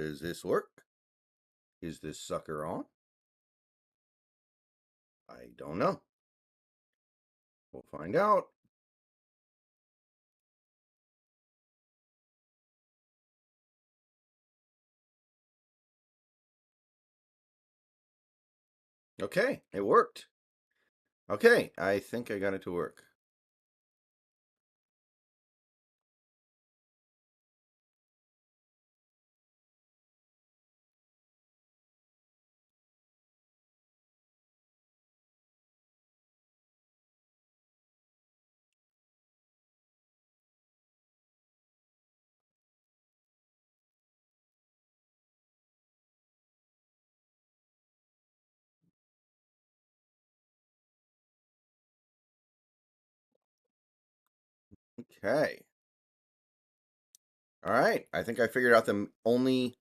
Does this work? Is this sucker on? I don't know. We'll find out. Okay, it worked. Okay, I think I got it to work. Okay. All right, I think I figured out the only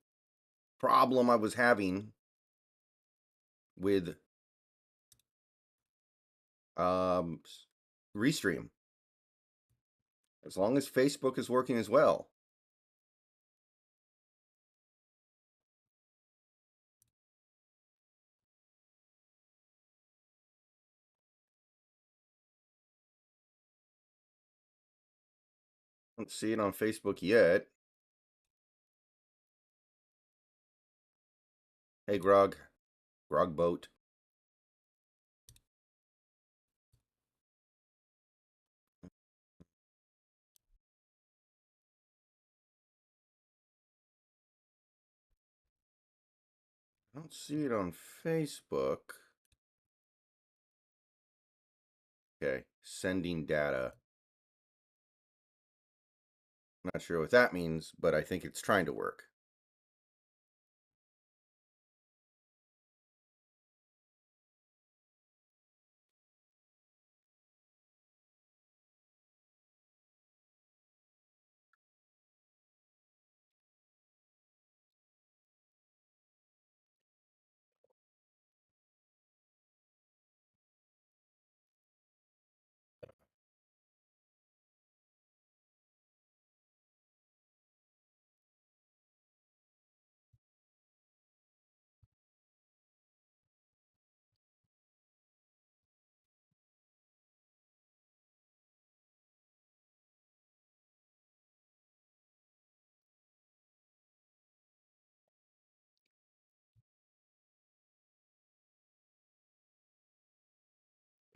problem I was having with Restream. As long as Facebook is working as well. Don't see it on Facebook yet. Hey, Grog Boat. I don't see it on Facebook. Okay, sending data. Not sure what that means, but I think it's trying to work.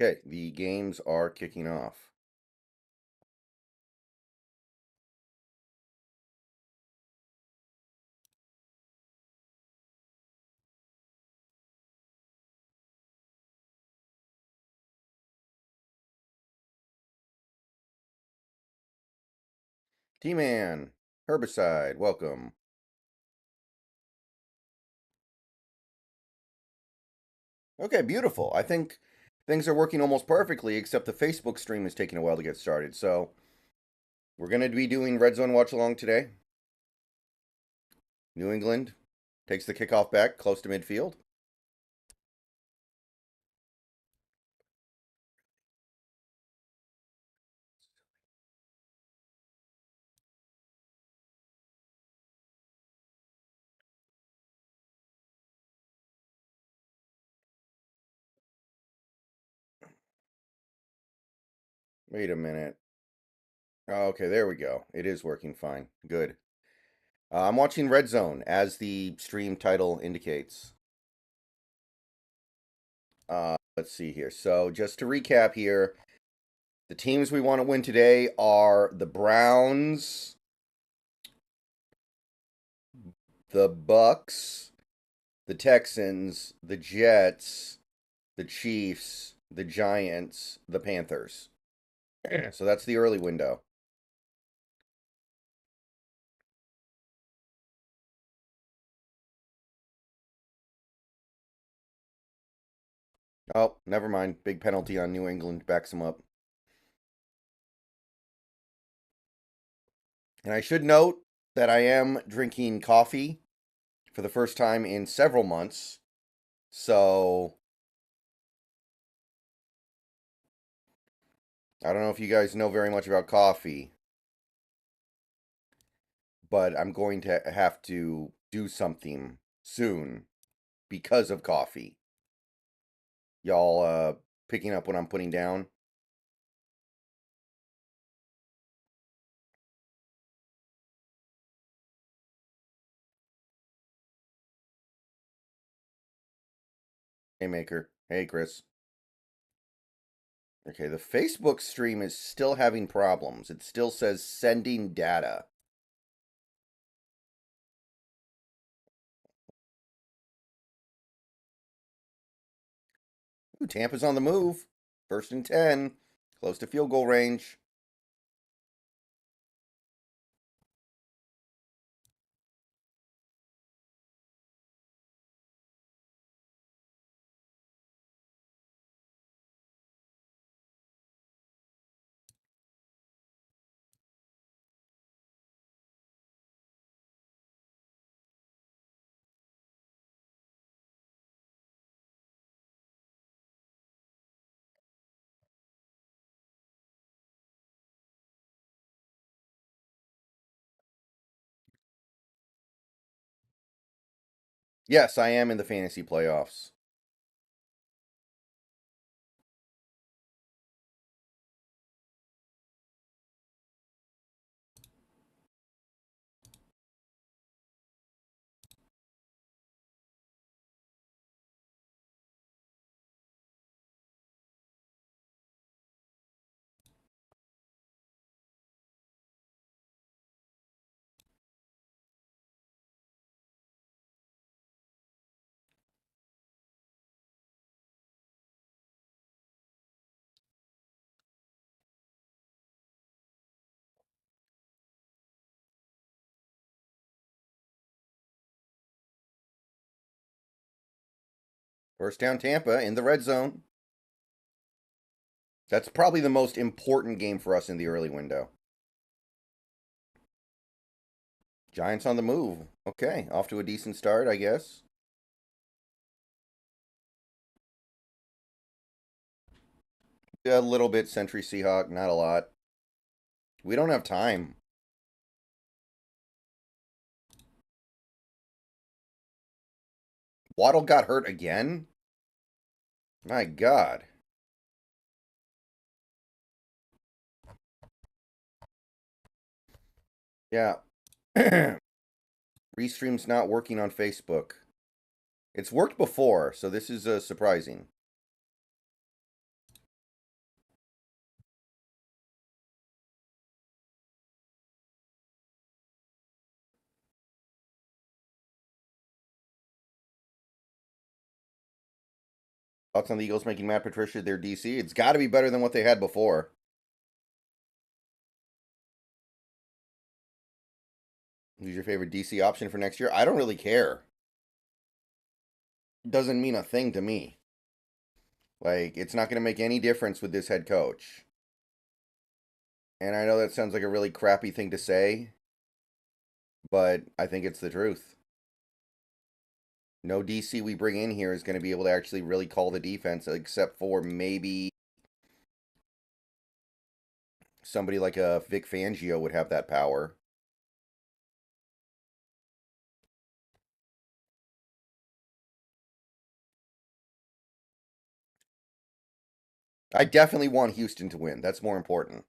Okay, the games are kicking off. T-Man, Herbicide, welcome. Okay, beautiful. I think things are working almost perfectly, except the Facebook stream is taking a while to get started. So we're going to be doing Redzone Watchalong today. New England takes the kickoff back close to midfield. Wait a minute. Oh, okay, there we go. It is working fine. Good. I'm watching Redzone, as the stream title indicates. Let's see here. So just to recap here, the teams we want to win today are the Browns, the Bucks, the Texans, the Jets, the Chiefs, the Giants, the Panthers. So that's the early window. Oh, never mind. Big penalty on New England backs them up. And I should note that I am drinking coffee for the first time in several months. So I don't know if you guys know very much about coffee, but I'm going to have to do something soon because of coffee. Y'all picking up what I'm putting down? Hey, Maker. Hey, Chris. Okay, the Facebook stream is still having problems. It still says sending data. Ooh, Tampa's on the move. 1st and 10. Close to field goal range. Yes, I am in the fantasy playoffs. First down Tampa in the red zone. That's probably the most important game for us in the early window. Giants on the move. Okay, off to a decent start, I guess. A little bit Century Seahawk, not a lot. We don't have time. Waddle got hurt again? My God. Yeah. Restream's not working on Facebook. It's worked before, so this is surprising. Thoughts on the Eagles making Matt Patricia their DC? It's got to be better than what they had before. Who's your favorite DC option for next year? I don't really care. Doesn't mean a thing to me. Like, it's not going to make any difference with this head coach. And I know that sounds like a really crappy thing to say, but I think it's the truth. No DC we bring in here is going to be able to actually really call the defense, except for maybe somebody like a Vic Fangio would have that power. I definitely want Houston to win. That's more important.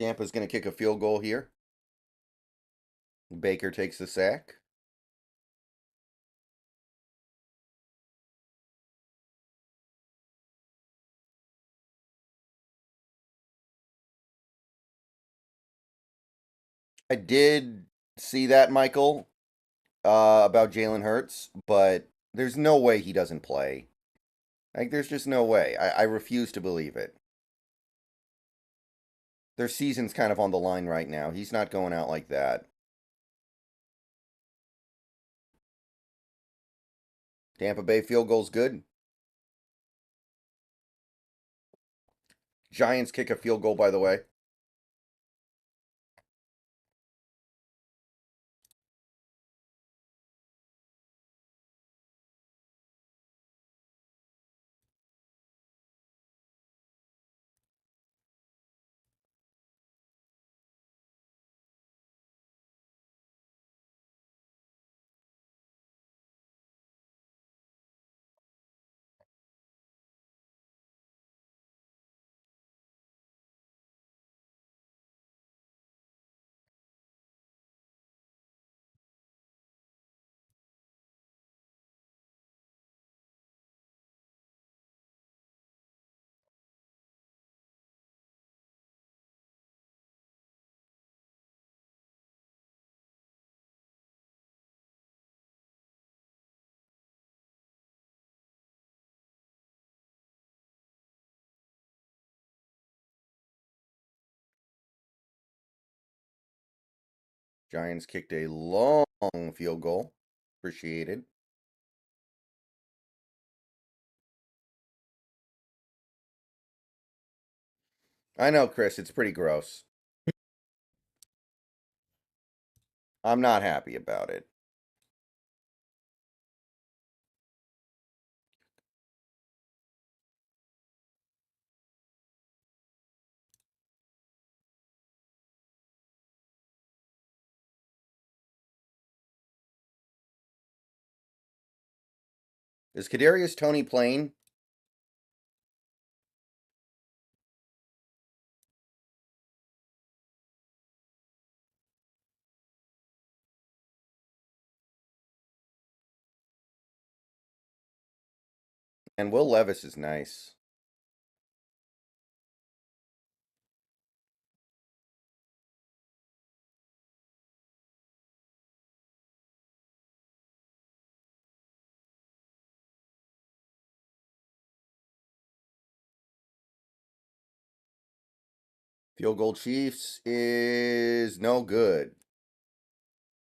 Tampa's going to kick a field goal here. Baker takes the sack. I did see that, Michael, about Jalen Hurts, but there's no way he doesn't play. Like, there's just no way. I refuse to believe it. Their season's kind of on the line right now. He's not going out like that. Tampa Bay field goal's good. Giants kick a field goal, by the way. Giants kicked a long field goal. Appreciated. I know, Chris, it's pretty gross. I'm not happy about it. Is Kadarius Toney playing? And Will Levis is nice. Field goal Chiefs is no good.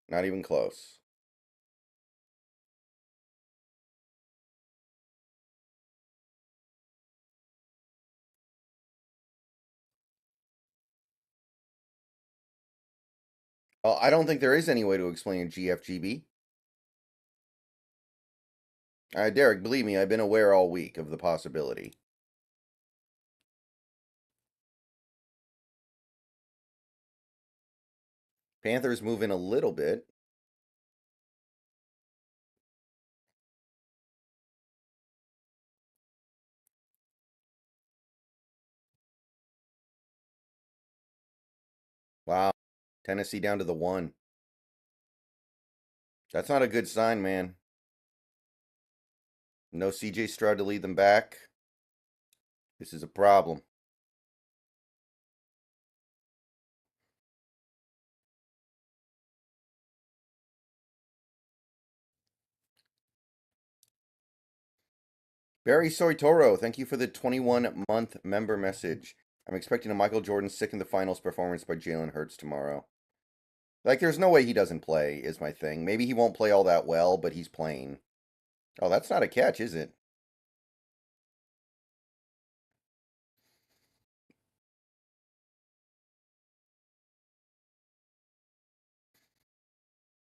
Not even close. Well, I don't think there is any way to explain GFGB. Derek, believe me, I've been aware all week of the possibility. Panthers moving a little bit. Wow. Tennessee down to the 1. That's not a good sign, man. No CJ Stroud to lead them back. This is a problem. Barry Soitoro, thank you for the 21-month member message. I'm expecting a Michael Jordan sick in the finals performance by Jalen Hurts tomorrow. Like, there's no way he doesn't play, is my thing. Maybe he won't play all that well, but he's playing. Oh, that's not a catch, is it?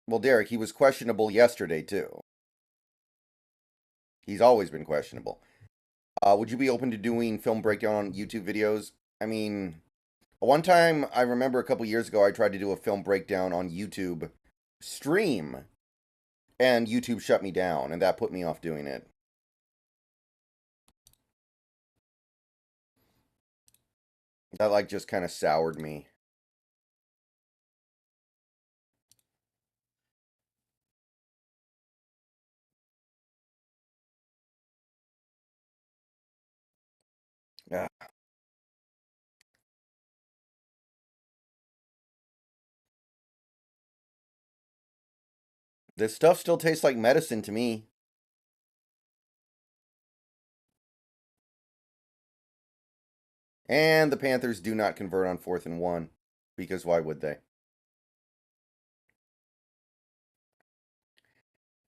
Well, Derek, he was questionable yesterday, too. He's always been questionable. Would you be open to doing film breakdown on YouTube videos? I mean, one time I remember a couple years ago I tried to do a film breakdown on YouTube stream, and YouTube shut me down, and that put me off doing it. That like just kind of soured me. Yeah. This stuff still tastes like medicine to me. And the Panthers do not convert on 4th and 1. Because why would they?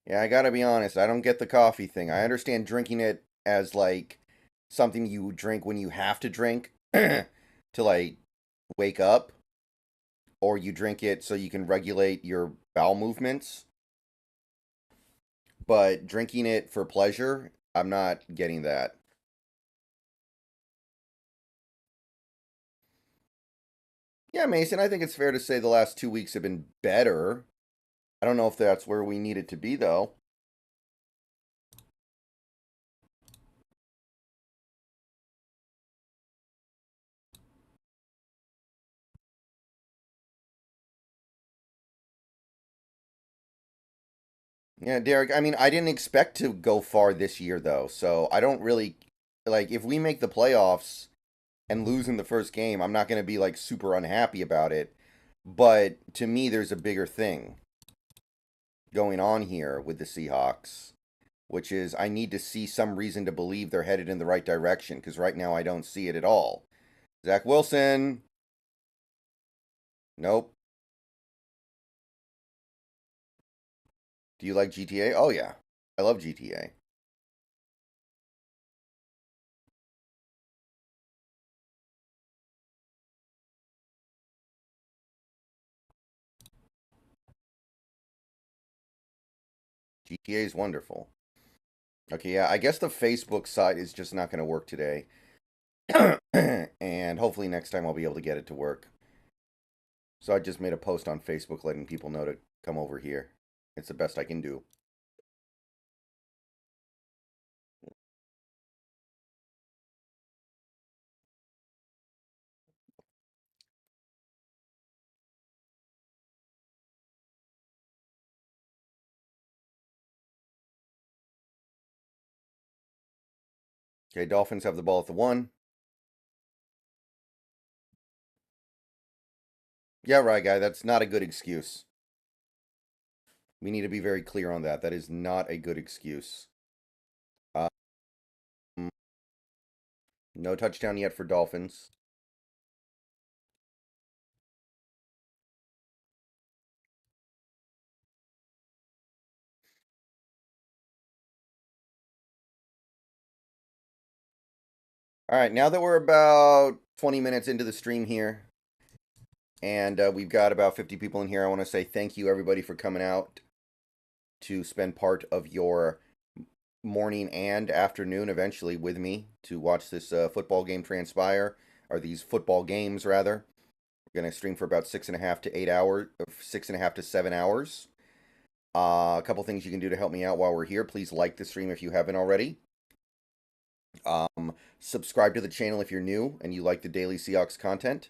Yeah, I gotta be honest. I don't get the coffee thing. I understand drinking it as like something you drink when you have to drink to like wake up, or you drink it so you can regulate your bowel movements. But drinking it for pleasure, I'm not getting that. Yeah, Mason, I think it's fair to say the last 2 weeks have been better. I don't know if that's where we need it to be, though. Yeah, Derek, I mean, I didn't expect to go far this year, though, so I don't really. Like, if we make the playoffs and lose in the first game, I'm not going to be, like, super unhappy about it. But to me, there's a bigger thing going on here with the Seahawks, which is I need to see some reason to believe they're headed in the right direction, because right now I don't see it at all. Zach Wilson. Nope. Do you like GTA? Oh, yeah. I love GTA. GTA is wonderful. Okay, yeah, I guess the Facebook site is just not going to work today. And hopefully next time I'll be able to get it to work. So I just made a post on Facebook letting people know to come over here. It's the best I can do. Okay, Dolphins have the ball at the 1. Yeah, right, guy. That's not a good excuse. We need to be very clear on that. That is not a good excuse. Um, no touchdown yet for Dolphins. All right, now that we're about 20 minutes into the stream here, and we've got about 50 people in here, I want to say thank you, everybody, for coming out to spend part of your morning and afternoon eventually with me to watch this football game transpire, or these football games, rather. We're going to stream for about 6.5 to 8 hours, 6.5 to 7 hours. A couple things you can do to help me out while we're here. Please like the stream if you haven't already. Subscribe to the channel if you're new and you like the daily Seahawks content.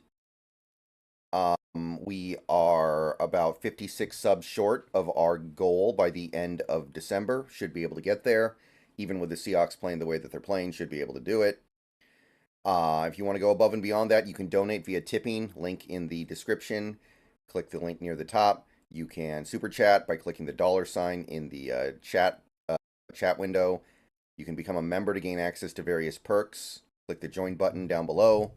We are about 56 subs short of our goal by the end of December. Should be able to get there. Even with the Seahawks playing the way that they're playing, should be able to do it. If you want to go above and beyond that, you can donate via tipping. Link in the description. Click the link near the top. You can super chat by clicking the $ in the chat window. You can become a member to gain access to various perks. Click the join button down below.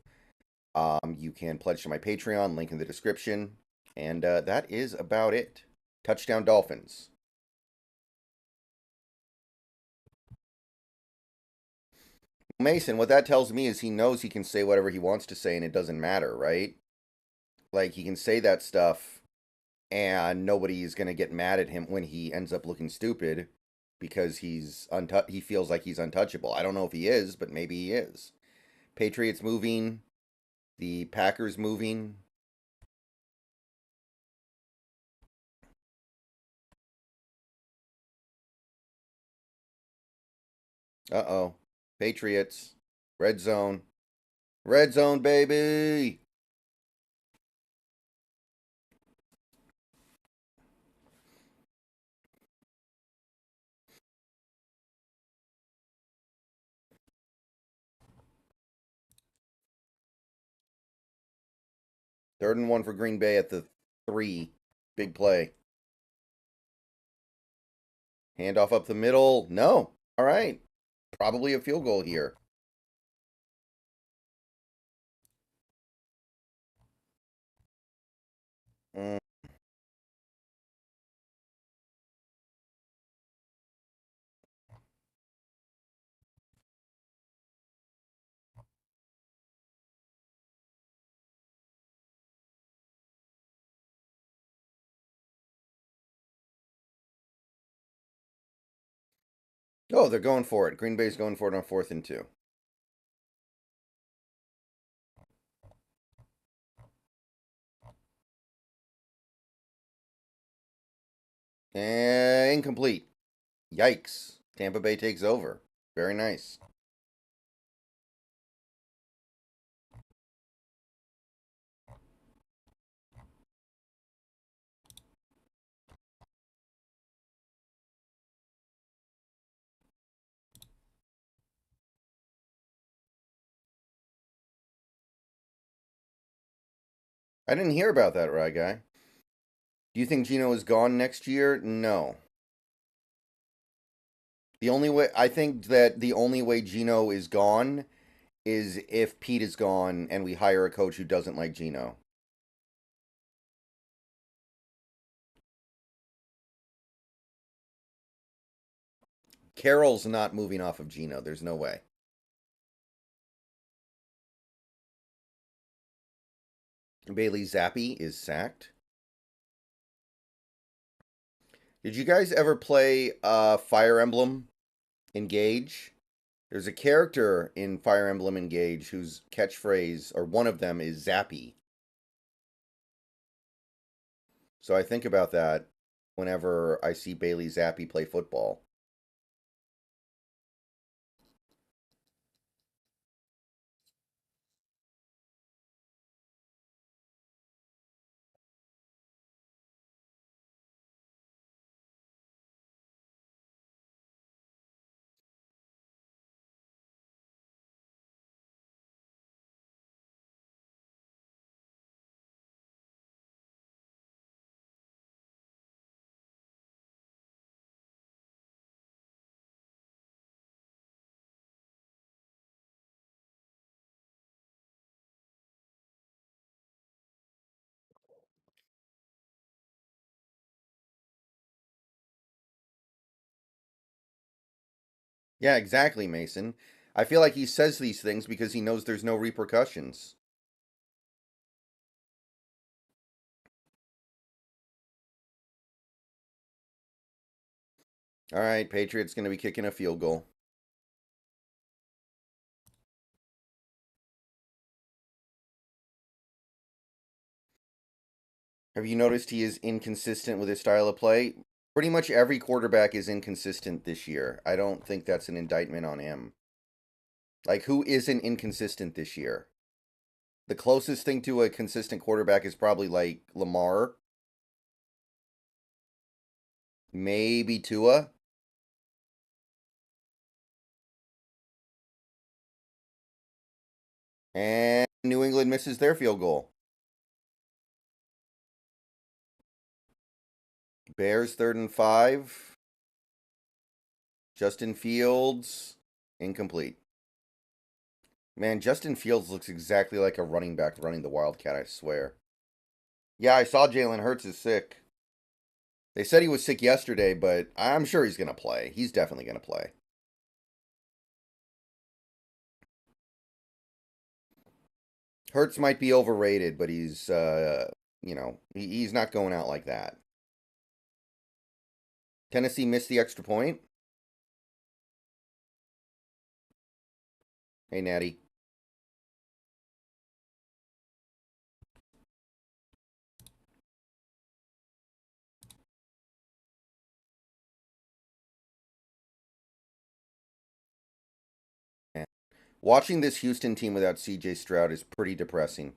You can pledge to my Patreon, link in the description. And that is about it. Touchdown Dolphins. Mason, what that tells me is he knows he can say whatever he wants to say and it doesn't matter, right? Like, he can say that stuff and nobody's going to get mad at him when he ends up looking stupid because he feels like he's untouchable. I don't know if he is, but maybe he is. Patriots moving. The Packers moving. Uh-oh. Patriots. Red zone. Red zone, baby! 3rd and 1 for Green Bay at the 3. Big play. Handoff up the middle. No. All right. Probably a field goal here. Mm. Oh, they're going for it. Green Bay's going for it on 4th and 2. And incomplete. Yikes. Tampa Bay takes over. Very nice. I didn't hear about that, right, guy? Do you think Gino is gone next year? No. The only way I think that the only way Gino is gone is if Pete is gone and we hire a coach who doesn't like Gino. Carroll's not moving off of Geno. There's no way. Bailey Zappi is sacked. Did you guys ever play Fire Emblem Engage? There's a character in Fire Emblem Engage whose catchphrase, or one of them, is Zappy. So I think about that whenever I see Bailey Zappi play football. Yeah, exactly, Mason. I feel like he says these things because he knows there's no repercussions. All right, Patriots going to be kicking a field goal. Have you noticed he is inconsistent with his style of play? Pretty much every quarterback is inconsistent this year. I don't think that's an indictment on him. Like, who isn't inconsistent this year? The closest thing to a consistent quarterback is probably like Lamar. Maybe Tua. And New England misses their field goal. Bears 3rd and 5. Justin Fields, incomplete. Man, Justin Fields looks exactly like a running back running the Wildcat, I swear. Yeah, I saw Jalen Hurts is sick. They said he was sick yesterday, but I'm sure he's going to play. He's definitely going to play. Hurts might be overrated, but he's, he's not going out like that. Tennessee missed the extra point. Hey, Natty. Watching this Houston team without CJ Stroud is pretty depressing.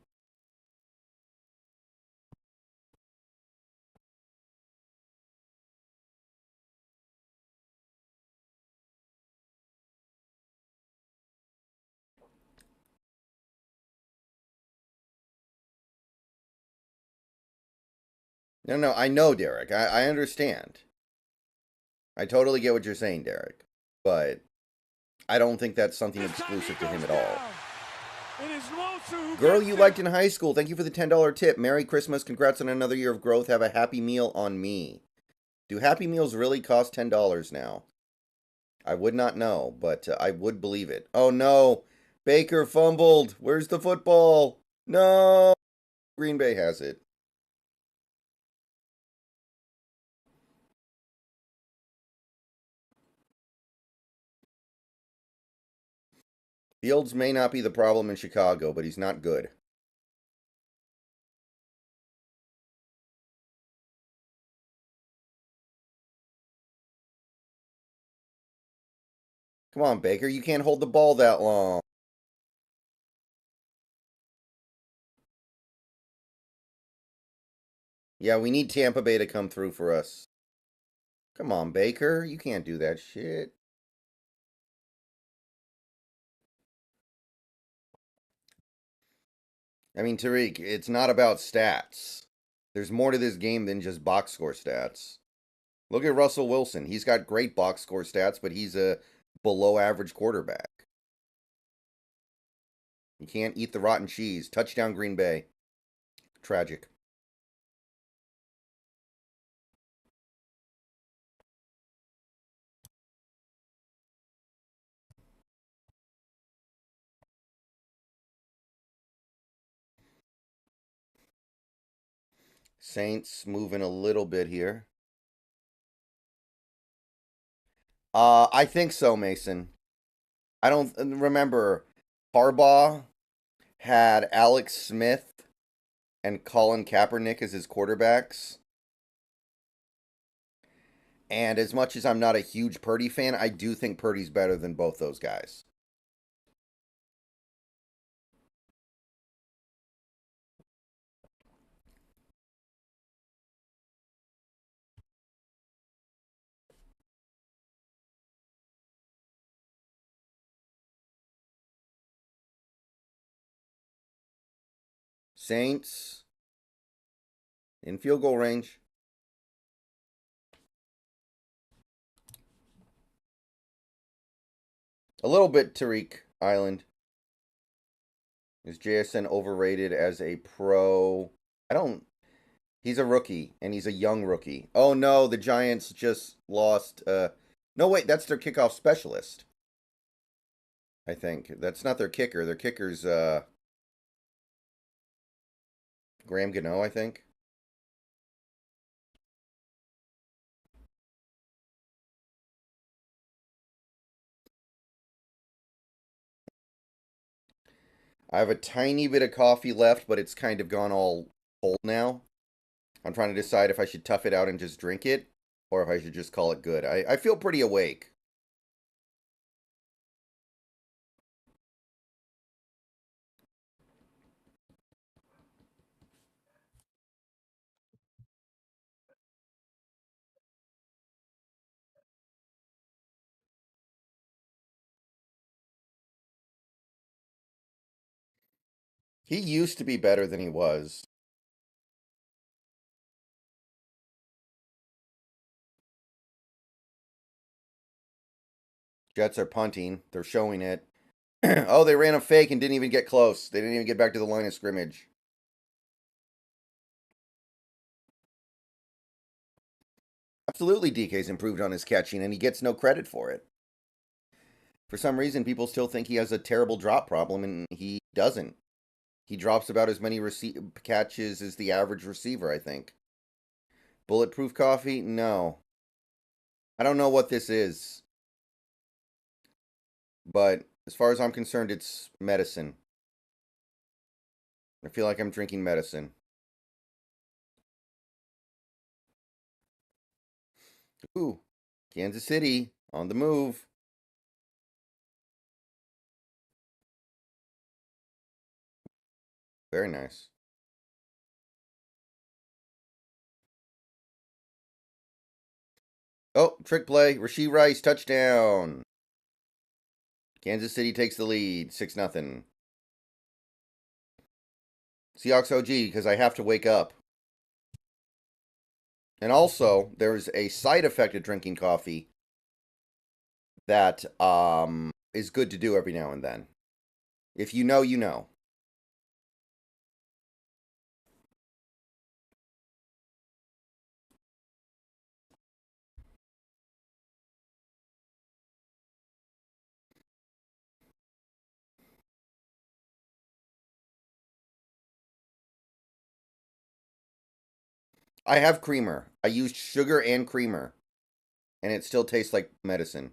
No, I know, Derek. I understand. I totally get what you're saying, Derek. But I don't think that's something exclusive to him at all. Girl you liked in high school, thank you for the $10 tip. Merry Christmas. Congrats on another year of growth. Have a Happy Meal on me. Do Happy Meals really cost $10 now? I would not know, but I would believe it. Oh, no. Baker fumbled. Where's the football? No. Green Bay has it. Fields may not be the problem in Chicago, but he's not good. Come on, Baker. You can't hold the ball that long. Yeah, we need Tampa Bay to come through for us. Come on, Baker. You can't do that shit. I mean, Tariq, it's not about stats. There's more to this game than just box score stats. Look at Russell Wilson. He's got great box score stats, but he's a below average quarterback. You can't eat the rotten cheese. Touchdown, Green Bay. Tragic. Saints moving a little bit here. I think so, Mason. I don't remember. Harbaugh had Alex Smith and Colin Kaepernick as his quarterbacks. And as much as I'm not a huge Purdy fan, I do think Purdy's better than both those guys. Saints in field goal range. A little bit, Tariq Island. Is JSN overrated as a pro? I don't. He's a rookie, and he's a young rookie. Oh no, the Giants just lost. No, wait, that's their kickoff specialist. I think that's not their kicker. Their kicker's Graham Gano, I think. I have a tiny bit of coffee left, but it's kind of gone all cold now. I'm trying to decide if I should tough it out and just drink it, or if I should just call it good. I feel pretty awake. He used to be better than he was. Jets are punting. They're showing it. Oh, they ran a fake and didn't even get close. They didn't even get back to the line of scrimmage. Absolutely, DK's improved on his catching, and he gets no credit for it. For some reason, people still think he has a terrible drop problem, and he doesn't. He drops about as many catches as the average receiver, I think. Bulletproof coffee? No. I don't know what this is. But as far as I'm concerned, it's medicine. I feel like I'm drinking medicine. Ooh, Kansas City on the move. Very nice. Oh, trick play. Rashee Rice, touchdown. Kansas City takes the lead, 6-0. Seahawks OG, because I have to wake up. And also, there's a side effect of drinking coffee that is good to do every now and then. If you know, you know. I have creamer. I used sugar and creamer, and it still tastes like medicine.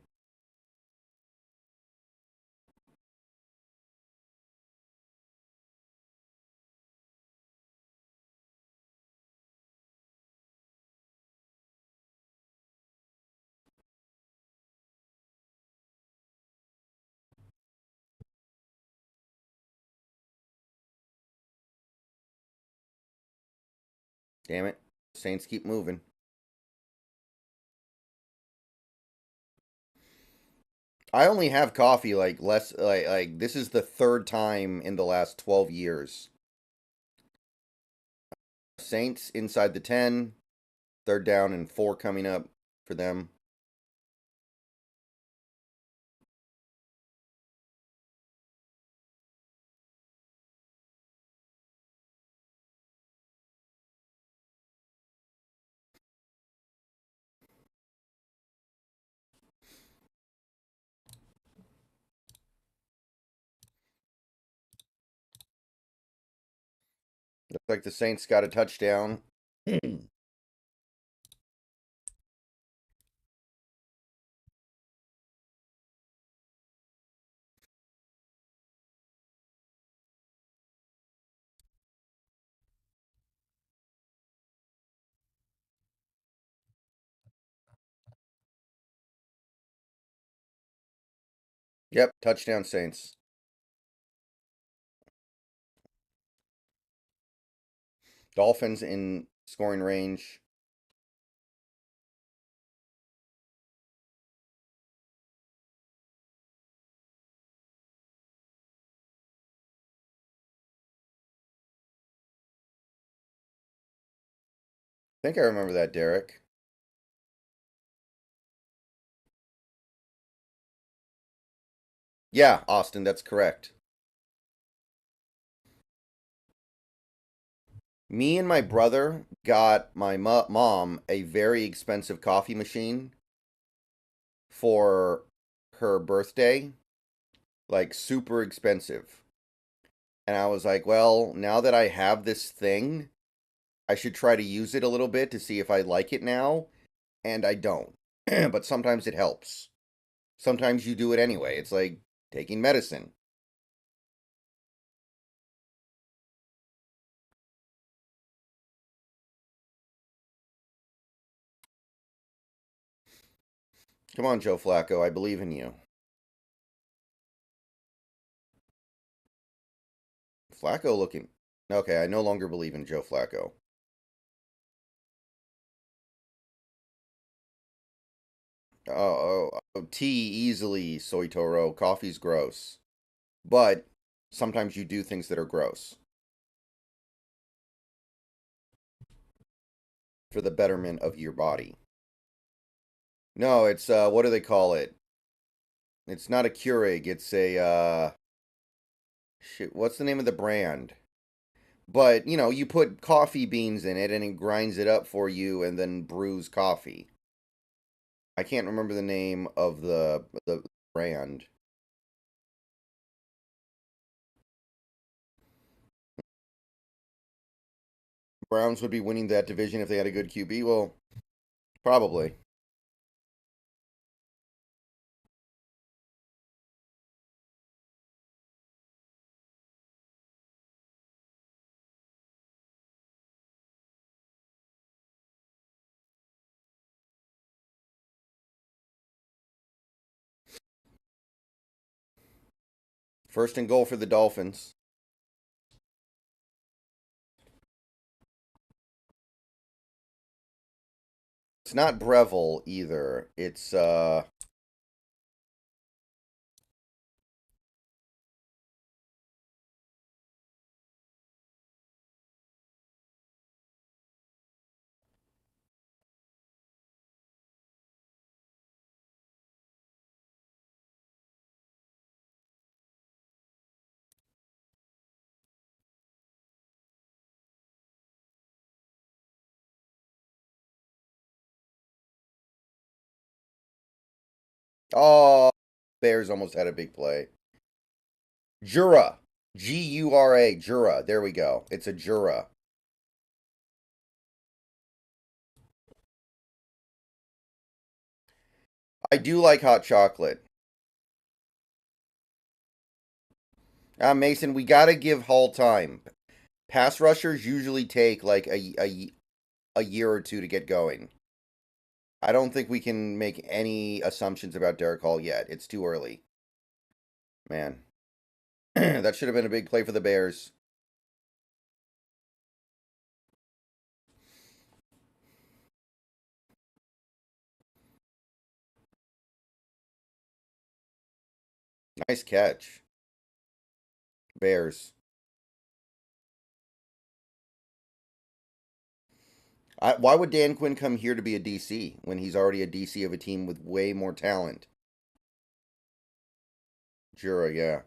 Damn it. Saints keep moving. I only have coffee like less like this is the third time in the last 12 years. Saints inside the 10, third down and 4 coming up for them. Looks like the Saints got a touchdown. Yep, touchdown Saints. Dolphins in scoring range. I think I remember that, Derek. Yeah, Austin, that's correct. Me and my brother got my mom a very expensive coffee machine for her birthday, like super expensive. And I was like, well, now that I have this thing, I should try to use it a little bit to see if I like it now. And I don't. But sometimes it helps. Sometimes you do it anyway. It's like taking medicine. Come on, Joe Flacco. I believe in you. Flacco looking. Okay, I no longer believe in Joe Flacco. Tea easily, Soitoro. Coffee's gross. But sometimes you do things that are gross for the betterment of your body. No, it's what do they call it? It's not a Keurig. It's a shit. What's the name of the brand? But you know, you put coffee beans in it, and it grinds it up for you, and then brews coffee. I can't remember the name of the brand. Browns would be winning that division if they had a good QB. Well, probably. First and goal for the Dolphins. It's not Breville either. It's oh, Bears almost had a big play. Jura. Gura. Jura. There we go. It's a Jura. I do like hot chocolate. Mason, we got to give Hall time. Pass rushers usually take like a year or two to get going. I don't think we can make any assumptions about Derek Hall yet. It's too early. Man. That should have been a big play for the Bears. Nice catch. Bears. Why would Dan Quinn come here to be a DC when he's already a DC of a team with way more talent? Jura, yeah.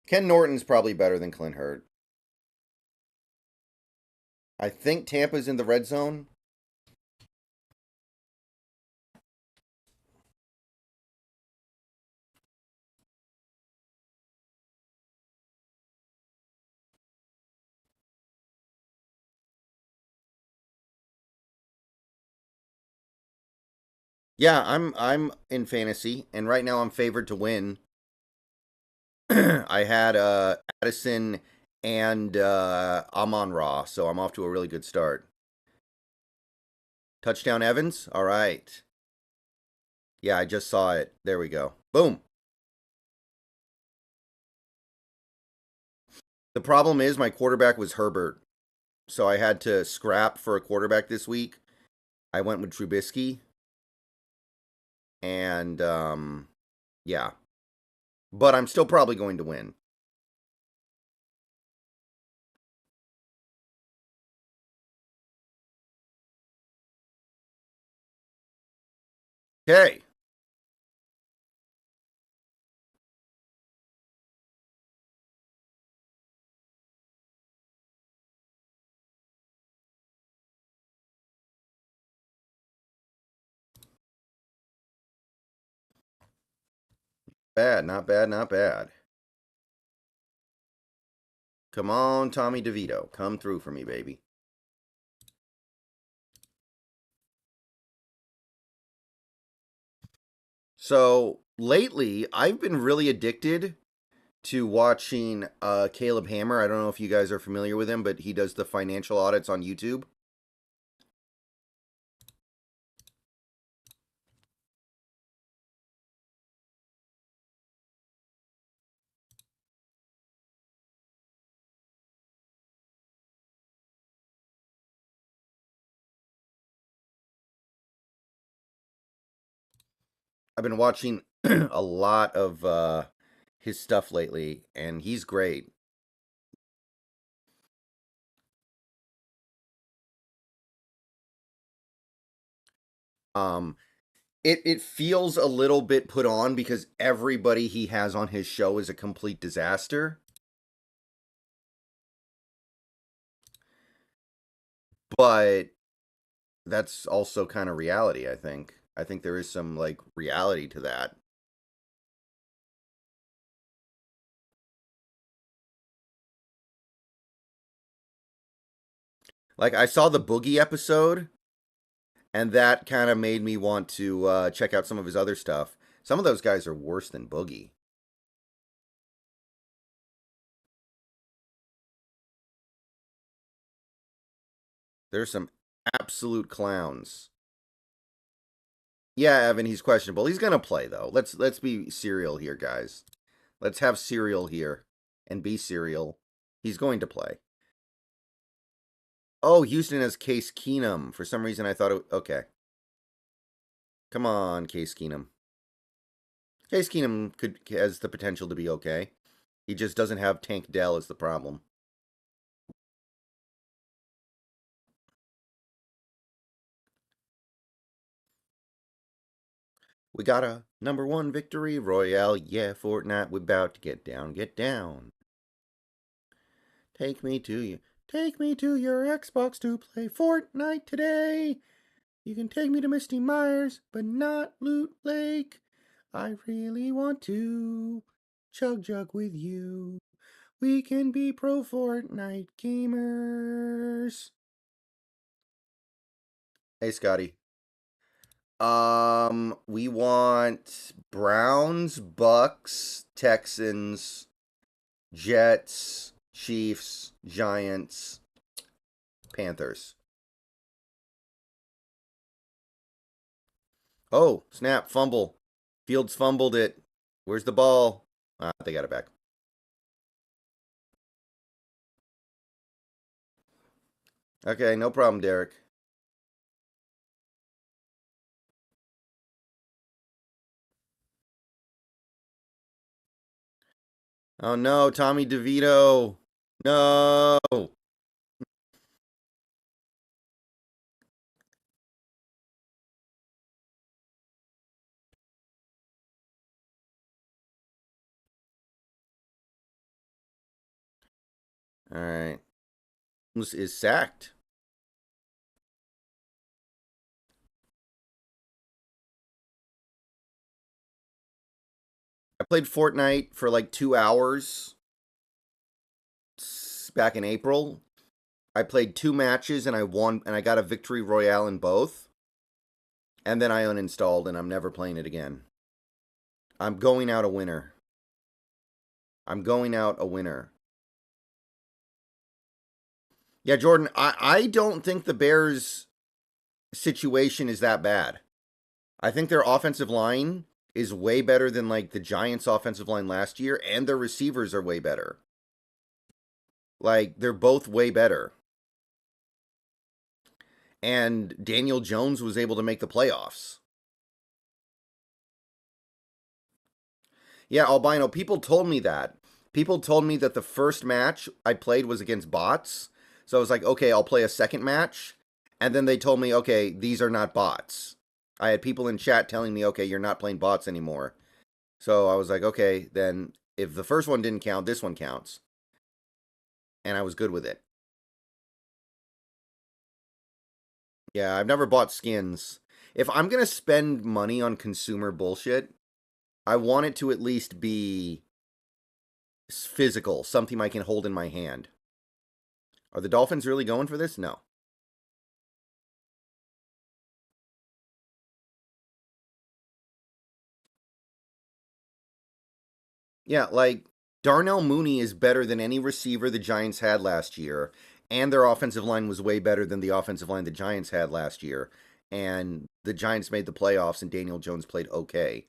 Ken Norton's probably better than Clint Hurt. I think Tampa's in the red zone. Yeah, I'm in fantasy, and right now I'm favored to win. I had Addison and Amon Ra, so I'm off to a really good start. Touchdown Evans? All right. Yeah, I just saw it. There we go. Boom. The problem is my quarterback was Herbert, so I had to scrap for a quarterback this week. I went with Trubisky, and yeah. But I'm still probably going to win. Okay. Bad, not bad, not bad. Come on, Tommy DeVito. Come through for me, baby. So lately, I've been really addicted to watching Caleb Hammer. I don't know if you guys are familiar with him, but he does the financial audits on YouTube. I've been watching a lot of his stuff lately, and he's great. Um, it feels a little bit put on because everybody he has on his show is a complete disaster. But that's also kind of reality, I think. I think there is some like reality to that. Like I saw the Boogie episode, and that kind of made me want to check out some of his other stuff. Some of those guys are worse than Boogie. There's some absolute clowns. Yeah, Evan, he's questionable. He's gonna play though. Let's be serial here, guys. Let's have serial here and be serial. He's going to play. Oh, Houston has Case Keenum. For some reason, I thought it. Okay, come on, Case Keenum. Case Keenum could has the potential to be okay. He just doesn't have Tank Dell as the problem. We got a #1 victory royale. Yeah, Fortnite, we about to get down, get down. Take me to you. Take me to your Xbox to play Fortnite today. You can take me to Misty Myers, but not Loot Lake. I really want to chug jug with you. We can be pro Fortnite gamers. Hey, Scotty. We want Browns, Bucks, Texans, Jets, Chiefs, Giants, Panthers. Oh, snap, fumble. Fields fumbled it. Where's the ball? Ah, they got it back. Okay, no problem, Derek. Oh no, Tommy DeVito. No. All right. This is sacked. I played Fortnite for like 2 hours back in April. I played 2 matches and I won, and I got a victory royale in both. And then I uninstalled, and I'm never playing it again. I'm going out a winner. I'm going out a winner. Yeah, Jordan, I don't think the Bears' situation is that bad. I think their offensive line is way better than, like, the Giants' offensive line last year, and their receivers are way better. Like, they're both way better. And Daniel Jones was able to make the playoffs. Yeah, albino, people told me that. People told me that the first match I played was against bots. So I was like, okay, I'll play a second match. And then they told me, okay, these are not bots. I had people in chat telling me, okay, you're not playing bots anymore. So I was like, okay, then if the first one didn't count, this one counts. And I was good with it. Yeah, I've never bought skins. If I'm going to spend money on consumer bullshit, I want it to at least be physical, something I can hold in my hand. Are the Dolphins really going for this? No. Yeah, like, Darnell Mooney is better than any receiver the Giants had last year, and their offensive line was way better than the offensive line the Giants had last year. And the Giants made the playoffs, and Daniel Jones played okay.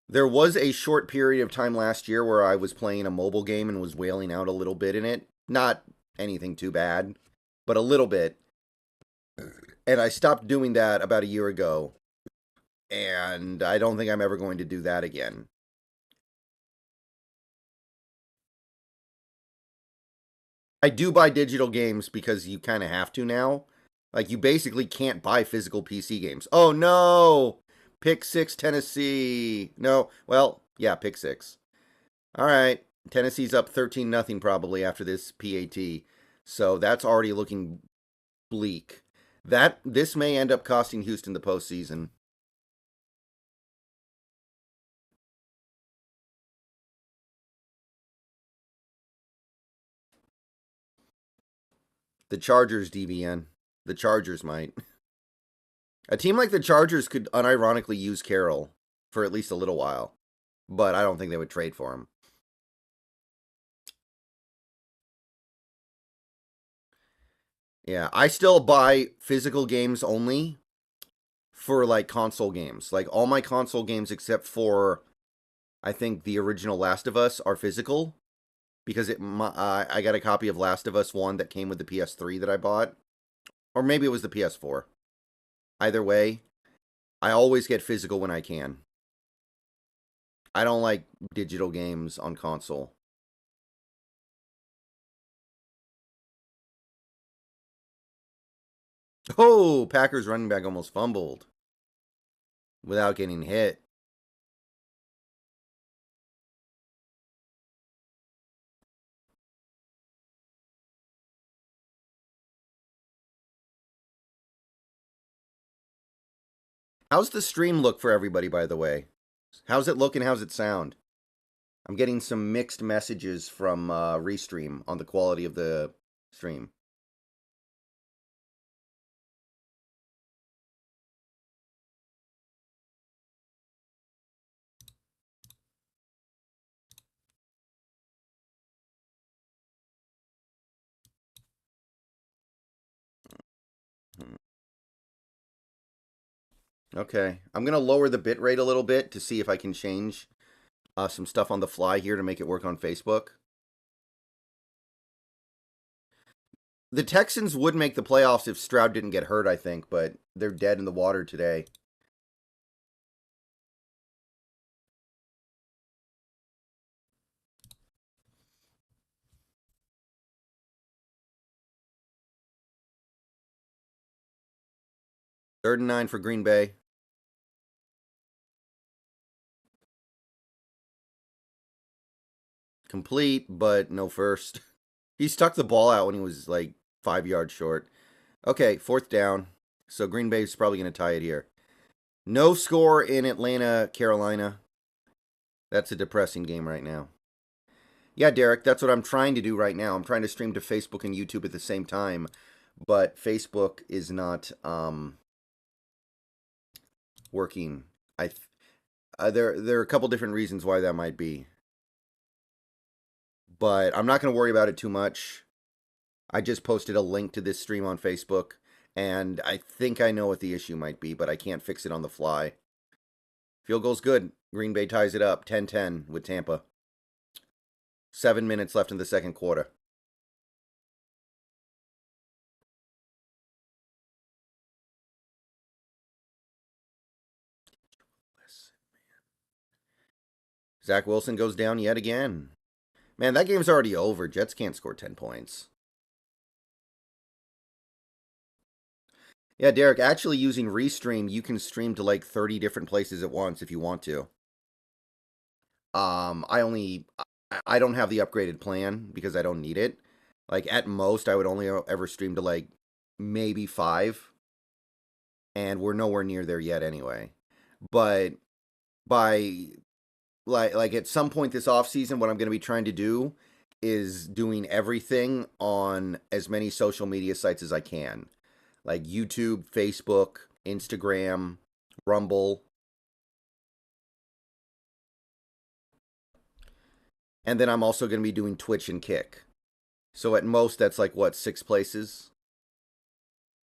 There was a short period of time last year where I was playing a mobile game and was wailing out a little bit in it. Not anything too bad, but a little bit. And I stopped doing that about a year ago. And I don't think I'm ever going to do that again. I do buy digital games because you kind of have to now. Like, you basically can't buy physical PC games. Oh, no! Pick 6, Tennessee. No, well, yeah, pick 6. All right. Tennessee's up 13-0 probably after this PAT. So that's already looking bleak. This may end up costing Houston the postseason. The Chargers, DVN. The Chargers might. A team like the Chargers could unironically use Carroll for at least a little while. But I don't think they would trade for him. Yeah, I still buy physical games only for, like, console games. Like, all my console games except for, I think, the original Last of Us are physical. Because I got a copy of Last of Us 1 that came with the PS3 that I bought. Or maybe it was the PS4. Either way, I always get physical when I can. I don't like digital games on console. Oh, Packers running back almost fumbled without getting hit. How's the stream look for everybody, by the way? How's it look and how's it sound? I'm getting some mixed messages from Restream on the quality of the stream. Okay, I'm going to lower the bit rate a little bit to see if I can change some stuff on the fly here to make it work on Facebook. The Texans would make the playoffs if Stroud didn't get hurt, I think, but they're dead in the water today. Third and 9 for Green Bay. Complete, but no first. He stuck the ball out when he was like 5 yards short. Okay, fourth down. So Green Bay's probably going to tie it here. No score in Atlanta, Carolina. That's a depressing game right now. Yeah, Derek, that's what I'm trying to do right now. I'm trying to stream to Facebook and YouTube at the same time, but Facebook is not working. There are a couple different reasons why that might be, but I'm not going to worry about it too much. I just posted a link to this stream on Facebook, and I think I know what the issue might be, but I can't fix it on the fly. Field goal's good. Green Bay ties it up 10-10 with Tampa. 7 minutes left in the second quarter. Zach Wilson goes down yet again. Man, that game's already over. Jets can't score 10 points. Yeah, Derek, actually using Restream, you can stream to like 30 different places at once if you want to. I don't have the upgraded plan because I don't need it. Like at most I would only ever stream to like maybe 5, and we're nowhere near there yet anyway. But by like at some point this off season, what I'm going to be trying to do is doing everything on as many social media sites as I can. Like YouTube, Facebook, Instagram, Rumble. And then I'm also going to be doing Twitch and Kick. So at most, that's like, what, 6 places?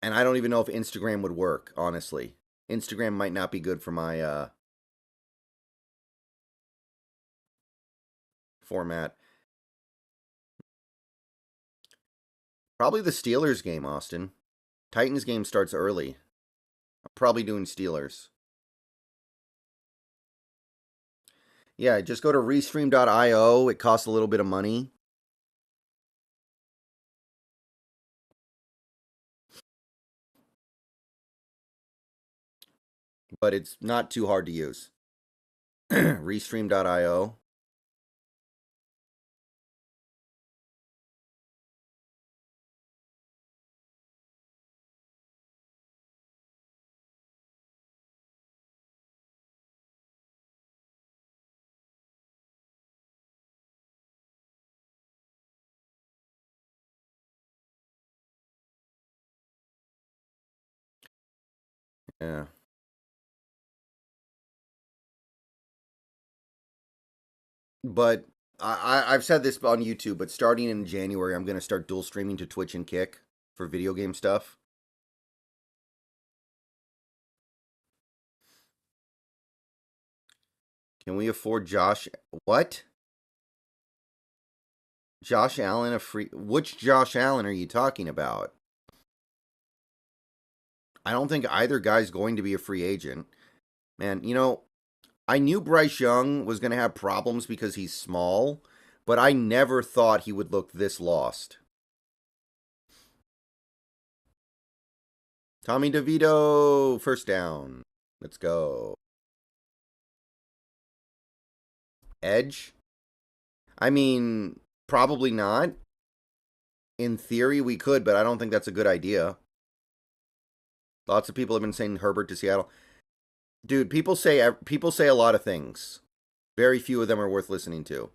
And I don't even know if Instagram would work, honestly. Instagram might not be good for my format. Probably the Steelers game, Austin. Titans game starts early. I'm probably doing Steelers. Yeah, just go to restream.io. It costs a little bit of money. But it's not too hard to use. Restream.io. Yeah. But I've said this on YouTube, but starting in January, I'm going to start dual streaming to Twitch and Kick for video game stuff. Can we afford Josh? What? Josh Allen a free? Which Josh Allen are you talking about? I don't think either guy's going to be a free agent. Man, you know, I knew Bryce Young was going to have problems because he's small, but I never thought he would look this lost. Tommy DeVito, first down. Let's go. Edge? I mean, probably not. In theory, we could, but I don't think that's a good idea. Lots of people have been saying Herbert to Seattle. Dude, people say a lot of things. Very few of them are worth listening to.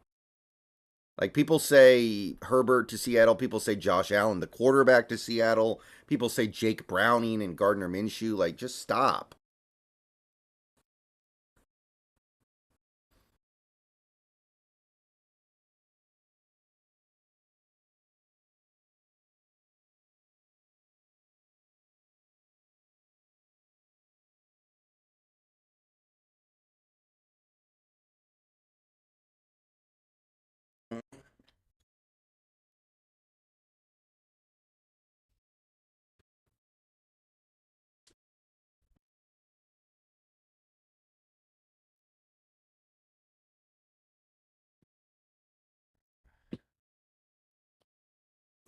Like, people say Herbert to Seattle. People say Josh Allen, the quarterback, to Seattle. People say Jake Browning and Gardner Minshew. Like, just stop.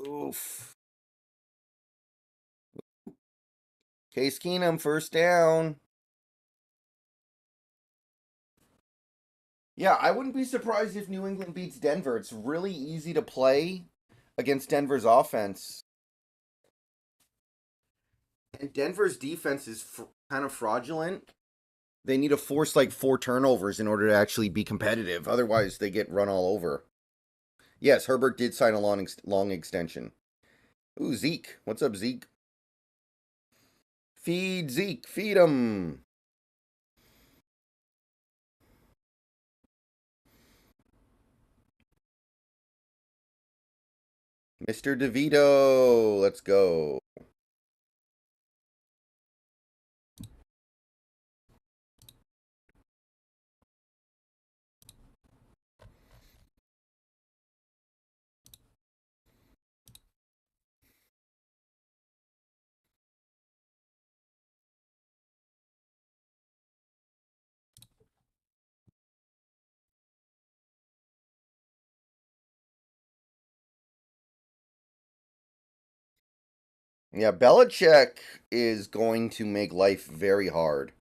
Oof. Case Keenum, first down. Yeah, I wouldn't be surprised if New England beats Denver. It's really easy to play against Denver's offense. And Denver's defense is kind of fraudulent. They need to force like 4 turnovers in order to actually be competitive. Otherwise, they get run all over. Yes, Herbert did sign a long extension. Ooh, Zeke. What's up, Zeke? Feed Zeke. Feed him. Mr. DeVito. Let's go. Yeah, Belichick is going to make life very hard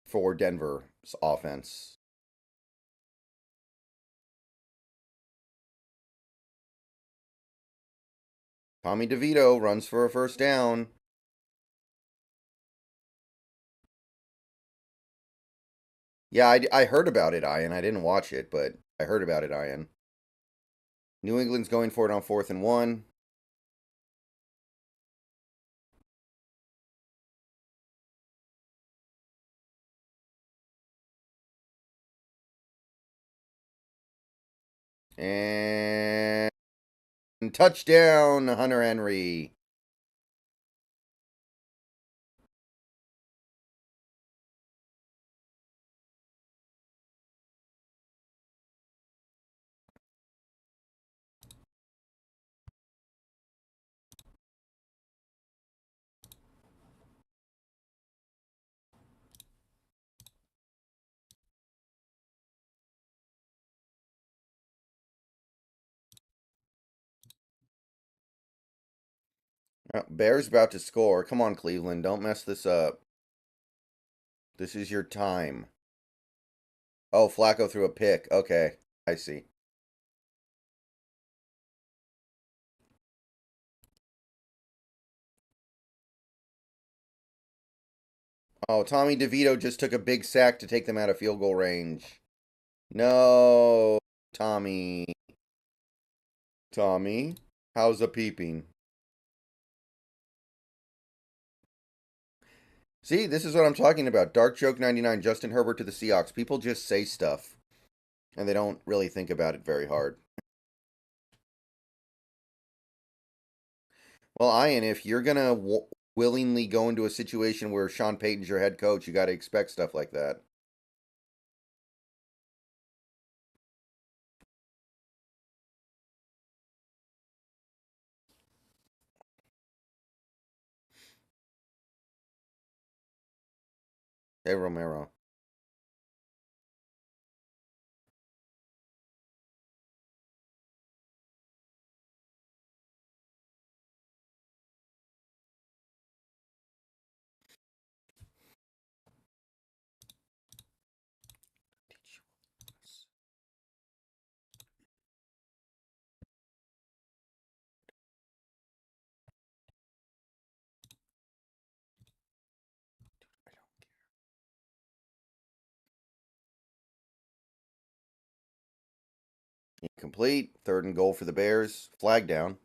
for Denver's offense. Tommy DeVito runs for a first down. Yeah, I heard about it, Ayaan. I didn't watch it, but I heard about it, Ayaan. New England's going for it on 4th and 1. And touchdown, Hunter Henry. Bears about to score. Come on, Cleveland. Don't mess this up. This is your time. Oh, Flacco threw a pick. Okay, I see. Oh, Tommy DeVito just took a big sack to take them out of field goal range. No, Tommy. Tommy, how's a peeping? See, this is what I'm talking about. Dark Joke 99, Justin Herbert to the Seahawks. People just say stuff, and they don't really think about it very hard. Well, Ian, if you're going to willingly go into a situation where Sean Payton's your head coach, you got to expect stuff like that. Hey, Romero. Incomplete. 3rd and goal for the Bears. Flag down.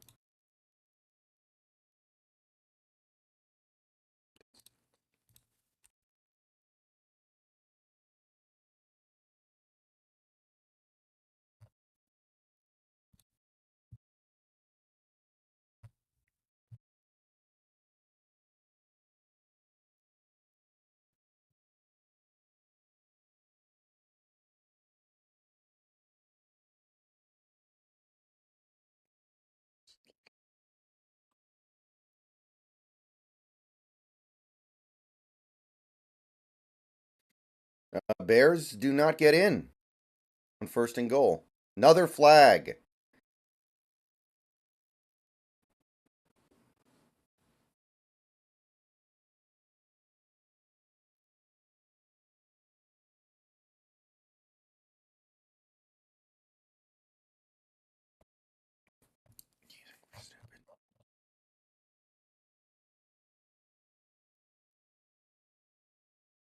Bears do not get in on 1st and goal. Another flag.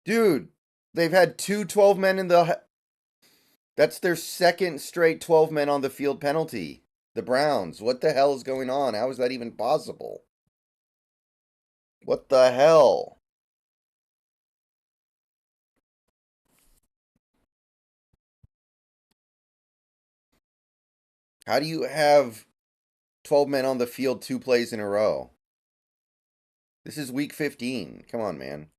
Dude, they've had two 12 men in the That's their second straight 12 men on the field penalty. The Browns. What the hell is going on? How is that even possible? What the hell? How do you have 12 men on the field 2 plays in a row? This is week 15. Come on, man.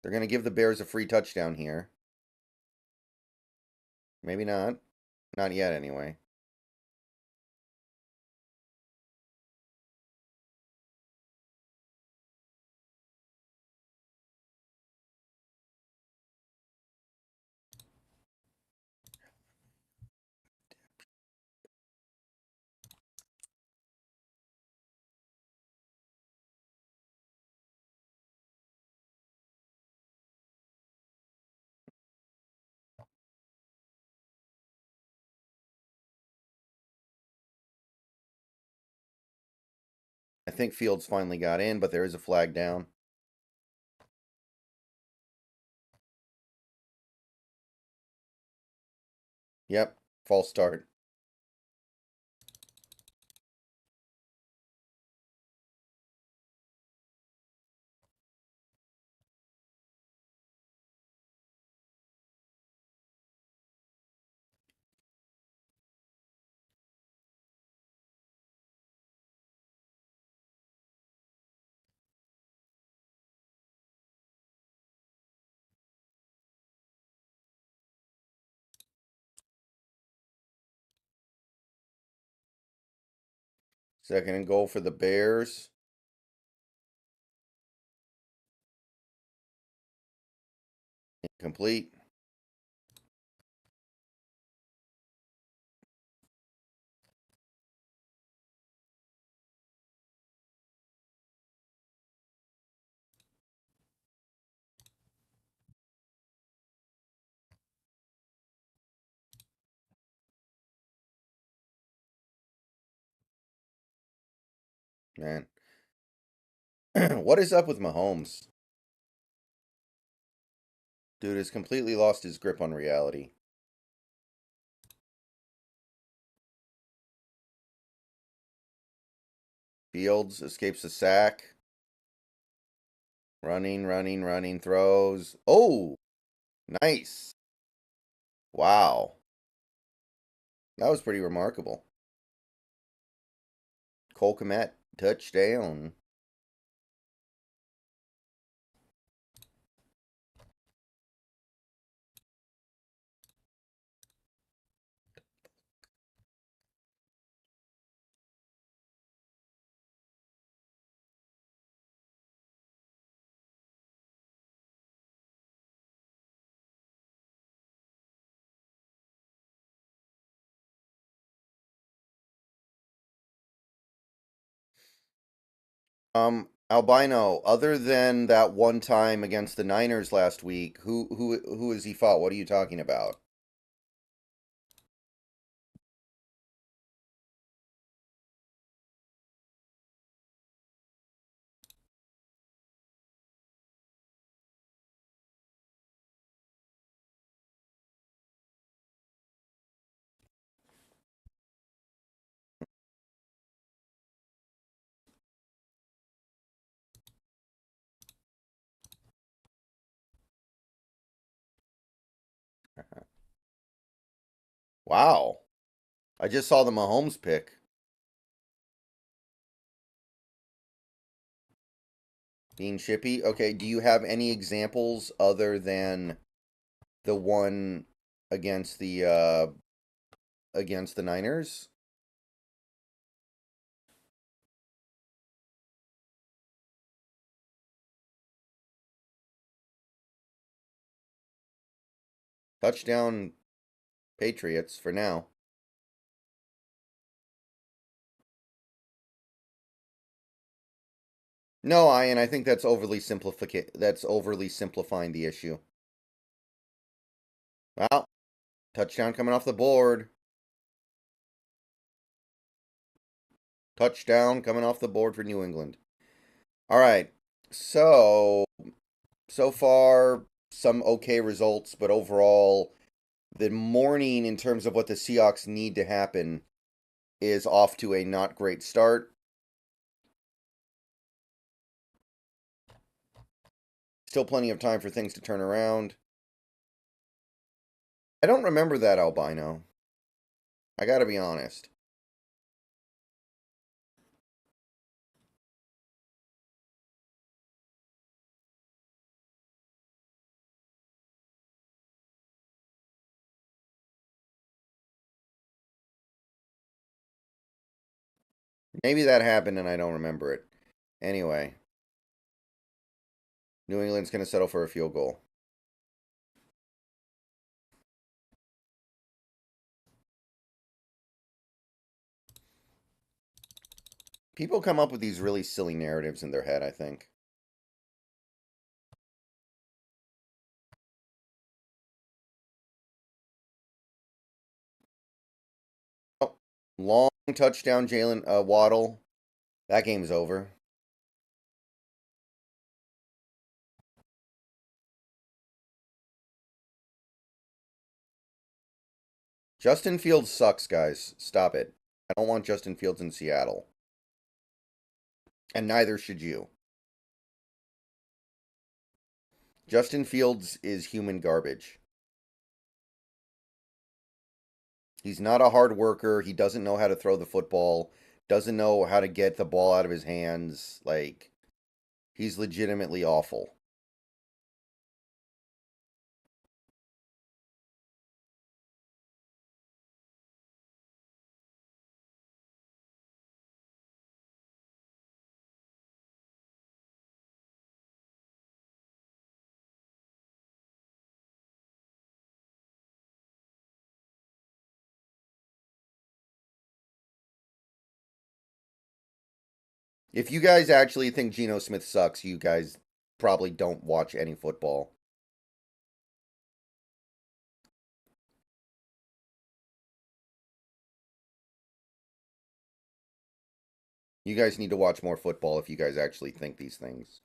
They're going to give the Bears a free touchdown here. Maybe not. Not yet, anyway. I think Fields finally got in, but there is a flag down. Yep, false start. Second and goal for the Bears. Complete. Man. What is up with Mahomes? Dude has completely lost his grip on reality. Fields escapes the sack. Running, throws. Oh, nice. Wow. That was pretty remarkable. Cole Kmet, touchdown. Albino, other than that one time against the Niners last week, who has he fought? What are you talking about? Wow. I just saw the Mahomes pick. Being shippy. Okay, do you have any examples other than the one against the Niners? Touchdown Patriots for now. No, Ian, I think that's overly simplifying the issue. Well, touchdown coming off the board. Touchdown coming off the board for New England. All right. So far some okay results, but overall the morning in terms of what the Seahawks need to happen is off to a not great start. Still plenty of time for things to turn around. I don't remember that albino. I gotta be honest. Maybe that happened and I don't remember it. Anyway. New England's going to settle for a field goal. People come up with these really silly narratives in their head, I think. Oh, long touchdown, Jalen Waddle. That game's over. Justin Fields sucks, guys. Stop it. I don't want Justin Fields in Seattle. And neither should you. Justin Fields is human garbage. He's not a hard worker. He doesn't know how to throw the football. Doesn't know how to get the ball out of his hands. Like, he's legitimately awful. If you guys actually think Geno Smith sucks, you guys probably don't watch any football. You guys need to watch more football if you guys actually think these things.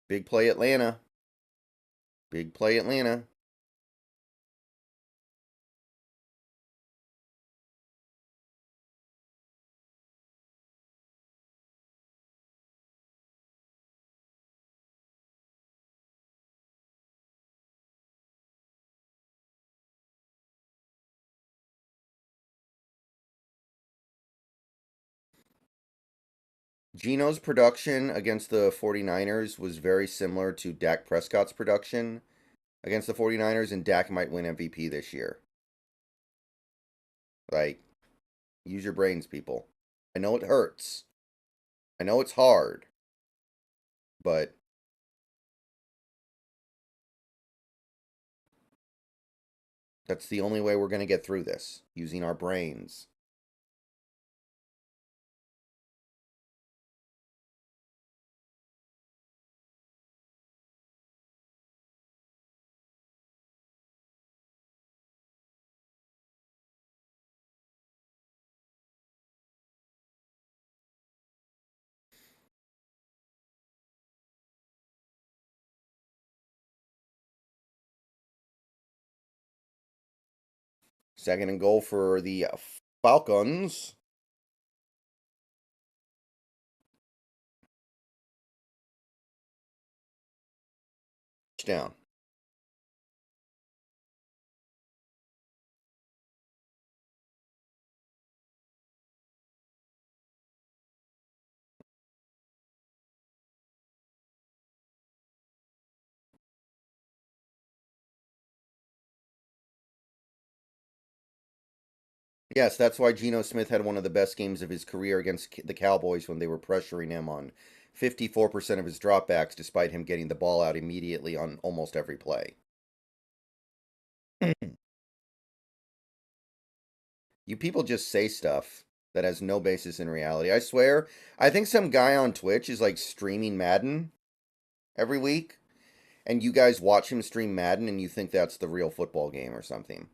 Big play Atlanta. Big play Atlanta. Geno's production against the 49ers was very similar to Dak Prescott's production against the 49ers, and Dak might win MVP this year. Like, use your brains, people. I know it hurts. I know it's hard. But that's the only way we're going to get through this, using our brains. Second and goal for the Falcons. Touchdown. Yes, that's why Geno Smith had one of the best games of his career against the Cowboys when they were pressuring him on 54% of his dropbacks, despite him getting the ball out immediately on almost every play. You people just say stuff that has no basis in reality. I swear, I think some guy on Twitch is like streaming Madden every week, and you guys watch him stream Madden and you think that's the real football game or something.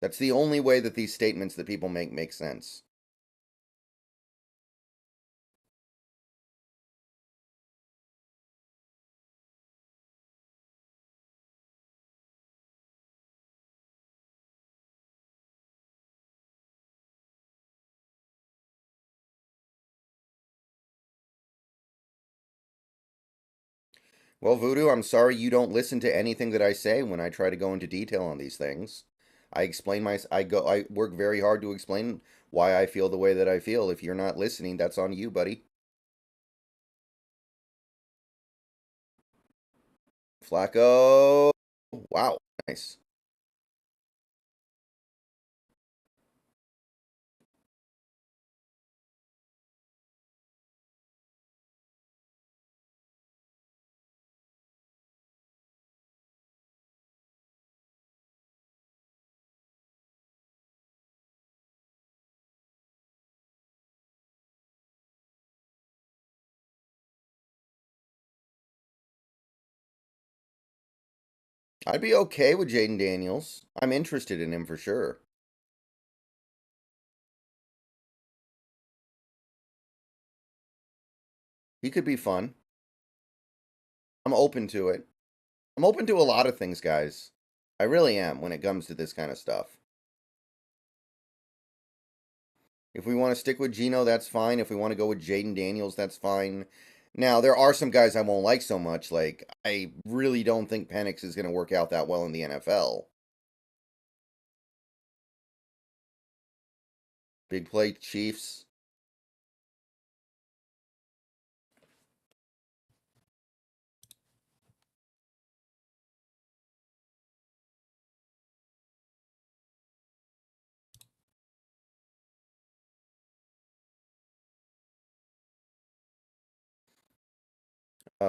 That's the only way that these statements that people make sense. Well, Voodoo, I'm sorry you don't listen to anything that I say when I try to go into detail on these things. I work very hard to explain why I feel the way that I feel. If you're not listening, that's on you, buddy. Flacco. Wow, nice. I'd be okay with Jaden Daniels. I'm interested in him for sure. He could be fun. I'm open to it. I'm open to a lot of things, guys. I really am when it comes to this kind of stuff. If we want to stick with Geno, that's fine. If we want to go with Jaden Daniels, that's fine. Now, there are some guys I won't like so much. Like, I really don't think Penix is going to work out that well in the NFL. Big play Chiefs.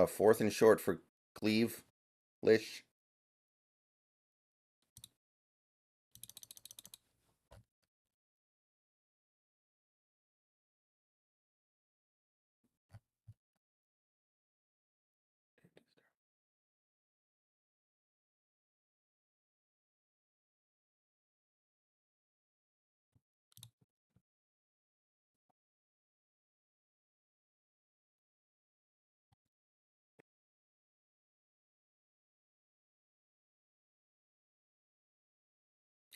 Fourth and short for Cleve. Lish.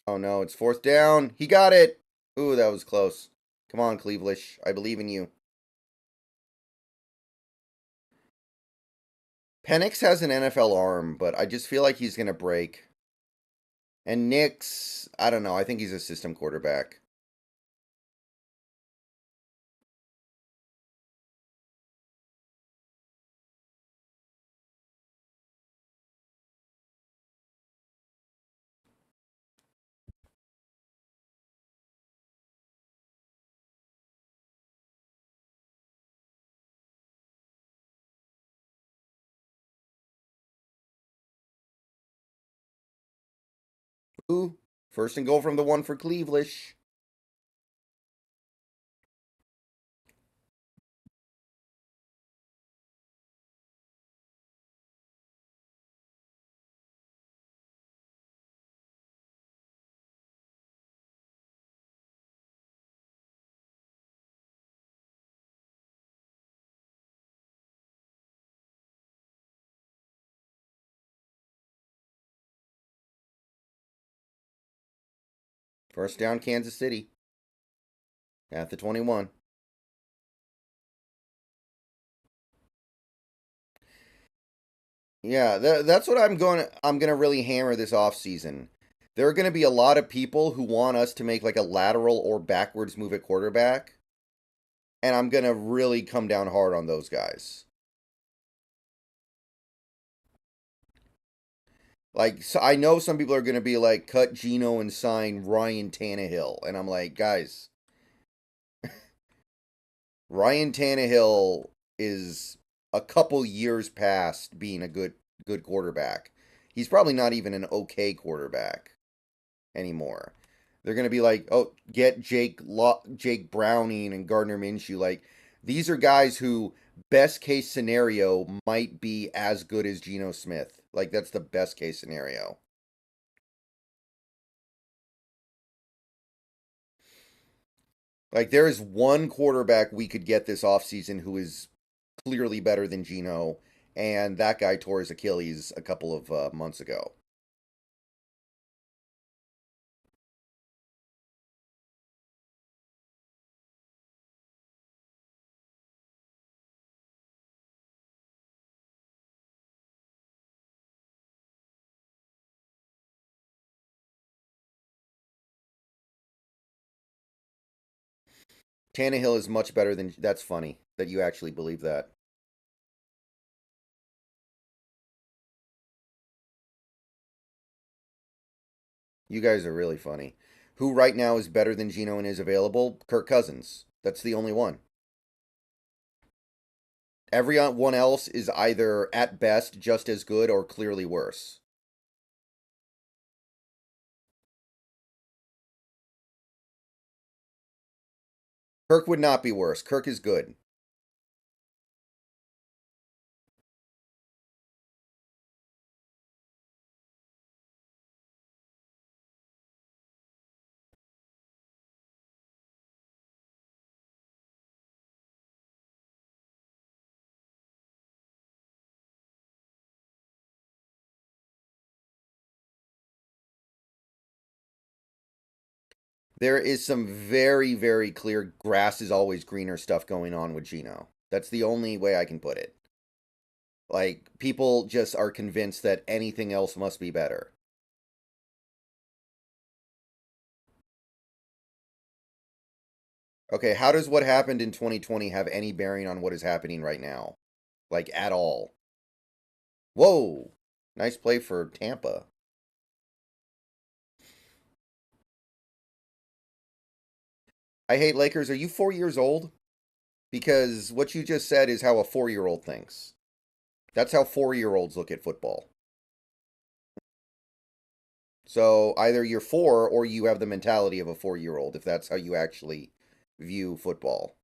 Oh no, it's fourth down. He got it. Ooh, that was close. Come on, Clevelish. I believe in you. Penix has an NFL arm, but I just feel like he's going to break. And Nix, I don't know. I think he's a system quarterback. Ooh, first and goal from the one for Clevelish. First down, Kansas City. At the 21. Yeah, that's what I'm going to really hammer this offseason. There are going to be a lot of people who want us to make like a lateral or backwards move at quarterback, and I'm going to really come down hard on those guys. Like, so I know some people are going to be like, cut Geno and sign Ryan Tannehill. And I'm like, guys, Ryan Tannehill is a couple years past being a good quarterback. He's probably not even an okay quarterback anymore. They're going to be like, oh, get Jake Browning and Gardner Minshew. Like, these are guys who, best case scenario, might be as good as Geno Smith. Like, that's the best case scenario. Like, there is one quarterback we could get this offseason who is clearly better than Geno, and that guy tore his Achilles a couple of months ago. Tannehill is much better than. That's funny that you actually believe that. You guys are really funny. Who right now is better than Geno and is available? Kirk Cousins. That's the only one. Everyone else is either at best just as good or clearly worse. Kirk would not be worse. Kirk is good. There is some very, very clear grass is always greener stuff going on with Geno. That's the only way I can put it. Like, people just are convinced that anything else must be better. Okay, how does what happened in 2020 have any bearing on what is happening right now? Like, at all? Whoa! Nice play for Tampa. I hate Lakers. Are you 4 years old? Because what you just said is how a 4-year-old thinks. That's how 4-year-olds look at football. So either you're 4 or you have the mentality of a 4-year-old, if that's how you actually view football.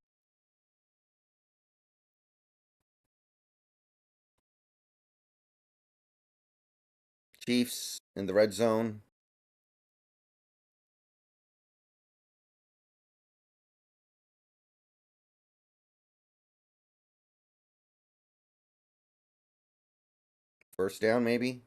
Chiefs in the red zone. First down, maybe.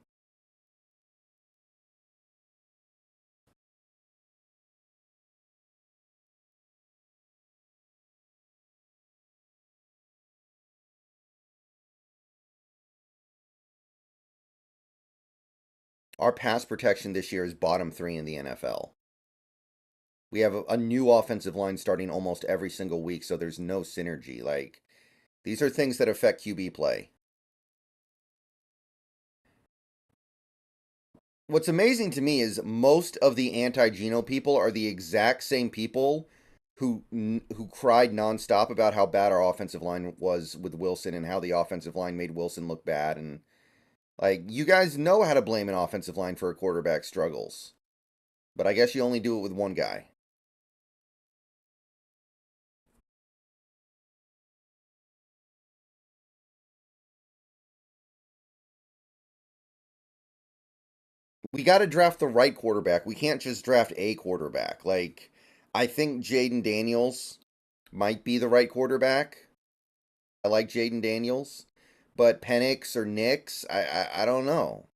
Our pass protection this year is bottom 3 in the NFL. We have a new offensive line starting almost every single week, so there's no synergy. Like, these are things that affect QB play. What's amazing to me is most of the anti-Geno people are the exact same people who cried nonstop about how bad our offensive line was with Wilson and how the offensive line made Wilson look bad. And, like, you guys know how to blame an offensive line for a quarterback's struggles, but I guess you only do it with one guy. We got to draft the right quarterback. We can't just draft a quarterback. Like, I think Jaden Daniels might be the right quarterback. I like Jaden Daniels, but Penix or Nix, I don't know.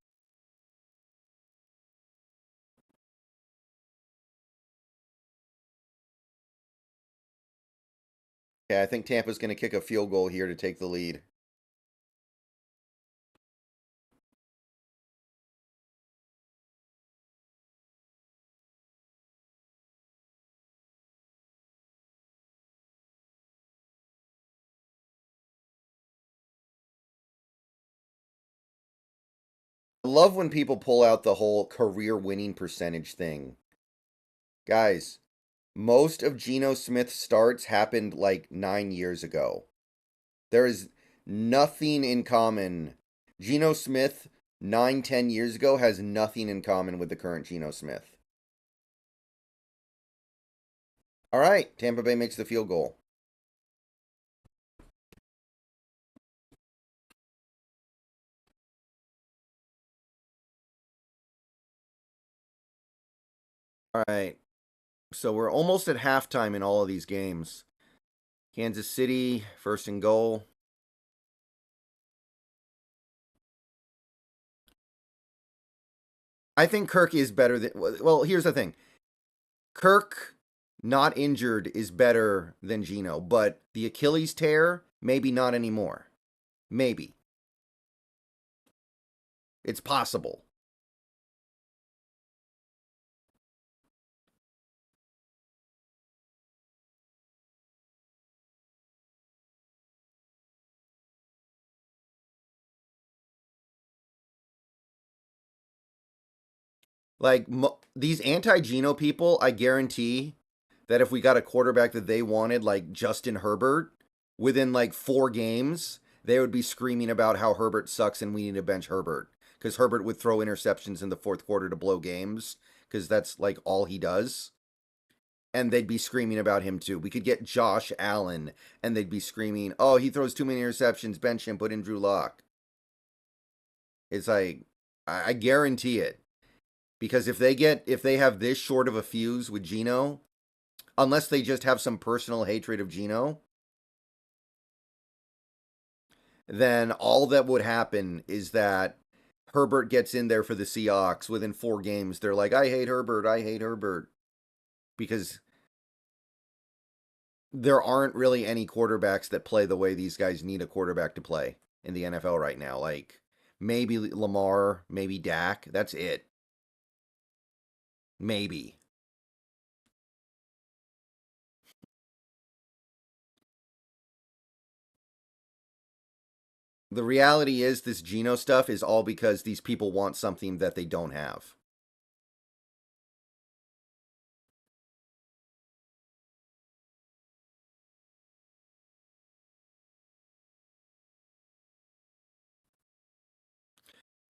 Yeah, I think Tampa's going to kick a field goal here to take the lead. I love when people pull out the whole career winning percentage thing. Guys, most of Geno Smith's starts happened like 9 years ago. There is nothing in common. Geno Smith, 9, 10 years ago, has nothing in common with the current Geno Smith. All right, Tampa Bay makes the field goal. All right. So we're almost at halftime in all of these games. Kansas City, first and goal. I think Kirk is better than. Well, here's the thing. Kirk, not injured, is better than Geno, but the Achilles tear, maybe not anymore. Maybe. It's possible. Like these anti-Geno people, I guarantee that if we got a quarterback that they wanted, like Justin Herbert, within like 4 games, they would be screaming about how Herbert sucks and we need to bench Herbert. Because Herbert would throw interceptions in the fourth quarter to blow games, because that's like all he does. And they'd be screaming about him too. We could get Josh Allen, and they'd be screaming, oh, he throws too many interceptions, bench him, put in Drew Lock. It's like, I guarantee it. Because if they have this short of a fuse with Geno, unless they just have some personal hatred of Geno, then all that would happen is that Herbert gets in there for the Seahawks within 4 games. They're like, I hate Herbert, I hate Herbert. Because there aren't really any quarterbacks that play the way these guys need a quarterback to play in the NFL right now. Like, maybe Lamar, maybe Dak. That's it. Maybe. The reality is this Geno stuff is all because these people want something that they don't have.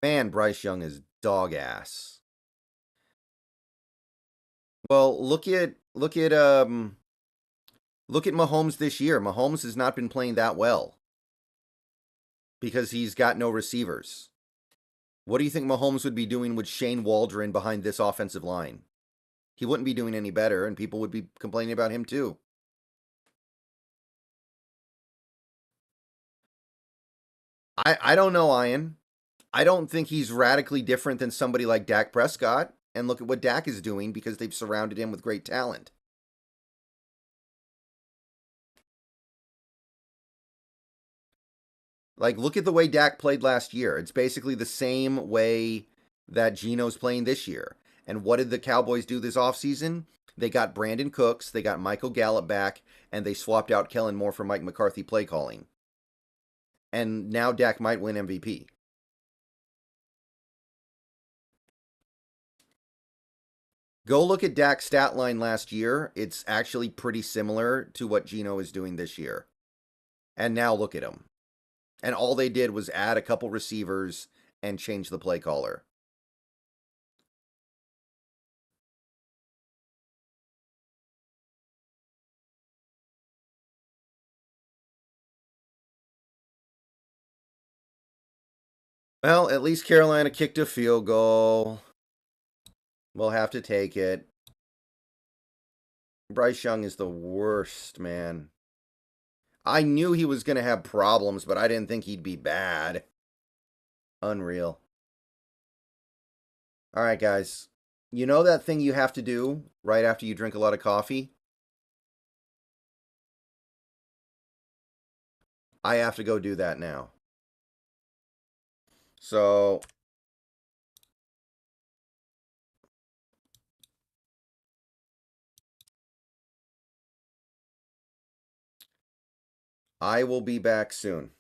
Man, Bryce Young is dog ass. Well, look at Mahomes this year. Mahomes has not been playing that well because he's got no receivers. What do you think Mahomes would be doing with Shane Waldron behind this offensive line? He wouldn't be doing any better, and people would be complaining about him too. I don't know, Ayaan. I don't think he's radically different than somebody like Dak Prescott. And look at what Dak is doing because they've surrounded him with great talent. Like, look at the way Dak played last year. It's basically the same way that Geno's playing this year. And what did the Cowboys do this offseason? They got Brandon Cooks, they got Michael Gallup back, and they swapped out Kellen Moore for Mike McCarthy play calling. And now Dak might win MVP. Go look at Dak's stat line last year. It's actually pretty similar to what Geno is doing this year. And now look at him. And all they did was add a couple receivers and change the play caller. Well, at least Carolina kicked a field goal. We'll have to take it. Bryce Young is the worst, man. I knew he was going to have problems, but I didn't think he'd be bad. Unreal. All right, guys. You know that thing you have to do right after you drink a lot of coffee? I have to go do that now. So, I will be back soon.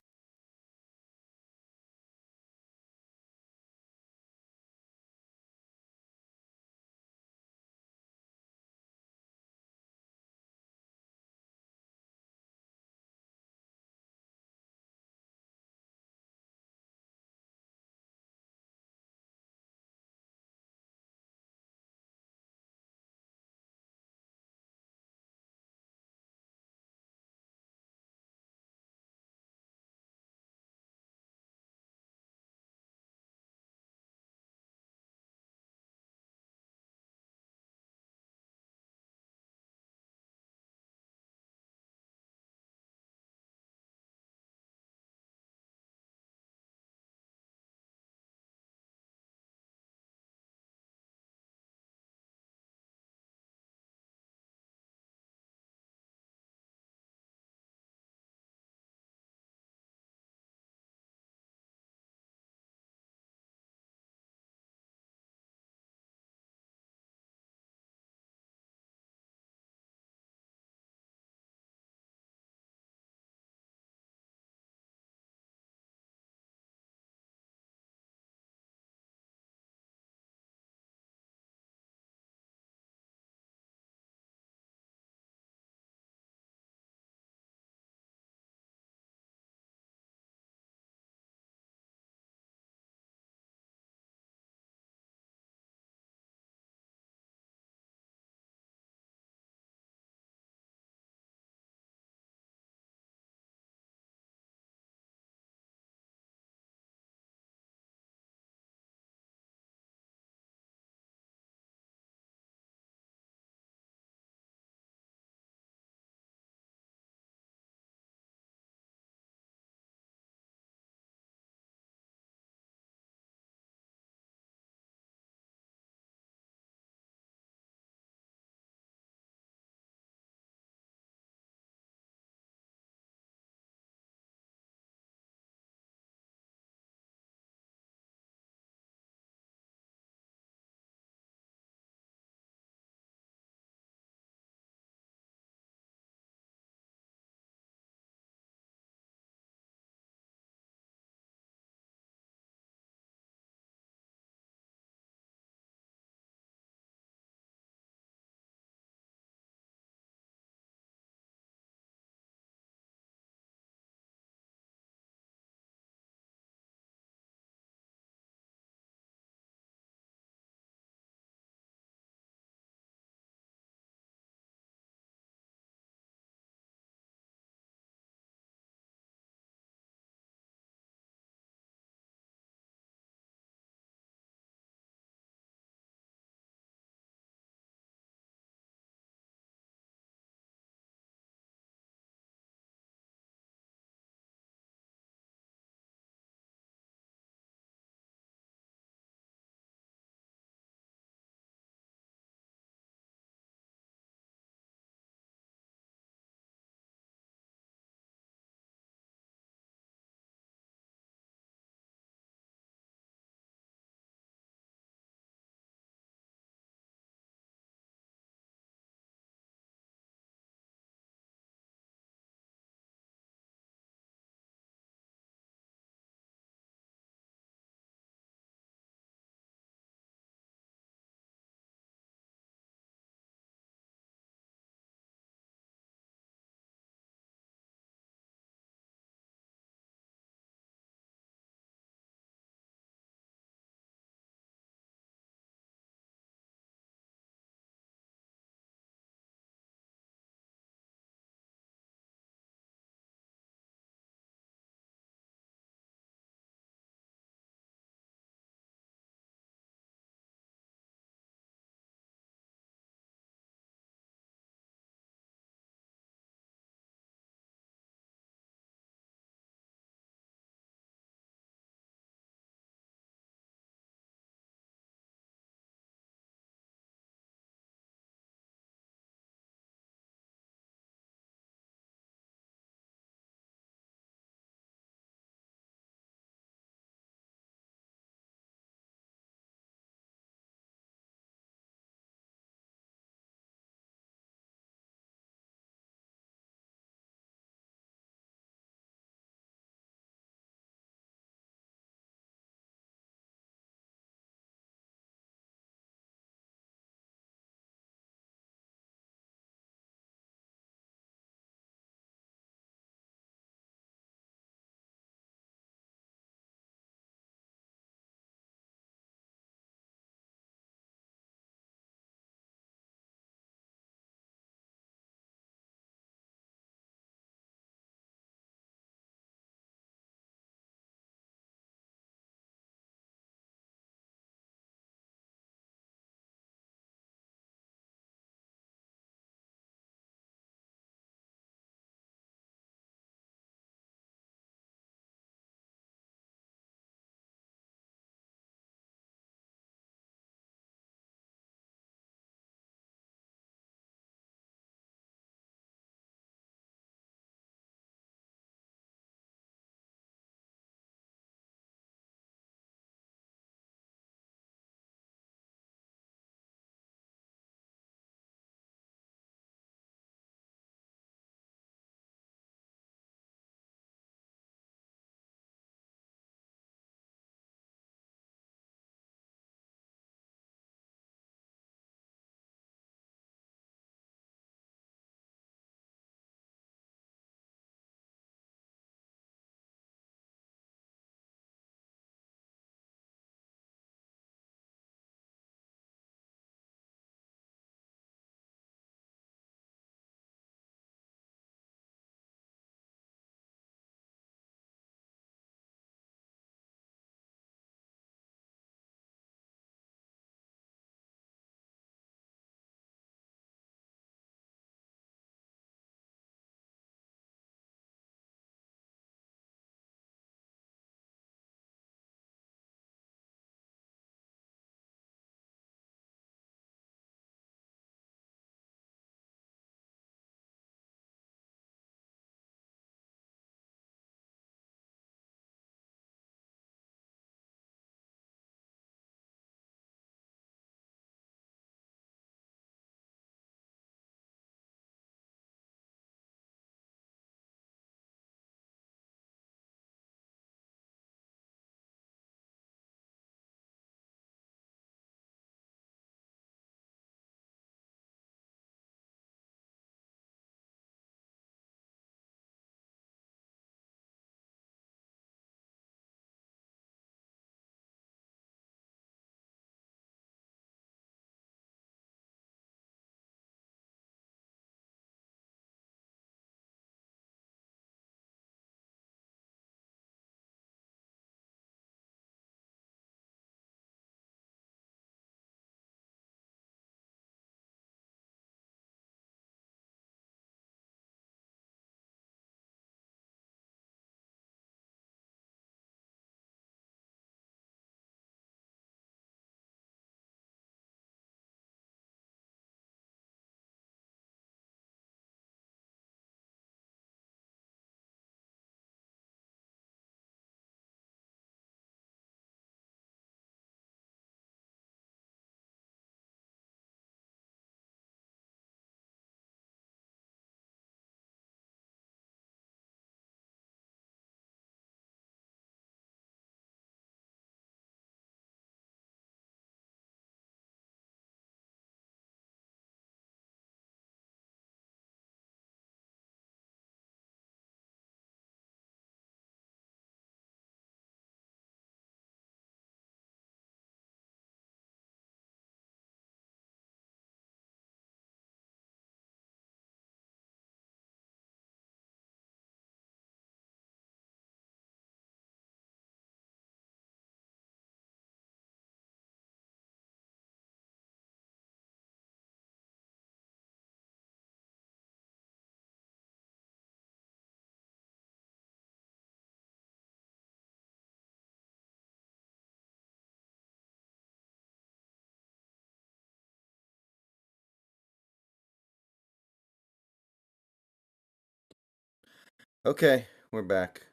Okay, we're back.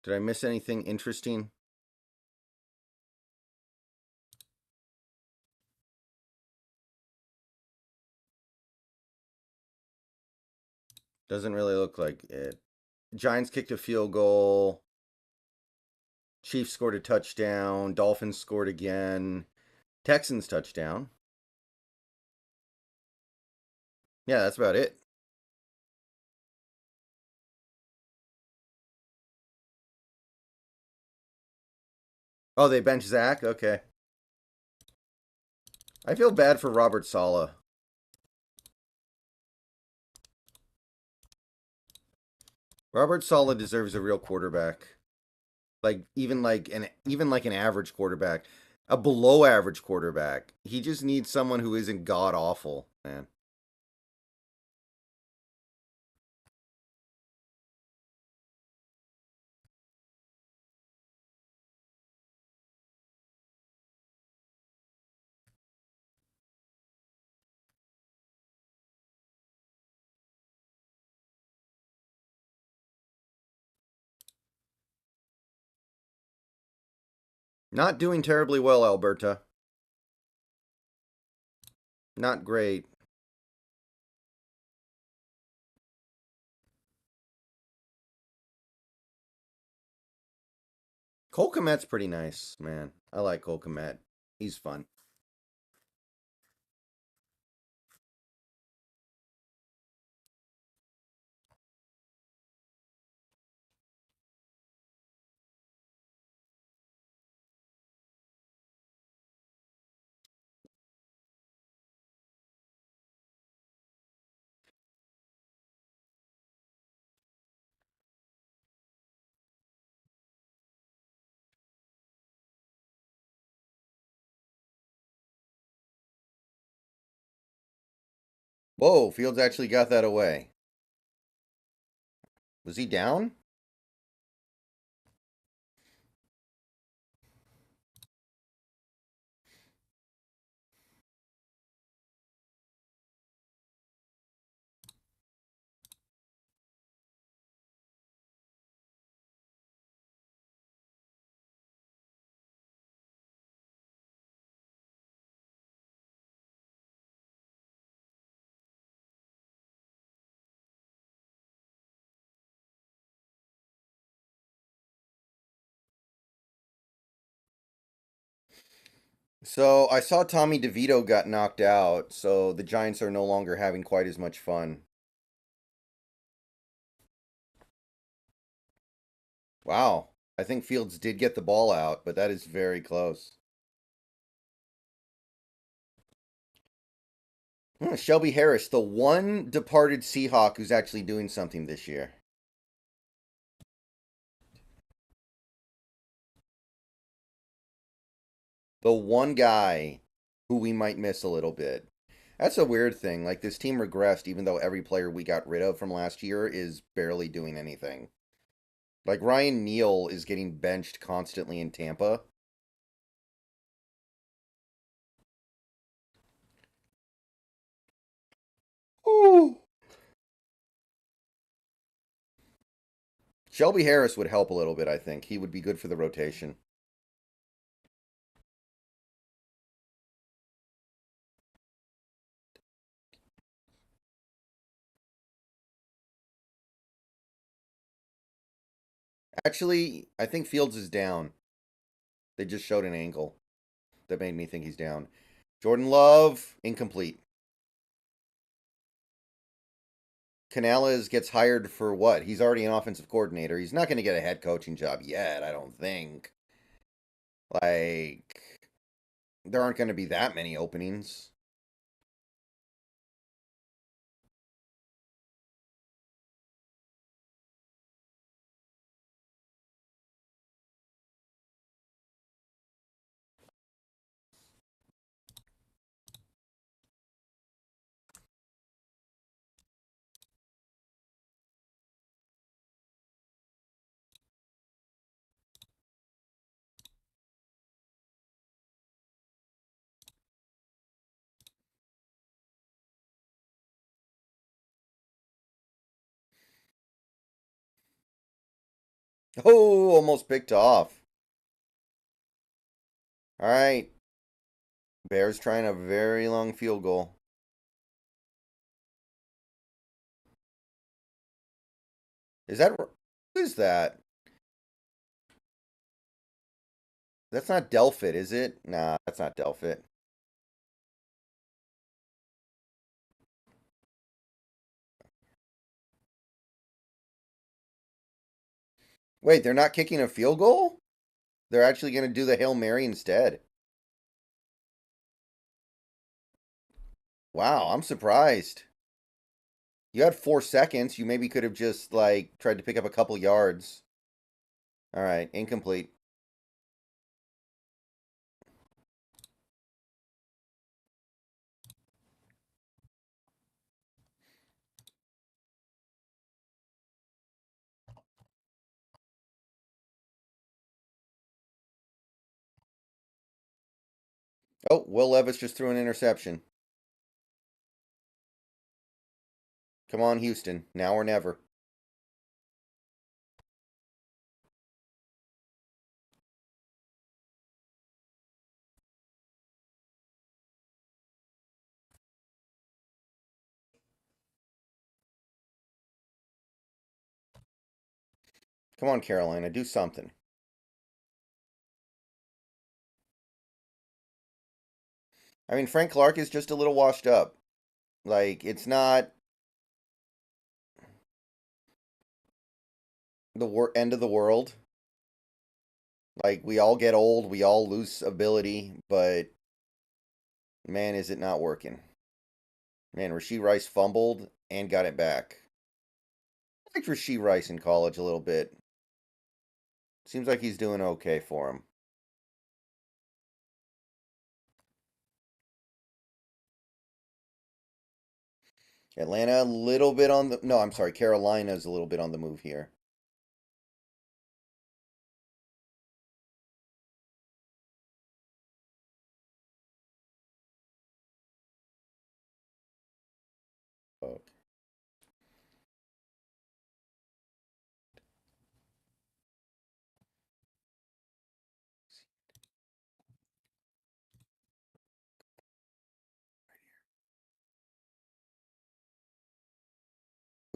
Did I miss anything interesting? Doesn't really look like it. Giants kicked a field goal. Chiefs scored a touchdown. Dolphins scored again. Texans touchdown. Yeah, that's about it. Oh, they benched Zach? Okay. I feel bad for Robert Saleh. Robert Saleh deserves a real quarterback. Like an average quarterback. A below average quarterback. He just needs someone who isn't god awful, man. Not doing terribly well, Alberta. Not great. Cole Kmet's pretty nice, man. I like Cole Kmet. He's fun. Whoa, Fields actually got that away. Was he down? So I saw Tommy DeVito got knocked out, so the Giants are no longer having quite as much fun. Wow. I think Fields did get the ball out, but that is very close. Shelby Harris, the one departed Seahawk who's actually doing something this year. The one guy who we might miss a little bit. That's a weird thing. Like, this team regressed even though every player we got rid of from last year is barely doing anything. Like, Ryan Neal is getting benched constantly in Tampa. Ooh. Shelby Harris would help a little bit, I think. He would be good for the rotation. Actually, I think Fields is down. They just showed an angle that made me think he's down. Jordan Love, incomplete. Canales gets hired for what? He's already an offensive coordinator. He's not going to get a head coaching job yet, I don't think. Like, there aren't going to be that many openings. Oh, almost picked off. All right. Bears trying a very long field goal. Is that who is that? That's not Delphit, is it? Nah, that's not Delphit. Wait, they're not kicking a field goal? They're actually going to do the Hail Mary instead. Wow, I'm surprised. You had 4 seconds. You maybe could have just, like, tried to pick up a couple yards. All right, incomplete. Oh, Will Levis just threw an interception. Come on, Houston. Now or never. Come on, Carolina. Do something. I mean, Frank Clark is just a little washed up. Like, it's not the end of the world. Like, we all get old, we all lose ability, but man, is it not working. Man, Rashee Rice fumbled and got it back. I liked Rashee Rice in college a little bit. Seems like he's doing okay for him. Atlanta a little bit on the... No, I'm sorry. Carolina's a little bit on the move here. Okay.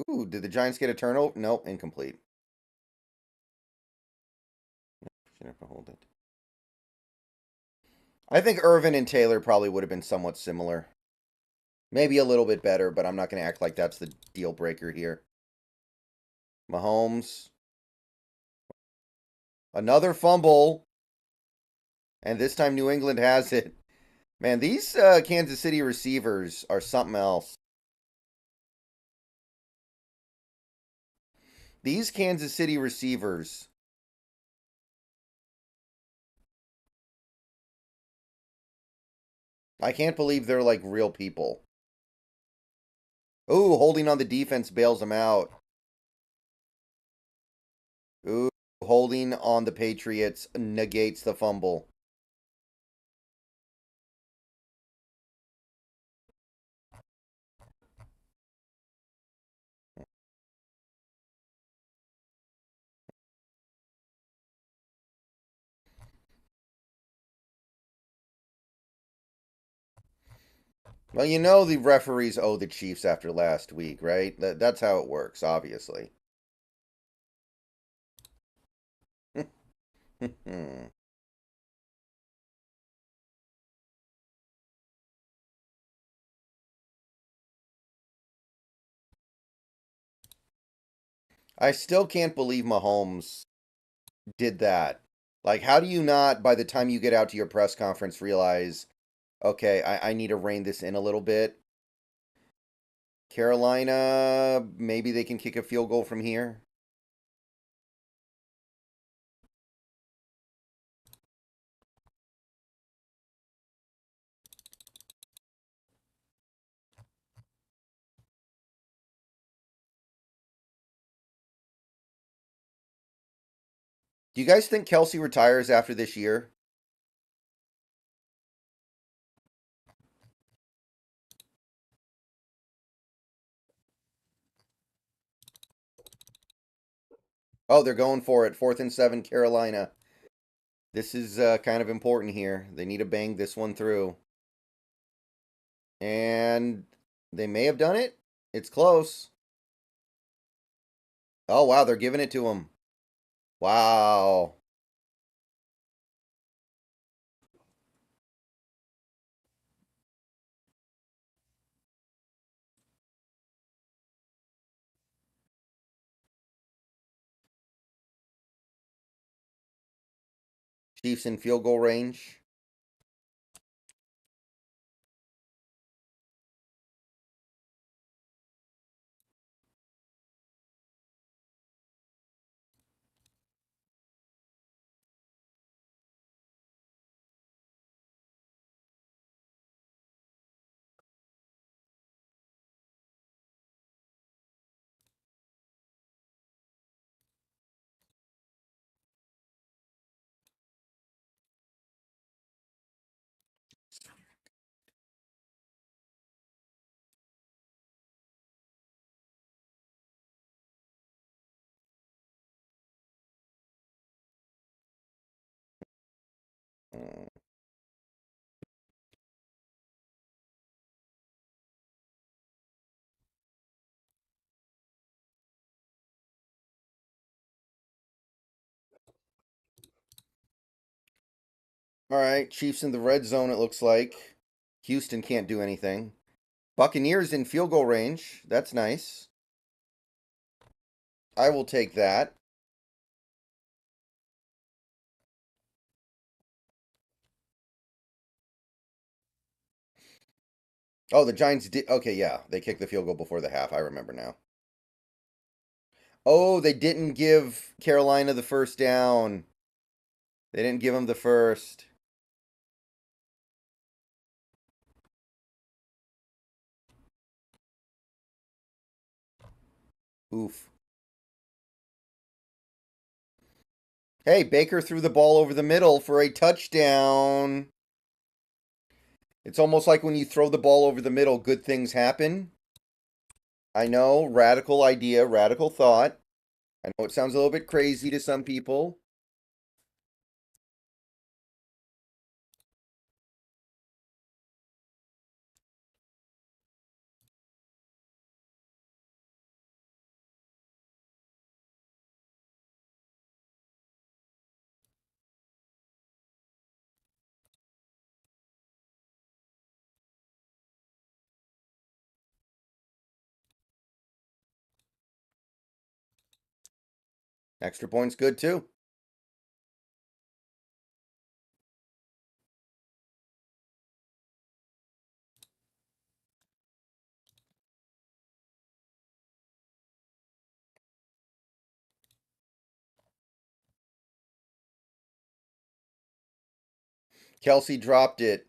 Ooh, did the Giants get a turnover? Nope, incomplete. Should have to hold it. I think Irvin and Taylor probably would have been somewhat similar. Maybe a little bit better, but I'm not going to act like that's the deal breaker here. Mahomes. Another fumble. And this time New England has it. Man, these Kansas City receivers are something else. These Kansas City receivers. I can't believe they're like real people. Ooh, holding on the defense bails them out. Ooh, holding on the Patriots negates the fumble. Well, you know the referees owe the Chiefs after last week, right? That's how it works, obviously. I still can't believe Mahomes did that. Like, how do you not, by the time you get out to your press conference, realize, okay, I need to rein this in a little bit? Carolina, maybe they can kick a field goal from here. Do you guys think Kelsey retires after this year? Oh, they're going for it. 4th and 7, Carolina. This is kind of important here. They need to bang this one through. And they may have done it. It's close. Oh, wow. They're giving it to him. Wow. Chiefs in field goal range. All right. Chiefs in the red zone, it looks like. Houston can't do anything. Buccaneers in field goal range. That's nice. I will take that. Oh, the Giants did. Okay, yeah. They kicked the field goal before the half. I remember now. Oh, they didn't give Carolina the first down. They didn't give them the first. Oof. Hey, Baker threw the ball over the middle for a touchdown. It's almost like when you throw the ball over the middle, good things happen. I know, radical idea, radical thought. I know it sounds a little bit crazy to some people. Extra point's good too. Kelsey dropped it.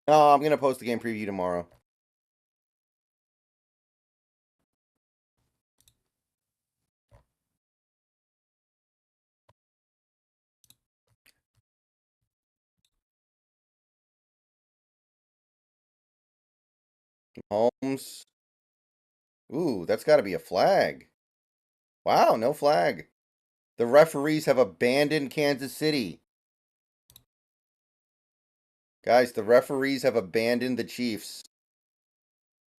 Oh, I'm gonna post the game preview tomorrow. Holmes. Ooh, that's got to be a flag. Wow, no flag. The referees have abandoned Kansas City. Guys, the referees have abandoned the Chiefs.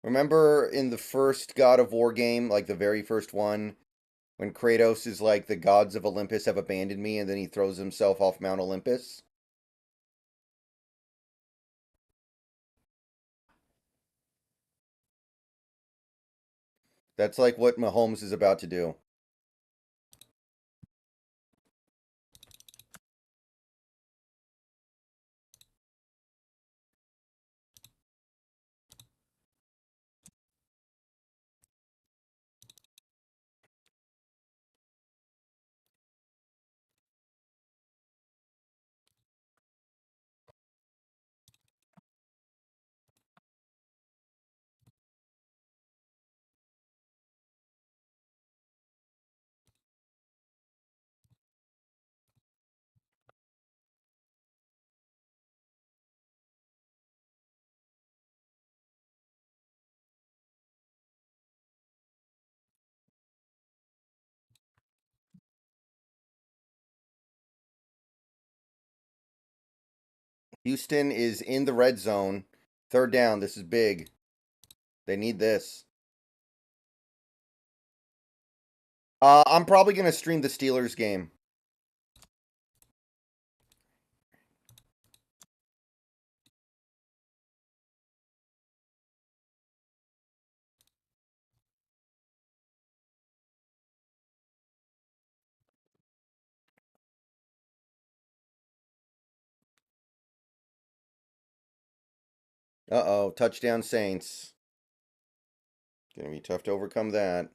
Remember in the first God of War game, like the very first one, when Kratos is like, the gods of Olympus have abandoned me, and then he throws himself off Mount Olympus? That's like what Mahomes is about to do. Houston is in the red zone. Third down. This is big. They need this. I'm probably going to stream the Steelers game. Uh-oh. Touchdown Saints. Going to be tough to overcome that.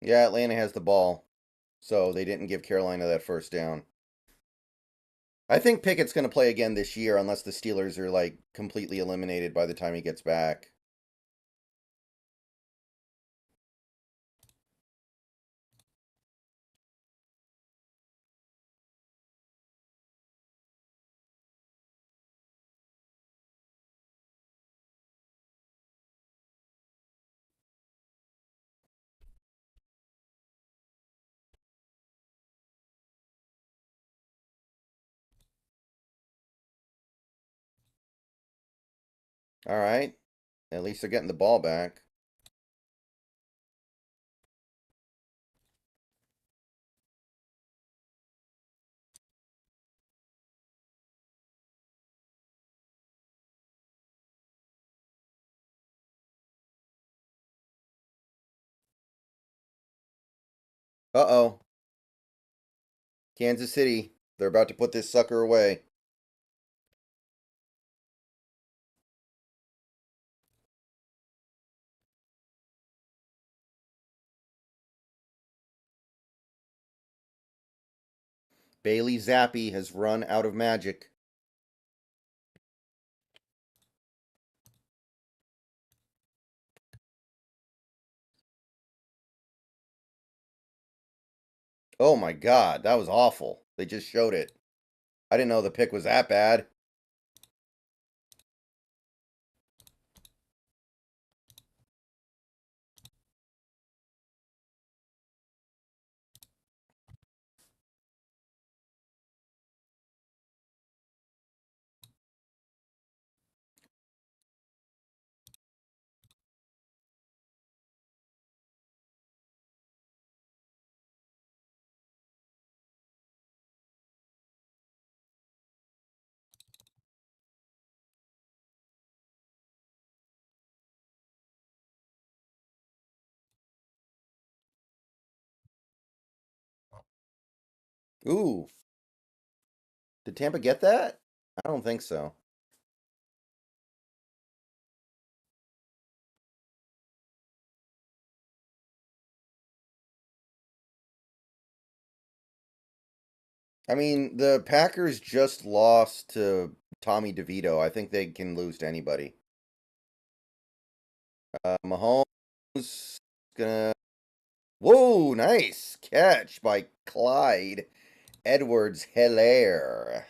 Yeah, Atlanta has the ball. So they didn't give Carolina that first down. I think Pickett's going to play again this year unless the Steelers are like completely eliminated by the time he gets back. All right. At least they're getting the ball back. Uh-oh. Kansas City. They're about to put this sucker away. Bailey Zappi has run out of magic. Oh my god, that was awful. They just showed it. I didn't know the pick was that bad. Ooh. Did Tampa get that? I don't think so. I mean, the Packers just lost to Tommy DeVito. I think they can lose to anybody. Mahomes gonna. Whoa, nice catch by Clyde Edwards-Helaire.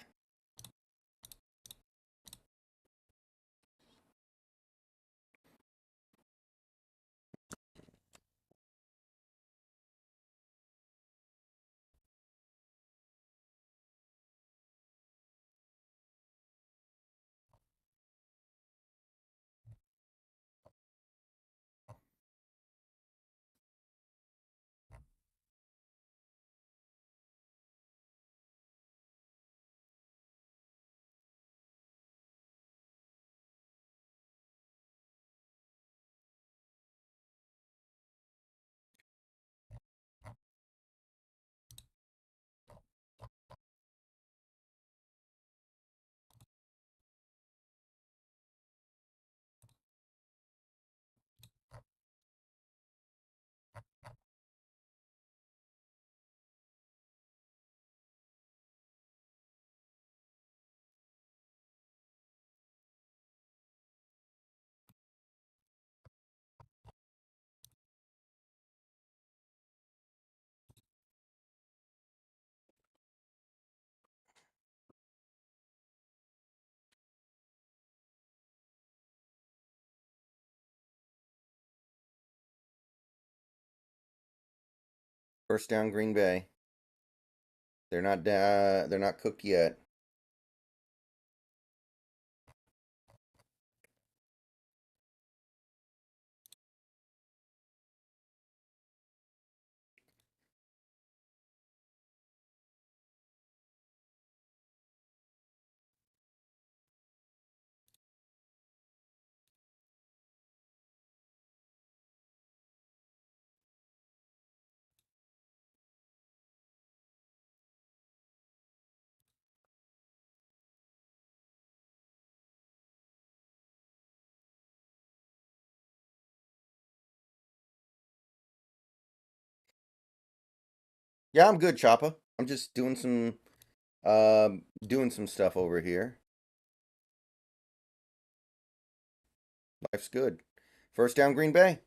First down, Green Bay. They're not cooked yet. Yeah, I'm good, Choppa. I'm just doing some stuff over here. Life's good. First down, Green Bay.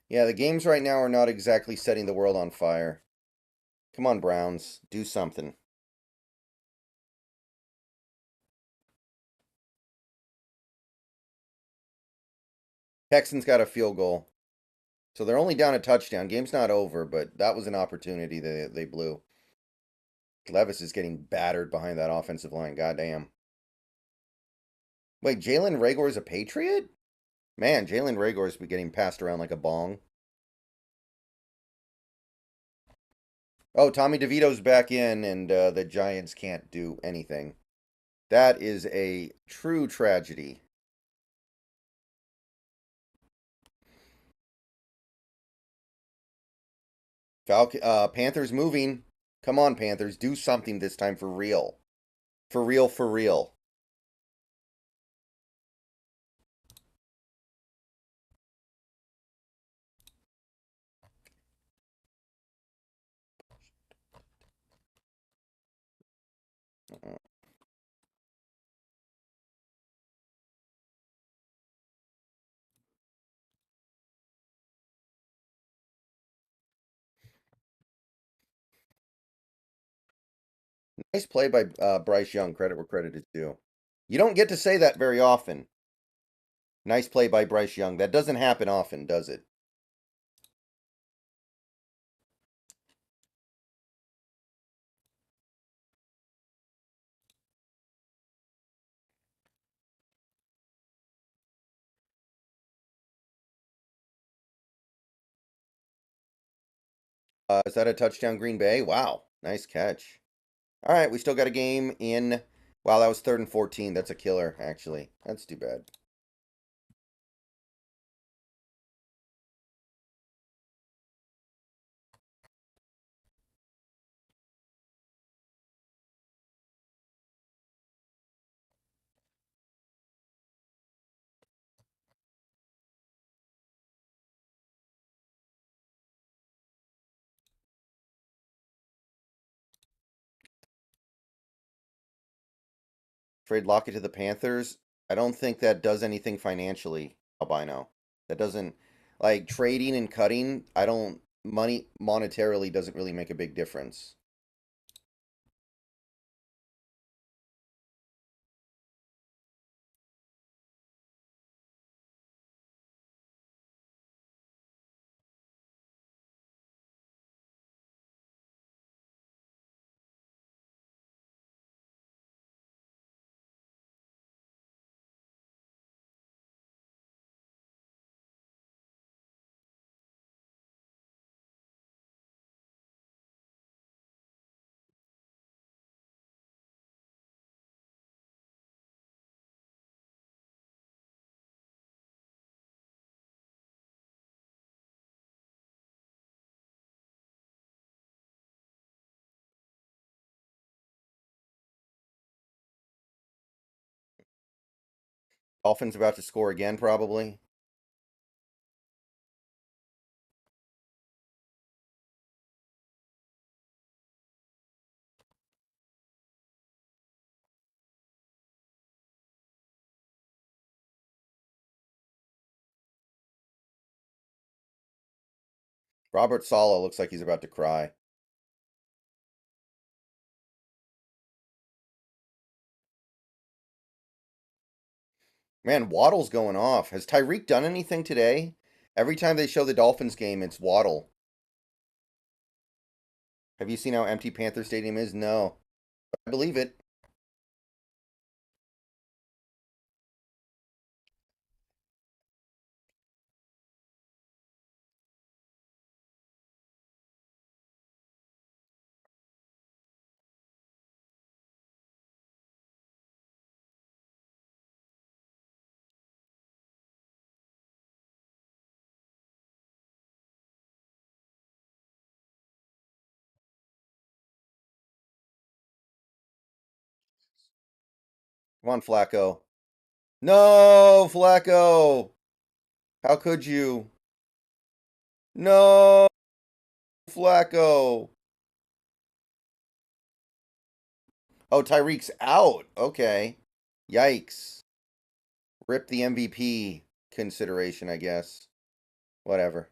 Yeah, the games right now are not exactly setting the world on fire. Come on, Browns, do something. Texans got a field goal. So they're only down a touchdown. Game's not over, but that was an opportunity they blew. Levis is getting battered behind that offensive line. Goddamn. Wait, Jalen Rager's a Patriot? Man, Jalen Rager's been getting passed around like a bong. Oh, Tommy DeVito's back in, and the Giants can't do anything. That is a true tragedy. Panthers moving. Come on, Panthers, do something this time for real. For real, for real. Nice play by Bryce Young. Credit where credit is due. You don't get to say that very often. Nice play by Bryce Young. That doesn't happen often, does it? Is that a touchdown, Green Bay? Wow. Nice catch. All right, we still got a game in. Wow, that was 3rd and 14. That's a killer, actually. That's too bad. Trade Lockett to the Panthers. I don't think that does anything financially, albino. That doesn't like trading and cutting. I don't money monetarily doesn't really make a big difference. Dolphins about to score again, probably. Robert Sala looks like he's about to cry. Man, Waddle's going off. Has Tyreek done anything today? Every time they show the Dolphins game, it's Waddle. Have you seen how empty Panther Stadium is? No. I believe it. Come on, Flacco. No, Flacco. How could you? No, Flacco. Oh, Tyreek's out. Okay. Yikes. Rip the MVP consideration, I guess. Whatever.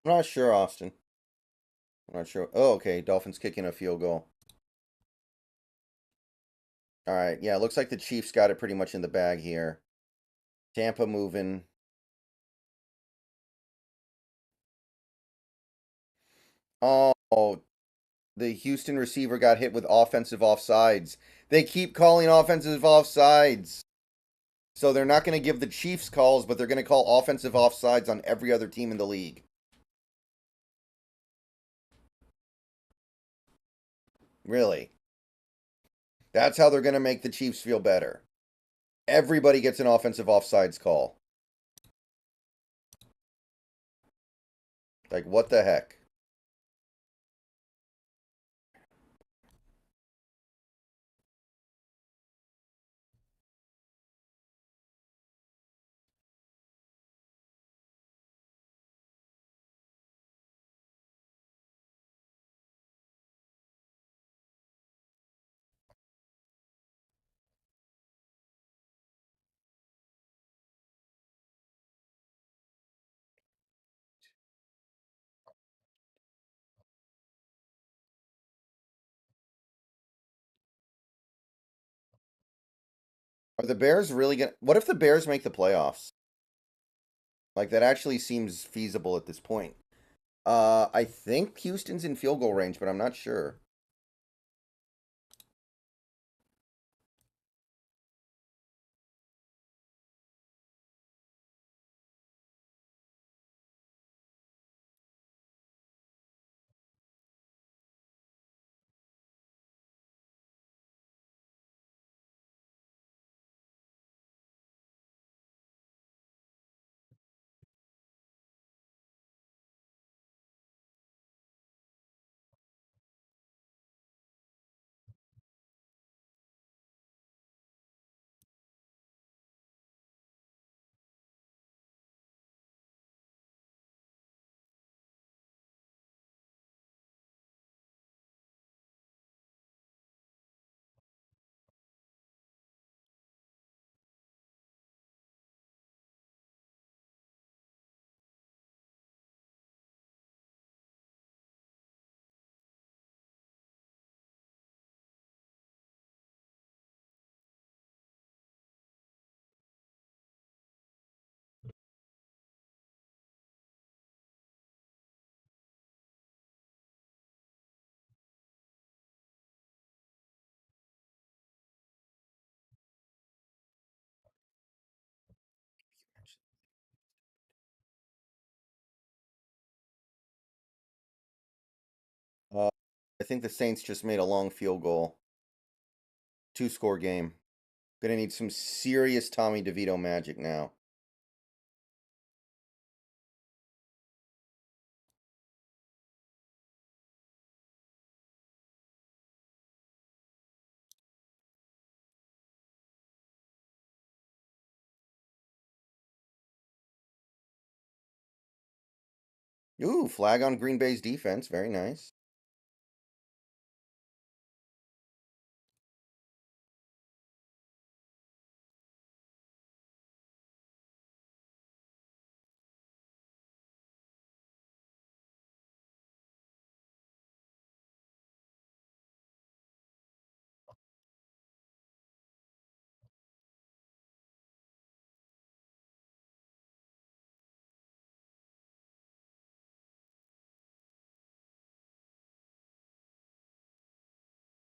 I'm not sure, Austin. I'm not sure. Oh, okay. Dolphins kicking a field goal. All right. Yeah, looks like the Chiefs got it pretty much in the bag here. Tampa moving. Oh, the Houston receiver got hit with offensive offsides. They keep calling offensive offsides. So they're not going to give the Chiefs calls, but they're going to call offensive offsides on every other team in the league. Really. That's how they're going to make the Chiefs feel better. Everybody gets an offensive offsides call. Like, what the heck? Are the Bears really going to. What if the Bears make the playoffs? Like, that actually seems feasible at this point. I think Houston's in field goal range, but I'm not sure. I think the Saints just made a long field goal. 2-score game. Gonna need some serious Tommy DeVito magic now. Ooh, flag on Green Bay's defense. Very nice.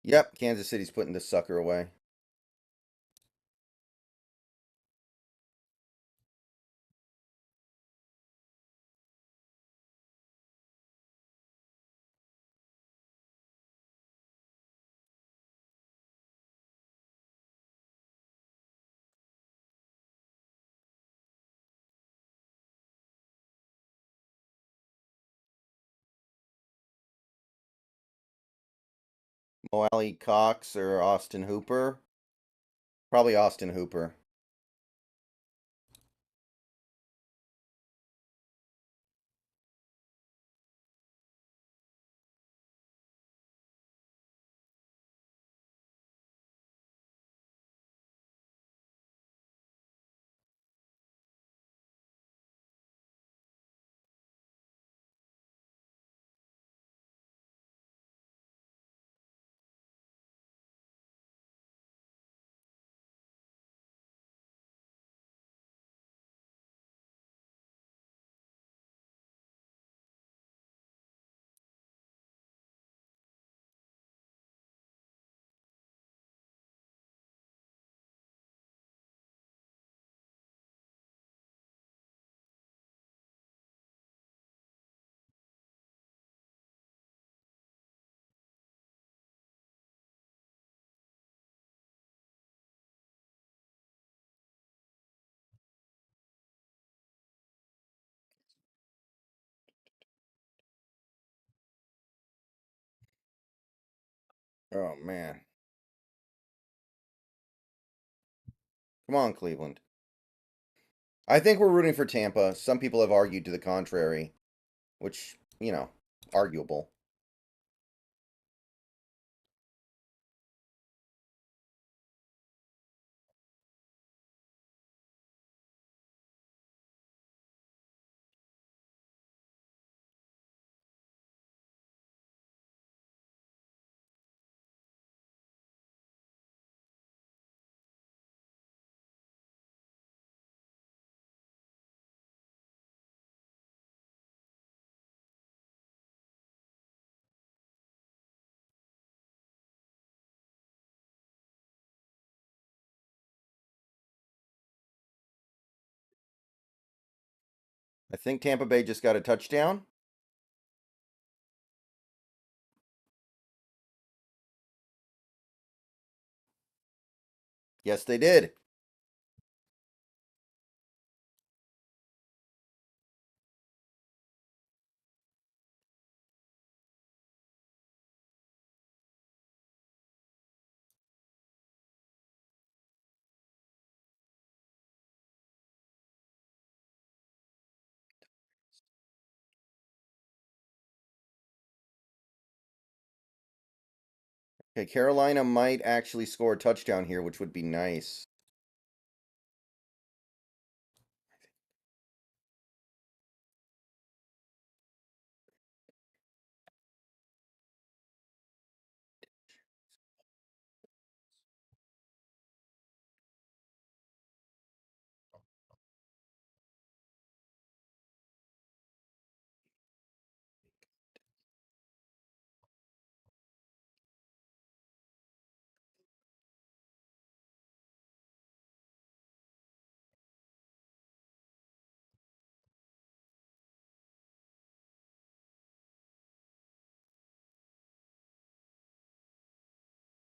Yep, Kansas City's putting this sucker away. Moali Cox or Austin Hooper? Probably Austin Hooper. Oh, man. Come on, Cleveland. I think we're rooting for Tampa. Some people have argued to the contrary, which, arguable. I think Tampa Bay just got a touchdown. Yes, they did. Okay, Carolina might actually score a touchdown here, which would be nice.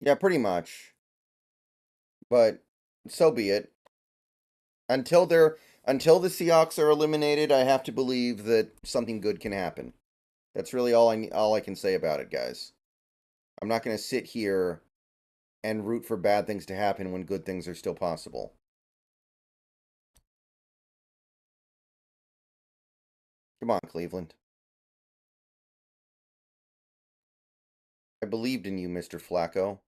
Yeah, pretty much. But so be it. Until until the Seahawks are eliminated, I have to believe that something good can happen. That's really all I can say about it, guys. I'm not going to sit here and root for bad things to happen when good things are still possible. Come on, Cleveland. I believed in you, Mr. Flacco.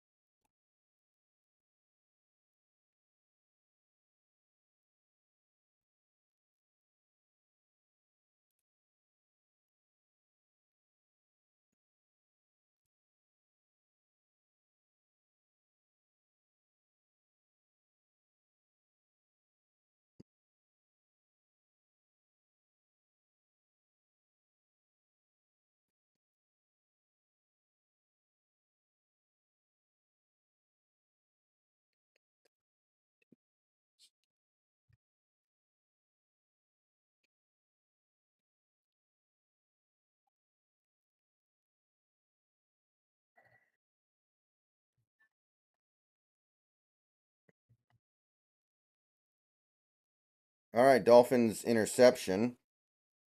All right, Dolphins interception.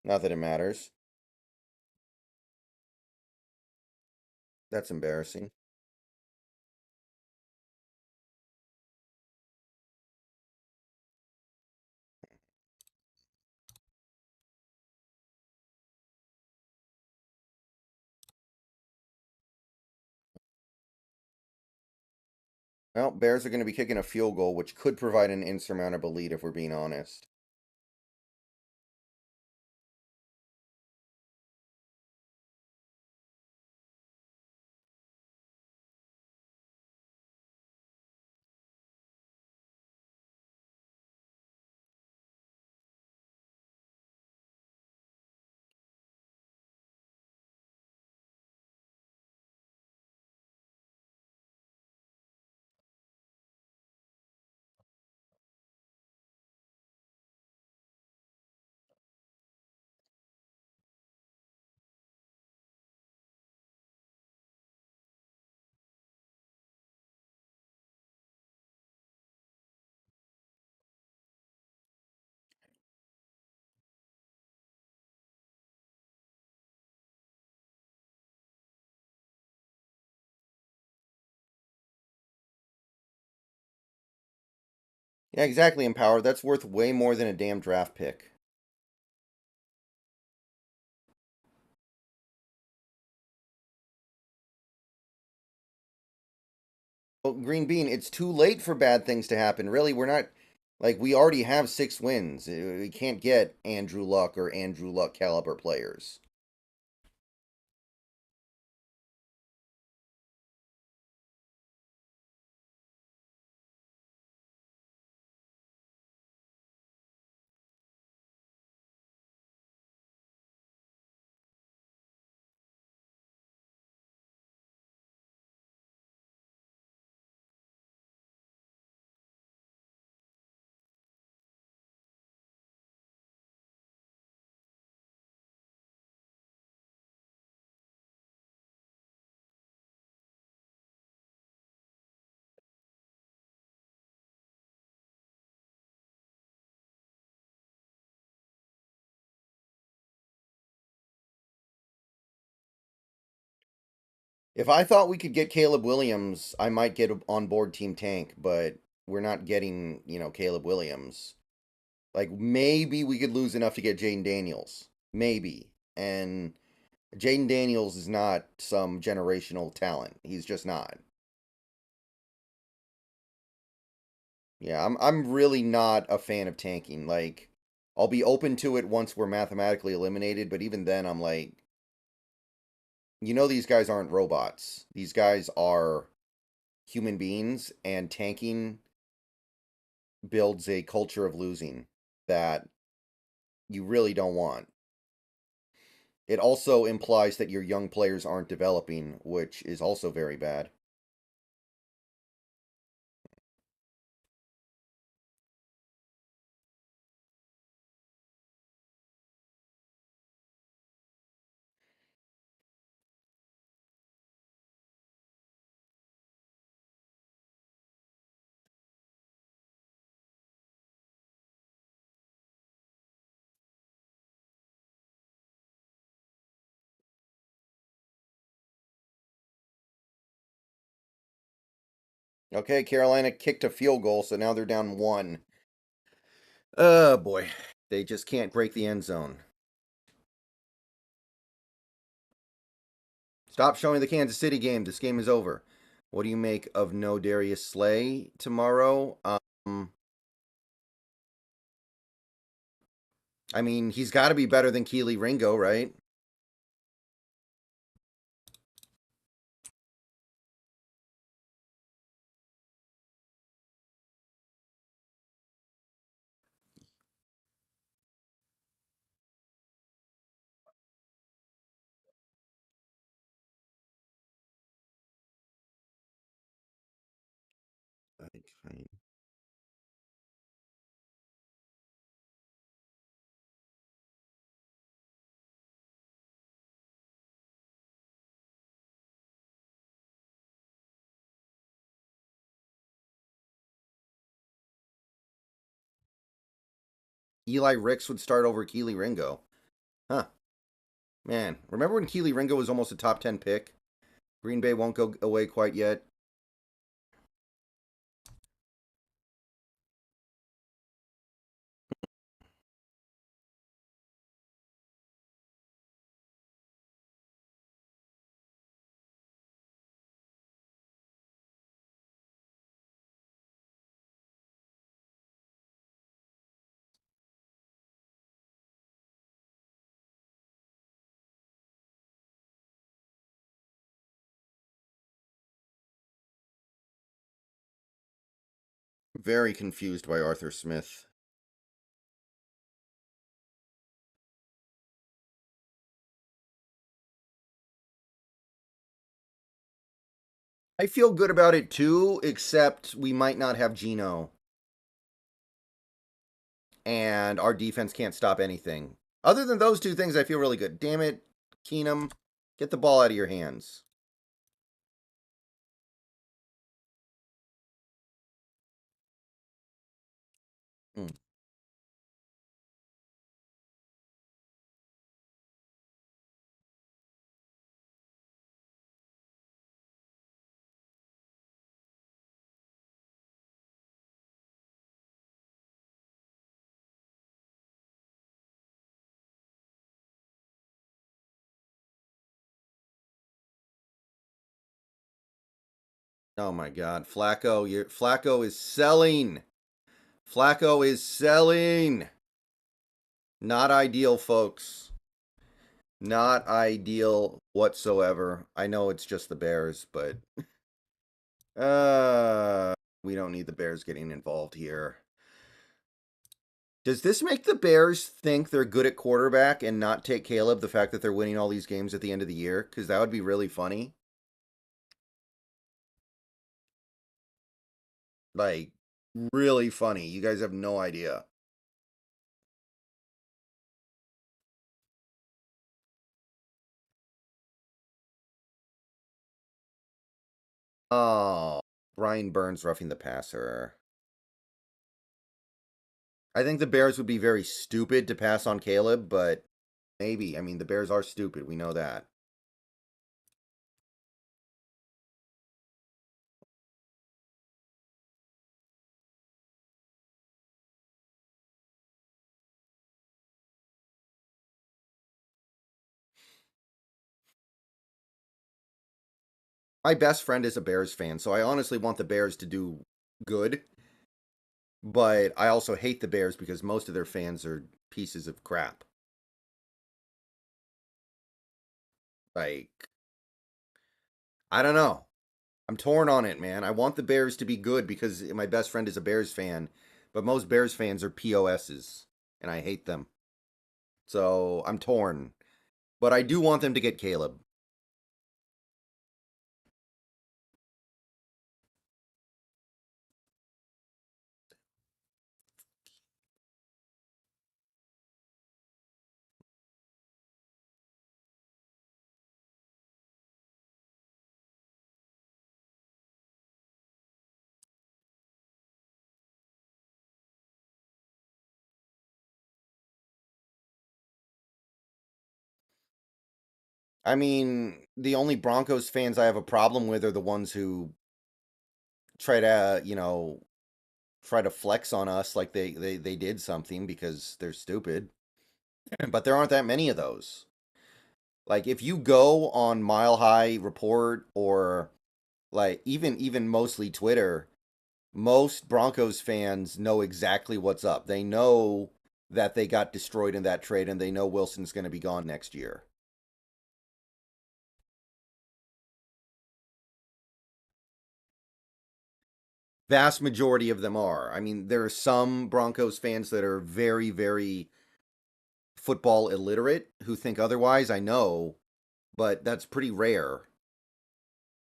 Not that it matters. That's embarrassing. Well, Bears are going to be kicking a field goal, which could provide an insurmountable lead if we're being honest. Yeah, exactly, Empower. That's worth way more than a damn draft pick. Well, Green Bean, it's too late for bad things to happen. Really, we're not like we already have 6 wins. We can't get Andrew Luck or Andrew Luck caliber players. If I thought we could get Caleb Williams, I might get on board Team Tank, but we're not getting, Caleb Williams. Like maybe we could lose enough to get Jaden Daniels. Maybe. And Jaden Daniels is not some generational talent. He's just not. Yeah, I'm really not a fan of tanking. Like I'll be open to it once we're mathematically eliminated, but even then I'm like, these guys aren't robots. These guys are human beings, and tanking builds a culture of losing that you really don't want. It also implies that your young players aren't developing, which is also very bad. Okay, Carolina kicked a field goal, so now they're down 1. Oh boy. They just can't break the end zone. Stop showing the Kansas City game. This game is over. What do you make of no Darius Slay tomorrow? I mean, he's got to be better than Keely Ringo, right? Okay. Eli Ricks would start over Keely Ringo. Huh. Man, remember when Keely Ringo was almost a top 10 pick? Green Bay won't go away quite yet. Very confused by Arthur Smith. I feel good about it too, except we might not have Gino. And our defense can't stop anything. Other than those two things, I feel really good. Damn it, Keenum. Get the ball out of your hands. Mm. Oh my God, Flacco is selling. Flacco is selling. Not ideal, folks. Not ideal whatsoever. I know it's just the Bears, but we don't need the Bears getting involved here. Does this make the Bears think they're good at quarterback and not take Caleb, the fact that they're winning all these games at the end of the year? Because that would be really funny. Like, really funny. You guys have no idea. Oh, Brian Burns roughing the passer. I think the Bears would be very stupid to pass on Caleb, but maybe. I mean, the Bears are stupid. We know that. My best friend is a Bears fan, so I honestly want the Bears to do good, but I also hate the Bears because most of their fans are pieces of crap. Like, I don't know. I'm torn on it, man. I want the Bears to be good because my best friend is a Bears fan, but most Bears fans are POSs, and I hate them. So I'm torn. But I do want them to get Caleb. I mean, the only Broncos fans I have a problem with are the ones who try to, try to flex on us like they did something because they're stupid. But there aren't that many of those. Like if you go on Mile High Report or like even mostly Twitter, most Broncos fans know exactly what's up. They know that they got destroyed in that trade and they know Wilson's going to be gone next year. Vast majority of them are. I mean, there are some Broncos fans that are very, very football illiterate who think otherwise. I know, but that's pretty rare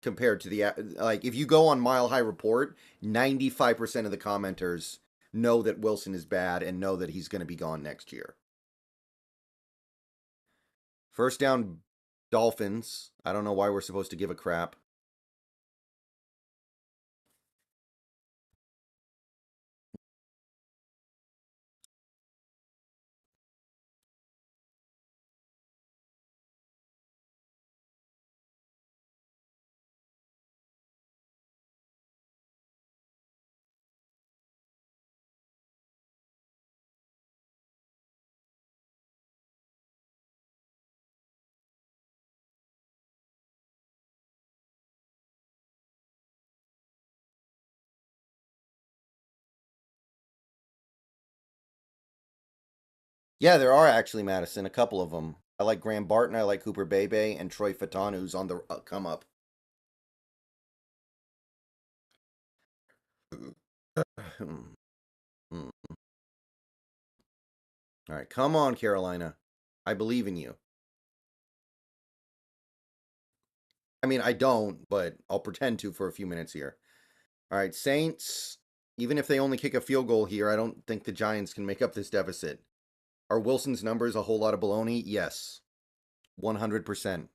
compared to the like. If you go on Mile High Report, 95% of the commenters know that Wilson is bad and know that he's going to be gone next year. First down, Dolphins. I don't know why we're supposed to give a crap. Yeah, there are actually, Madison, a couple of them. I like Graham Barton, I like Cooper Bebe, and Troy Fatton, who's on the come up. All right, come on, Carolina. I believe in you. I mean, I don't, but I'll pretend to for a few minutes here. All right, Saints. Even if they only kick a field goal here, I don't think the Giants can make up this deficit. Are Wilson's numbers a whole lot of baloney? Yes, 100%.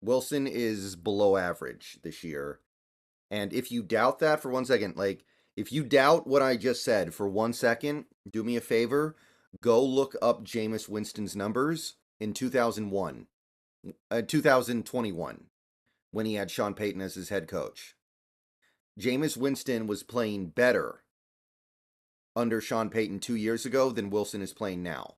Wilson is below average this year. And if you doubt that for 1 second, like if you doubt what I just said for 1 second, do me a favor, go look up Jameis Winston's numbers in 2001, 2021, when he had Sean Payton as his head coach. Jameis Winston was playing better under Sean Payton 2 years ago than Wilson is playing now.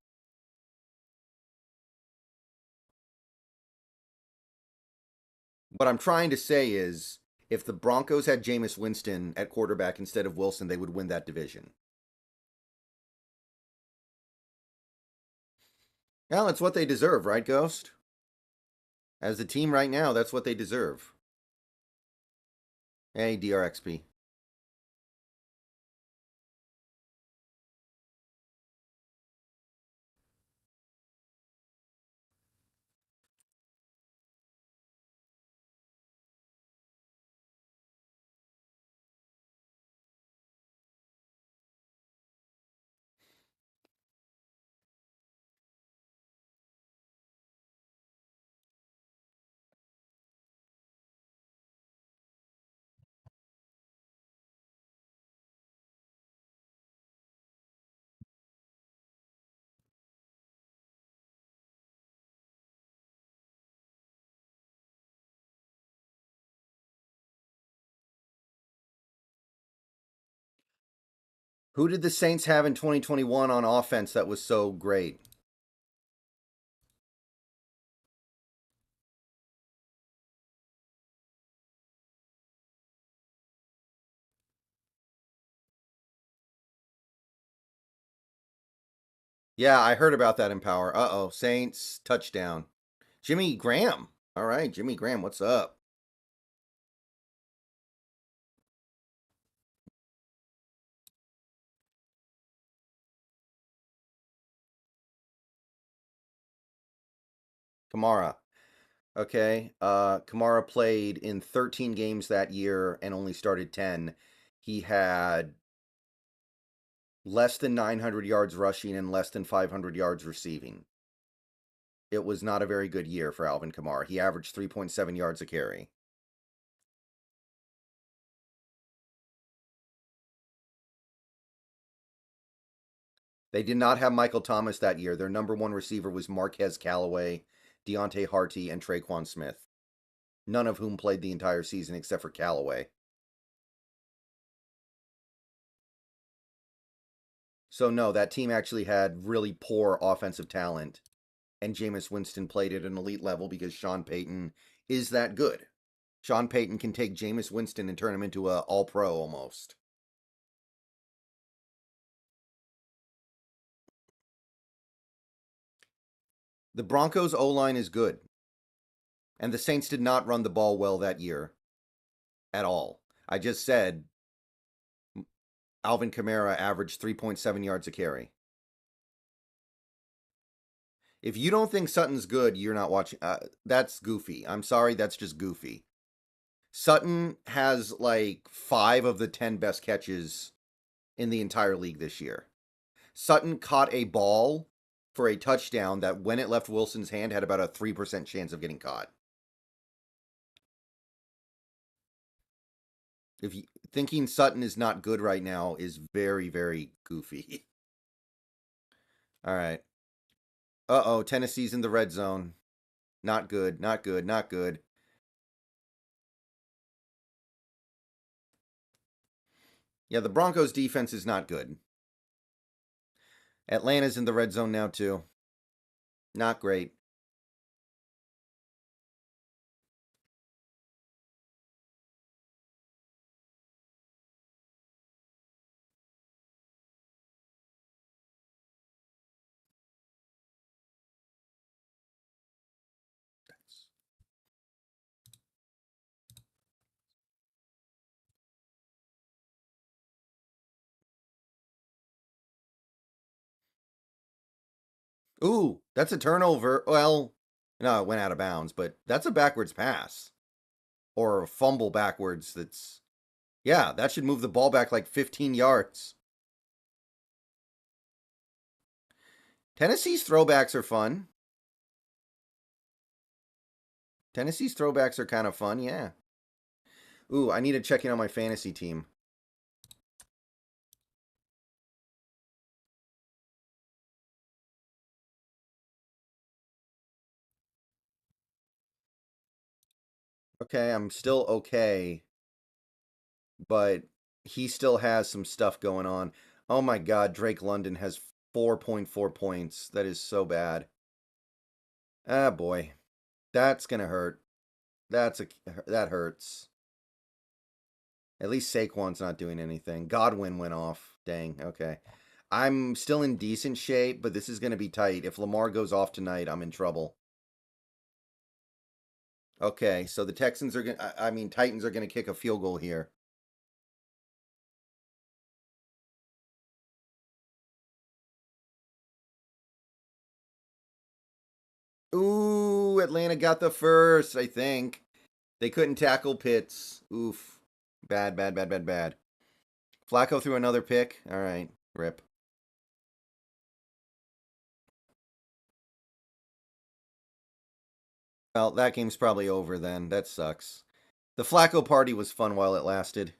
What I'm trying to say is if the Broncos had Jameis Winston at quarterback instead of Wilson, they would win that division. Well, it's what they deserve, right, Ghost? As a team right now, that's what they deserve. Hey, DRXP. Who did the Saints have in 2021 on offense that was so great? Yeah, I heard about that in Power. Uh-oh, Saints touchdown. Jimmy Graham. All right, Jimmy Graham, what's up? Kamara. Okay. Kamara played in 13 games that year and only started 10. He had less than 900 yards rushing and less than 500 yards receiving. It was not a very good year for Alvin Kamara. He averaged 3.7 yards a carry. They did not have Michael Thomas that year. Their number one receiver was Marquez Callaway, Deontay Harty, and Traquan Smith. none of whom played the entire season except for Callaway. So, no, that team actually had really poor offensive talent, and Jameis Winston played at an elite level because Sean Payton is that good. Sean Payton can take Jameis Winston and turn him into a all-pro almost. The Broncos' O-line is good. And the Saints did not run the ball well that year at all. I just said Alvin Kamara averaged 3.7 yards a carry. If you don't think Sutton's good, you're not watching. That's goofy. I'm sorry, that's just goofy. Sutton has like 5 of the 10 best catches in the entire league this year. Sutton caught a ball for a touchdown that when it left Wilson's hand had about a 3% chance of getting caught. If you, thinking Sutton is not good right now is very, very goofy. All right. Uh-oh, Tennessee's in the red zone. Not good, not good, not good. Yeah, the Broncos' defense is not good. Atlanta's in the red zone now, too. Not great. Ooh, that's a turnover. Well, no, it went out of bounds, but that's a backwards pass. Or a fumble backwards that's... Yeah, that should move the ball back like 15 yards. Tennessee's throwbacks are fun. Tennessee's throwbacks are kind of fun, yeah. Ooh, I need to check in on my fantasy team. Okay, I'm still okay, but he still has some stuff going on. Oh my god, Drake London has 4.4 points. That is so bad. Ah, boy. That's gonna hurt. That hurts. At least Saquon's not doing anything. Godwin went off. Dang, okay. I'm still in decent shape, but this is gonna be tight. If Lamar goes off tonight, I'm in trouble. Okay, so the Texans are gonna I mean Titans are gonna kick a field goal here. Ooh, Atlanta got the first, I think. They couldn't tackle Pitts. Oof. Bad, bad, bad, bad, bad. Flacco threw another pick. All right, rip. Well, that game's probably over then. That sucks. The Flacco party was fun while it lasted.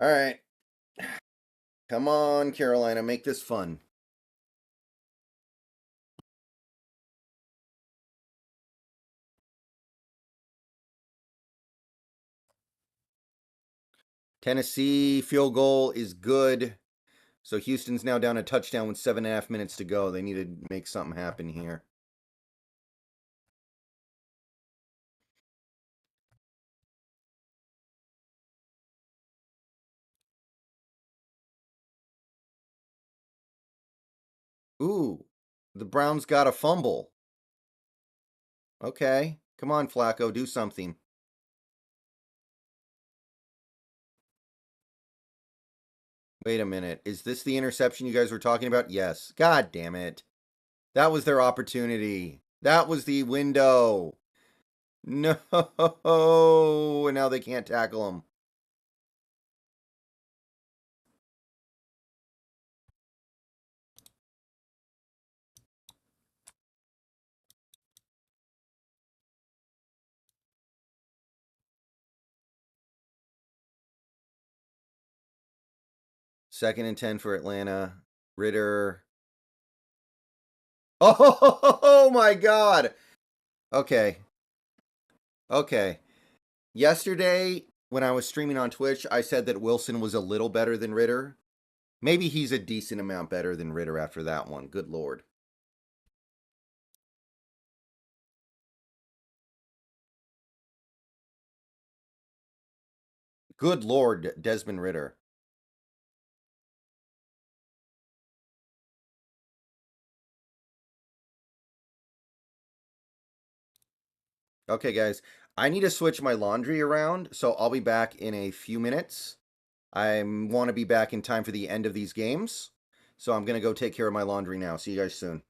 All right. Come on, Carolina, make this fun. Tennessee field goal is good. So Houston's now down a touchdown with 7.5 minutes to go. They need to make something happen here. Ooh, the Browns got a fumble. Okay. Come on, Flacco, do something. Wait a minute. Is this the interception you guys were talking about? Yes. God damn it. That was their opportunity. That was the window. No. And now they can't tackle him. 2nd and 10 for Atlanta. Ritter. Oh my God. Okay. Okay. Yesterday, when I was streaming on Twitch, I said that Wilson was a little better than Ritter. Maybe he's a decent amount better than Ritter after that one. Good Lord. Good Lord, Desmond Ritter. Okay, guys. I need to switch my laundry around, so I'll be back in a few minutes. I want to be back in time for the end of these games. So I'm going to go take care of my laundry now. See you guys soon.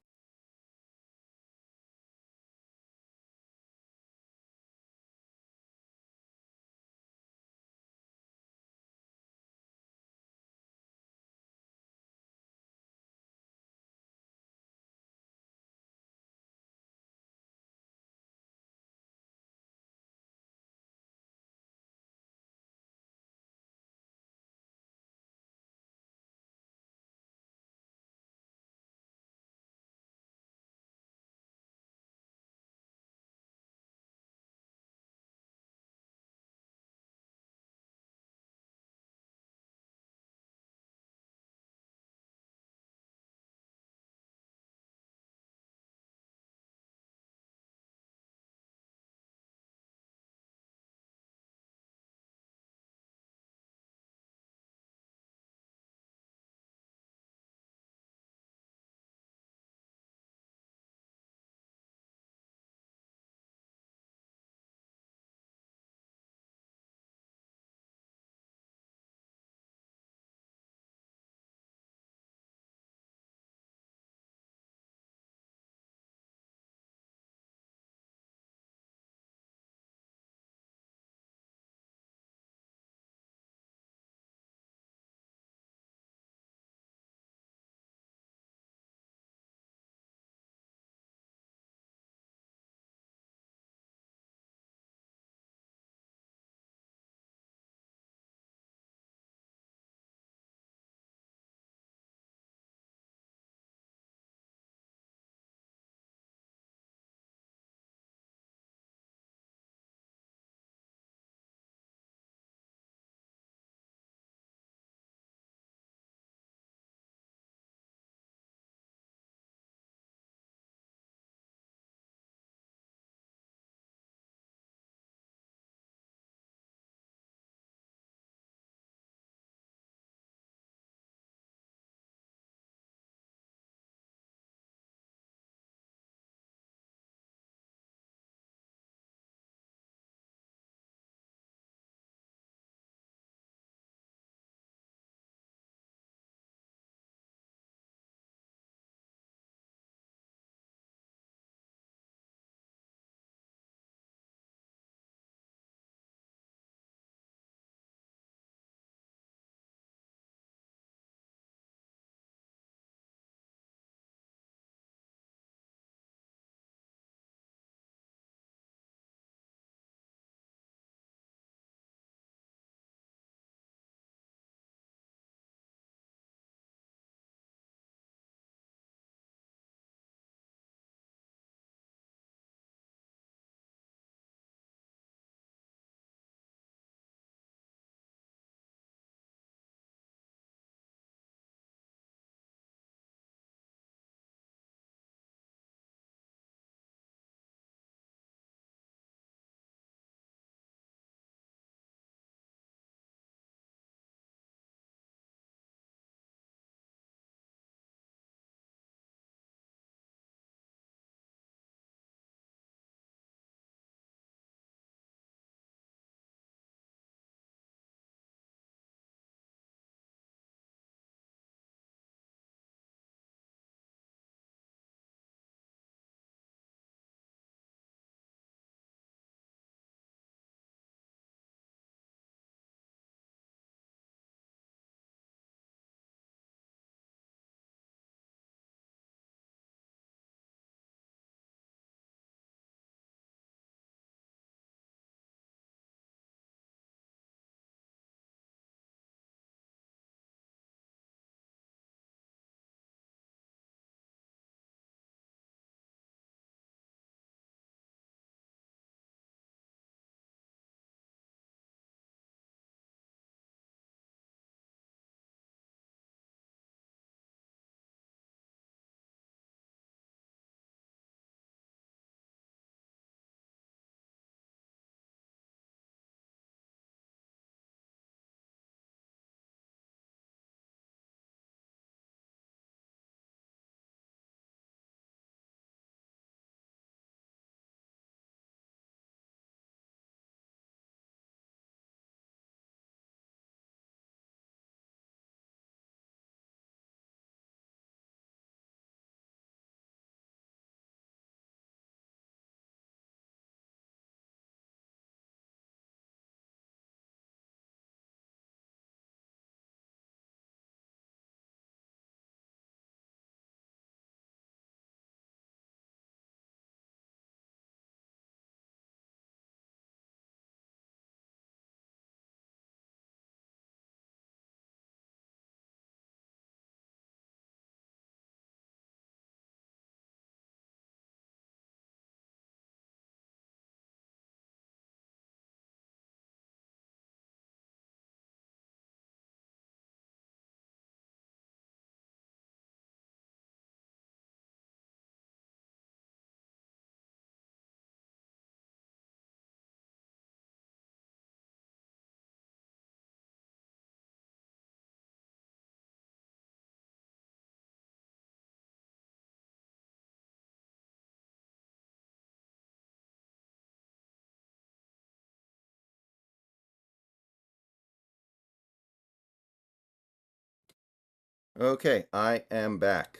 Okay, I am back.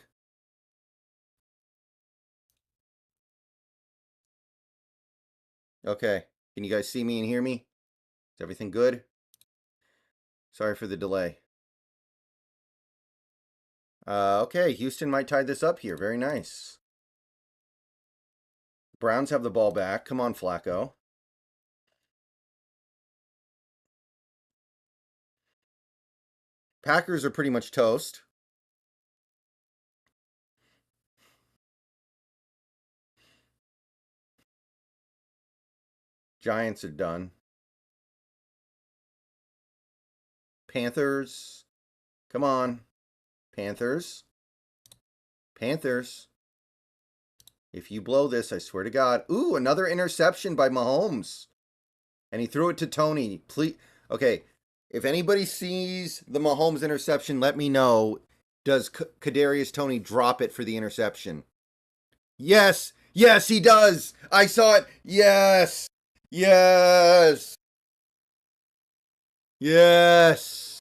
Okay, can you guys see me and hear me? Is everything good? Sorry for the delay. Okay, Houston might tie this up here. Very nice. Browns have the ball back. Come on, Flacco. Packers are pretty much toast. Giants are done. Panthers. Come on. Panthers. Panthers. If you blow this, I swear to God. Ooh, another interception by Mahomes. And he threw it to Tony. Please. Okay, if anybody sees the Mahomes interception, let me know. Does Kadarius Toney drop it for the interception? Yes. Yes, he does. I saw it. Yes. Yes. Yes.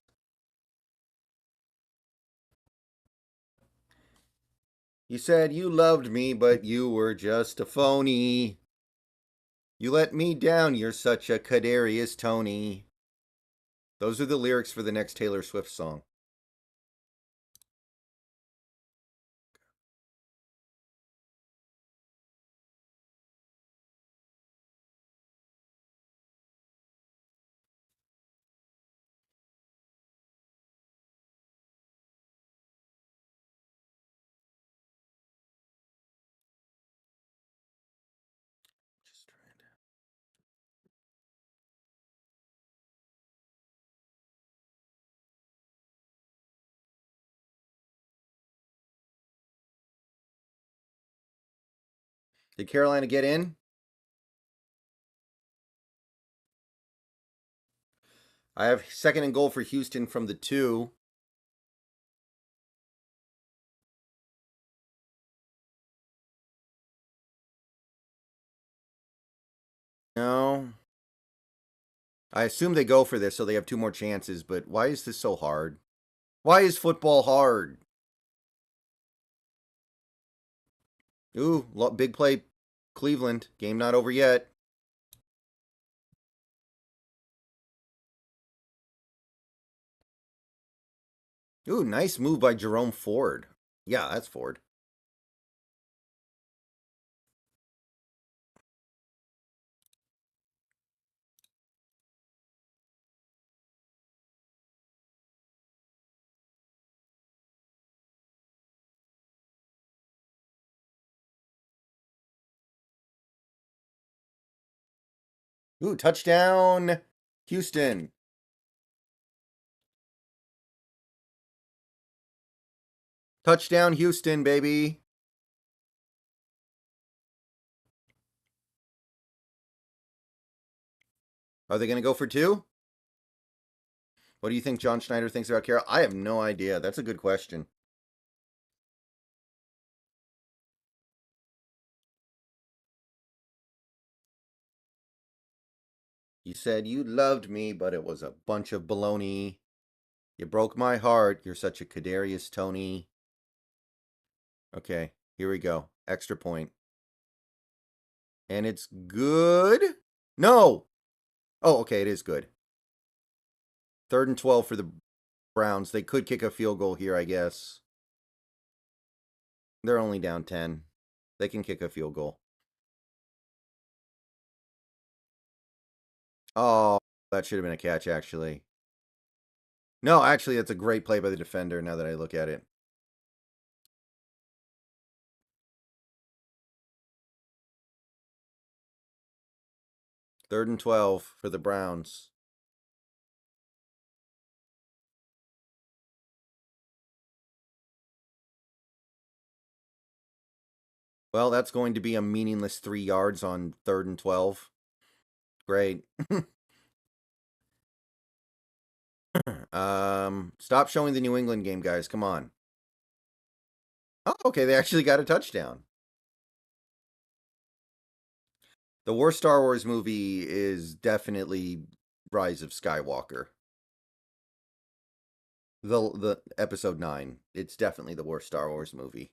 You said you loved me, but you were just a phony. You let me down. You're such a Kadarius Toney. Those are the lyrics for the next Taylor Swift song. Just trying to. Did Carolina get in? I have second and goal for Houston from the 2. No. I assume they go for this, so they have 2 more chances, but why is this so hard? Why is football hard? Ooh, big play, Cleveland. Game not over yet. Ooh, nice move by Jerome Ford. Yeah, that's Ford. Ooh, touchdown, Houston. Touchdown, Houston, baby. Are they going to go for 2? What do you think John Schneider thinks about Carroll? I have no idea. That's a good question. You said you loved me, but it was a bunch of baloney. You broke my heart. You're such a Kadarius Toney. Okay, here we go. Extra point. And it's good? No! Oh, okay, it is good. 3rd and 12 for the Browns. They could kick a field goal here, I guess. They're only down 10. They can kick a field goal. Oh, that should have been a catch, actually. No, actually, that's a great play by the defender now that I look at it. Third and 12 for the Browns. Well, that's going to be a meaningless 3 yards on 3rd and 12. Great. Stop showing the New England game, guys. Come on. Oh, okay, they actually got a touchdown. The worst Star Wars movie is definitely Rise of Skywalker. The episode 9. It's definitely the worst Star Wars movie.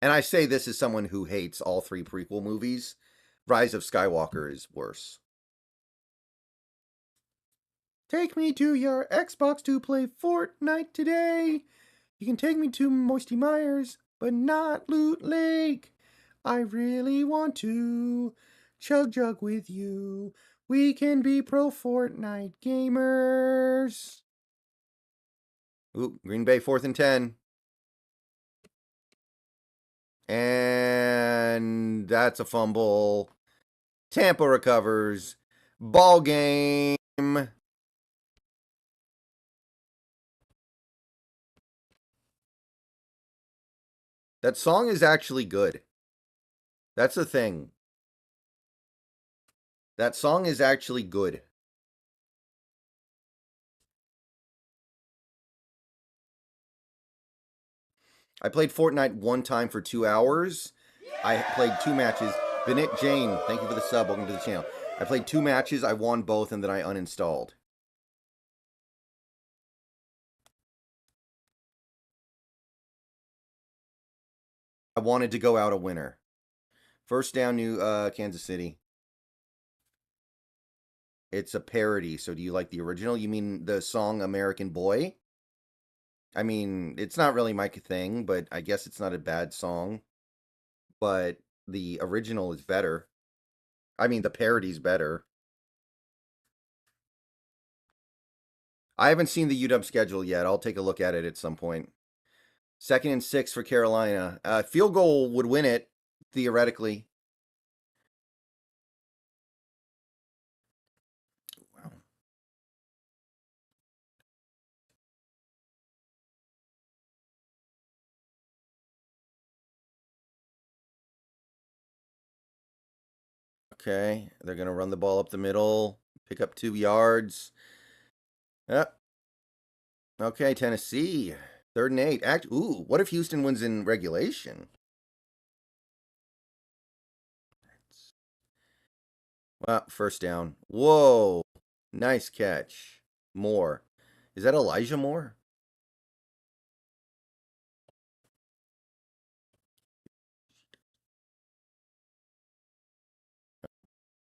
And I say this as someone who hates all 3 prequel movies. Rise of Skywalker is worse. Take me to your Xbox to play Fortnite today. You can take me to Moisty Myers, but not Loot Lake. I really want to chug jug with you. We can be pro Fortnite gamers. Ooh, Green Bay 4th and 10. And that's a fumble. Tampa recovers. Ball game. That song is actually good. That's the thing. That song is actually good. I played Fortnite one time for 2 hours. I played 2 matches. Benit Jane, thank you for the sub. Welcome to the channel. I played 2 matches. I won both, and then I uninstalled. I wanted to go out a winner. First down, New Kansas City. It's a parody, so do you like the original? You mean the song American Boy? I mean, it's not really my thing, but I guess it's not a bad song. But the original is better. I mean, the parody's better. I haven't seen the UW schedule yet. I'll take a look at it at some point. 2nd and 6 for Carolina. Field goal would win it, theoretically. Wow. Okay, they're going to run the ball up the middle, pick up 2 yards. Yep. Okay, Tennessee. 3rd and 8. Ooh, what if Houston wins in regulation? Well, first down. Whoa. Nice catch. Moore. Is that Elijah Moore?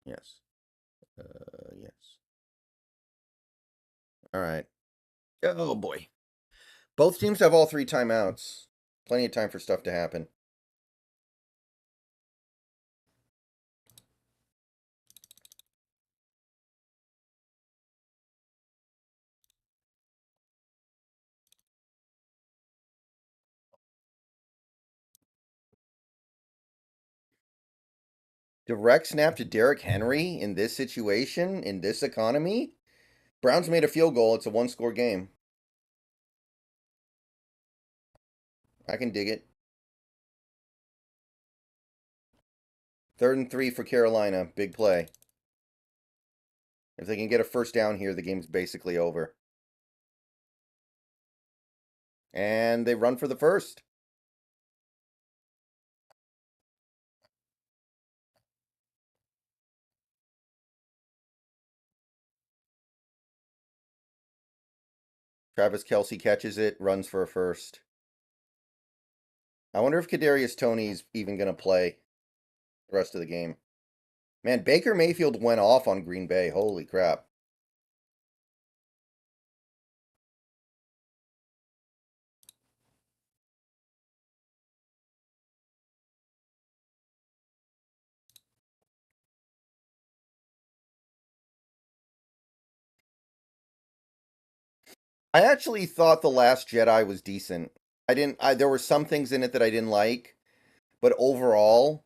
Yes. Yes. All right. Oh, boy. Both teams have all 3 timeouts. Plenty of time for stuff to happen. Direct snap to Derrick Henry in this situation, in this economy? Browns made a field goal. It's a 1-score game. I can dig it. 3rd and 3 for Carolina. Big play. If they can get a first down here, the game's basically over. And they run for the first. Travis Kelce catches it, runs for a first. I wonder if Kadarius Toney's even going to play the rest of the game. Man, Baker Mayfield went off on Green Bay. Holy crap. I actually thought The Last Jedi was decent. There were some things in it that I didn't like, but overall,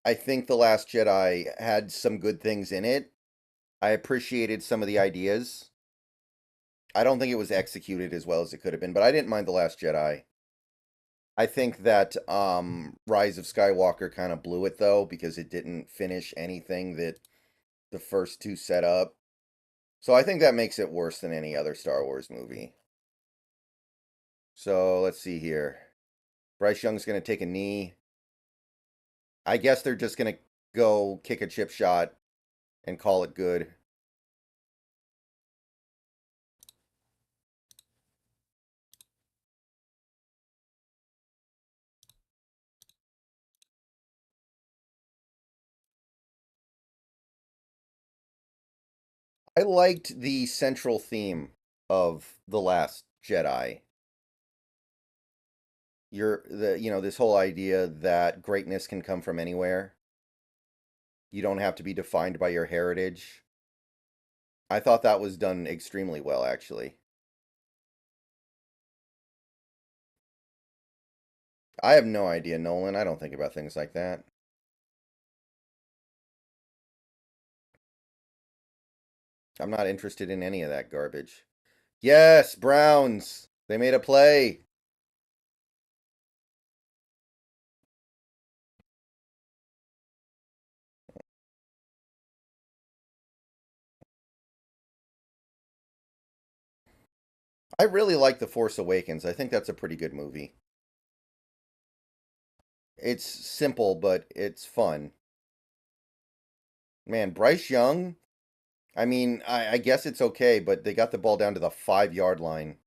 I think The Last Jedi had some good things in it. I appreciated some of the ideas. I don't think it was executed as well as it could have been, but I didn't mind The Last Jedi. I think that Rise of Skywalker kind of blew it though, because it didn't finish anything that the first 2 set up. So I think that makes it worse than any other Star Wars movie. So let's see here. Bryce Young's going to take a knee. I guess they're just going to go kick a chip shot and call it good. I liked the central theme of The Last Jedi. This whole idea that greatness can come from anywhere. You don't have to be defined by your heritage. I thought that was done extremely well, actually. I have no idea, Nolan. I don't think about things like that. I'm not interested in any of that garbage. Yes, Browns. They made a play. I really like The Force Awakens. I think that's a pretty good movie. It's simple, but it's fun. Man, Bryce Young, I mean, I guess it's okay, but they got the ball down to the 5 yard line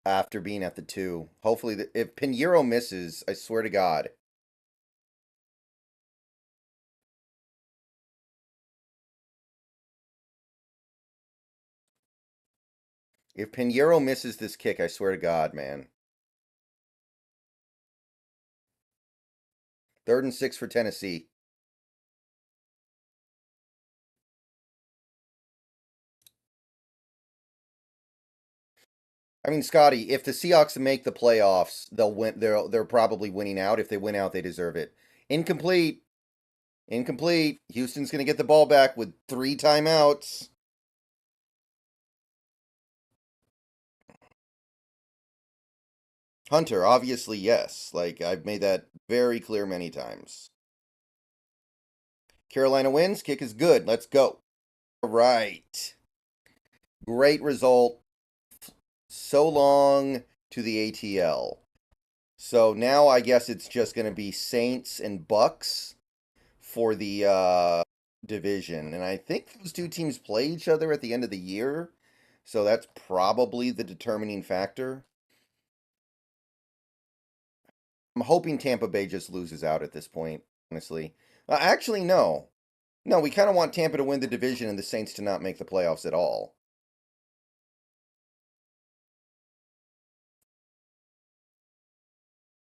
after being at the 2. Hopefully, if Pinheiro misses, I swear to God. If Pinheiro misses this kick, I swear to God, man. 3rd and 6 for Tennessee. I mean, Scotty, if the Seahawks make the playoffs, they'll win. They're probably winning out. If they win out, they deserve it. Incomplete. Incomplete. Houston's going to get the ball back with 3 timeouts. Hunter, obviously, yes. Like, I've made that very clear many times. Carolina wins. Kick is good. Let's go. All right. Great result. So long to the ATL. So now I guess it's just going to be Saints and Bucks for the division. And I think those two teams play each other at the end of the year. So that's probably the determining factor. I'm hoping Tampa Bay just loses out at this point, honestly. Actually, no. No, we kind of want Tampa to win the division and the Saints to not make the playoffs at all.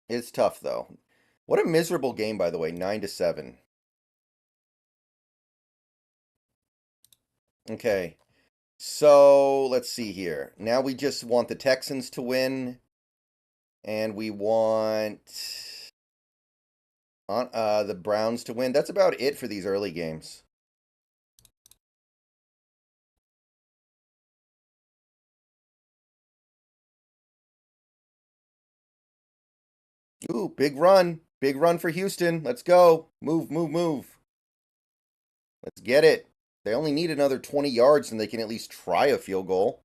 It's tough, though. What a miserable game, by the way, 9-7. Okay, so let's see here. Now we just want the Texans to win, and we want the Browns to win. That's about it for these early games. Ooh, big run. Big run for Houston. Let's go. Move, move, move. Let's get it. They only need another 20 yards and they can at least try a field goal.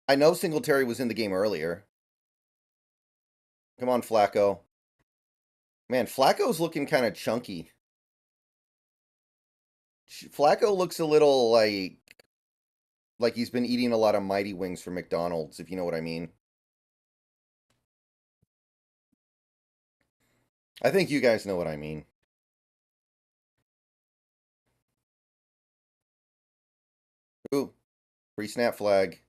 I know Singletary was in the game earlier. Come on, Flacco. Man, Flacco's looking kind of chunky. Flacco looks a little like he's been eating a lot of Mighty Wings from McDonald's, if you know what I mean. I think you guys know what I mean. Ooh, free snap flag.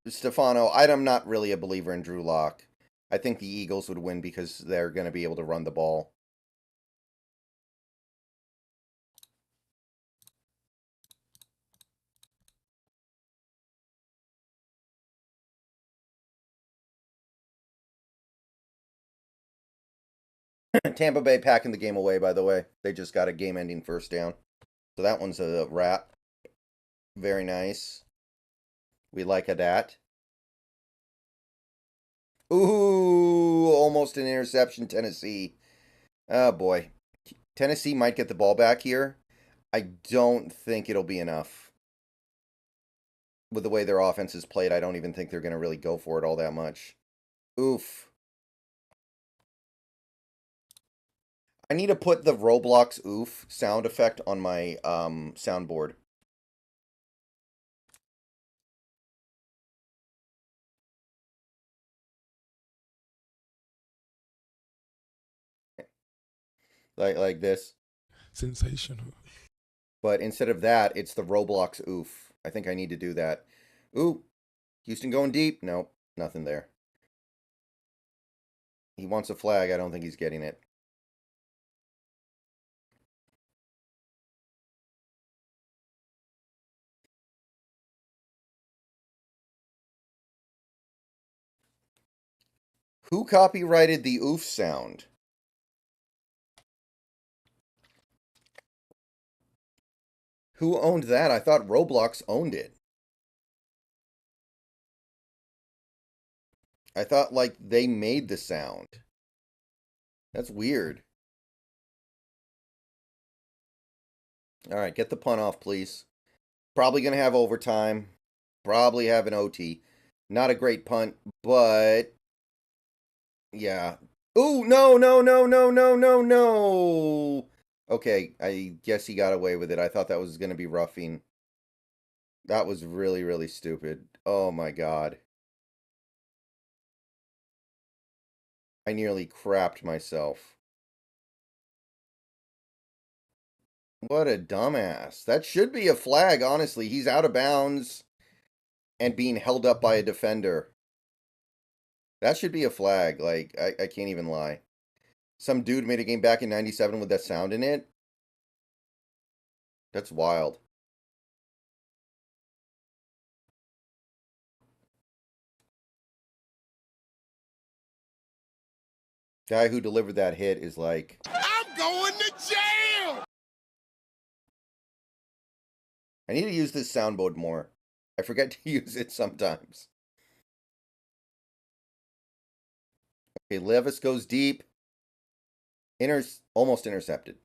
Stefano, I'm not really a believer in Drew Lock. I think the Eagles would win because they're going to be able to run the ball. Tampa Bay packing the game away, by the way. They just got a game-ending first down. So that one's a wrap. Very nice. We like a dat. Ooh, almost an interception, Tennessee. Oh, boy. Tennessee might get the ball back here. I don't think it'll be enough. With the way their offense is played, I don't even think they're going to really go for it all that much. Oof. I need to put the Roblox oof sound effect on my soundboard. Like this. Sensational. But instead of that, it's the Roblox oof. I think I need to do that. Ooh, Houston going deep. Nope, nothing there. He wants a flag. I don't think he's getting it. Who copyrighted the oof sound? Who owned that? I thought Roblox owned it. I thought, like, they made the sound. That's weird. All right, get the punt off, please. Probably going to have overtime. Probably have an OT. Not a great punt, but... yeah. Ooh, no, no, no, no, no, no, no. Okay, I guess he got away with it. I thought that was going to be roughing. That was really, really stupid. Oh, my God. I nearly crapped myself. What a dumbass. That should be a flag, honestly. He's out of bounds and being held up by a defender. That should be a flag. Like, I can't even lie. Some dude made a game back in 97 with that sound in it. That's wild. Guy who delivered that hit is like... I'm going to jail! I need to use this soundboard more. I forget to use it sometimes. Okay, Levis goes deep. Almost intercepted.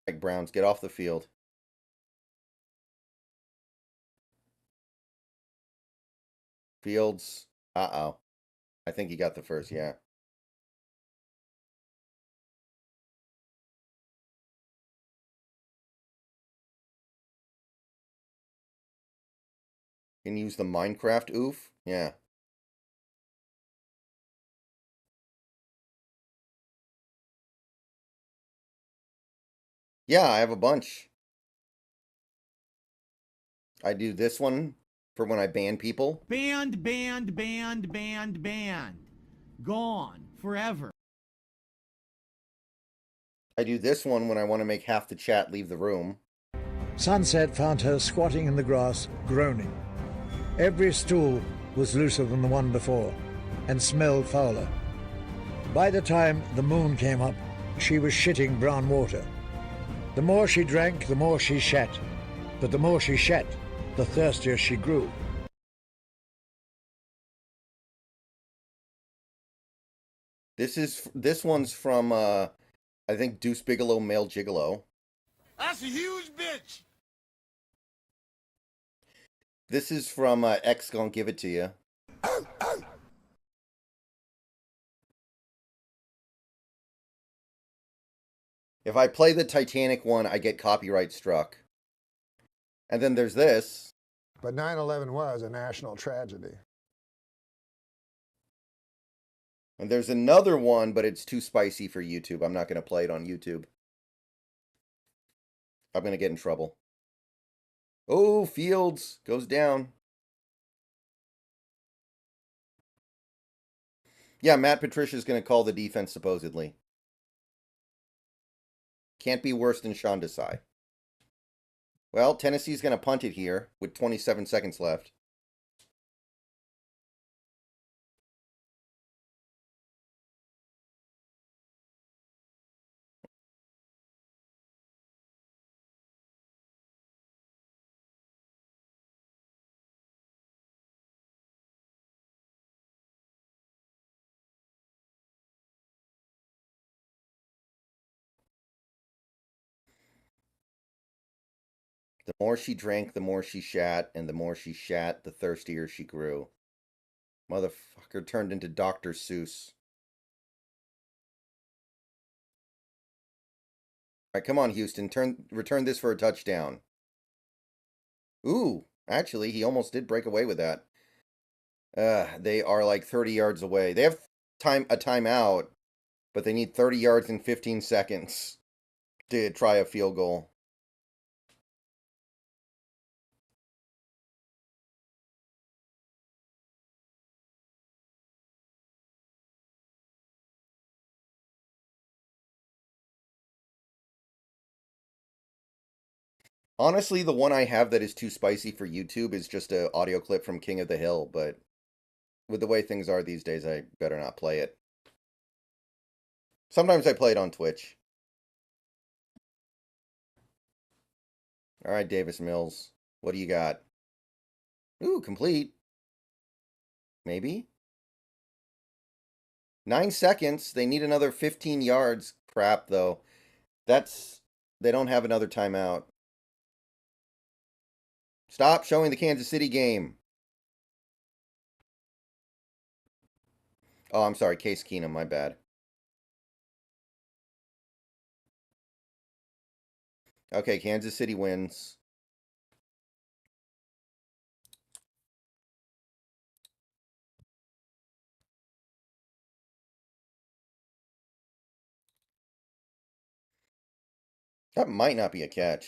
Like Browns, get off the field. Fields. Uh-oh. I think he got the first, yeah. Can you use the Minecraft oof? Yeah. Yeah, I have a bunch. I do this one for when I ban people. Banned, banned, banned, banned, banned. Gone. Forever. I do this one when I want to make half the chat leave the room. Sunset found her squatting in the grass, groaning. Every stool was looser than the one before, and smelled fouler. By the time the moon came up, she was shitting brown water. The more she drank, the more she shat. But the more she shat, the thirstier she grew. This one's from I think Deuce Bigelow, Male Gigolo. That's a huge bitch! This is from X Gonna Give It To You. If I play the Titanic one, I get copyright struck. And then there's this. But 9/11 was a national tragedy. And there's another one, but it's too spicy for YouTube. I'm not going to play it on YouTube. I'm going to get in trouble. Oh, Fields goes down. Yeah, Matt Patricia's going to call the defense, supposedly. Can't be worse than Sean Desai. Well, Tennessee's going to punt it here with 27 seconds left. The more she drank, the more she shat, and the more she shat, the thirstier she grew. Motherfucker turned into Dr. Seuss. All right, come on, Houston. Return this for a touchdown. Ooh, actually, he almost did break away with that. They are like 30 yards away. They have a timeout, but they need 30 yards in 15 seconds to try a field goal. Honestly, the one I have that is too spicy for YouTube is just an audio clip from King of the Hill, but with the way things are these days, I better not play it. Sometimes I play it on Twitch. All right, Davis Mills. What do you got? Ooh, complete. Maybe? 9 seconds. They need another 15 yards. Crap, though. They don't have another timeout. Stop showing the Kansas City game. Oh, I'm sorry. Case Keenum, my bad. Okay, Kansas City wins. That might not be a catch.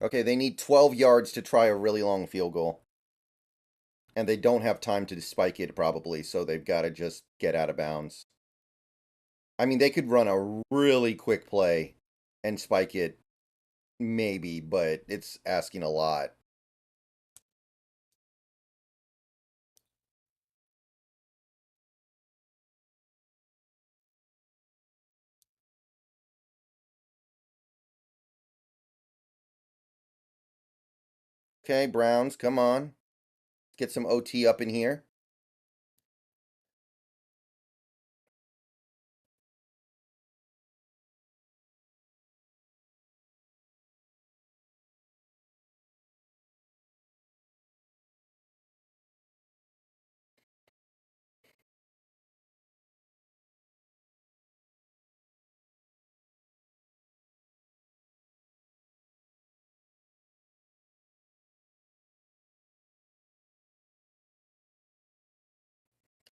Okay, they need 12 yards to try a really long field goal. And they don't have time to spike it, probably, so they've got to just get out of bounds. I mean, they could run a really quick play and spike it, maybe, but it's asking a lot. Okay, Browns, come on. Get some OT up in here.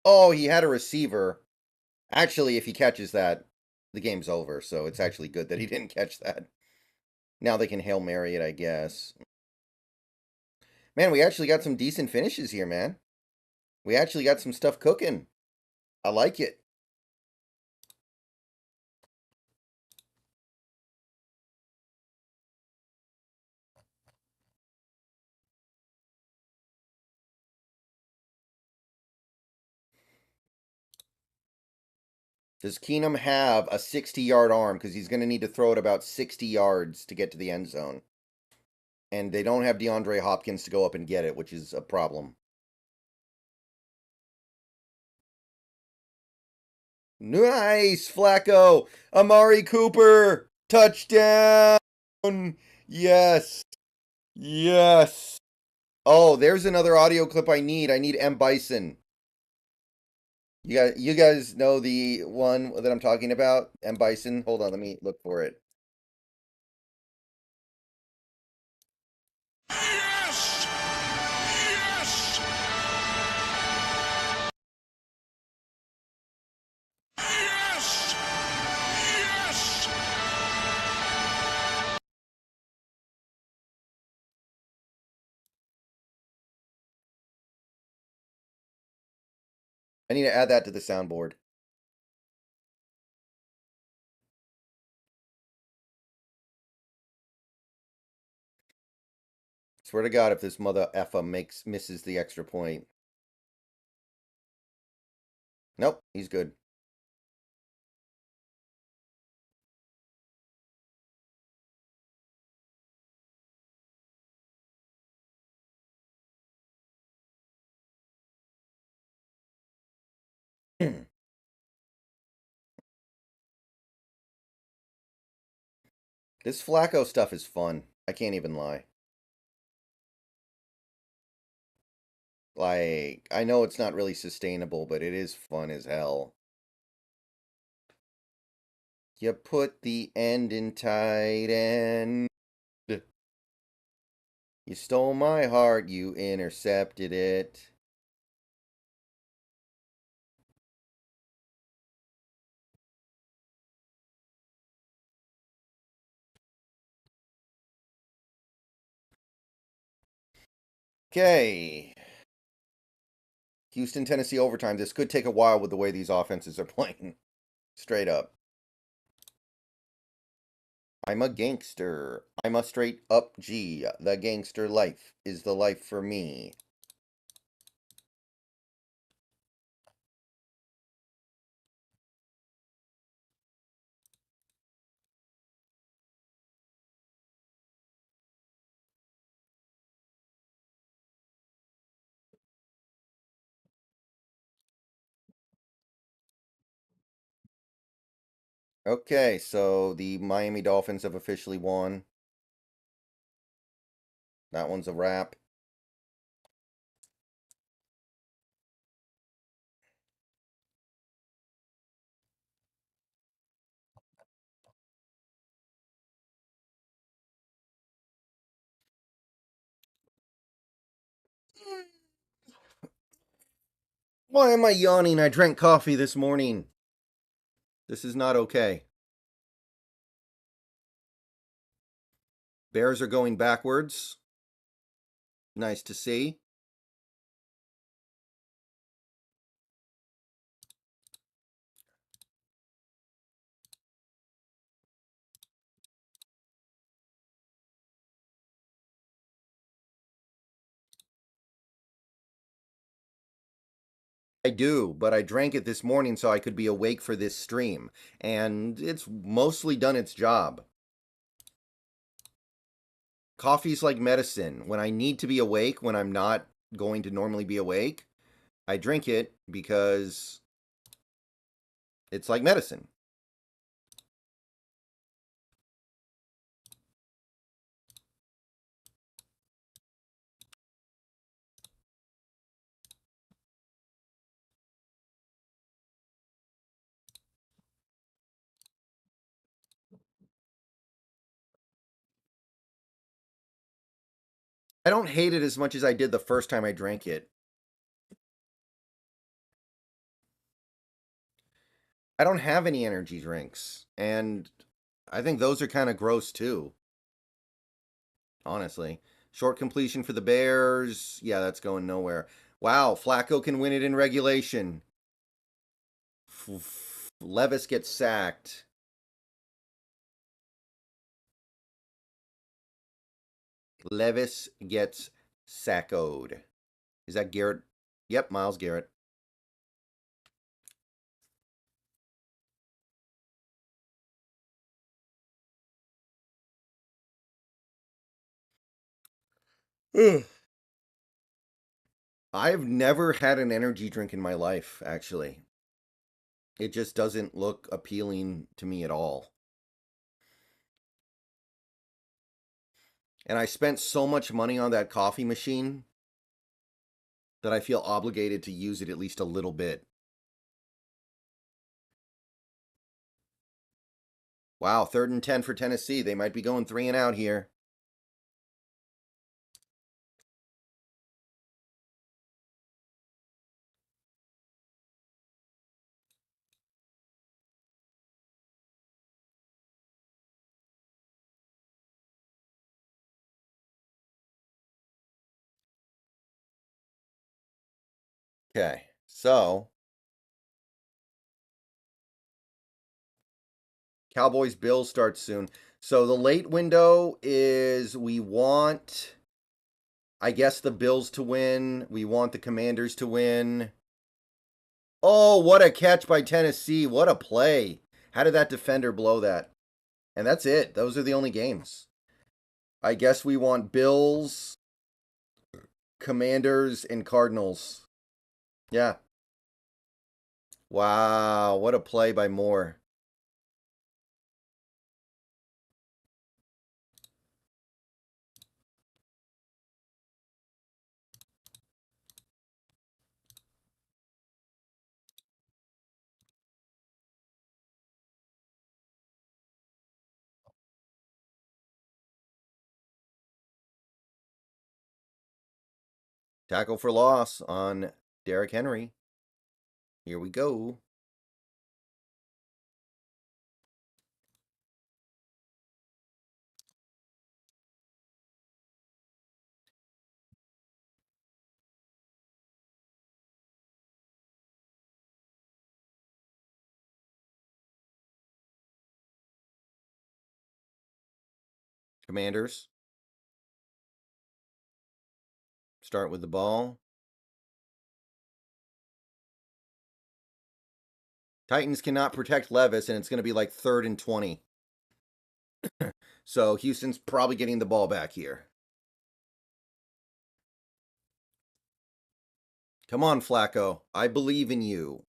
Oh, he had a receiver. Actually, if he catches that, the game's over, so it's actually good that he didn't catch that. Now they can Hail Mary it, I guess. Man, we actually got some decent finishes here, man. We actually got some stuff cooking. I like it. Does Keenum have a 60-yard arm? Because he's going to need to throw it about 60 yards to get to the end zone. And they don't have DeAndre Hopkins to go up and get it, which is a problem. Nice, Flacco. Amari Cooper. Touchdown. Yes. Yes. Oh, there's another audio clip I need. I need M. Bison. You guys know the one that I'm talking about? M. Bison? Hold on, let me look for it. Yes! Yes! Yes! Yes! I need to add that to the soundboard. Swear to God, if this mother effa misses the extra point. Nope, he's good. This Flacco stuff is fun. I can't even lie. Like, I know it's not really sustainable, but it is fun as hell. You put the end in tight end. You stole my heart, you intercepted it. Okay. Houston, Tennessee overtime. This could take a while with the way these offenses are playing. Straight up. I'm a gangster. I'm a straight up G. The gangster life is the life for me. Okay, so the Miami Dolphins have officially won. That one's a wrap. Why am I yawning? I drank coffee this morning. This is not okay. Bears are going backwards. Nice to see. I do, but I drank it this morning so I could be awake for this stream, and it's mostly done its job. Coffee's like medicine. When I need to be awake, when I'm not going to normally be awake, I drink it because it's like medicine. I don't hate it as much as I did the first time I drank it. I don't have any energy drinks, and I think those are kind of gross too. Honestly. Short completion for the Bears. Yeah, that's going nowhere. Wow, Flacco can win it in regulation. Levis gets sacked. Levis gets saccoed. Is that Garrett? Yep, Myles Garrett. Ugh. I've never had an energy drink in my life, actually. It just doesn't look appealing to me at all. And I spent so much money on that coffee machine that I feel obligated to use it at least a little bit. Wow, 3rd and 10 for Tennessee. They might be going 3 and out here. Okay, so Cowboys Bills starts soon. So the late window is we want, I guess, the Bills to win. We want the Commanders to win. Oh, what a catch by Tennessee. What a play. How did that defender blow that? And that's it. Those are the only games. I guess we want Bills, Commanders, and Cardinals. Yeah. Wow, what a play by Moore. Tackle for loss on Derrick Henry. Here we go. Commanders. Start with the ball. Titans cannot protect Levis, and it's going to be like 3rd and 20. So Houston's probably getting the ball back here. Come on, Flacco. I believe in you.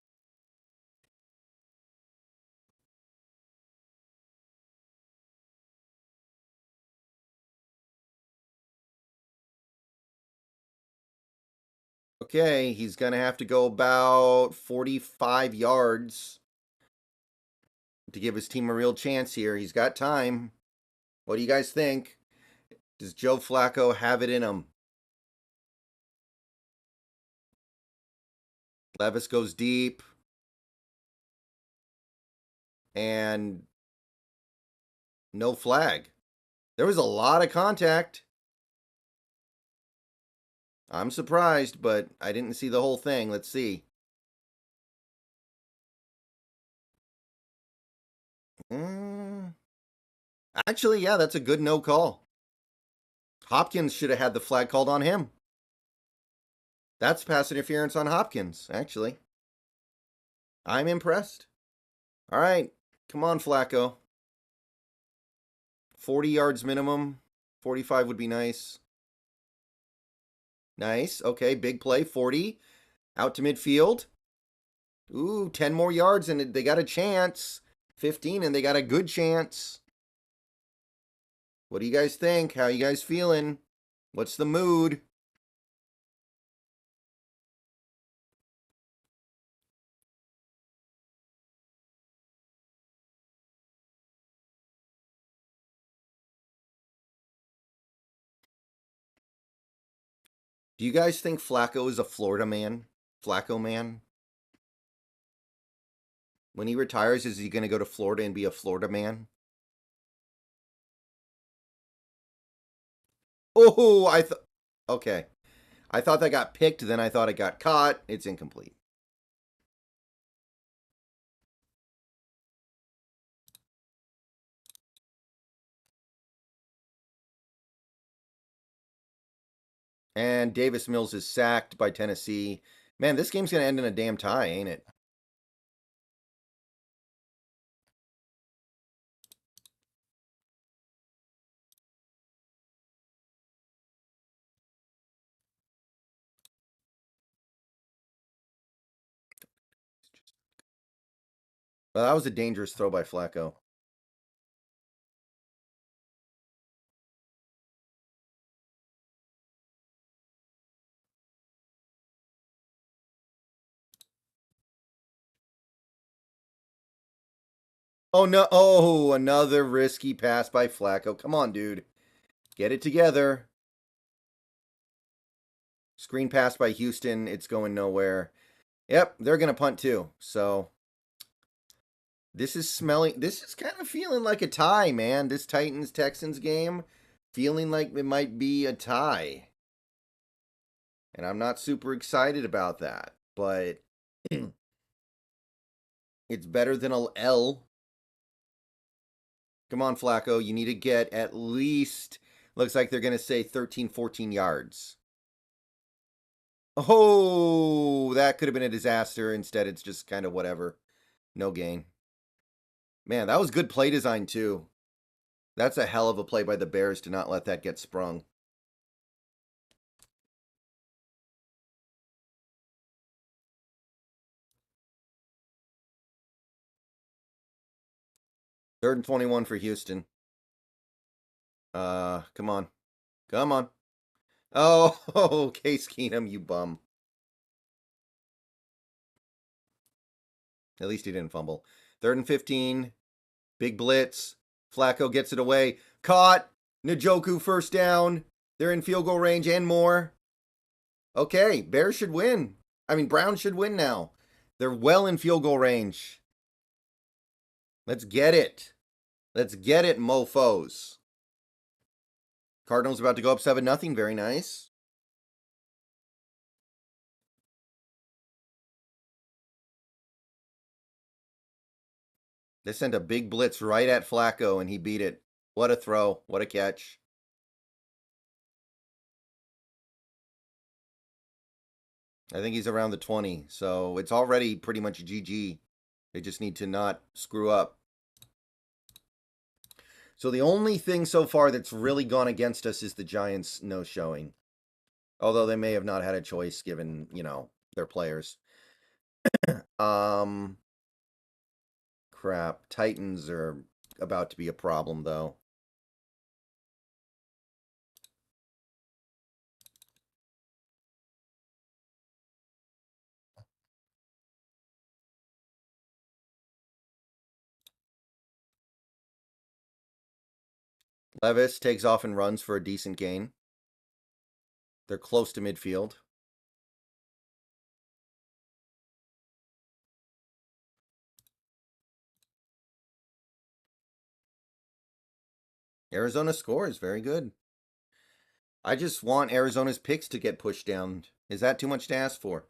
Okay, he's going to have to go about 45 yards to give his team a real chance here. He's got time. What do you guys think? Does Joe Flacco have it in him? Levis goes deep. And no flag. There was a lot of contact. I'm surprised, but I didn't see the whole thing. Let's see. Actually, yeah, that's a good no call. Hopkins should have had the flag called on him. That's pass interference on Hopkins, actually. I'm impressed. All right, come on, Flacco. 40 yards minimum. 45 would be nice. Nice. Okay, big play. 40. Out to midfield. Ooh, 10 more yards, and they got a chance. 15, and they got a good chance. What do you guys think? How you guys feeling? What's the mood? Do you guys think Flacco is a Florida man? Flacco man? When he retires, is he going to go to Florida and be a Florida man? Oh, okay. I thought that got picked, then I thought it got caught. It's incomplete. And Davis Mills is sacked by Tennessee. Man, this game's going to end in a damn tie, ain't it? Well, that was a dangerous throw by Flacco. Oh, no. Oh, another risky pass by Flacco. Come on, dude. Get it together. Screen pass by Houston. It's going nowhere. Yep, they're going to punt too. So this is kind of feeling like a tie, man. This Titans-Texans game feeling like it might be a tie. And I'm not super excited about that. But it's better than a L. Come on, Flacco. You need to get at least, looks like they're going to say 13, 14 yards. Oh, that could have been a disaster. Instead, it's just kind of whatever. No gain. Man, that was good play design, too. That's a hell of a play by the Bears to not let that get sprung. Third and 21 for Houston. Come on. Come on. Oh, Case Keenum, you bum. At least he didn't fumble. 3rd and 15. Big blitz. Flacco gets it away. Caught. Njoku first down. They're in field goal range and more. Okay, Bears should win. I mean, Browns should win now. They're well in field goal range. Let's get it. Let's get it, mofos. Cardinals about to go up 7-0. Very nice. They sent a big blitz right at Flacco, and he beat it. What a throw. What a catch. I think he's around the 20, so it's already pretty much GG. They just need to not screw up. So the only thing so far that's really gone against us is the Giants no showing. Although they may have not had a choice given, you know, their players. Crap. Titans are about to be a problem, though. Levis takes off and runs for a decent gain. They're close to midfield. Arizona scores. Very good. I just want Arizona's picks to get pushed down. Is that too much to ask for?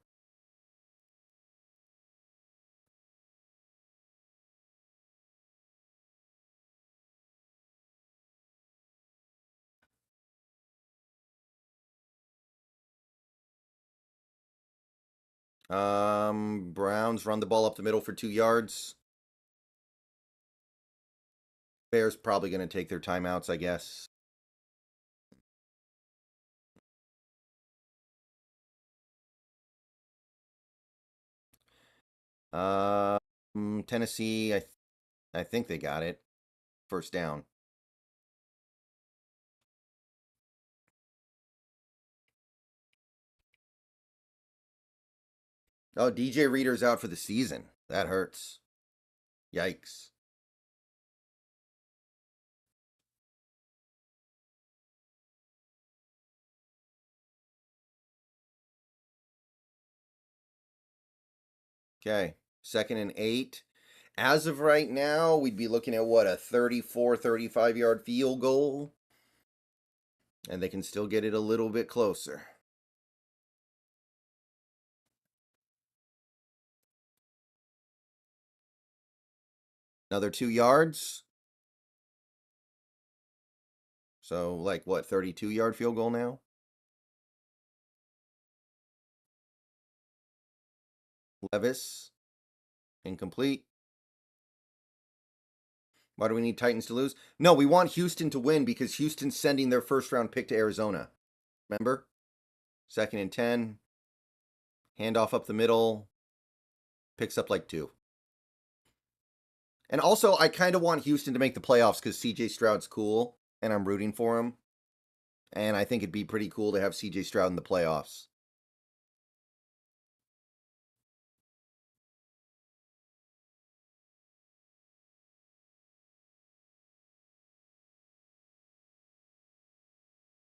Browns run the ball up the middle for 2 yards. Bears probably going to take their timeouts, I guess. Tennessee, I think they got it. First down. Oh, DJ Reader's out for the season. That hurts. Yikes. Okay, 2nd and 8. As of right now, we'd be looking at what, a 34, 35-yard field goal? And they can still get it a little bit closer. Another 2 yards. So, like, what, 32-yard field goal now? Levis. Incomplete. Why do we need Titans to lose? No, we want Houston to win because Houston's sending their first-round pick to Arizona. Remember? 2nd and 10. Handoff up the middle. Picks up like 2. And also, I kind of want Houston to make the playoffs because CJ Stroud's cool, and I'm rooting for him. And I think it'd be pretty cool to have CJ Stroud in the playoffs.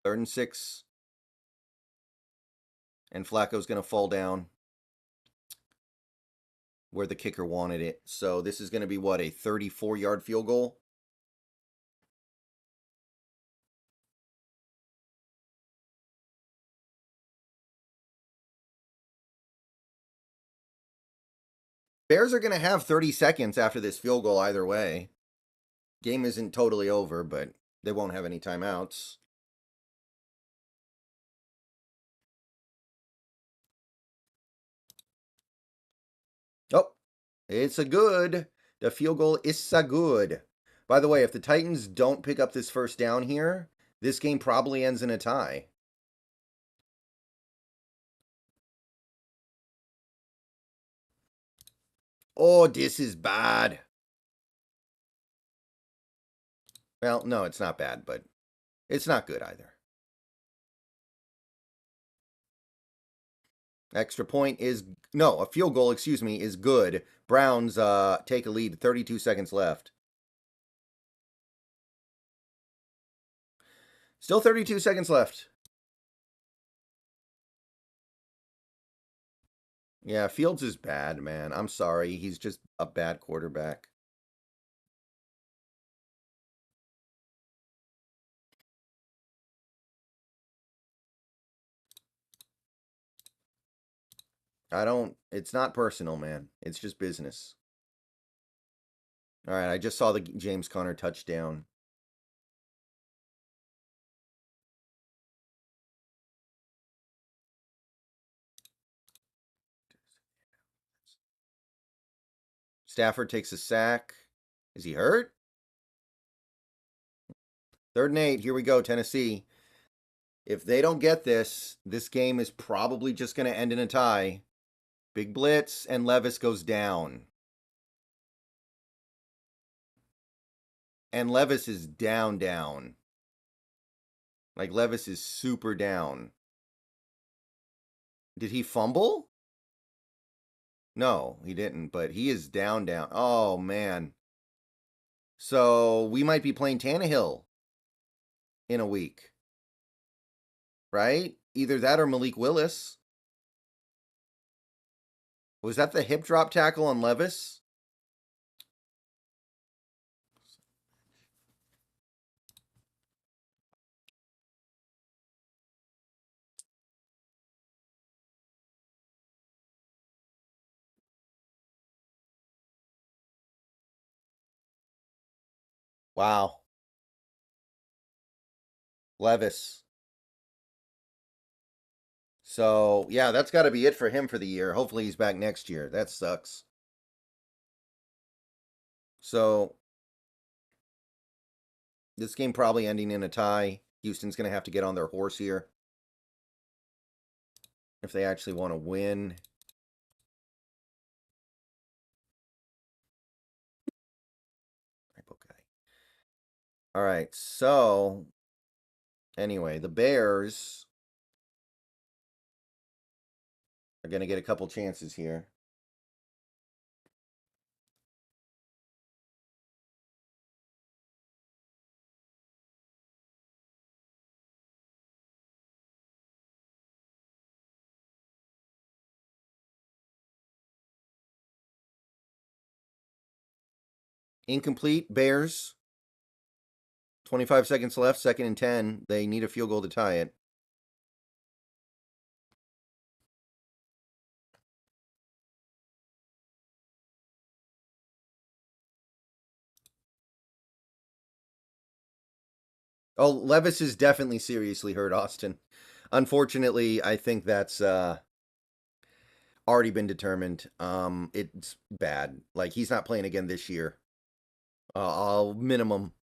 Third and 6. And Flacco's going to fall down where the kicker wanted it. So this is going to be, what, a 34-yard field goal? Bears are going to have 30 seconds after this field goal either way. Game isn't totally over, but they won't have any timeouts. Oh, it's a good. The field goal is a good. By the way, if the Titans don't pick up this first down here, this game probably ends in a tie. Oh, this is bad. Well, no, it's not bad, but it's not good either. Extra point is, no, a field goal, excuse me, is good. Browns take a lead, 32 seconds left. Still 32 seconds left. Yeah, Fields is bad, man. I'm sorry. He's just a bad quarterback. It's not personal, man. It's just business. All right, I just saw the James Conner touchdown. Stafford takes a sack. Is he hurt? 3rd and 8. Here we go, Tennessee. If they don't get this, this game is probably just going to end in a tie. Big blitz, and Levis goes down. And Levis is down. Like, Levis is super down. Did he fumble? No, he didn't, but he is down. Oh, man. So, we might be playing Tannehill in a week. Right? Either that or Malik Willis. Was that the hip drop tackle on Levis? Wow. Levis. So, yeah, that's got to be it for him for the year. Hopefully he's back next year. That sucks. So, this game probably ending in a tie. Houston's going to have to get on their horse here if they actually want to win. Okay. All right, so anyway, the Bears are going to get a couple chances here. Incomplete, Bears. 25 seconds left, 2nd and 10. They need a field goal to tie it. Oh, Levis is definitely seriously hurt, Austin. Unfortunately, I think that's already been determined. It's bad. Like, he's not playing again this year.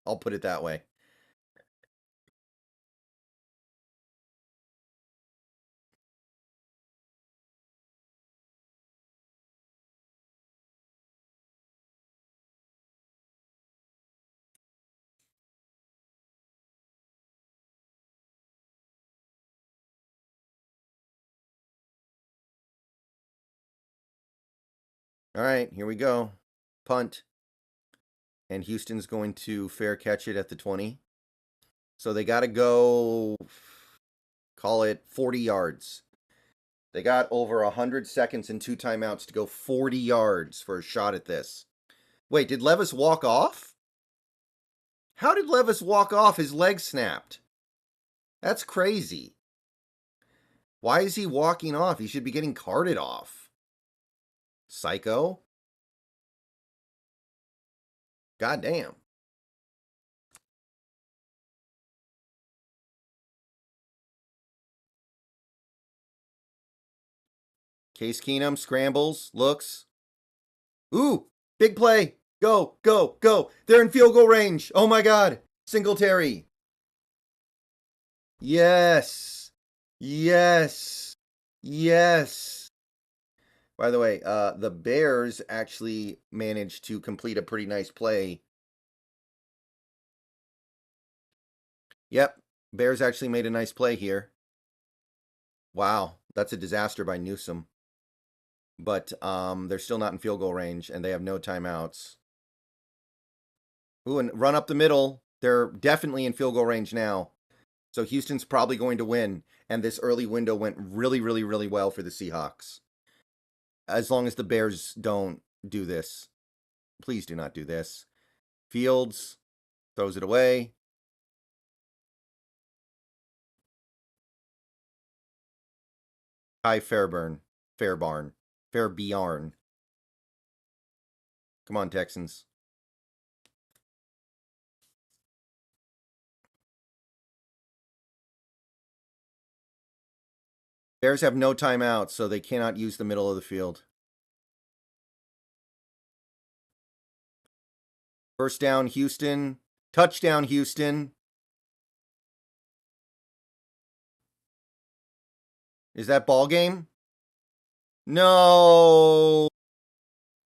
I'll put it that way. All right, here we go. Punt. And Houston's going to fair catch it at the 20. So they got to go, call it 40 yards. They got over 100 seconds and 2 timeouts to go 40 yards for a shot at this. Wait, did Levis walk off? How did Levis walk off? His leg snapped. That's crazy. Why is he walking off? He should be getting carted off. Psycho. Goddamn. Case Keenum scrambles, looks. Ooh, big play. Go, go, go. They're in field goal range. Oh my God. Singletary. Yes. Yes. Yes. By the way, the Bears actually managed to complete a pretty nice play. Yep, Bears actually made a nice play here. Wow, that's a disaster by Newsome. But they're still not in field goal range, and they have no timeouts. Ooh, and run up the middle. They're definitely in field goal range now. So Houston's probably going to win, and this early window went really, really, really well for the Seahawks. as long as the Bears don't do this. Please do not do this. Fields throws it away. Hi, Fairbairn. Come on, Texans. Bears have no timeouts, so they cannot use the middle of the field. First down, Houston. Touchdown, Houston. Is that ball game? No.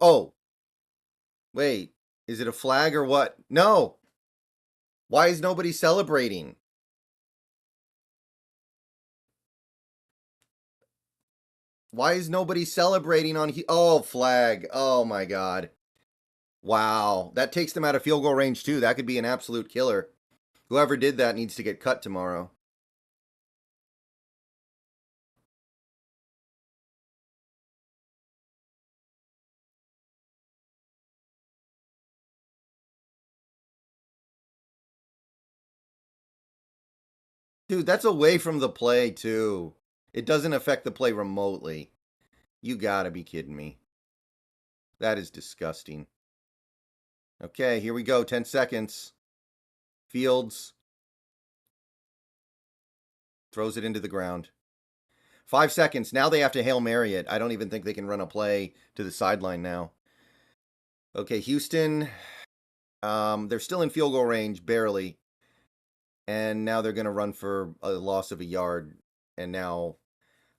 Oh. Wait. Is it a flag or what? No. Why is nobody celebrating? Why is nobody celebrating on... Oh, flag. Oh, my God. Wow. That takes them out of field goal range, too. That could be an absolute killer. Whoever did that needs to get cut tomorrow. Dude, that's away from the play, too. It doesn't affect the play remotely. You gotta be kidding me. That is disgusting. Okay, here we go. 10 seconds. Fields throws it into the ground. 5 seconds. Now they have to Hail Mary it. I don't even think they can run a play to the sideline now. Okay, Houston. They're still in field goal range, barely. And now they're going to run for a loss of a yard. And now,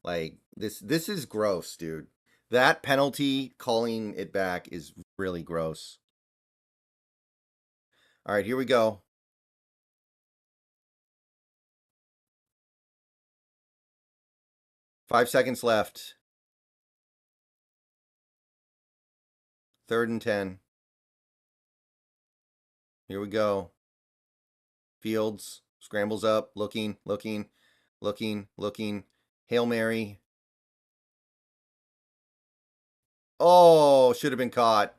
like, this is gross, dude. That penalty, calling it back, is really gross. All right, here we go. Five seconds left. 3rd and 10. Here we go. Fields scrambles up, looking. Hail Mary. Oh, should have been caught.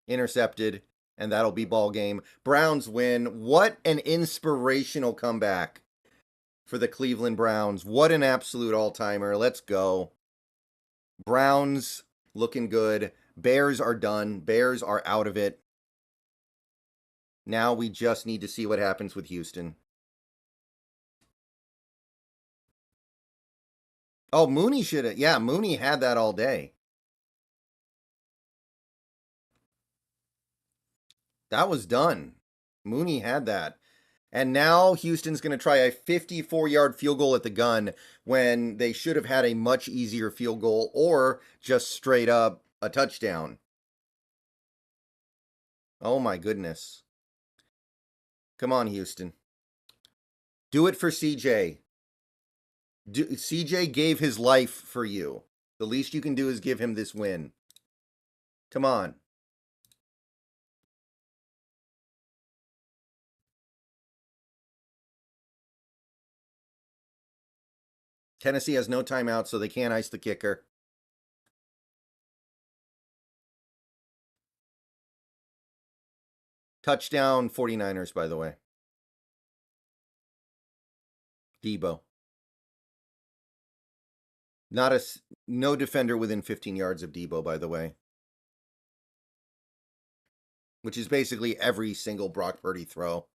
Intercepted. And that'll be ball game. Browns win. What an inspirational comeback for the Cleveland Browns. What an absolute all-timer. Let's go. Browns looking good. Bears are done. Bears are out of it. Now we just need to see what happens with Houston. Oh, Mooney should have. Yeah, Mooney had that all day. That was done. Mooney had that. And now Houston's going to try a 54-yard field goal at the gun when they should have had a much easier field goal or just straight up a touchdown. Oh, my goodness. Come on, Houston. Do it for CJ. CJ gave his life for you. The least you can do is give him this win. Come on. Tennessee has no timeout, so they can't ice the kicker. Touchdown 49ers, by the way. Debo. No defender within 15 yards of Debo, by the way. Which is basically every single Brock Purdy throw.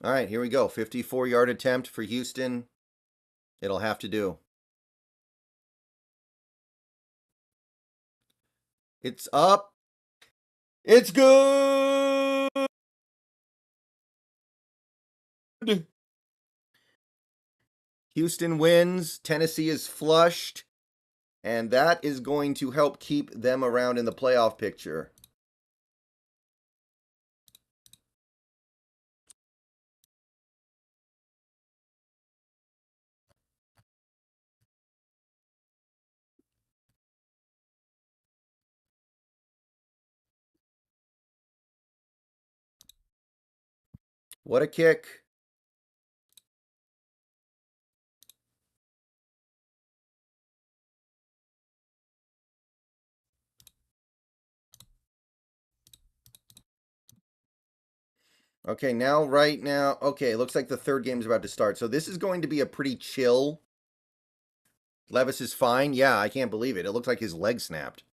All right, here we go. 54-yard attempt for Houston. It'll have to do. It's up. It's good. Houston wins. Tennessee is flushed. And that is going to help keep them around in the playoff picture. What a kick. Okay, now, right now, okay, it looks like the third game's about to start. So this is going to be a pretty chill. Levis is fine. Yeah, I can't believe it. It looks like his leg snapped.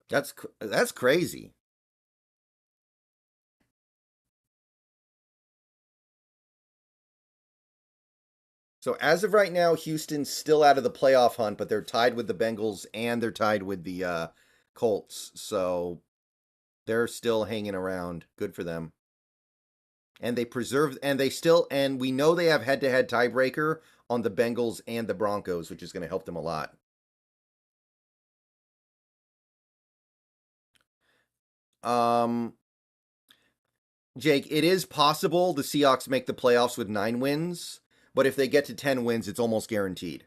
That's crazy. So as of right now, Houston's still out of the playoff hunt, but they're tied with the Bengals and they're tied with the Colts. So they're still hanging around. Good for them. And they preserve, and they still, and we know they have head-to-head tiebreaker on the Bengals and the Broncos, which is going to help them a lot. Jake, it is possible the Seahawks make the playoffs with 9 wins, but if they get to 10 wins, it's almost guaranteed.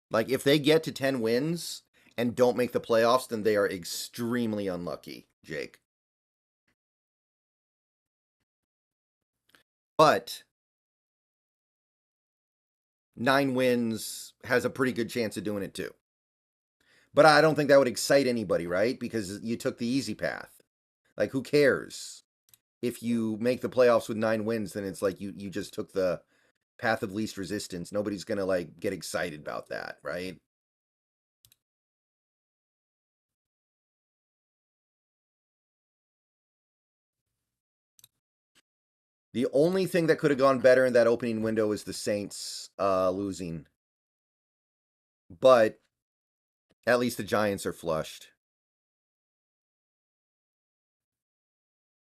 Like, if they get to 10 wins and don't make the playoffs, then they are extremely unlucky, Jake. But 9 wins has a pretty good chance of doing it too. But I don't think that would excite anybody, right? Because you took the easy path. Like, who cares? If you make the playoffs with 9 wins, then it's like you just took the path of least resistance. Nobody's going to, like, get excited about that, right? The only thing that could have gone better in that opening window is the Saints losing. But at least the Giants are flushed.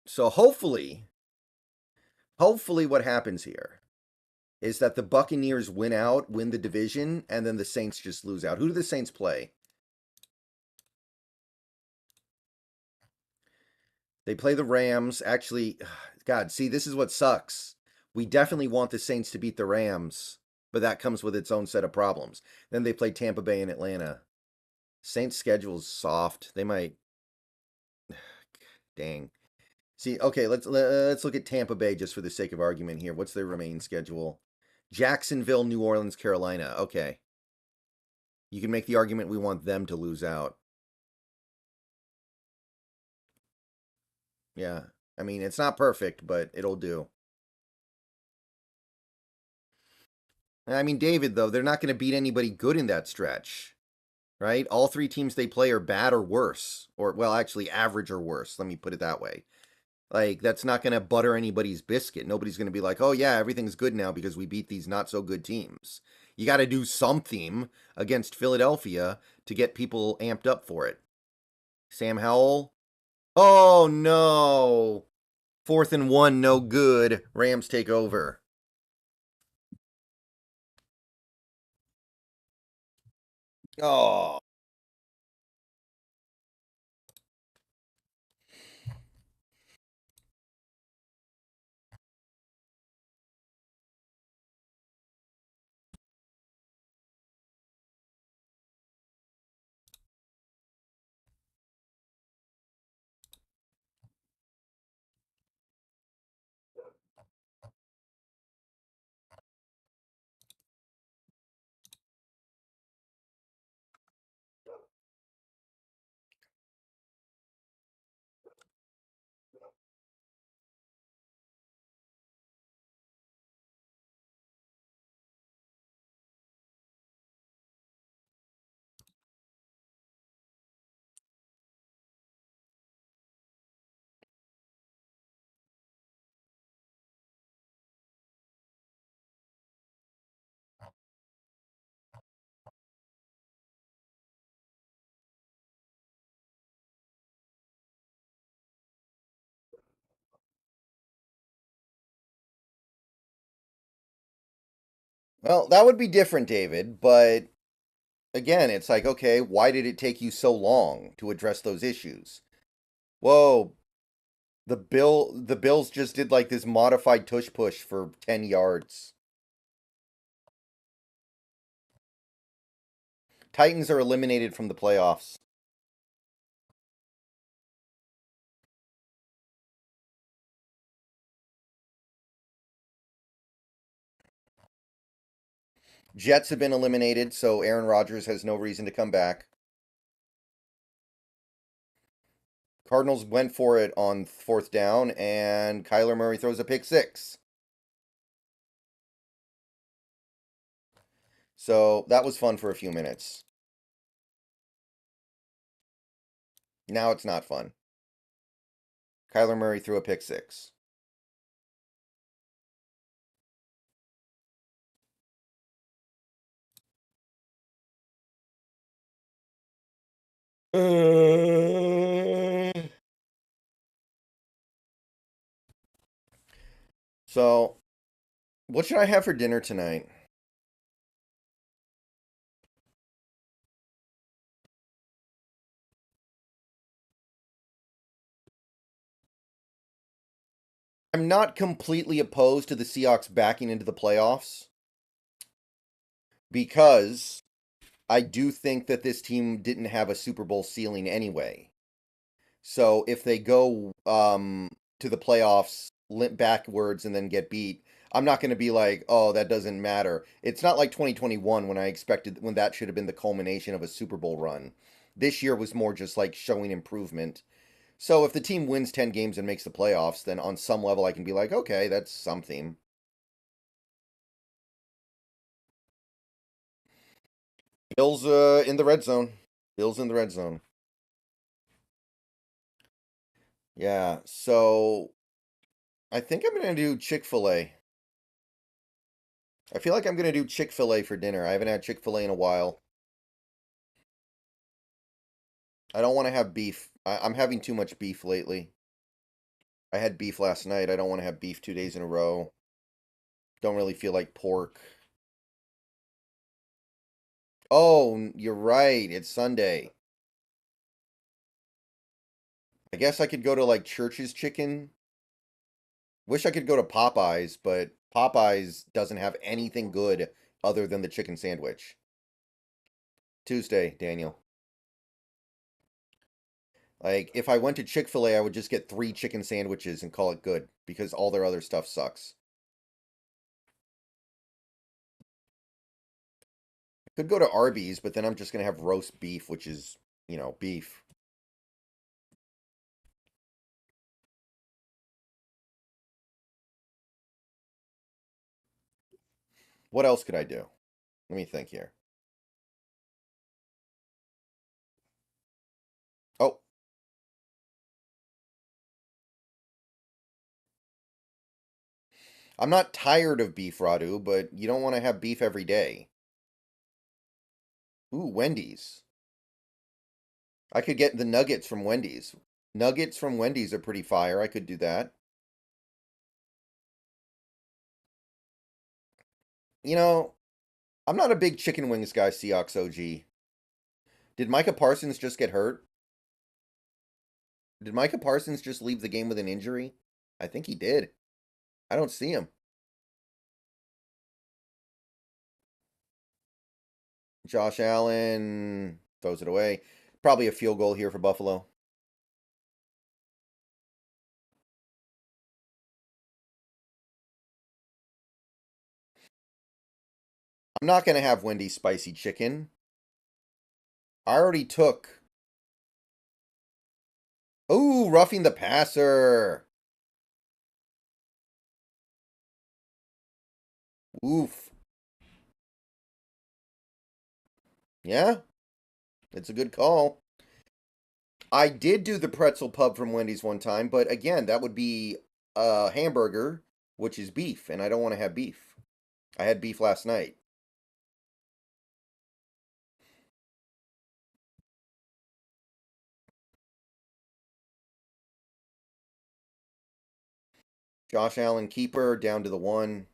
So hopefully what happens here is that the Buccaneers win the division, and then the Saints just lose out. Who do the Saints play? They play the Rams. Actually, God, see, this is what sucks. We definitely want the Saints to beat the Rams, but that comes with its own set of problems. Then they play Tampa Bay and Atlanta. Saints' schedule's soft. They might. Dang. See, okay, let's look at Tampa Bay just for the sake of argument here. What's their remaining schedule? Jacksonville, New Orleans, Carolina. Okay. You can make the argument we want them to lose out. Yeah. I mean, it's not perfect, but it'll do. I mean, David, though, they're not going to beat anybody good in that stretch, right? All 3 teams they play are bad or worse, or, well, actually, average or worse. Let me put it that way. Like, that's not going to butter anybody's biscuit. Nobody's going to be like, oh, yeah, everything's good now because we beat these not so good teams. You got to do something against Philadelphia to get people amped up for it. Sam Howell. Oh, no. 4th and 1, no good. Rams take over. Oh. Well, that would be different, David, but again, it's like, okay, why did it take you so long to address those issues? Whoa, the Bills just did like this modified tush push for 10 yards. Titans are eliminated from the playoffs. Jets have been eliminated, so Aaron Rodgers has no reason to come back. Cardinals went for it on 4th down, and Kyler Murray throws a pick 6. So that was fun for a few minutes. Now it's not fun. Kyler Murray threw a pick 6. So, what should I have for dinner tonight? I'm not completely opposed to the Seahawks backing into the playoffs because I do think that this team didn't have a Super Bowl ceiling anyway. So if they go to the playoffs, limp backwards, and then get beat, I'm not going to be like, oh, that doesn't matter. It's not like 2021 when that should have been the culmination of a Super Bowl run. This year was more just like showing improvement. So if the team wins 10 games and makes the playoffs, then on some level I can be like, okay, that's something. Bills in the red zone. Bills in the red zone. Yeah, so I think I'm going to do Chick-fil-A. I feel like I'm going to do Chick-fil-A for dinner. I haven't had Chick-fil-A in a while. I don't want to have beef. I'm having too much beef lately. I had beef last night. I don't want to have beef 2 days in a row. Don't really feel like pork. Oh, you're right. It's Sunday. I guess I could go to like Church's Chicken. Wish I could go to Popeyes, but Popeyes doesn't have anything good other than the chicken sandwich. Tuesday, Daniel. Like, if I went to Chick-fil-A, I would just get 3 chicken sandwiches and call it good, because all their other stuff sucks. I could go to Arby's, but then I'm just going to have roast beef, which is, beef. What else could I do? Let me think here. Oh. I'm not tired of beef, Radu, but you don't want to have beef every day. Ooh, Wendy's. I could get the nuggets from Wendy's. Nuggets from Wendy's are pretty fire. I could do that. I'm not a big chicken wings guy, Seahawks OG. Did Micah Parsons just get hurt? Did Micah Parsons just leave the game with an injury? I think he did. I don't see him. Josh Allen throws it away. Probably a field goal here for Buffalo. I'm not going to have Wendy's spicy chicken. I already took... Ooh, roughing the passer. Oof. Yeah, it's a good call. I did do the pretzel pub from Wendy's one time, but again, that would be a hamburger, which is beef, and I don't want to have beef. I had beef last night. Josh Allen keeper down to the 1.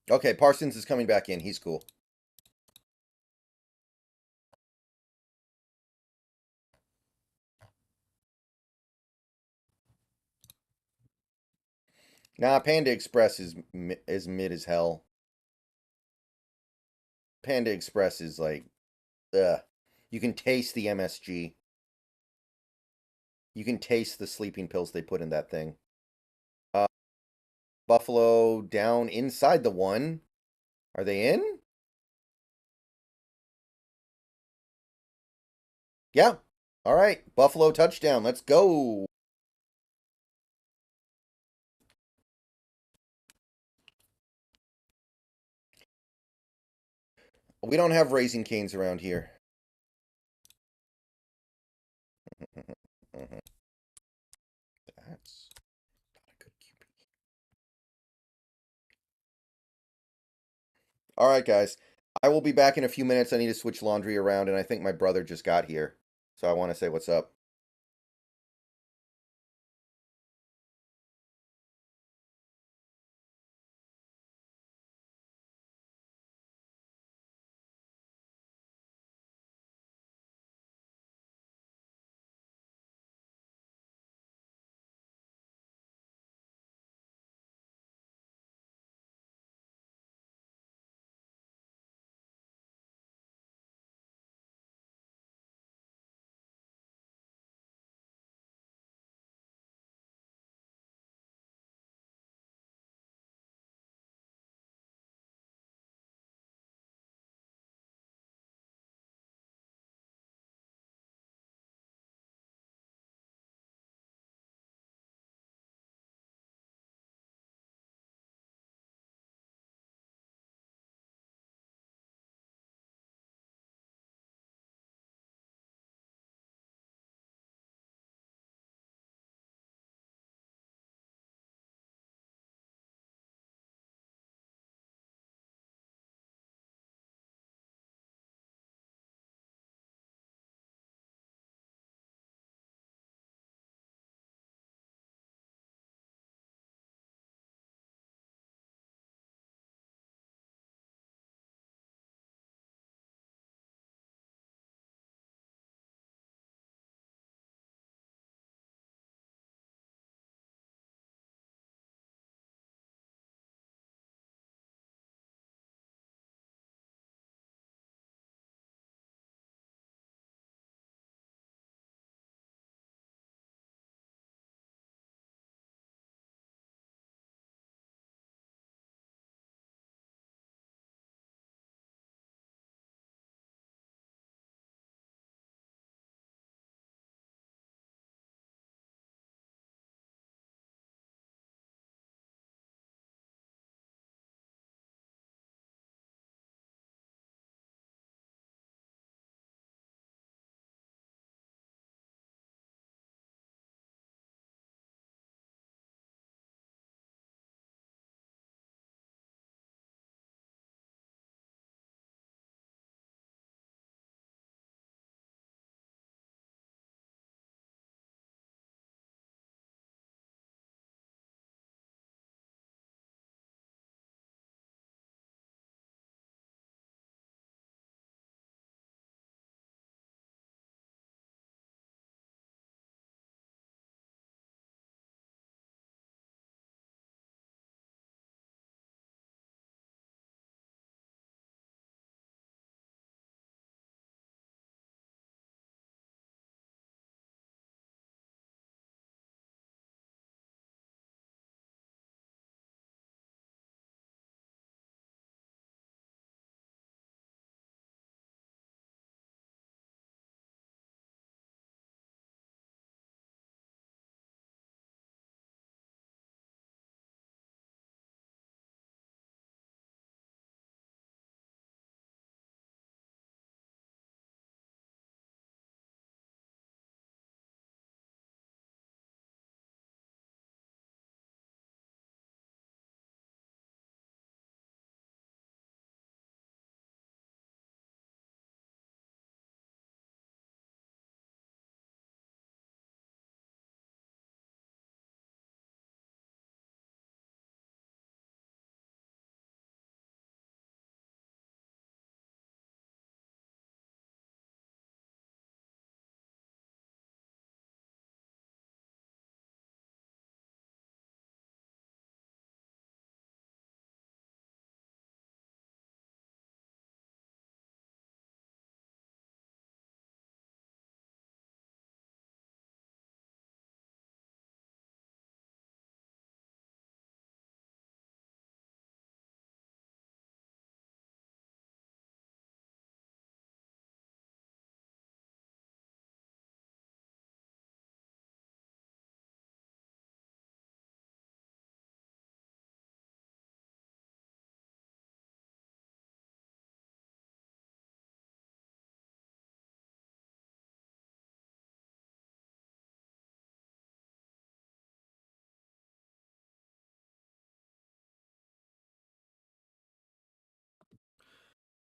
Okay, Parsons is coming back in. He's cool. Nah, Panda Express is mid as hell. Panda Express is like, ugh. You can taste the MSG. You can taste the sleeping pills they put in that thing. Buffalo down inside the 1. Are they in? Yeah. All right. Buffalo touchdown. Let's go. We don't have Raising Canes around here. That's not a good QB. All right, guys. I will be back in a few minutes. I need to switch laundry around, and I think my brother just got here. So I want to say what's up.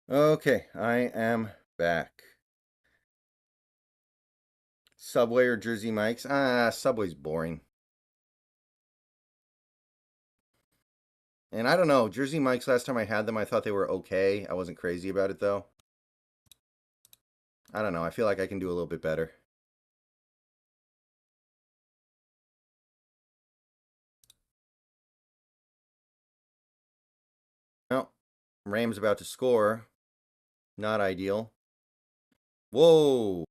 Okay, I am back. Subway or Jersey Mike's? Subway's boring. And I don't know, Jersey Mike's, last time I had them, I thought they were okay. I wasn't crazy about it, though. I don't know, I feel like I can do a little bit better. No, Rams about to score. Not ideal. Whoa!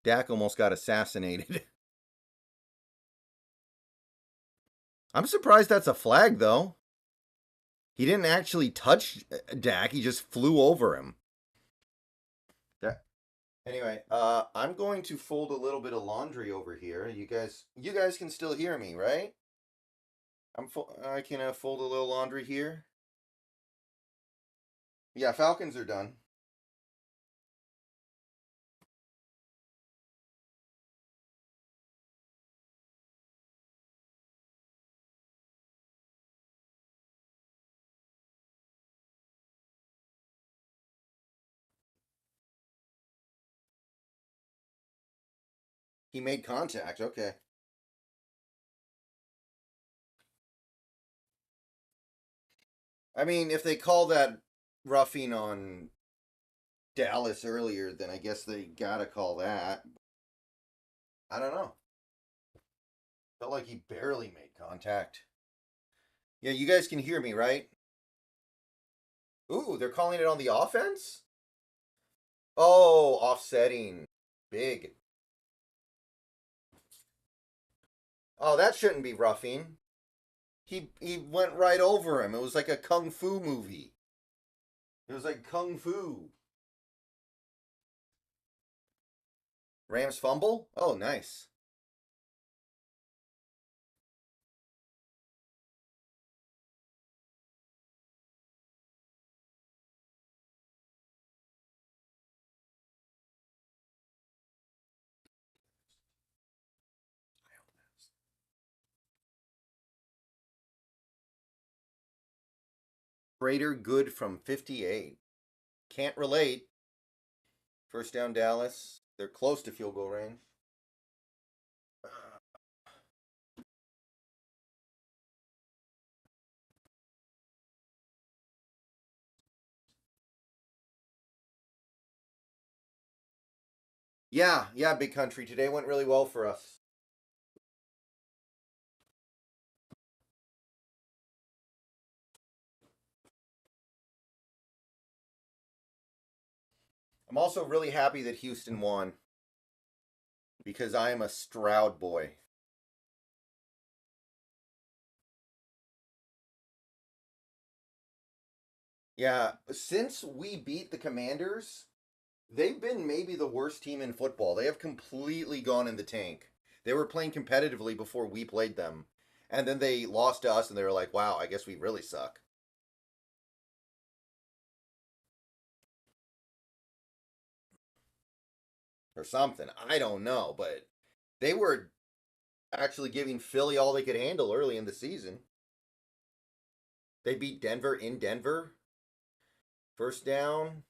Dak almost got assassinated. I'm surprised that's a flag, though. He didn't actually touch Dak, he just flew over him. Anyway, I'm going to fold a little bit of laundry over here. You guys can still hear me, right? I can fold a little laundry here. Yeah, Falcons are done. He made contact. Okay. I mean, if they call that roughing on Dallas earlier, then I guess they gotta call that. I don't know. Felt like he barely made contact. Yeah, you guys can hear me, right? Ooh, they're calling it on the offense? Oh, offsetting. Big. Oh, that shouldn't be roughing. He went right over him. It was like a kung fu movie. It was like kung fu. Rams fumble? Oh, nice. Prater good from 58. Can't relate. First down, Dallas. They're close to field goal range. Yeah, big country. Today went really well for us. I'm also really happy that Houston won because I am a Stroud boy. Yeah, since we beat the Commanders, they've been maybe the worst team in football. They have completely gone in the tank. They were playing competitively before we played them. And then they lost to us and they were like, wow, I guess we really suck. Or something. I don't know. But they were actually giving Philly all they could handle early in the season. They beat Denver in Denver. First down.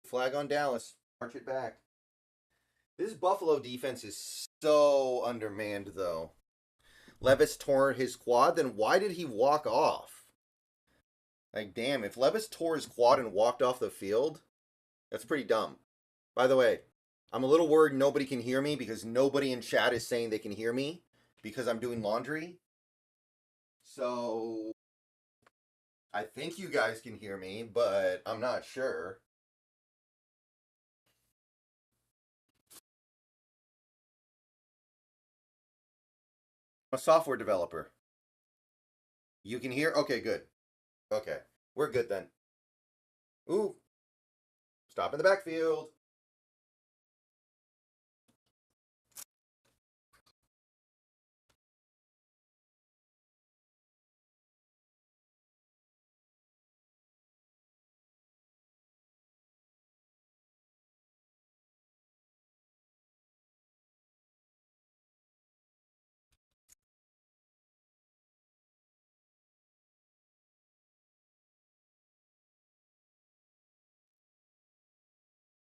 Flag on Dallas. March it back. This Buffalo defense is so undermanned, though. Levis tore his quad, then why did he walk off? Like, damn, if Levis tore his quad and walked off the field, that's pretty dumb. By the way, I'm a little worried nobody can hear me because nobody in chat is saying they can hear me because I'm doing laundry. So, I think you guys can hear me, but I'm not sure. I'm a software developer. You can hear? Okay, good. Okay, we're good then. Ooh, stop in the backfield.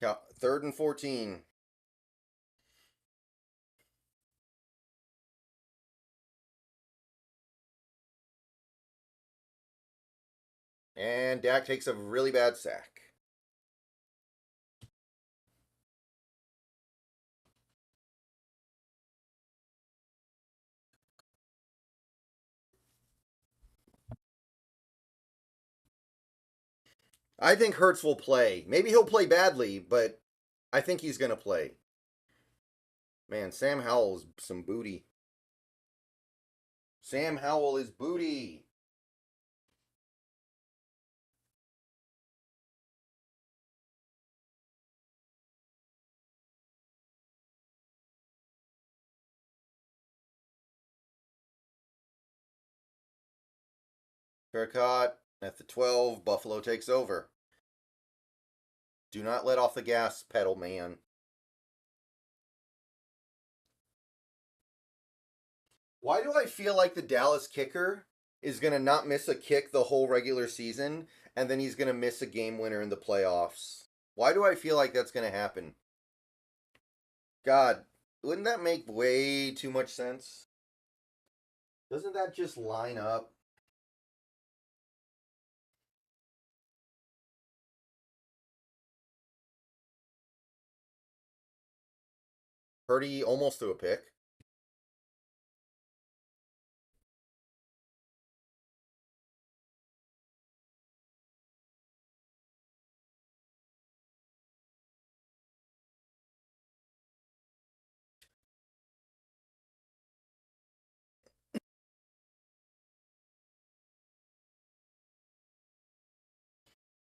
Yeah, 3rd and 14. And Dak takes a really bad sack. I think Hurts will play. Maybe he'll play badly, but I think he's going to play. Man, Sam Howell's some booty. Sam Howell is booty. Fair caught at the 12. Buffalo takes over. Do not let off the gas pedal, man. Why do I feel like the Dallas kicker is going to not miss a kick the whole regular season, and then he's going to miss a game winner in the playoffs? Why do I feel like that's going to happen? God, wouldn't that make way too much sense? Doesn't that just line up? Purdy almost threw a pick.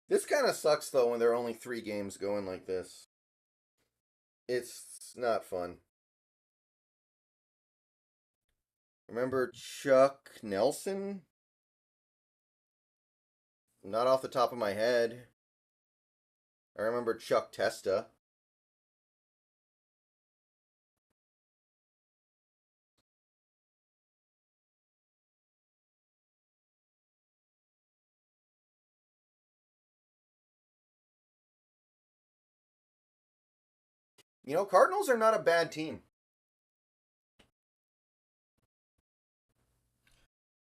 This kind of sucks, though, when there are only 3 games going like this. It's not fun. Remember Chuck Nelson? Not off the top of my head. I remember Chuck Testa. You know, Cardinals are not a bad team.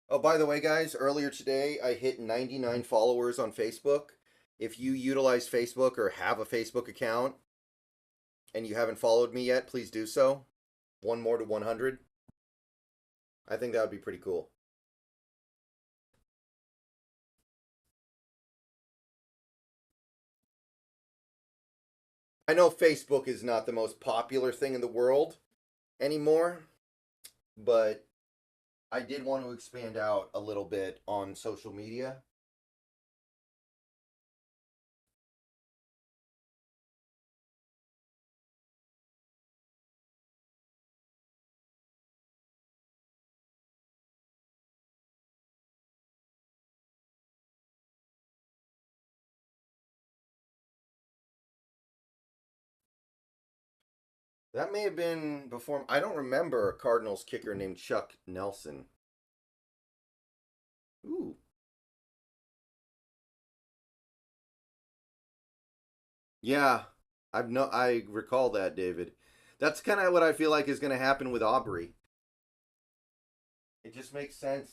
Oh, by the way, guys, earlier today I hit 99 followers on Facebook. If you utilize Facebook or have a Facebook account and you haven't followed me yet, please do so. One more to 100. I think that would be pretty cool. I know Facebook is not the most popular thing in the world anymore, but I did want to expand out a little bit on social media. That may have been before. I don't remember a Cardinals kicker named Chuck Nelson. Ooh. Yeah, I recall that, David. That's kind of what I feel like is going to happen with Aubrey. It just makes sense.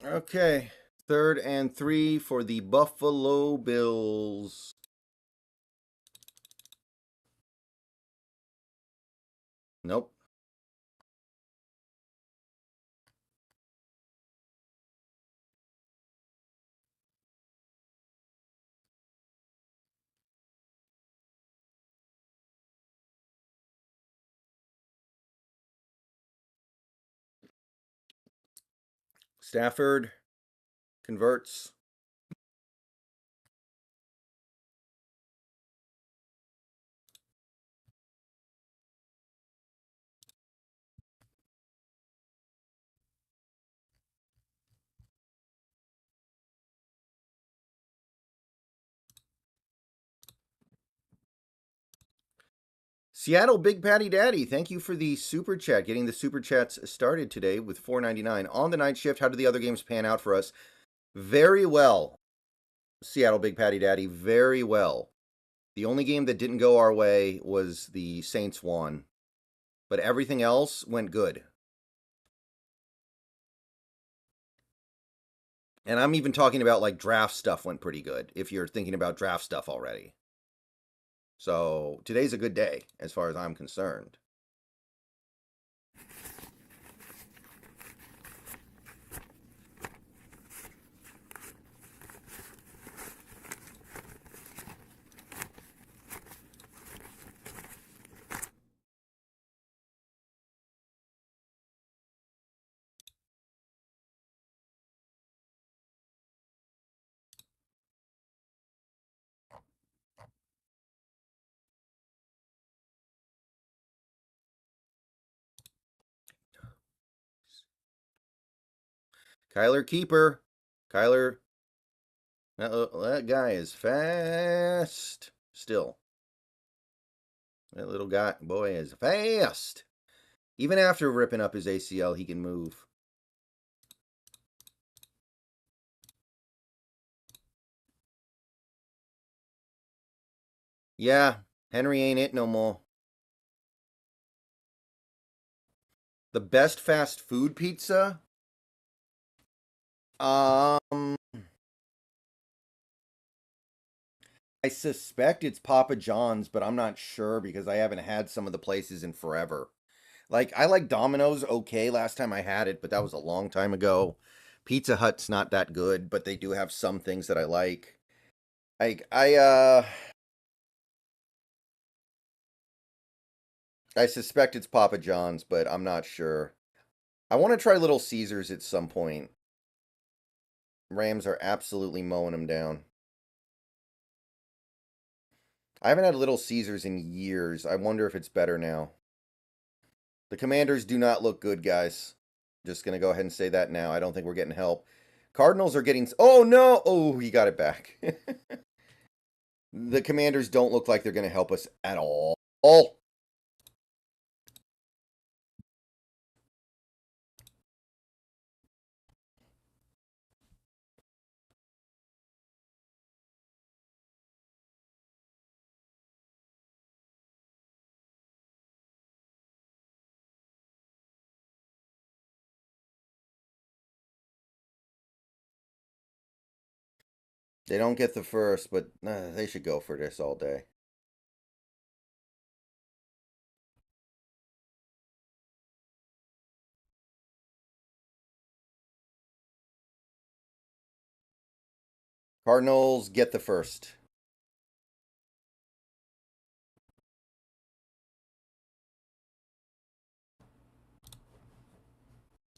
Okay. 3rd and 3 for the Buffalo Bills. Nope. Stafford converts. Seattle Big Patty Daddy, thank you for the super chat. Getting the super chats started today with $4.99 on the night shift. How did the other games pan out for us? Very well. Seattle Big Patty Daddy, very well. The only game that didn't go our way was the Saints won, but everything else went good. And I'm even talking about like draft stuff went pretty good if you're thinking about draft stuff already. So today's a good day as far as I'm concerned. Kyler Keeper. Kyler. That guy is fast. Still. That little guy, boy, is fast. Even after ripping up his ACL, he can move. Yeah, Henry ain't it no more. The best fast food pizza? I suspect it's Papa John's, but I'm not sure because I haven't had some of the places in forever. Like, I like Domino's okay last time I had it, but that was a long time ago. Pizza Hut's not that good, but they do have some things that I like. I suspect it's Papa John's, but I'm not sure. I want to try Little Caesars at some point. Rams are absolutely mowing them down. I haven't had Little Caesars in years. I wonder if it's better now. The Commanders do not look good, guys. Just going to go ahead and say that now. I don't think we're getting help. Cardinals are getting... Oh, no! Oh, he got it back. The Commanders don't look like they're going to help us at all. They don't get the first, but they should go for this all day. Cardinals get the first.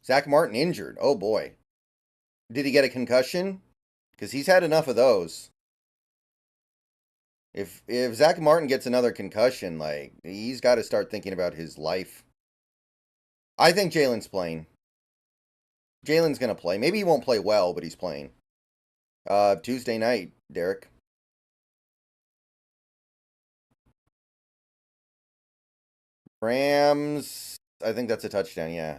Zach Martin injured. Oh, boy. Did he get a concussion? Because he's had enough of those. If Zach Martin gets another concussion, like, he's got to start thinking about his life. I think Jalen's playing. Jalen's going to play. Maybe he won't play well, but he's playing. Tuesday night, Derek. Rams, I think that's a touchdown, yeah.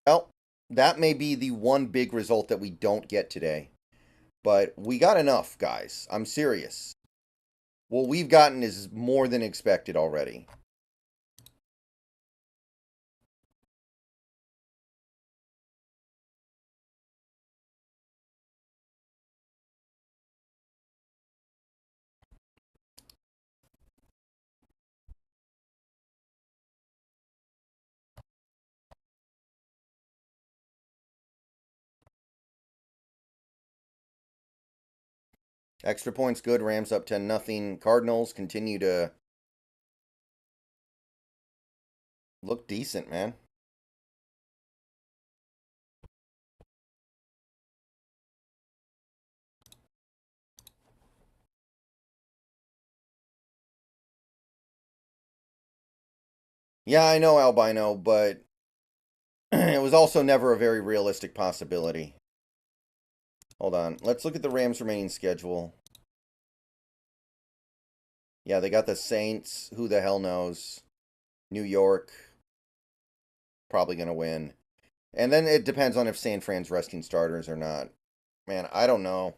Well, that may be the one big result that we don't get today. But we got enough, guys. I'm serious. What we've gotten is more than expected already. Extra points good. Rams up 10-0. Cardinals continue to look decent, man. Yeah, I know albino, but it was also never a very realistic possibility. Hold on. Let's look at the Rams' remaining schedule. Yeah, they got the Saints. Who the hell knows? New York. Probably going to win. And then it depends on if San Fran's resting starters or not. Man, I don't know.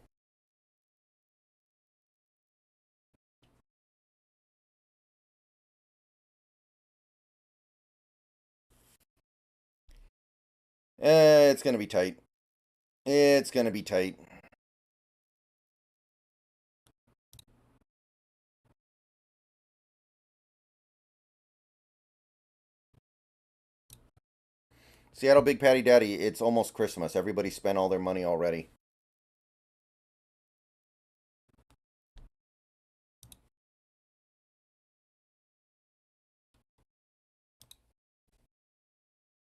It's going to be tight. It's going to be tight. Seattle Big Patty Daddy, it's almost Christmas. Everybody spent all their money already.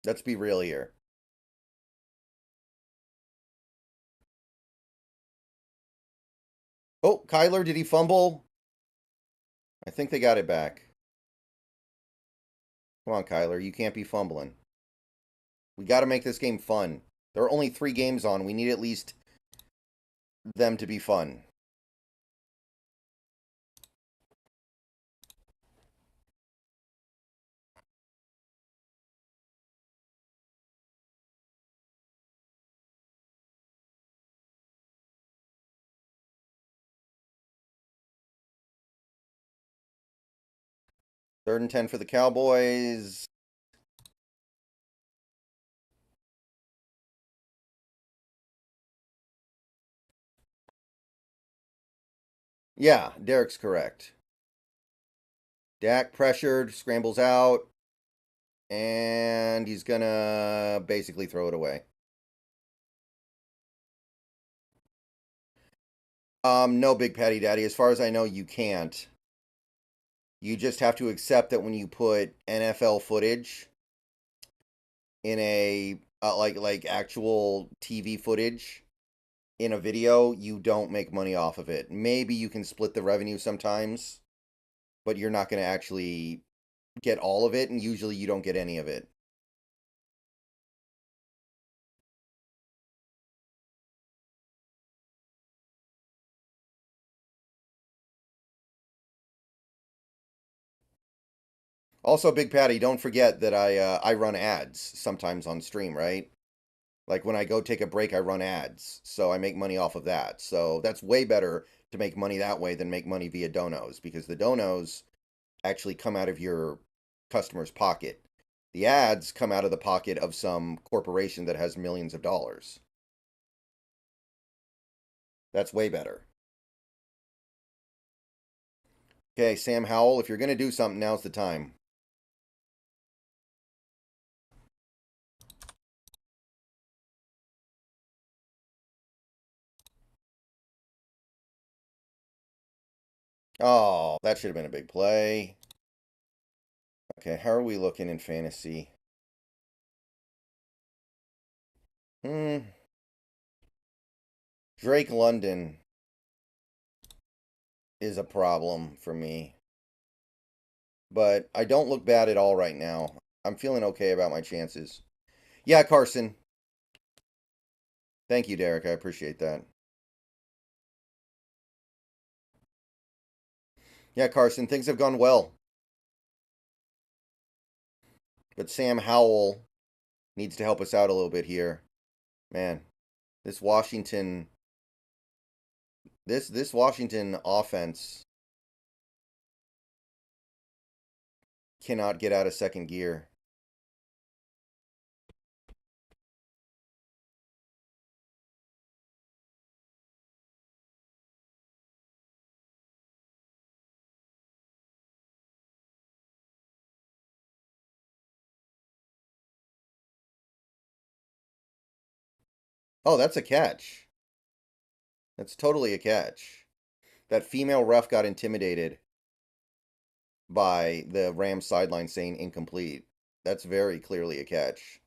Let's be real here. Oh, Kyler, did he fumble? I think they got it back. Come on, Kyler, you can't be fumbling. We got to make this game fun. There are only 3 games on. We need at least them to be fun. Third and 10 for the Cowboys. Yeah, Derek's correct. Dak pressured, scrambles out, and he's gonna basically throw it away. No, Big Patty Daddy. As far as I know, you can't. You just have to accept that when you put NFL footage in a like actual TV footage in a video, you don't make money off of it. Maybe you can split the revenue sometimes, but you're not going to actually get all of it, and usually you don't get any of it. Also, Big Patty, don't forget that I run ads sometimes on stream, right? Like when I go take a break, I run ads, so I make money off of that. So that's way better to make money that way than make money via donos, because the donos actually come out of your customer's pocket. The ads come out of the pocket of some corporation that has millions of dollars. That's way better. Okay, Sam Howell, if you're going to do something, now's the time. Oh, that should have been a big play. Okay, how are we looking in fantasy? Drake London is a problem for me. But I don't look bad at all right now. I'm feeling okay about my chances. Yeah, Carson. Thank you, Derek. I appreciate that. Yeah, Carson, things have gone well. But Sam Howell needs to help us out a little bit here. Man, this Washington this Washington offense cannot get out of second gear. Oh, that's a catch. That's totally a catch. That female ref got intimidated by the Rams sideline saying incomplete. That's very clearly a catch.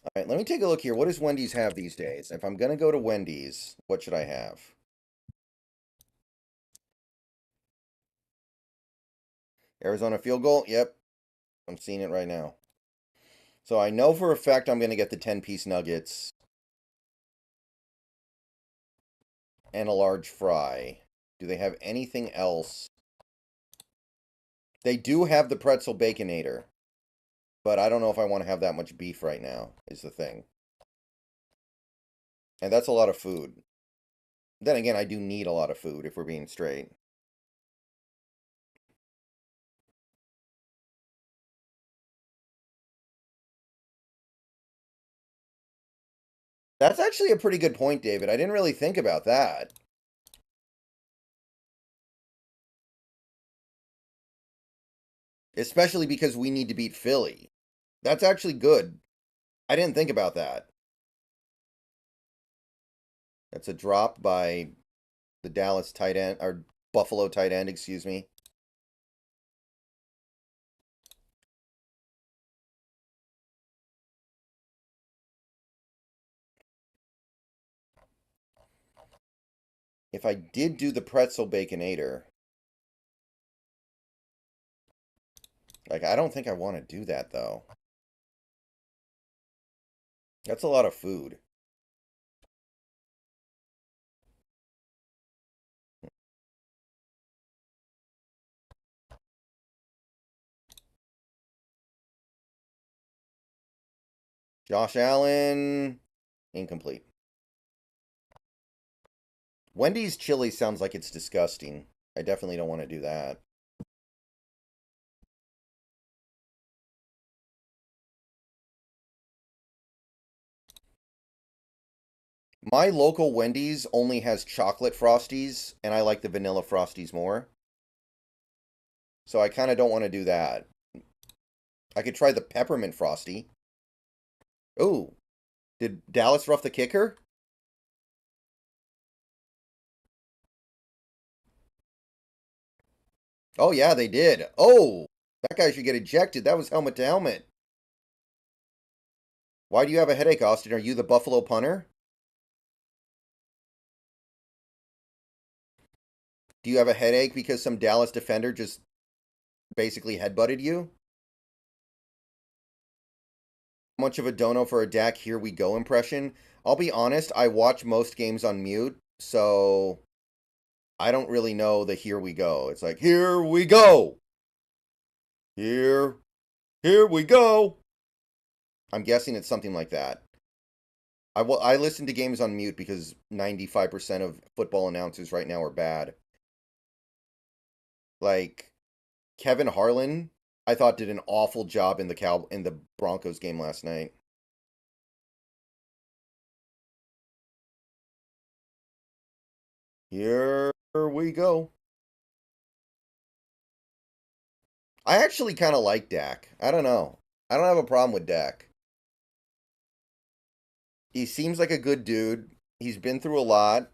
All right, let me take a look here. What does Wendy's have these days? If I'm going to go to Wendy's, what should I have? Arizona field goal? Yep. I'm seeing it right now. So I know for a fact I'm going to get the 10-piece nuggets and a large fry. Do they have anything else? They do have the pretzel baconator. But I don't know if I want to have that much beef right now, is the thing. And that's a lot of food. Then again, I do need a lot of food, if we're being straight. That's actually a pretty good point, David. I didn't really think about that. Especially because we need to beat Philly. That's actually good. I didn't think about that. That's a drop by the Dallas tight end, or Buffalo tight end, excuse me. If I did do the pretzel baconator, like, I don't think I want to do that, though. That's a lot of food. Josh Allen, incomplete. Wendy's chili sounds like it's disgusting. I definitely don't want to do that. My local Wendy's only has chocolate Frosties, and I like the vanilla Frosties more. So I kind of don't want to do that. I could try the peppermint Frosty. Ooh, did Dallas rough the kicker? Oh, yeah, they did. Oh, that guy should get ejected. That was helmet to helmet. Why do you have a headache, Austin? Are you the Buffalo punter? Do you have a headache because some Dallas defender just basically headbutted you? How much of a dono for a Dak here we go impression? I'll be honest, I watch most games on mute, so I don't really know the here we go. It's like, here we go. Here we go. I'm guessing it's something like that. I listen to games on mute because 95% of football announcers right now are bad. Like Kevin Harlan, I thought did an awful job in the Broncos game last night. Here we go. I actually kind of like Dak. I don't know. I don't have a problem with Dak. He seems like a good dude. He's been through a lot.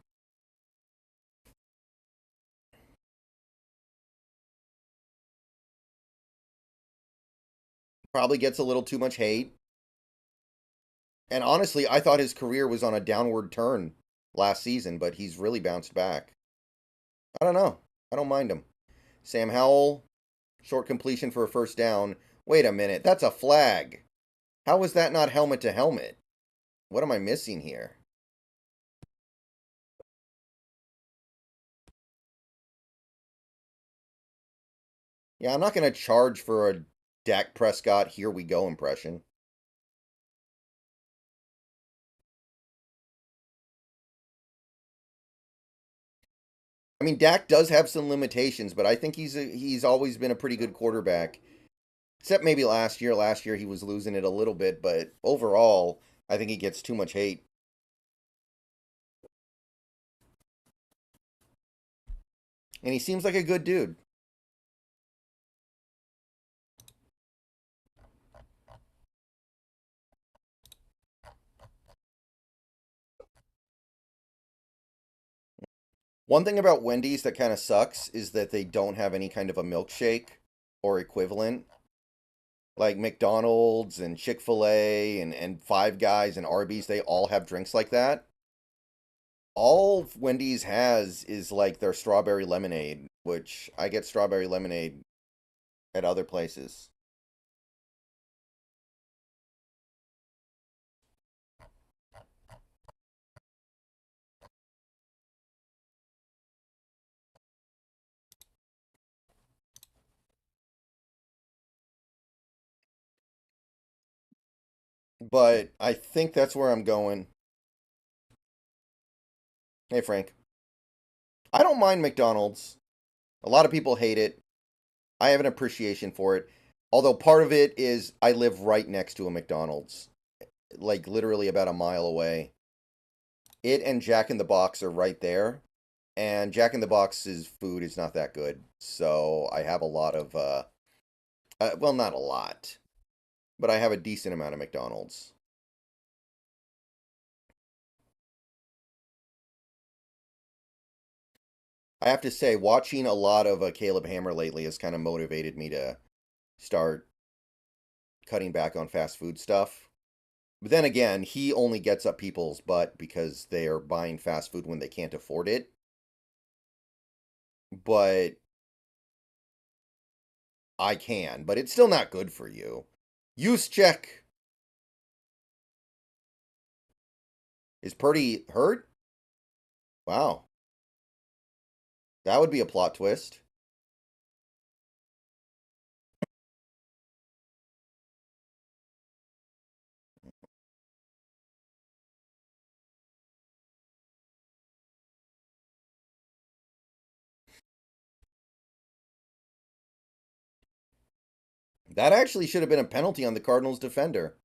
Probably gets a little too much hate. And honestly, I thought his career was on a downward turn last season, but he's really bounced back. I don't know. I don't mind him. Sam Howell, short completion for a first down. Wait a minute, that's a flag. How was that not helmet to helmet? What am I missing here? Yeah, I'm not going to charge for a Dak Prescott here we go impression. I mean, Dak does have some limitations, but I think he's always been a pretty good quarterback. Except maybe last year. Last year he was losing it a little bit, but overall, I think he gets too much hate. And he seems like a good dude. One thing about Wendy's that kind of sucks is that they don't have any kind of a milkshake or equivalent. Like McDonald's and Chick-fil-A and Five Guys and Arby's, they all have drinks like that. All Wendy's has is like their strawberry lemonade, which I get strawberry lemonade at other places. But I think that's where I'm going. Hey, Frank. I don't mind McDonald's. A lot of people hate it. I have an appreciation for it. Although part of it is I live right next to a McDonald's. Like literally about a mile away. It and Jack in the Box are right there. And Jack in the Box's food is not that good. So I have a lot of, well, not a lot. But I have a decent amount of McDonald's. I have to say, watching a lot of Caleb Hammer lately has kind of motivated me to start cutting back on fast food stuff. But then again, he only gets up people's butt because they are buying fast food when they can't afford it. But I can. But it's still not good for you. Use check. Is Purdy hurt? Wow. That would be a plot twist. That actually should have been a penalty on the Cardinals defender.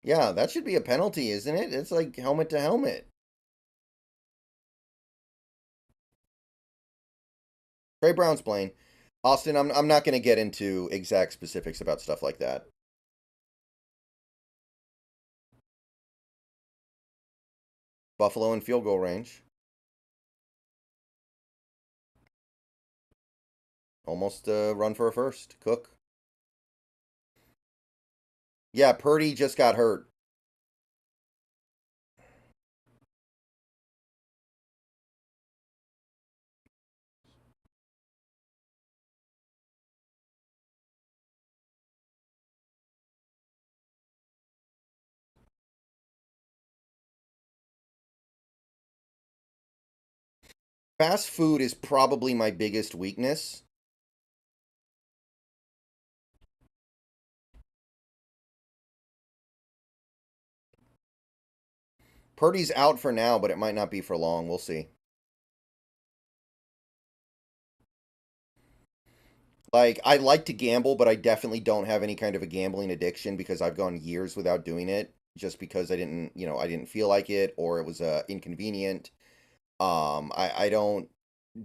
Yeah, that should be a penalty, isn't it? It's like helmet to helmet. Trey Brown's playing. Austin, I'm not going to get into exact specifics about stuff like that. Buffalo in field goal range. Almost run for a first. Cook. Yeah, Purdy just got hurt. Fast food is probably my biggest weakness. Purdy's out for now, but it might not be for long. We'll see. Like, I like to gamble, but I definitely don't have any kind of a gambling addiction because I've gone years without doing it just because I didn't, I didn't feel like it or it was inconvenient. I don't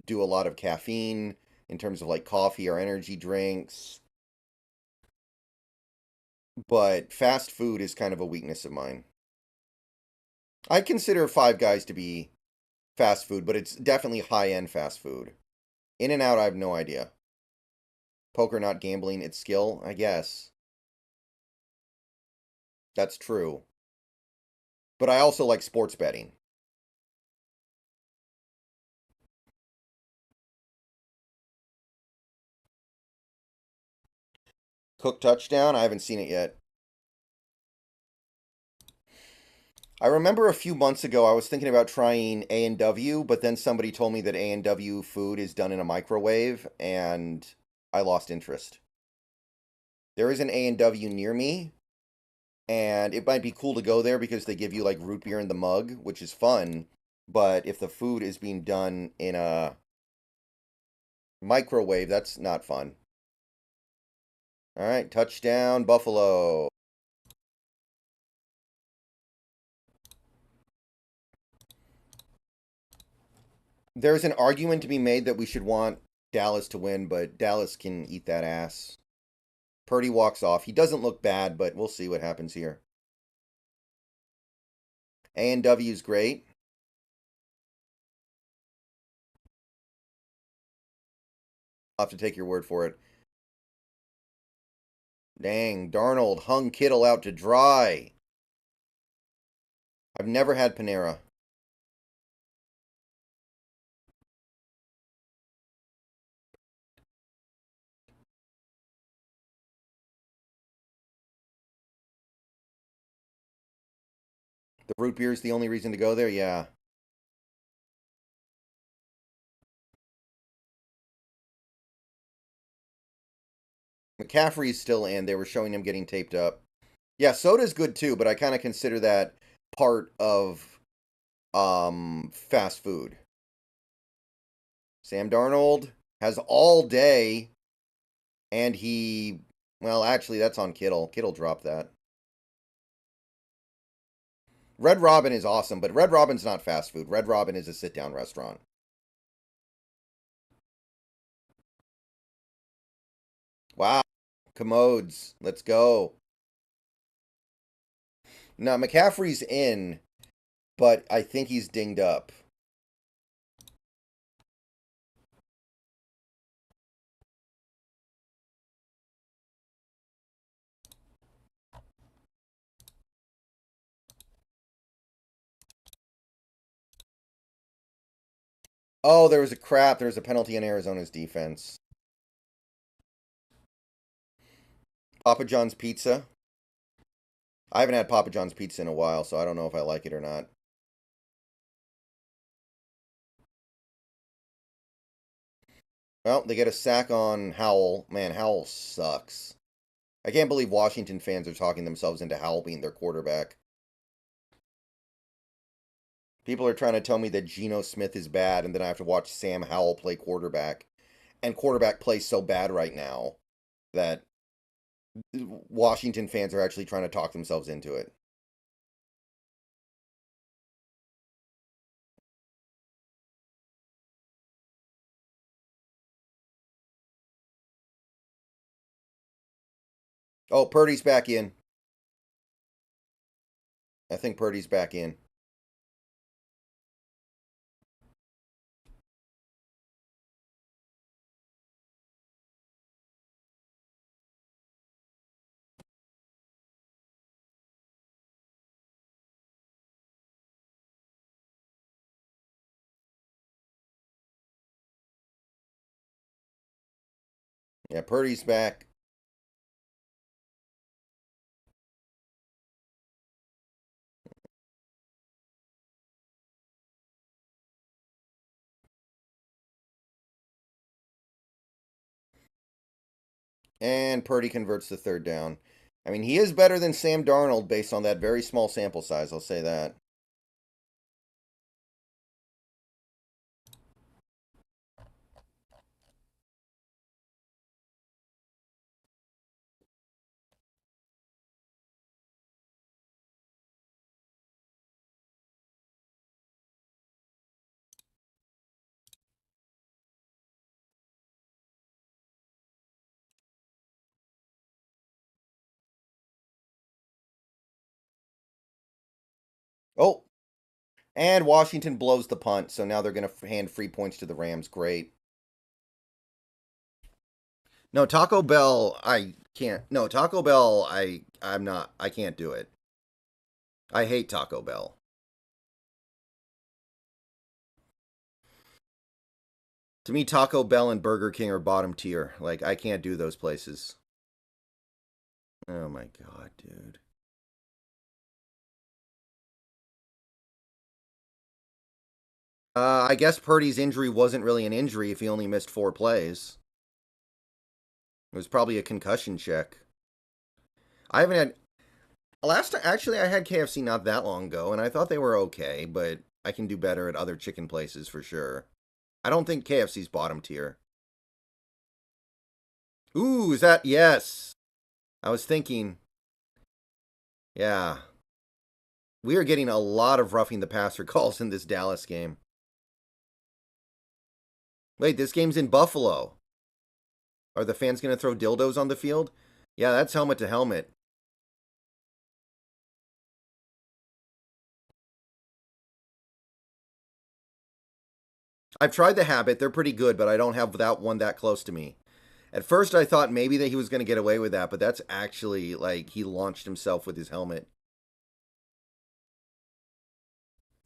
do a lot of caffeine in terms of like coffee or energy drinks. But fast food is kind of a weakness of mine. I consider Five Guys to be fast food, but it's definitely high-end fast food. In and out, I have no idea. Poker not gambling, it's skill, I guess. That's true. But I also like sports betting. Cook touchdown? I haven't seen it yet. I remember a few months ago I was thinking about trying A&W, but then somebody told me that A&W food is done in a microwave, and I lost interest. There is an A&W near me, and it might be cool to go there because they give you like root beer in the mug, which is fun, but if the food is being done in a microwave, that's not fun. All right, touchdown, Buffalo. There's an argument to be made that we should want Dallas to win, but Dallas can eat that ass. Purdy walks off. He doesn't look bad, but we'll see what happens here. A&W's great. I'll have to take your word for it. Dang, Darnold hung Kittle out to dry. I've never had Panera. The root beer is the only reason to go there? Yeah. McCaffrey's still in. They were showing him getting taped up. Yeah, soda's good too, but I kind of consider that part of fast food. Sam Darnold has all day, and he... Well, actually, that's on Kittle. Kittle dropped that. Red Robin is awesome, but Red Robin's not fast food. Red Robin is a sit-down restaurant. Wow. Commodes. Let's go. Now, McCaffrey's in, but I think he's dinged up. Oh, there was a penalty in Arizona's defense. Papa John's Pizza. I haven't had Papa John's Pizza in a while, so I don't know if I like it or not. Well, they get a sack on Howell. Man, Howell sucks. I can't believe Washington fans are talking themselves into Howell being their quarterback. People are trying to tell me that Geno Smith is bad, and then I have to watch Sam Howell play quarterback. And quarterback plays so bad right now that Washington fans are actually trying to talk themselves into it. Oh, Purdy's back in. I think Purdy's back in. Yeah, Purdy's back. And Purdy converts the third down. I mean, he is better than Sam Darnold based on that very small sample size, I'll say that. Oh, and Washington blows the punt, so now they're going to hand free points to the Rams. Great. No, Taco Bell, I can't. No, Taco Bell, I'm not. I can't do it. I hate Taco Bell. To me, Taco Bell and Burger King are bottom tier. Like, I can't do those places. Oh my god, dude. I guess Purdy's injury wasn't really an injury if he only missed 4 plays. It was probably a concussion check. I haven't had... Actually, I had KFC not that long ago, and I thought they were okay, but I can do better at other chicken places for sure. I don't think KFC's bottom tier. Ooh, is that... Yes. I was thinking... Yeah. We are getting a lot of roughing the passer calls in this Dallas game. Wait, this game's in Buffalo. Are the fans going to throw dildos on the field? Yeah, that's helmet to helmet. I've tried the habit. They're pretty good, but I don't have that one that close to me. At first, I thought maybe that he was going to get away with that, but that's actually, like, he launched himself with his helmet.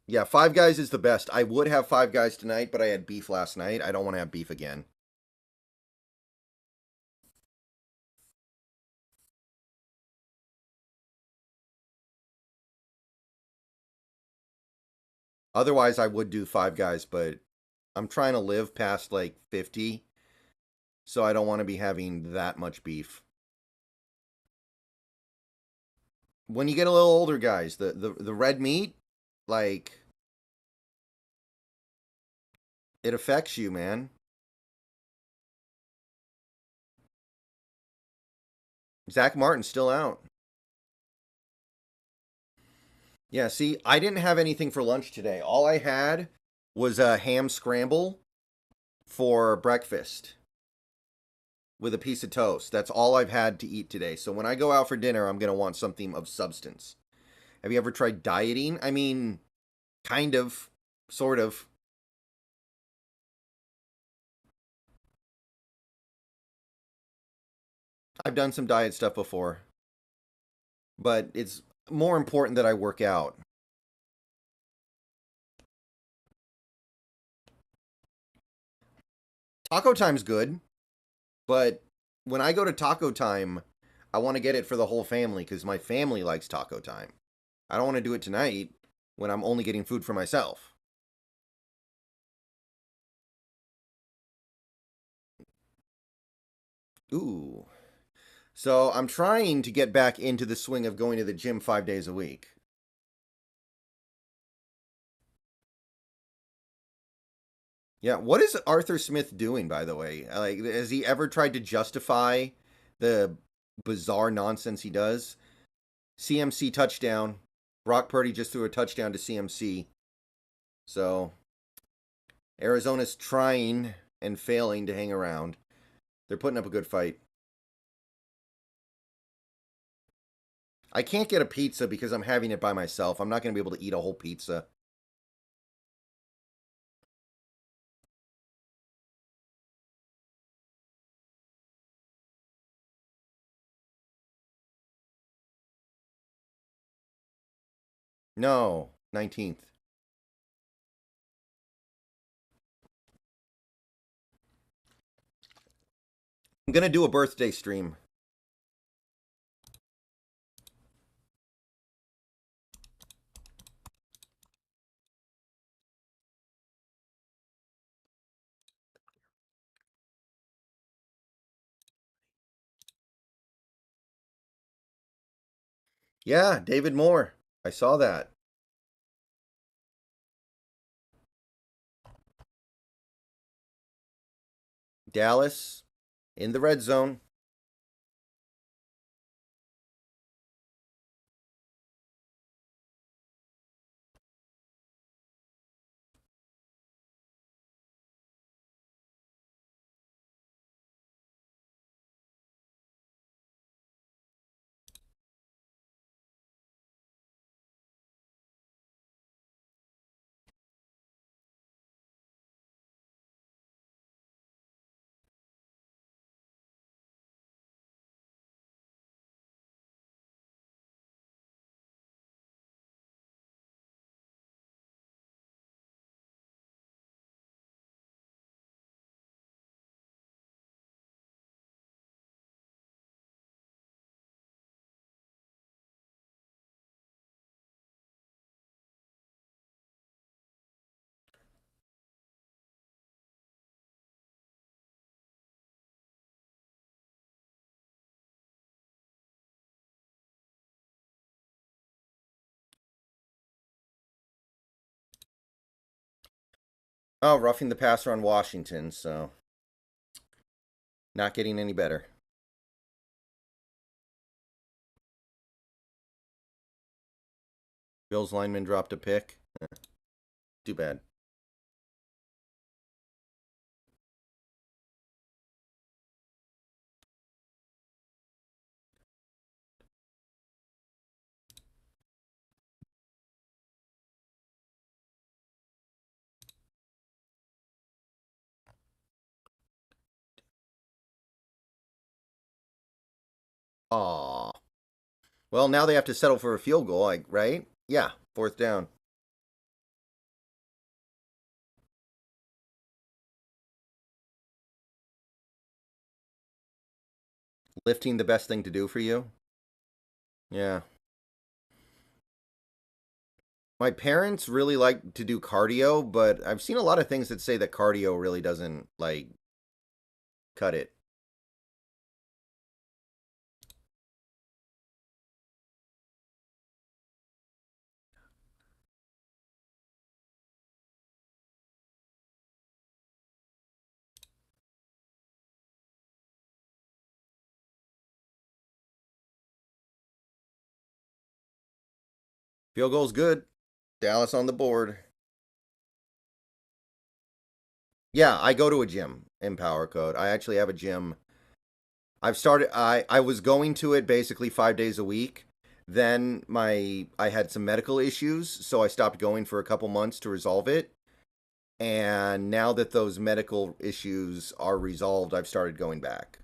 Yeah, Five Guys is the best. I would have Five Guys tonight, but I had beef last night. I don't want to have beef again. Otherwise, I would do Five Guys, but I'm trying to live past, like, 50, so I don't want to be having that much beef. When you get a little older, guys, the red meat, like, it affects you, man. Zach Martin's still out. Yeah, see, I didn't have anything for lunch today. All I had was a ham scramble for breakfast with a piece of toast. That's all I've had to eat today. So when I go out for dinner, I'm going to want something of substance. Have you ever tried dieting? I mean, kind of, sort of. I've done some diet stuff before. But it's more important that I work out. Taco Time's good, but when I go to Taco Time, I want to get it for the whole family because my family likes Taco Time. I don't want to do it tonight when I'm only getting food for myself. Ooh. So I'm trying to get back into the swing of going to the gym 5 days a week. Yeah, what is Arthur Smith doing, by the way? Like, has he ever tried to justify the bizarre nonsense he does? CMC touchdown. Brock Purdy just threw a touchdown to CMC. So, Arizona's trying and failing to hang around. They're putting up a good fight. I can't get a pizza because I'm having it by myself. I'm not going to be able to eat a whole pizza. No, 19th. I'm going to do a birthday stream. Yeah, David Moore. I saw that. Dallas in the red zone. Oh, roughing the passer on Washington, so not getting any better. Bills lineman dropped a pick. Too bad. Aw. Well, now they have to settle for a field goal, like, right? Yeah, 4th down. Lifting the best thing to do for you? Yeah. My parents really like to do cardio, but I've seen a lot of things that say that cardio really doesn't, like, cut it. Field goal's good. Dallas on the board. Yeah, I go to a gym in Power Code. I actually have a gym. I was going to it basically 5 days a week. Then I had some medical issues, so I stopped going for a couple months to resolve it. And now that those medical issues are resolved, I've started going back.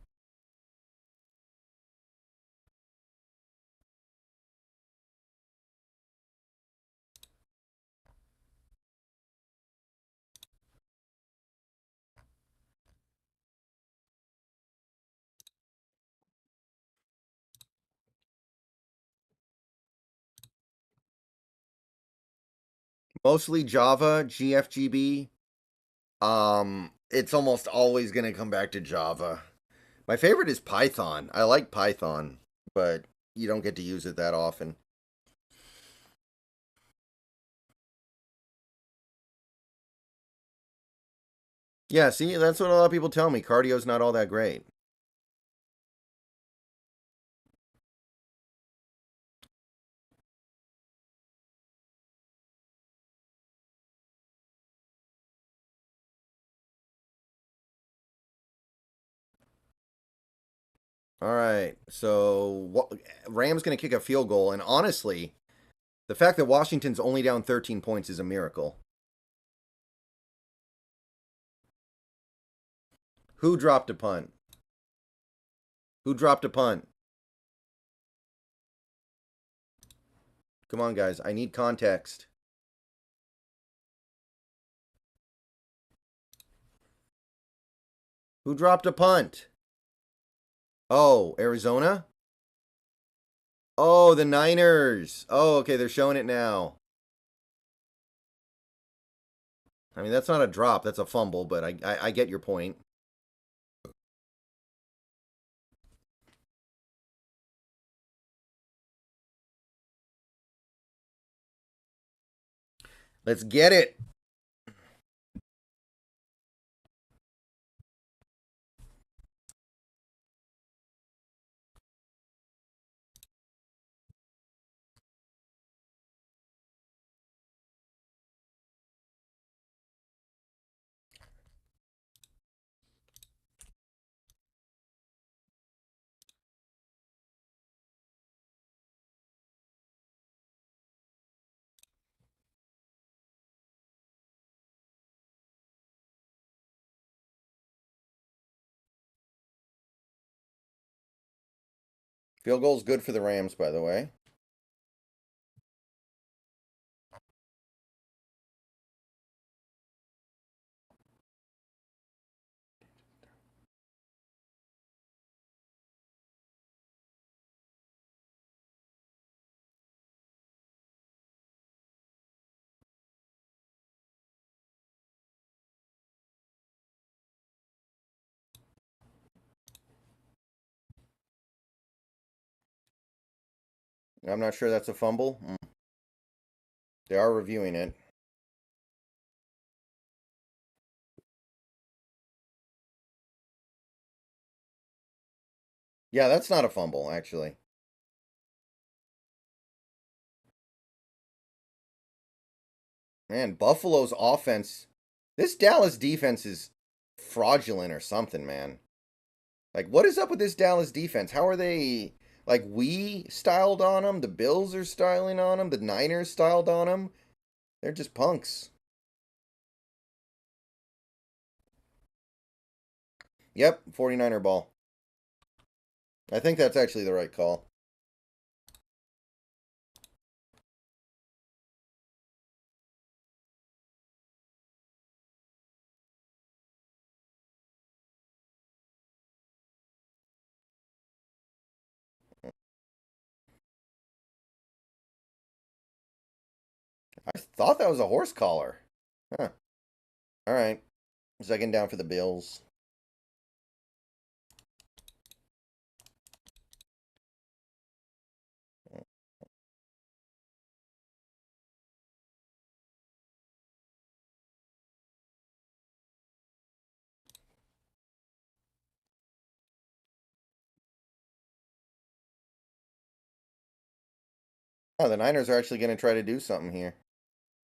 Mostly Java, GFGB. It's almost always going to come back to Java. My favorite is Python. I like Python, but you don't get to use it that often. Yeah, see, that's what a lot of people tell me. Cardio's not all that great. All right, so Rams going to kick a field goal, and honestly, the fact that Washington's only down 13 points is a miracle. Who dropped a punt? Who dropped a punt? Come on, guys. I need context. Who dropped a punt? Oh, Arizona? Oh, the Niners. Oh, okay. They're showing it now. I mean, that's not a drop. That's a fumble, but I get your point. Let's get it. Field goal's good for the Rams, by the way. I'm not sure that's a fumble. They are reviewing it. Yeah, that's not a fumble, actually. Man, Buffalo's offense. This Dallas defense is fraudulent or something, man. Like, what is up with this Dallas defense? How are they. Like, we styled on them. The Bills are styling on them. The Niners styled on them. They're just punks. Yep, 49er ball. I think that's actually the right call. I thought that was a horse collar. Huh. All right. Second down for the Bills. Oh, the Niners are actually going to try to do something here.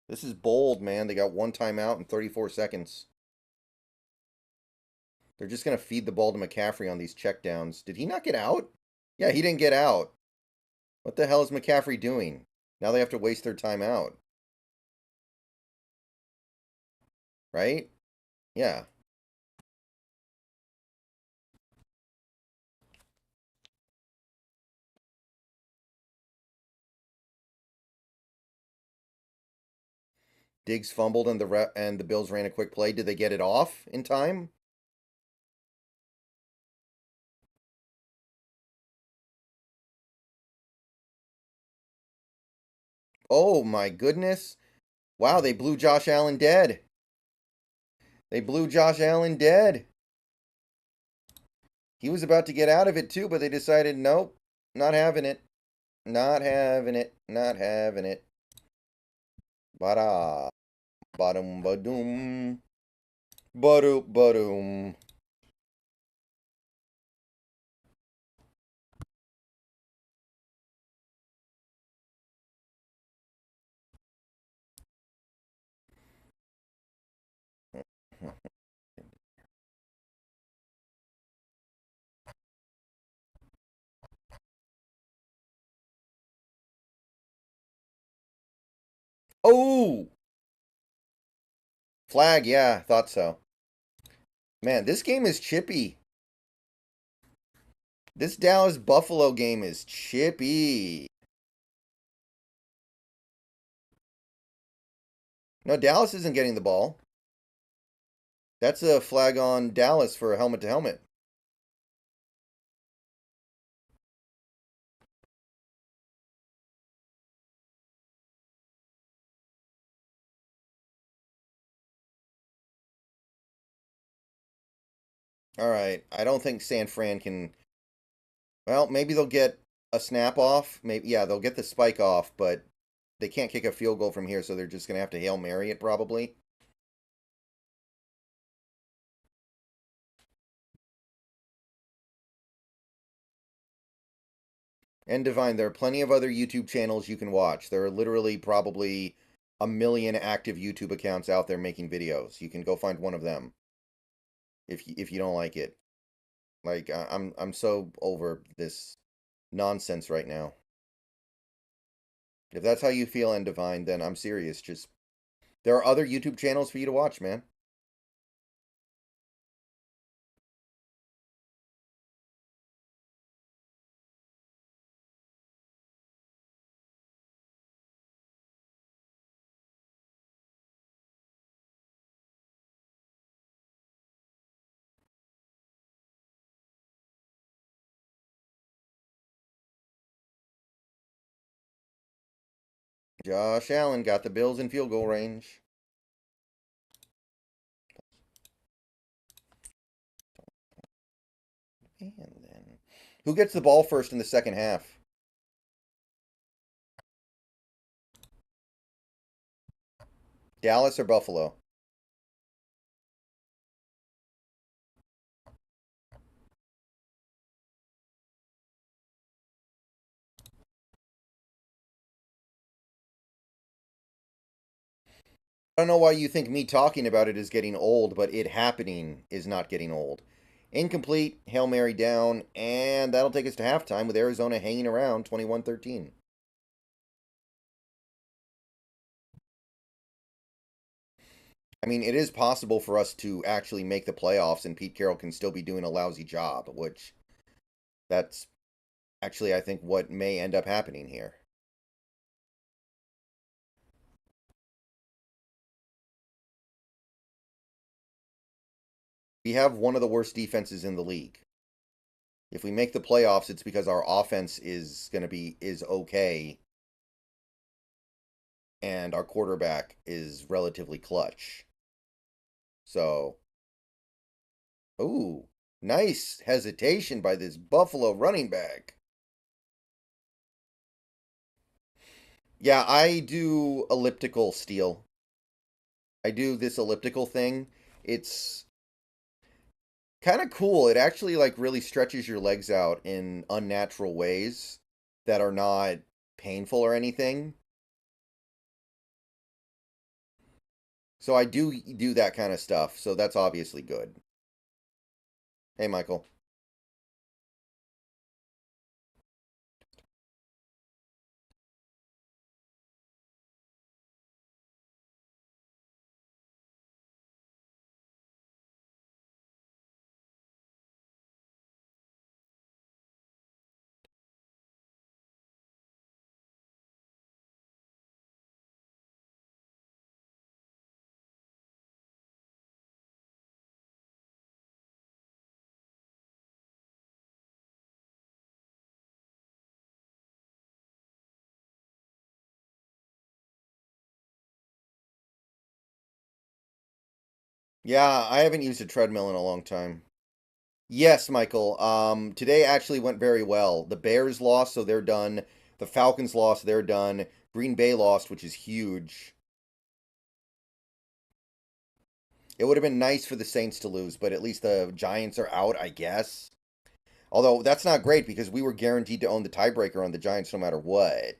This is bold, man. They got one timeout in 34 seconds. They're just going to feed the ball to McCaffrey on these checkdowns. Did he not get out? Yeah, he didn't get out. What the hell is McCaffrey doing? Now they have to waste their timeout. Right? Yeah. Diggs fumbled and the Bills ran a quick play. Did they get it off in time? Oh my goodness. Wow, they blew Josh Allen dead. They blew Josh Allen dead. He was about to get out of it too, but they decided, nope, not having it. Not having it. Not having it. Bada. Badum badum. Badoop badoom. Oh! Flag, yeah, thought so. Man, this game is chippy. This Dallas Buffalo game is chippy. No, Dallas isn't getting the ball. That's a flag on Dallas for a helmet to helmet. All right. I don't think San Fran can. Well, maybe they'll get a snap off. Maybe, yeah, they'll get the spike off, but they can't kick a field goal from here, so they're just going to have to Hail Mary it probably. And Divine, there are plenty of other YouTube channels you can watch. There are literally probably a million active YouTube accounts out there making videos. You can go find one of them if you don't like it. Like I'm so over this nonsense right now. If that's how you feel, and Divine, then I'm serious. Just there are other YouTube channels for you to watch, man. Josh Allen got the Bills in field goal range. And then who gets the ball first in the second half? Dallas or Buffalo? I don't know why you think me talking about it is getting old, but it happening is not getting old. Incomplete, Hail Mary down, and that'll take us to halftime with Arizona hanging around 21-13. I mean, it is possible for us to actually make the playoffs and Pete Carroll can still be doing a lousy job, which That's actually, I think, what may end up happening here. We have one of the worst defenses in the league. If we make the playoffs, it's because our offense is okay, and our quarterback is relatively clutch. So, ooh, nice hesitation by this Buffalo running back. Yeah, I do elliptical steal. I do this elliptical thing. It's kind of cool. It actually like really stretches your legs out in unnatural ways that are not painful or anything. So I do that kind of stuff. So that's obviously good. Hey, Michael. Yeah, I haven't used a treadmill in a long time. Yes, Michael. Today actually went very well. The Bears lost, so they're done. The Falcons lost, they're done. Green Bay lost, which is huge. It would have been nice for the Saints to lose, but at least the Giants are out, I guess. Although that's not great because we were guaranteed to own the tiebreaker on the Giants no matter what.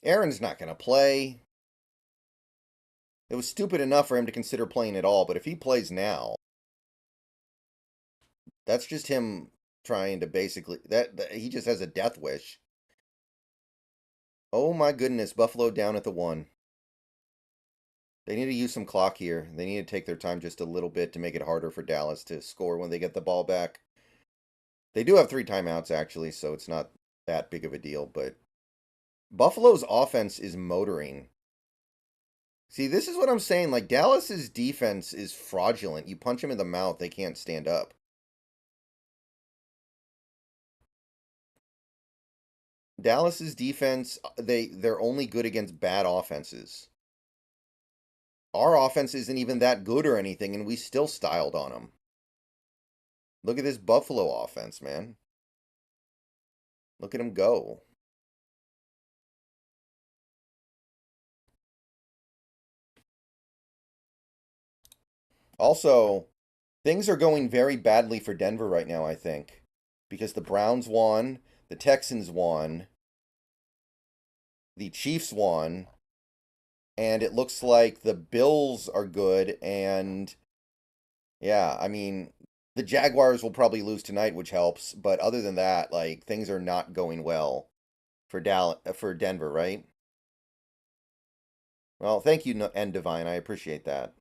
Aaron's not going to play. It was stupid enough for him to consider playing at all, but if he plays now, that's just him trying to basically that he just has a death wish. Oh my goodness, Buffalo down at the 1. They need to use some clock here. They need to take their time just a little bit to make it harder for Dallas to score when they get the ball back. They do have 3 timeouts actually, so it's not that big of a deal, but Buffalo's offense is motoring. See, this is what I'm saying. Like, Dallas's defense is fraudulent. You punch them in the mouth, they can't stand up. Dallas's defense, they're only good against bad offenses. Our offense isn't even that good or anything, and we still styled on them. Look at this Buffalo offense, man. Look at them go. Also, things are going very badly for Denver right now, I think. Because the Browns won, the Texans won, the Chiefs won, and it looks like the Bills are good, and yeah, I mean, the Jaguars will probably lose tonight, which helps, but other than that, like, things are not going well for Denver, right? Well, thank you, N Divine. I appreciate that.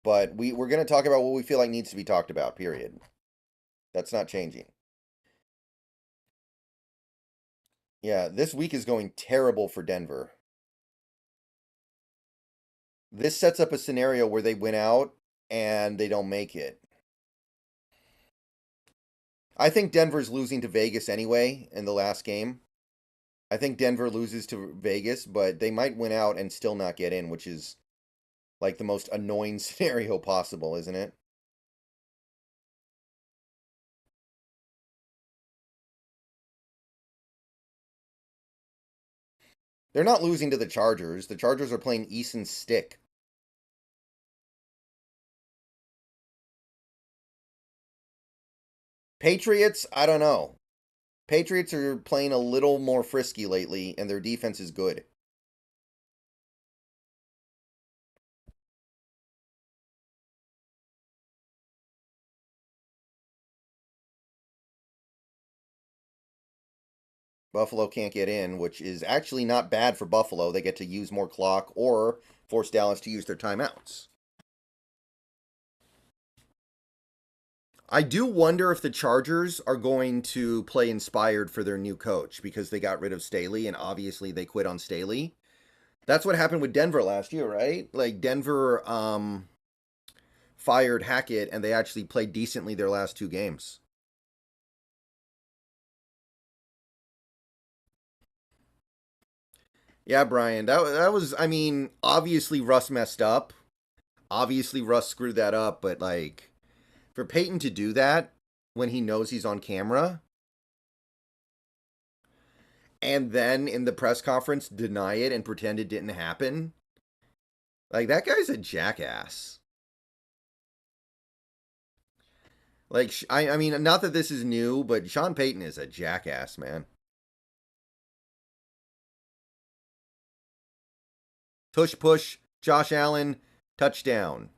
But we're going to talk about what we feel like needs to be talked about, period. That's not changing. Yeah, this week is going terrible for Denver. This sets up a scenario where they win out and they don't make it. I think Denver's losing to Vegas anyway in the last game. I think Denver loses to Vegas, but they might win out and still not get in, which is like the most annoying scenario possible, isn't it? They're not losing to the Chargers. The Chargers are playing Easton Stick. Patriots, I don't know. Patriots are playing a little more frisky lately, and their defense is good. Buffalo can't get in, which is actually not bad for Buffalo. They get to use more clock or force Dallas to use their timeouts. I do wonder if the Chargers are going to play inspired for their new coach because they got rid of Staley and obviously they quit on Staley. That's what happened with Denver last year, right? Like Denver fired Hackett and they actually played decently their last two games. Yeah, Brian, that was I mean, obviously Russ messed up. Obviously Russ screwed that up, but like for Peyton to do that when he knows he's on camera and then in the press conference deny it and pretend it didn't happen. Like that guy's a jackass. Like I mean, not that this is new, but Sean Payton is a jackass, man. Tush push, Josh Allen, touchdown.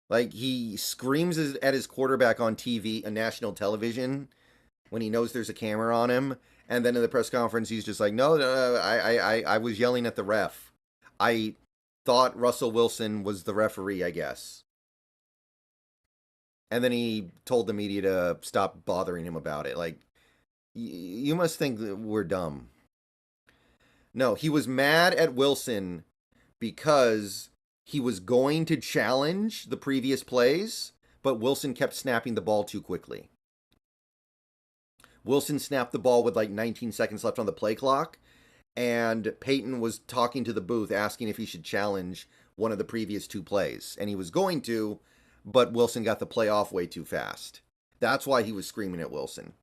Like he screams at his quarterback on TV, on national television, when he knows there's a camera on him, and then in the press conference he's just like, "No, no, no I was yelling at the ref. I thought Russell Wilson was the referee, I guess." And then he told the media to stop bothering him about it. Like, you must think that we're dumb. No, he was mad at Wilson because he was going to challenge the previous plays, but Wilson kept snapping the ball too quickly. Wilson snapped the ball with like 19 seconds left on the play clock, and Peyton was talking to the booth asking if he should challenge one of the previous two plays. And he was going to, but Wilson got the play off way too fast. That's why he was screaming at Wilson.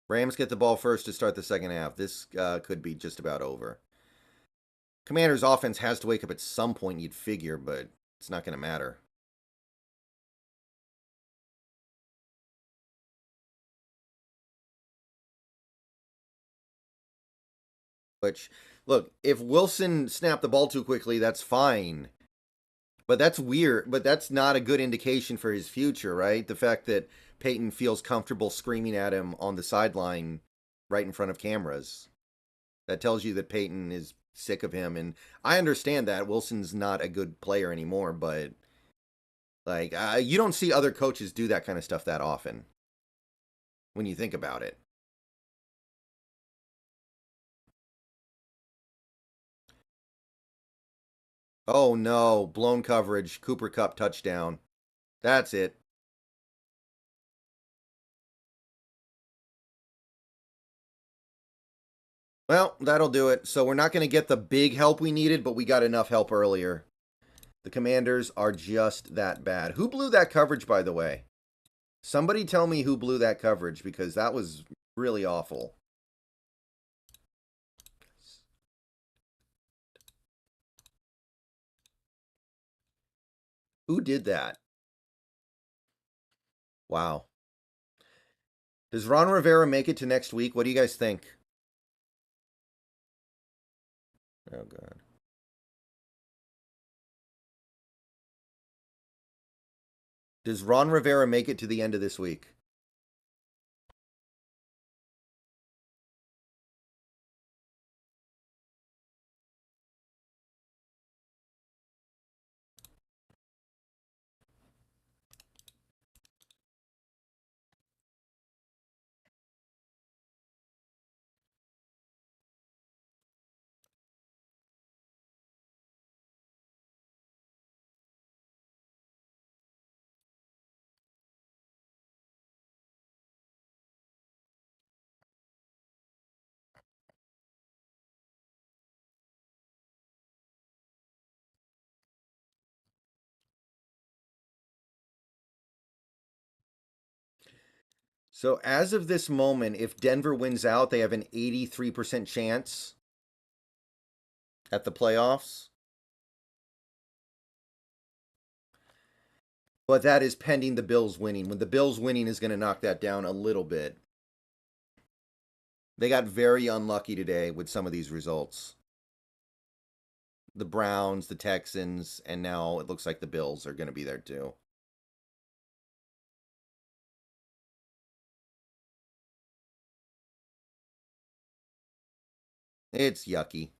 Rams get the ball first to start the second half. This could be just about over. Commanders' offense has to wake up at some point, you'd figure, but it's not going to matter. Which, look, if Wilson snapped the ball too quickly, that's fine. But that's weird. But that's not a good indication for his future, right? The fact that Peyton feels comfortable screaming at him on the sideline right in front of cameras. That tells you that Peyton is sick of him. And I understand that. Wilson's not a good player anymore, but like you don't see other coaches do that kind of stuff that often when you think about it. Oh no, blown coverage, Cooper Kupp touchdown. That's it. Well, that'll do it. So we're not going to get the big help we needed, but we got enough help earlier. The Commanders are just that bad. Who blew that coverage, by the way? Somebody tell me who blew that coverage, because that was really awful. Who did that? Wow. Does Ron Rivera make it to next week? What do you guys think? Oh, God. Does Ron Rivera make it to the end of this week? So as of this moment, if Denver wins out, they have an 83% chance at the playoffs. But that is pending the Bills winning. When the Bills winning is going to knock that down a little bit. They got very unlucky today with some of these results. The Browns, the Texans, and now it looks like the Bills are going to be there too. It's yucky.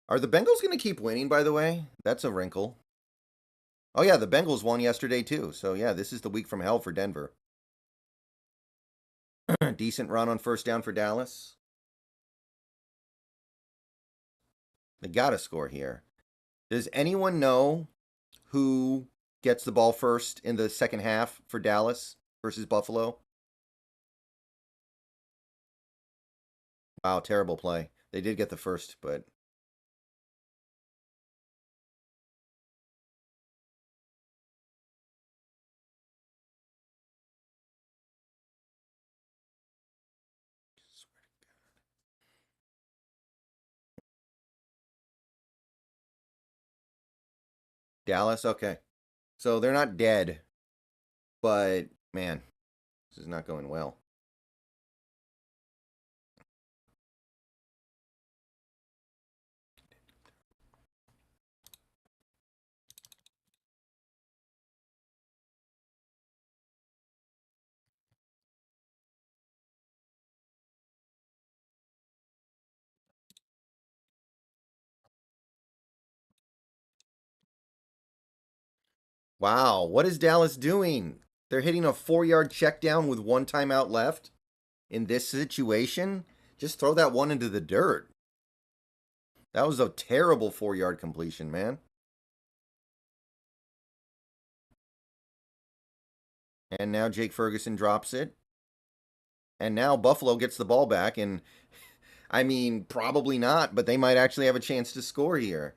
Are the Bengals going to keep winning, by the way? That's a wrinkle. Oh, yeah, the Bengals won yesterday, too. So, yeah, this is the week from hell for Denver. Decent run on first down for Dallas. They got to score here. Does anyone know who gets the ball first in the second half for Dallas versus Buffalo? Wow, terrible play. They did get the first, but... Dallas? Okay. So they're not dead, but, man, this is not going well. Wow, what is Dallas doing? They're hitting a 4-yard check down with one timeout left in this situation? Just throw that one into the dirt. That was a terrible 4-yard completion, man. And now Jake Ferguson drops it. And now Buffalo gets the ball back. And, I mean, probably not, but they might actually have a chance to score here.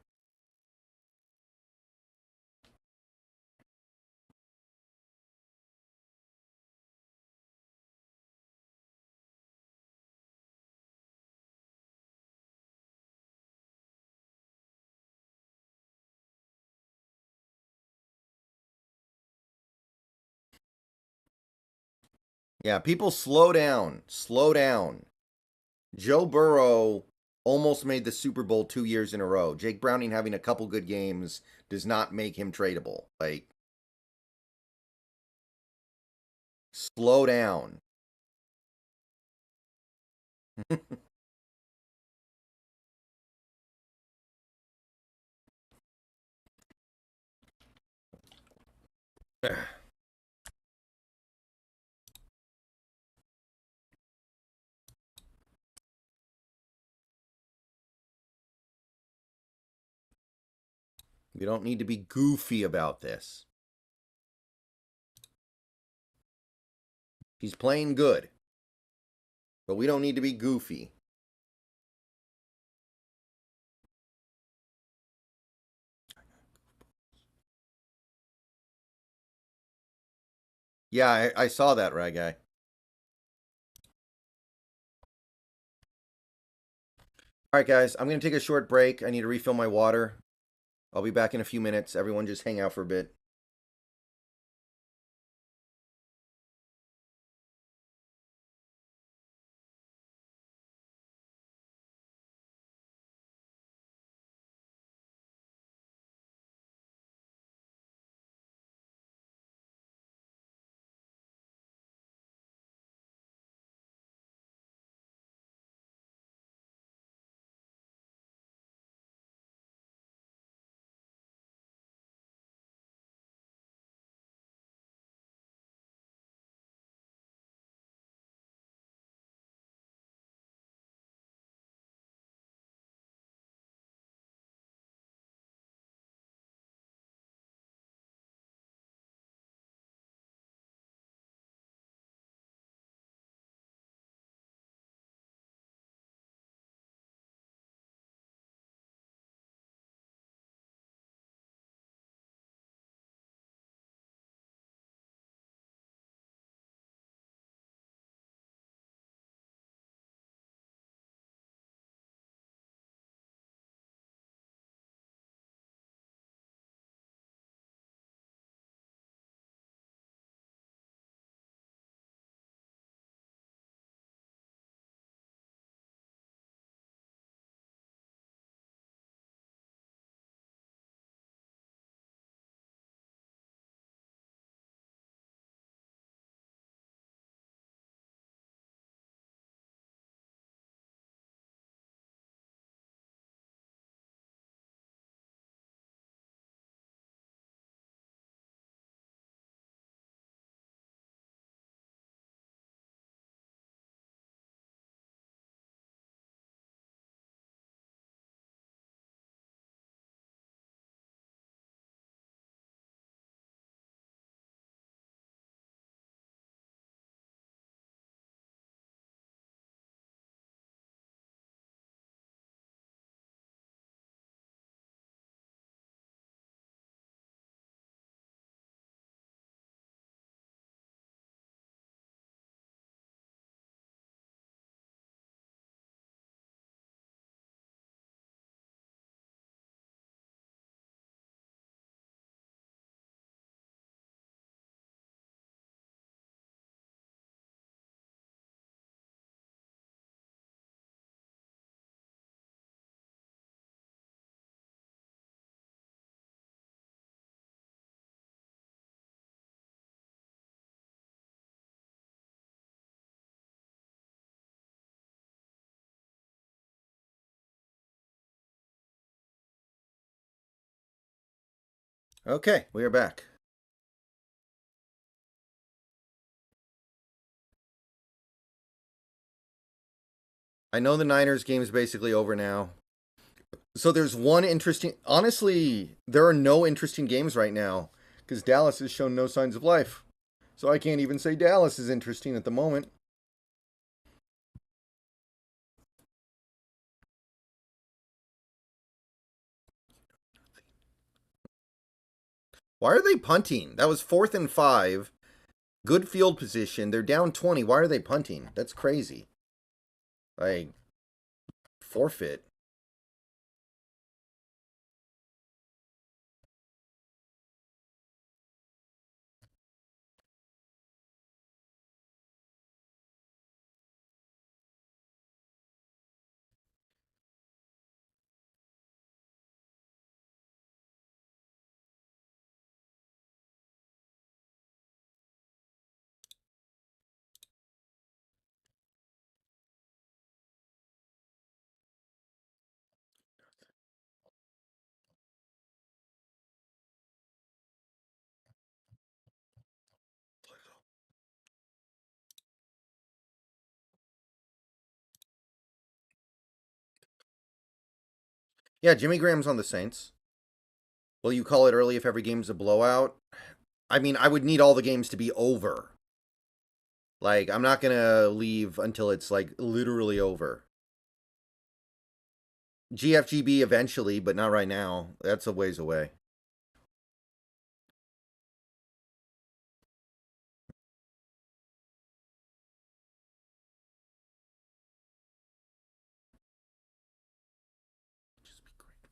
Yeah, people slow down. Slow down. Joe Burrow almost made the Super Bowl 2 years in a row. Jake Browning having a couple good games does not make him tradable. Like, slow down. We don't need to be goofy about this. He's playing good. But we don't need to be goofy. Yeah, I saw that, Rag Guy. All right, guys, I'm going to take a short break. I need to refill my water. I'll be back in a few minutes. Everyone just hang out for a bit. Okay, we are back. I know the Niners game is basically over now. So there's one interesting... Honestly, there are no interesting games right now because Dallas has shown no signs of life. So I can't even say Dallas is interesting at the moment. Why are they punting? That was 4th and 5. Good field position. They're down 20. Why are they punting? That's crazy. Like, forfeit. Yeah, Jimmy Graham's on the Saints. Will you call it early if every game's a blowout? I mean, I would need all the games to be over. Like, I'm not going to leave until it's, like, literally over. GFGB eventually, but not right now. That's a ways away. Just be grateful.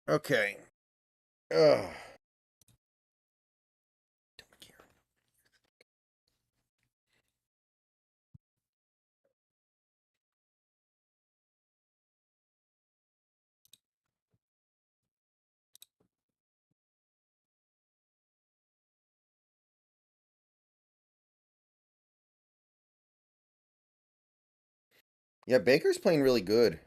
Okay. Ugh. Don't care. Yeah, Baker's playing really good.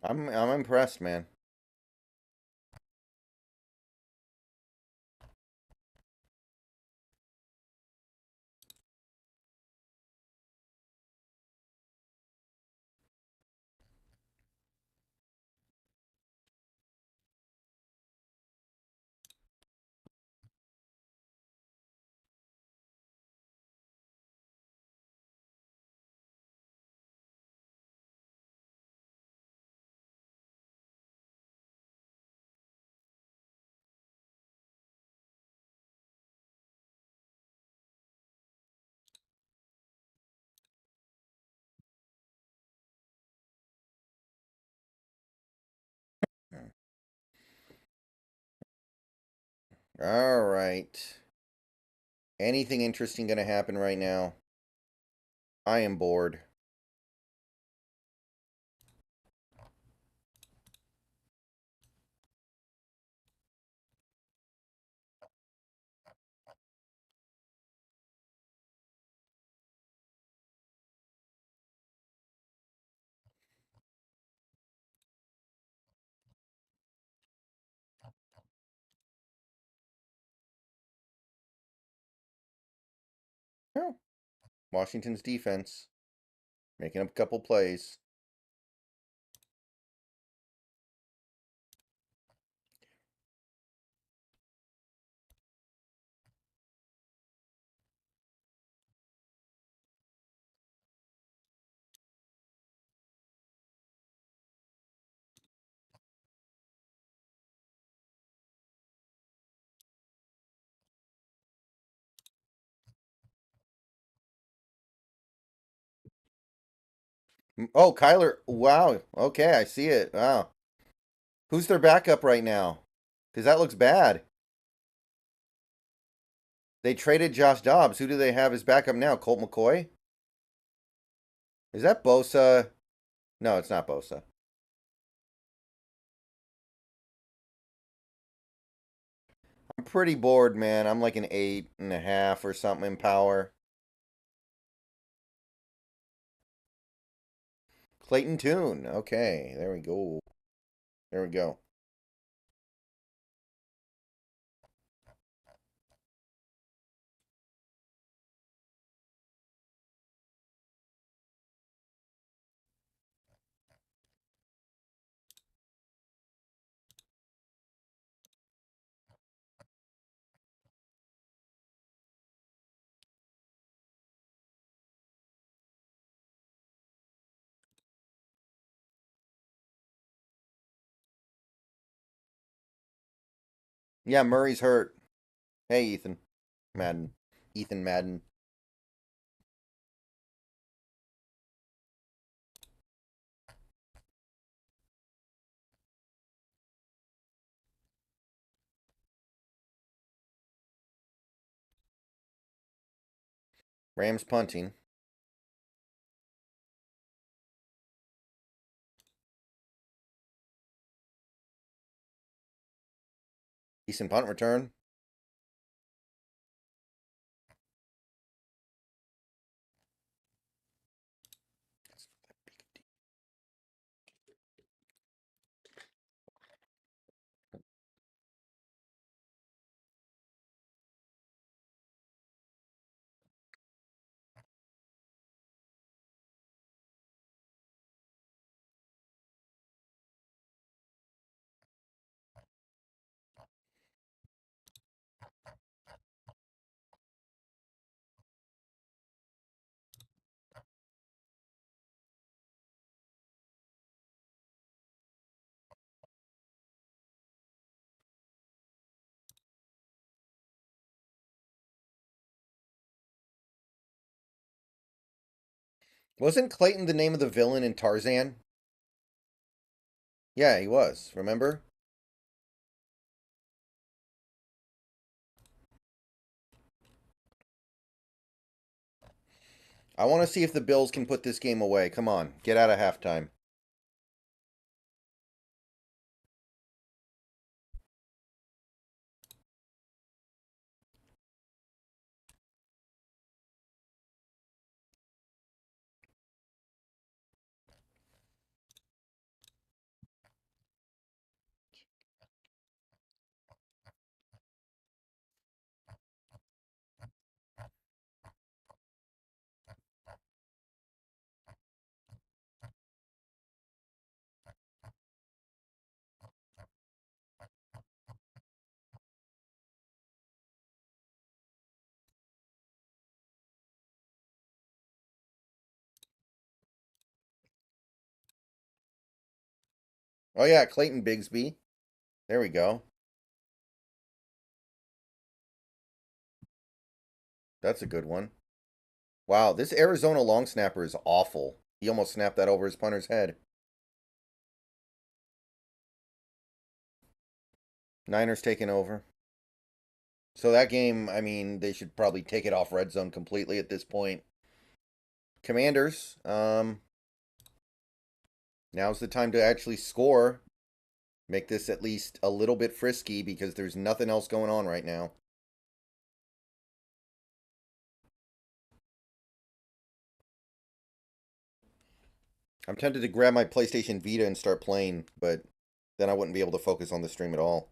I'm impressed, man. All right. Anything interesting going to happen right now? I am bored. Oh, Washington's defense making up a couple plays. Oh, Kyler. Wow. Okay, I see it. Wow. Who's their backup right now? Because that looks bad. They traded Josh Dobbs. Who do they have as backup now? Colt McCoy? Is that Bosa? No, it's not Bosa. I'm pretty bored, man. I'm like an 8.5 or something in power. Clayton Tune. Okay, there we go. There we go. Yeah, Murray's hurt. Hey, Ethan. Madden. Ethan Madden. Rams punting. Decent punt return. Wasn't Clayton the name of the villain in Tarzan? Yeah, he was. Remember? I want to see if the Bills can put this game away. Come on. Get out of halftime. Oh, yeah, Clayton Bigsby. There we go. That's a good one. Wow, this Arizona long snapper is awful. He almost snapped that over his punter's head. Niners taking over. So that game, I mean, they should probably take it off red zone completely at this point. Commanders, now's the time to actually score. Make this at least a little bit frisky because there's nothing else going on right now. I'm tempted to grab my PlayStation Vita and start playing, but then I wouldn't be able to focus on the stream at all.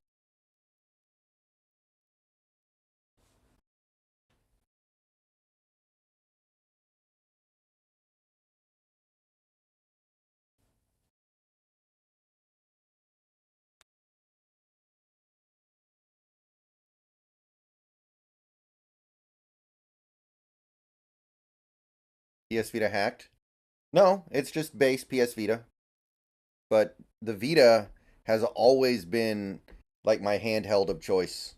PS Vita hacked? No, it's just base PS Vita. But the Vita has always been like my handheld of choice.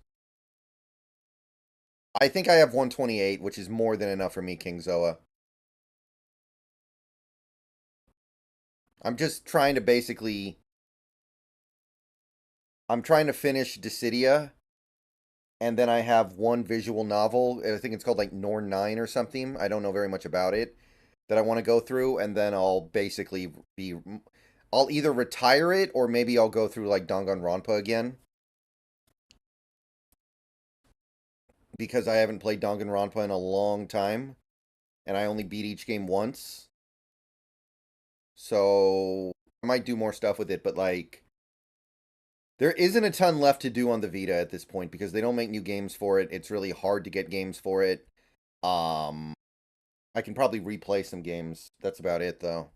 I think I have 128, which is more than enough for me, King Zoa. I'm just trying to basically... I'm trying to finish Dissidia, and then I have one visual novel. I think it's called like Norn 9 or something. I don't know very much about it. That I want to go through, and then I'll basically be... I'll either retire it, or maybe I'll go through like Danganronpa again. because I haven't played Danganronpa in a long time, and I only beat each game once. So I might do more stuff with it, but like there isn't a ton left to do on the Vita at this point because they don't make new games for it. It's really hard to get games for it. I can probably replay some games. That's about it though.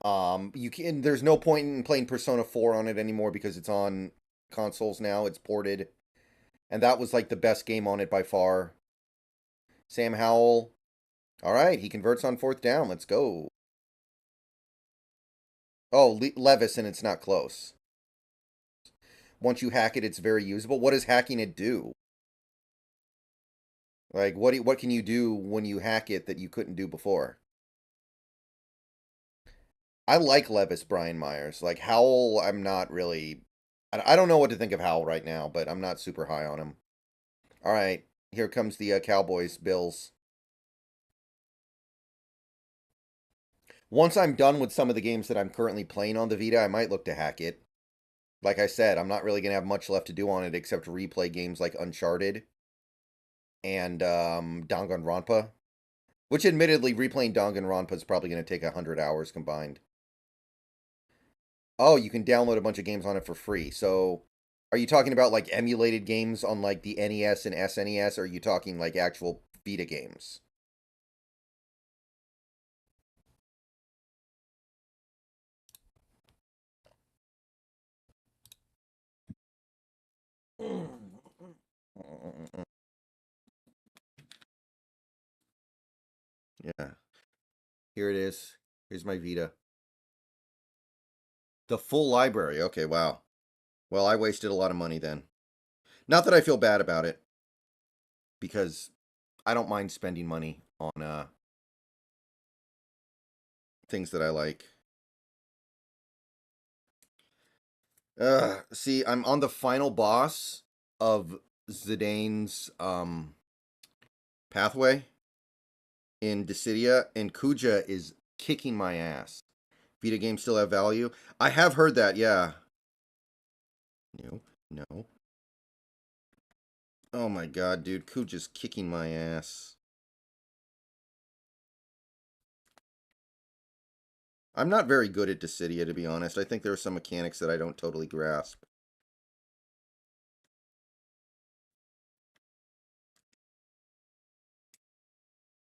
There's no point in playing Persona 4 on it anymore because it's on consoles now. It's ported. And that was like the best game on it by far. Sam Howell. All right, he converts on 4th down. Let's go. Oh, Levis, and it's not close. Once you hack it, it's very usable. What does hacking it do? Like, what can you do when you hack it that you couldn't do before? I like Levis, Brian Myers. Like, Howell, I'm not really... I don't know what to think of Howell right now, but I'm not super high on him. All right, here comes the Cowboys, Bills. Once I'm done with some of the games that I'm currently playing on the Vita, I might look to hack it. Like I said, I'm not really going to have much left to do on it except replay games like Uncharted and Danganronpa. Which, admittedly, replaying Danganronpa is probably going to take 100 hours combined. Oh, you can download a bunch of games on it for free. So, are you talking about, like, emulated games on, like, the NES and SNES, or are you talking, like, actual Vita games? Yeah. Here it is. Here's my Vita. The full library. Okay, wow. Well, I wasted a lot of money then. Not that I feel bad about it, because I don't mind spending money on things that I like. See, I'm on the final boss of Zidane's pathway in Dissidia, and Kuja is kicking my ass. Vita games still have value? I have heard that, yeah. No. Oh my god, dude, Kuja's kicking my ass. I'm not very good at Dissidia, to be honest. I think there are some mechanics that I don't totally grasp.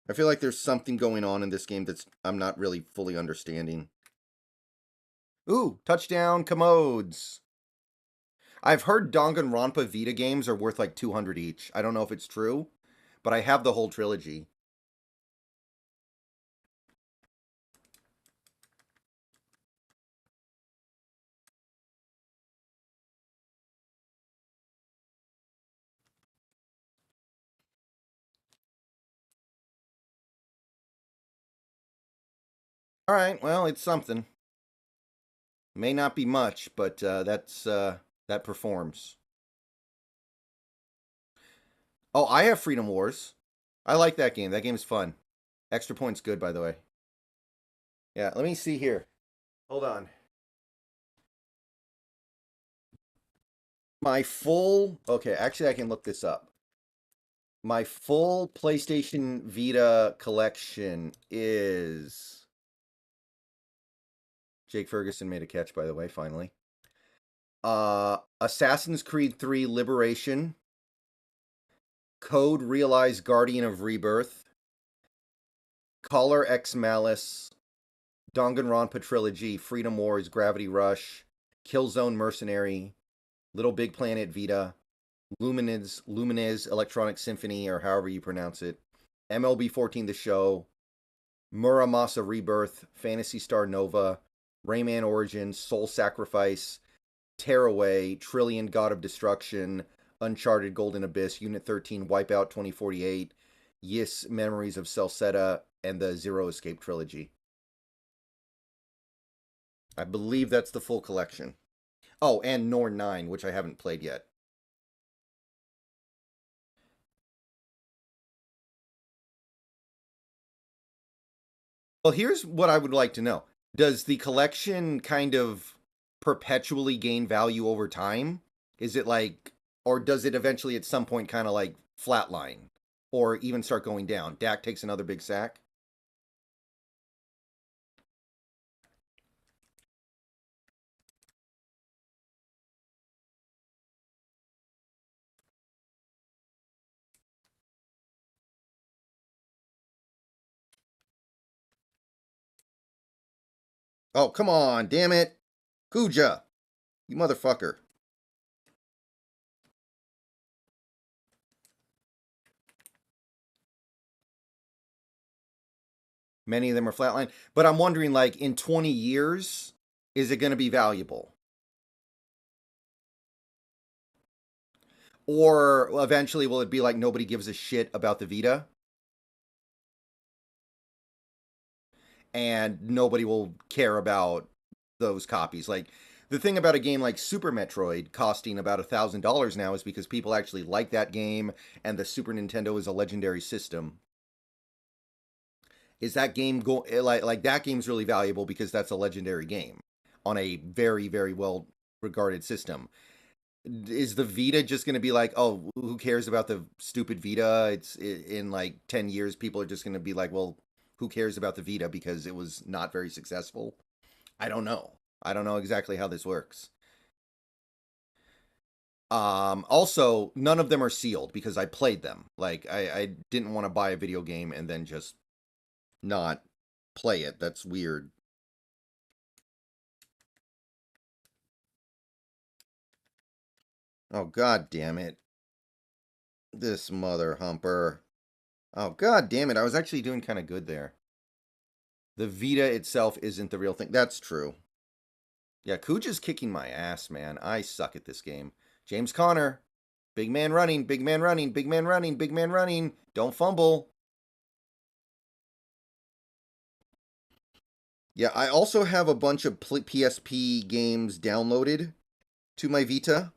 I feel like there's something going on in this game that's I'm not really fully understanding. Ooh, touchdown commodes. I've heard Danganronpa Vita games are worth like 200 each. I don't know if it's true, but I have the whole trilogy. All right, well, it's something. May not be much, but that performs. Oh, I have Freedom Wars. I like that game. That game's fun. Extra Point's good, by the way. Yeah, let me see here. Hold on. My full... Okay, actually, I can look this up. My full PlayStation Vita collection is... Jake Ferguson made a catch, by the way, finally. Assassin's Creed 3 Liberation. Code Realize Guardian of Rebirth. Collar X Malice. Danganronpa Trilogy. Freedom Wars. Gravity Rush. Killzone Mercenary. Little Big Planet Vita. Lumines Electronic Symphony, or however you pronounce it. MLB 14 The Show. Muramasa Rebirth. Phantasy Star Nova. Rayman Origins. Soul Sacrifice. Tearaway. Trillion God of Destruction. Uncharted Golden Abyss. Unit 13. Wipeout 2048. Yes, Memories of Celceta. And the Zero Escape Trilogy. I believe that's the full collection. Oh, and Norn 9, which I haven't played yet. Well, here's what I would like to know. Does the collection kind of perpetually gain value over time? Is it like, or does it eventually at some point kind of like flatline or even start going down? Dak takes another big sack. Oh, come on, damn it. Kuja, you motherfucker. Many of them are flatline. But I'm wondering, like, in 20 years, is it going to be valuable? Or eventually, will it be like nobody gives a shit about the Vita? And nobody will care about those copies. Like, the thing about a game like Super Metroid costing about $1,000 now is because people actually like that game, and the Super Nintendo is a legendary system. Is that game like that game's really valuable because that's a legendary game on a very, very well regarded system. Is the Vita just going to be like, oh, who cares about the stupid Vita? It's in like 10 years, people are just going to be like, well, who cares about the Vita because it was not very successful? I don't know. I don't know exactly how this works. Also, none of them are sealed because I played them. Like, I didn't want to buy a video game and then just not play it. That's weird. Oh, god damn it. This mother humper. Oh, god damn it. I was actually doing kind of good there. The Vita itself isn't the real thing. That's true. Yeah, Kuja's kicking my ass, man. I suck at this game. James Conner. Big man running, big man running, big man running, big man running. Don't fumble. Yeah, I also have a bunch of PSP games downloaded to my Vita,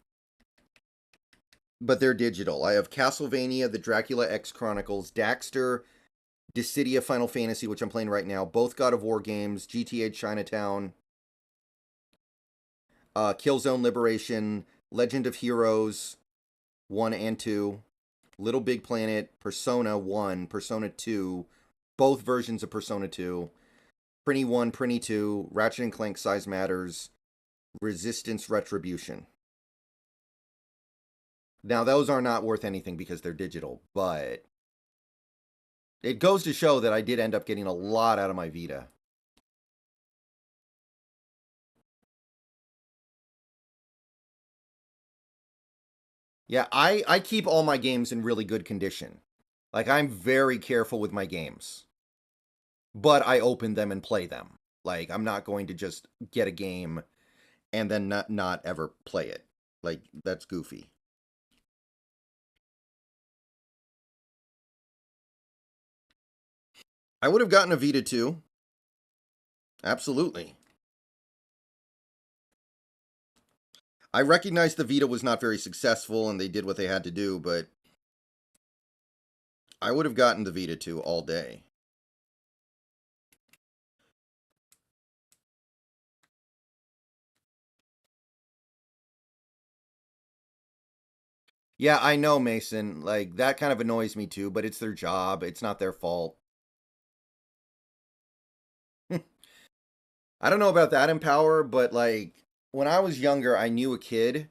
but they're digital. I have Castlevania, the Dracula X Chronicles, Daxter, Dissidia Final Fantasy, which I'm playing right now, both God of War games, GTA Chinatown, Killzone Liberation, Legend of Heroes 1 and 2, Little Big Planet, Persona 1, Persona 2, both versions of Persona 2, Prinny 1, Prinny 2, Ratchet and Clank Size Matters, Resistance Retribution. Now, those are not worth anything because they're digital, but it goes to show that I did end up getting a lot out of my Vita. Yeah, I keep all my games in really good condition. Like, I'm very careful with my games. But I open them and play them. Like, I'm not going to just get a game and then not ever play it. Like, that's goofy. I would have gotten a Vita too. Absolutely. I recognize the Vita was not very successful and they did what they had to do, but I would have gotten the Vita too all day. Yeah, I know, Mason. Like, that kind of annoys me too, but it's their job. It's not their fault. I don't know about that in Power, but like, when I was younger, I knew a kid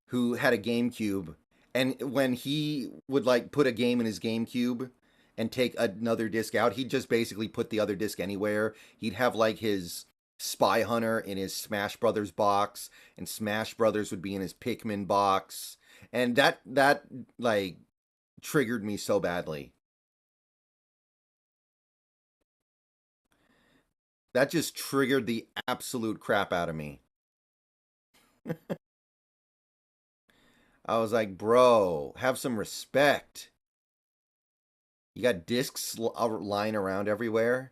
who had a GameCube, and when he would like put a game in his GameCube and take another disc out, he'd just basically put the other disc anywhere. He'd have like his Spy Hunter in his Smash Brothers box, and Smash Brothers would be in his Pikmin box, and that like triggered me so badly. That just triggered the absolute crap out of me. I was like, bro, have some respect. You got discs lying around everywhere.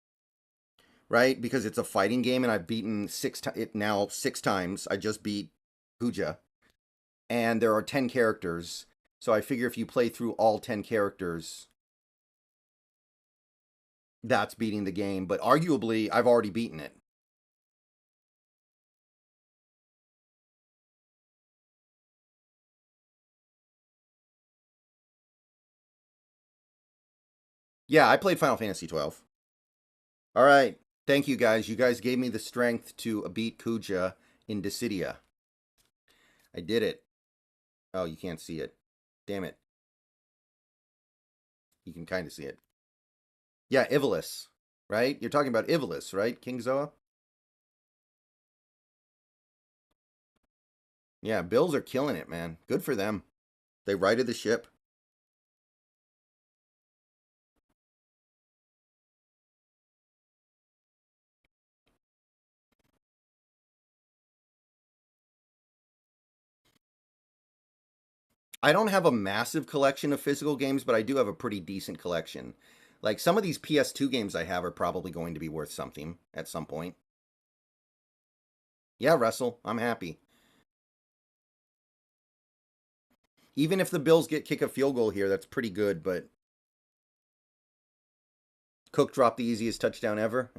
right? Because it's a fighting game, and I've beaten now 6 times. I just beat Kuja, and there are 10 characters. So I figure if you play through all 10 characters, that's beating the game. But arguably, I've already beaten it. Yeah, I played Final Fantasy 12. All right. Thank you, guys. You guys gave me the strength to beat Kuja in Dissidia. I did it. Oh, you can't see it. Damn it. You can kind of see it. Yeah, Ivalice, right? You're talking about Ivalice, right, King Zoa? Yeah, Bills are killing it, man. Good for them. They righted the ship. I don't have a massive collection of physical games, but I do have a pretty decent collection. Like, some of these PS2 games I have are probably going to be worth something at some point. Yeah, Russell, I'm happy. Even if the Bills kick a field goal here, that's pretty good, but Cook dropped the easiest touchdown ever.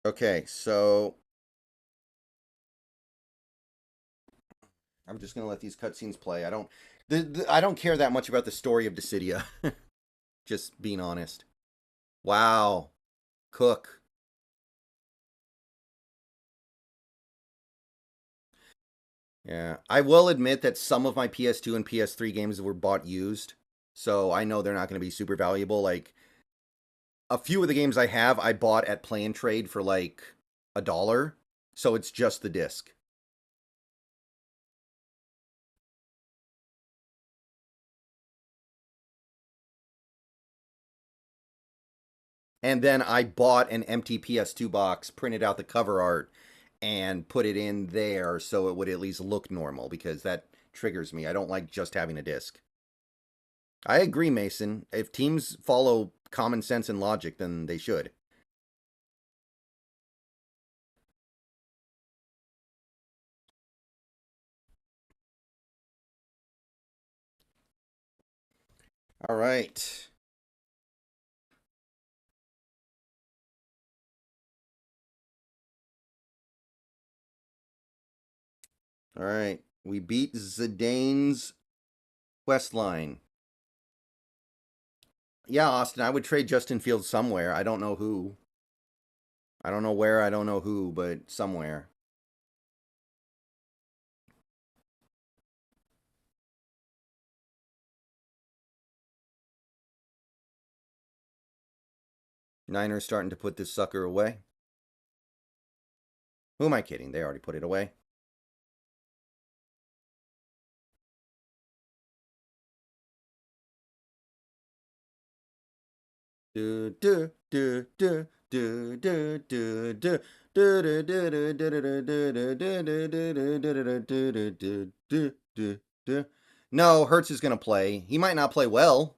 Okay, so I'm just gonna let these cutscenes play. I don't care that much about the story of Dissidia. Just being honest. Wow, Cook. Yeah, I will admit that some of my PS2 and PS3 games were bought used, so I know they're not going to be super valuable. Like a few of the games I have, I bought at Play and Trade for like $1, so it's just the disc. And then I bought an empty PS2 box, printed out the cover art, and put it in there so it would at least look normal because that triggers me. I don't like just having a disc. I agree, Mason. If teams follow common sense and logic, then they should. All right. All right. We beat Zidane's quest line. Yeah, Austin, I would trade Justin Fields somewhere. I don't know who. I don't know where, I don't know who, but somewhere. Niners starting to put this sucker away. Who am I kidding? They already put it away. Do do do do do do do do. No, Hurts is going to play. He might not play well.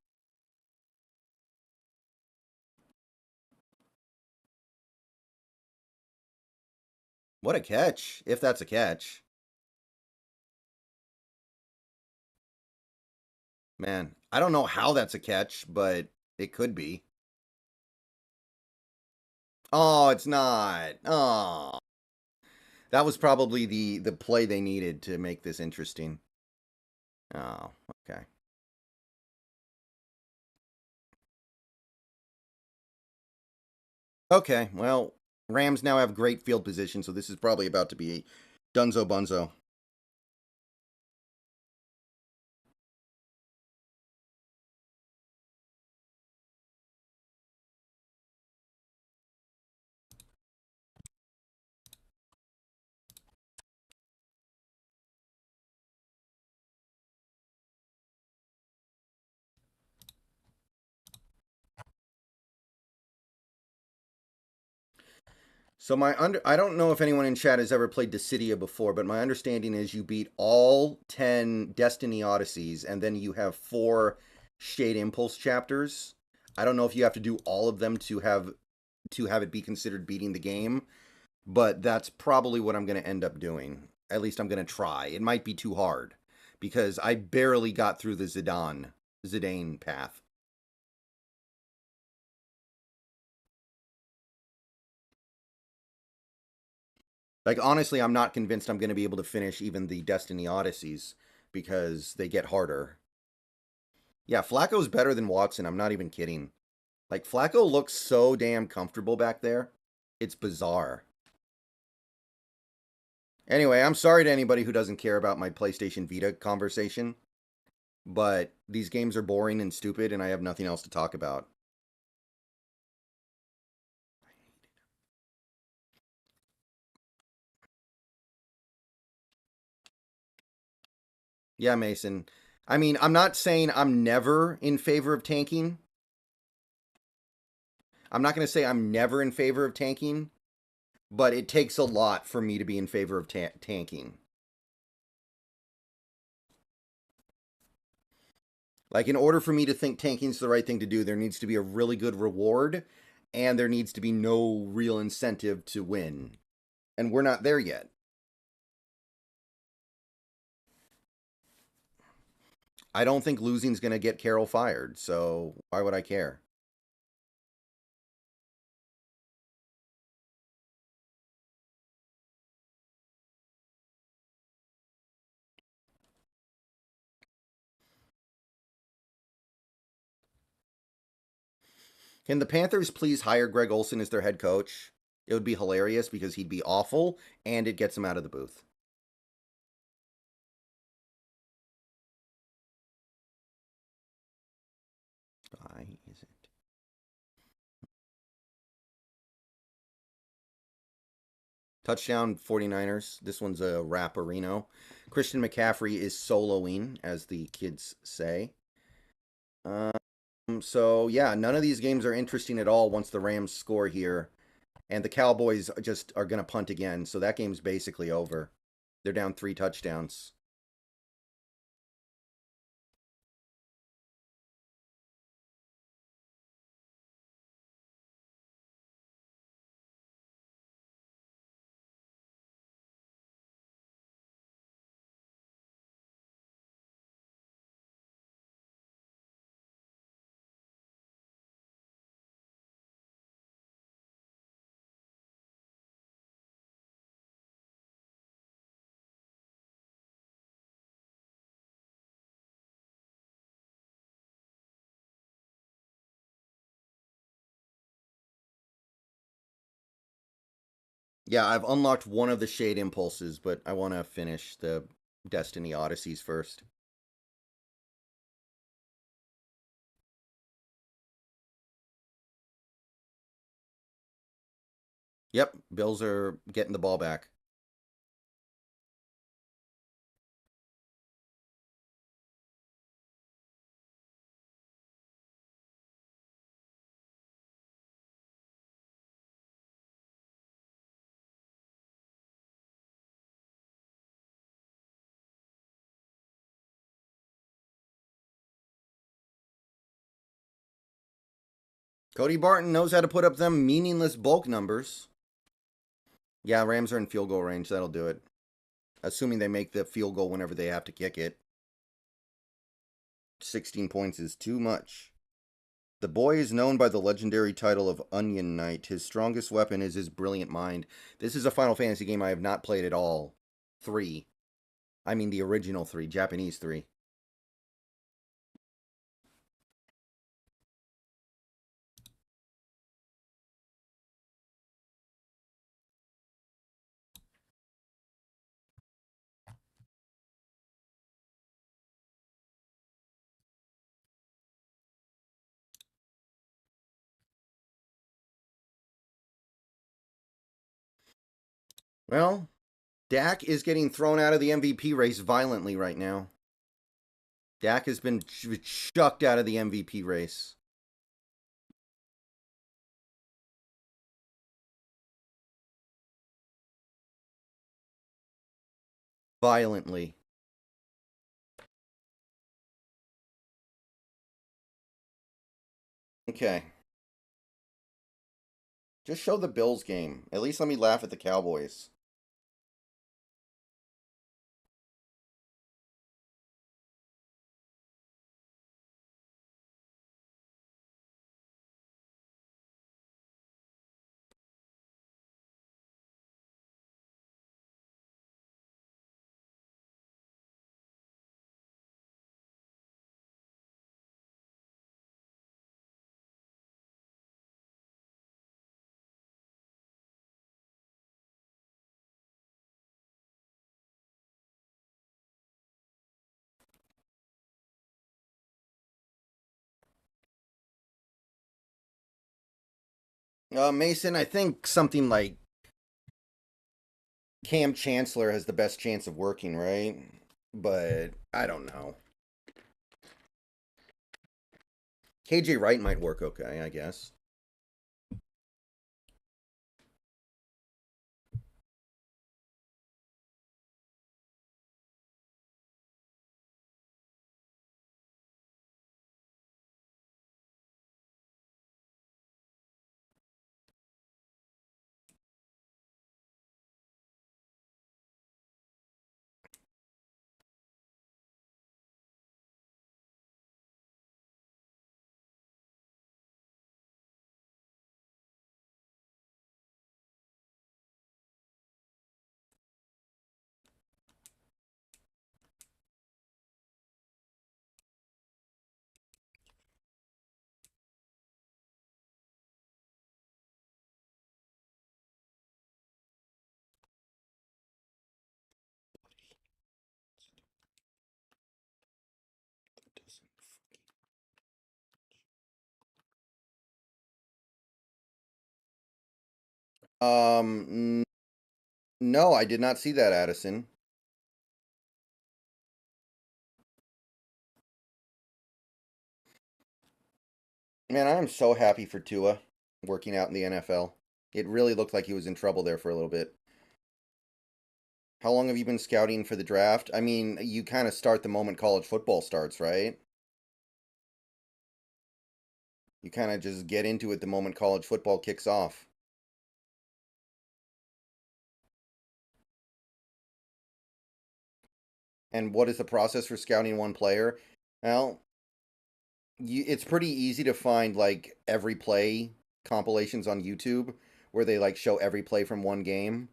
What a catch, if that's a catch. Man, I don't know how that's a catch, but it could be. Oh, it's not. Oh. That was probably the play they needed to make this interesting. Oh, okay. Okay, well, Rams now have great field position, so this is probably about to be Dunzo Bunzo. So I don't know if anyone in chat has ever played Dissidia before, but my understanding is you beat all 10 Destiny Odysseys, and then you have 4 Shade Impulse chapters. I don't know if you have to do all of them to have it be considered beating the game, but that's probably what I'm going to end up doing. At least I'm going to try. It might be too hard, because I barely got through the Zidane path. Like, honestly, I'm not convinced I'm going to be able to finish even the Destiny Odysseys, because they get harder. Yeah, Flacco's better than Watson. I'm not even kidding. Like, Flacco looks so damn comfortable back there. It's bizarre. Anyway, I'm sorry to anybody who doesn't care about my PlayStation Vita conversation, but these games are boring and stupid, and I have nothing else to talk about. Yeah, Mason. I mean, I'm not saying I'm never in favor of tanking. I'm not going to say I'm never in favor of tanking, but it takes a lot for me to be in favor of tanking. Like, in order for me to think tanking's the right thing to do, there needs to be a really good reward, and there needs to be no real incentive to win. And we're not there yet. I don't think losing's going to get Carroll fired, so why would I care? Can the Panthers please hire Greg Olson as their head coach? It would be hilarious because he'd be awful, and it gets him out of the booth. Why is it? Touchdown 49ers. This one's a Rapperino. Christian McCaffrey is soloing, as the kids say. So, yeah, none of these games are interesting at all once the Rams score here. And the Cowboys just are going to punt again. So that game's basically over. They're down 3 touchdowns. Yeah, I've unlocked one of the Shade Impulses, but I want to finish the Destiny Odysseys first. Yep, Bills are getting the ball back. Cody Barton knows how to put up them meaningless bulk numbers. Yeah, Rams are in field goal range. That'll do it. Assuming they make the field goal whenever they have to kick it. 16 points is too much. The boy is known by the legendary title of Onion Knight. His strongest weapon is his brilliant mind. This is a Final Fantasy game I have not played at all. 3. I mean the original 3, Japanese 3. Well, Dak is getting thrown out of the MVP race violently right now. Dak has been chucked out of the MVP race. Violently. Okay. Just show the Bills game. At least let me laugh at the Cowboys. Mason, I think something like Cam Chancellor has the best chance of working, right? But I don't know. KJ Wright might work okay, I guess. No, I did not see that, Addison. Man, I am so happy for Tua working out in the NFL. It really looked like he was in trouble there for a little bit. How long have you been scouting for the draft? I mean, you kind of start the moment college football starts, right? You kind of just get into it the moment college football kicks off. And what is the process for scouting one player? Well, it's pretty easy to find like every play compilations on YouTube where they like show every play from one game.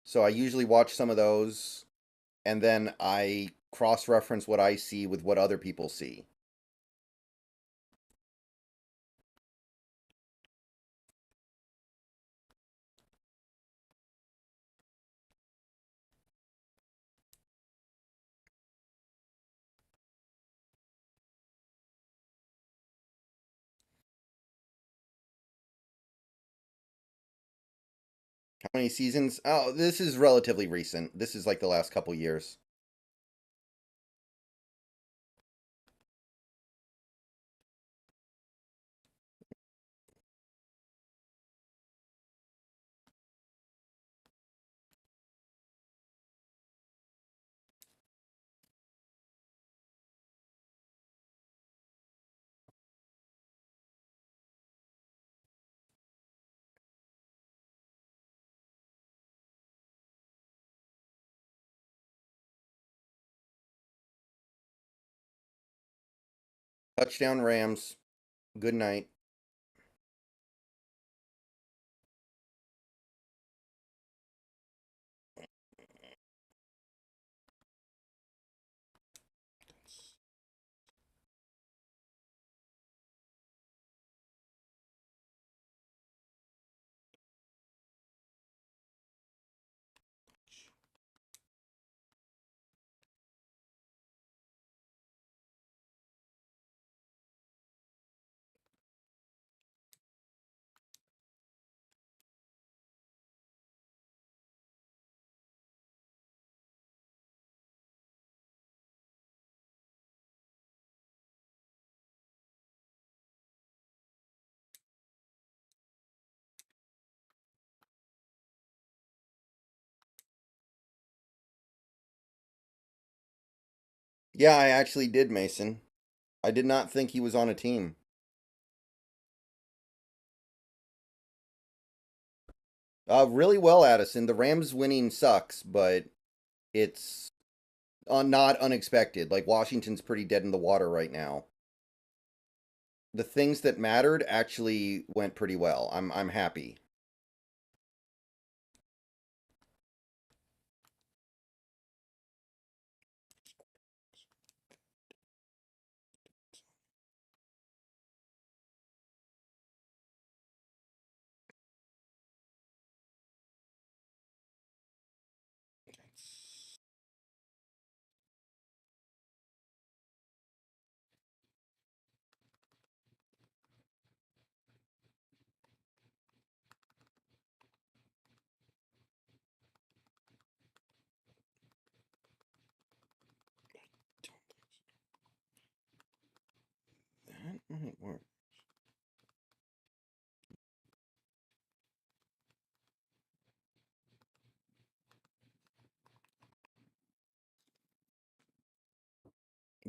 So I usually watch some of those and then I cross-reference what I see with what other people see. How many seasons? Oh, this is relatively recent. This is like the last couple years. Touchdown Rams. Good night. Yeah, I actually did, Mason. I did not think he was on a team. Really well, Addison. The Rams winning sucks, but it's not unexpected. Like, Washington's pretty dead in the water right now. The things that mattered actually went pretty well. I'm happy. That might work.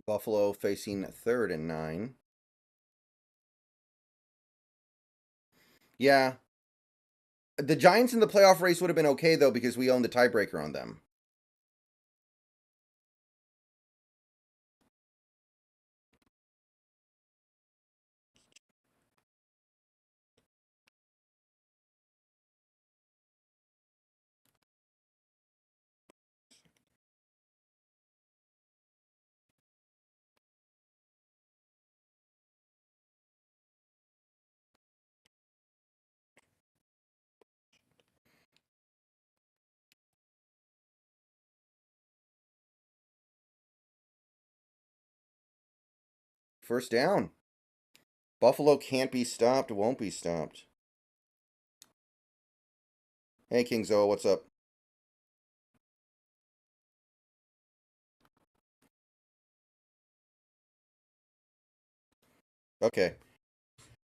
Buffalo facing 3rd and 9. Yeah. The Giants in the playoff race would have been okay, though, because we own the tiebreaker on them. First down. Buffalo can't be stopped, won't be stopped. Hey, King Zoa, what's up? Okay.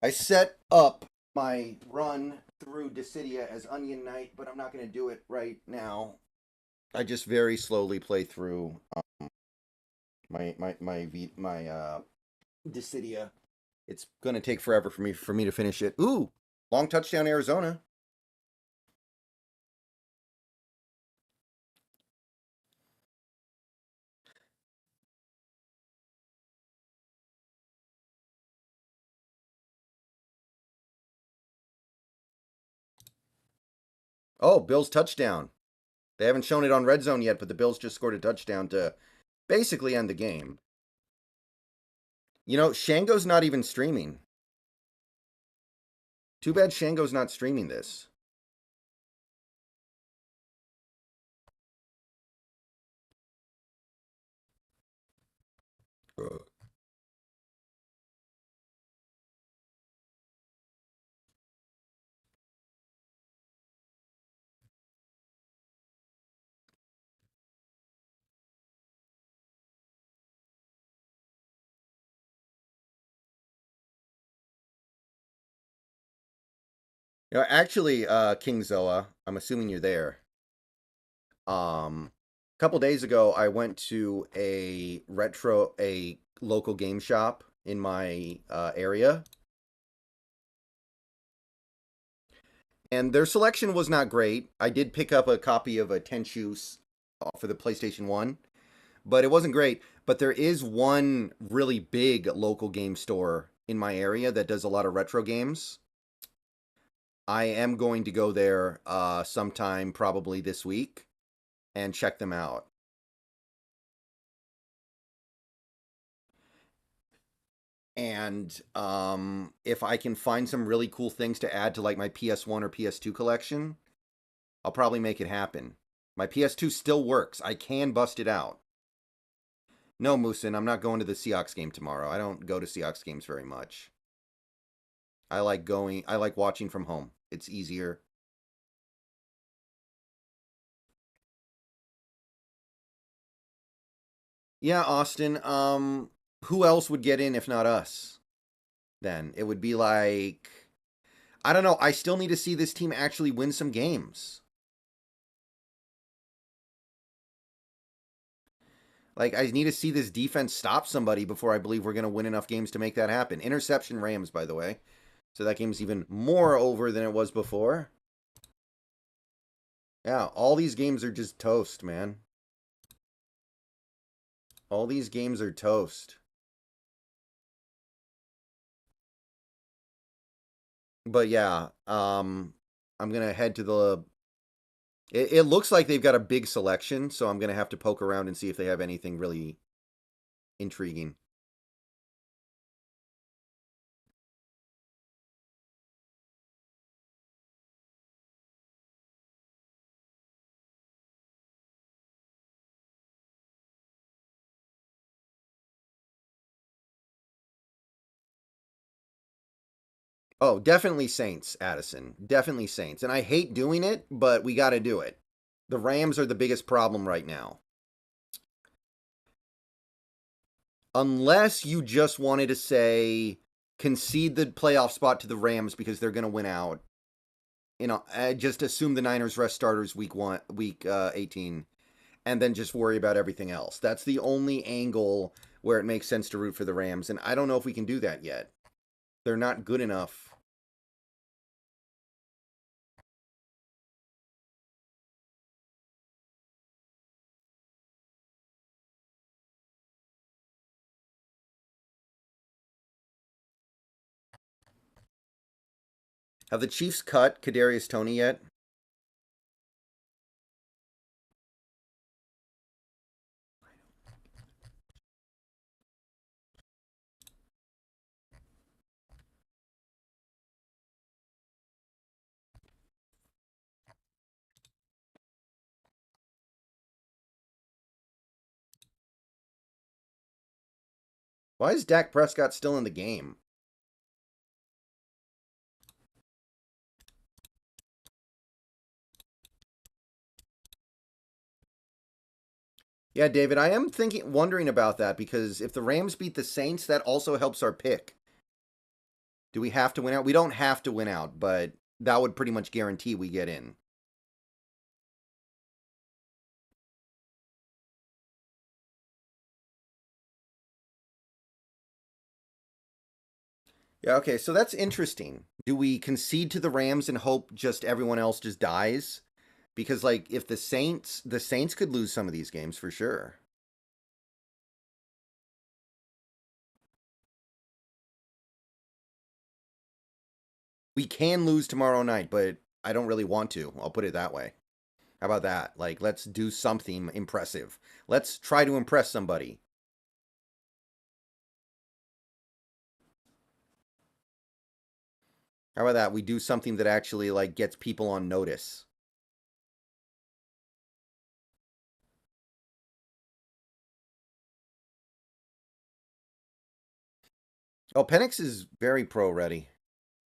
I set up my run through Dissidia as Onion Knight, but I'm not going to do it right now. I just very slowly play through my Dissidia. It's going to take forever for me to finish it. Ooh, long touchdown Arizona. Oh, Bills touchdown. They haven't shown it on Redzone yet, but the Bills just scored a touchdown to basically end the game. You know, Shango's not even streaming. Too bad Shango's not streaming this. You know, actually, King Zoa, I'm assuming you're there. A couple days ago, I went to a local game shop in my area, and their selection was not great. I did pick up a copy of a Tenchu for the PlayStation 1, but it wasn't great. But there is one really big local game store in my area that does a lot of retro games. I am going to go there sometime probably this week and check them out. And if I can find some really cool things to add to like my PS1 or PS2 collection, I'll probably make it happen. My PS2 still works. I can bust it out. No, Moosin, I'm not going to the Seahawks game tomorrow. I don't go to Seahawks games very much. I like watching from home. It's easier. Yeah, Austin, who else would get in if not us? Then it would be like, I don't know. I still need to see this team actually win some games. Like, I need to see this defense stop somebody before I believe we're going to win enough games to make that happen. Interception Rams, by the way. So that game's even more over than it was before. Yeah, all these games are just toast, man. All these games are toast. But yeah, I'm going to head to the... It looks like they've got a big selection, so I'm going to have to poke around and see if they have anything really intriguing. Oh, definitely Saints, Addison. Definitely Saints. And I hate doing it, but we got to do it. The Rams are the biggest problem right now. Unless you just wanted to say concede the playoff spot to the Rams because they're going to win out. You know, just assume the Niners rest starters week 18, and then just worry about everything else. That's the only angle where it makes sense to root for the Rams, and I don't know if we can do that yet. They're not good enough. Have the Chiefs cut Kadarius Toney yet? Why is Dak Prescott still in the game? Yeah, David, I am wondering about that because if the Rams beat the Saints, that also helps our pick. Do we have to win out? We don't have to win out, but that would pretty much guarantee we get in. Yeah, okay, so that's interesting. Do we concede to the Rams and hope just everyone else just dies? Because like if the Saints could lose some of these games for sure. We can lose tomorrow night, but I don't really want to. I'll put it that way. How about that? Like, let's do something impressive. Let's try to impress somebody. How about that? We do something that actually, like, gets people on notice. Oh, Penix is very pro ready.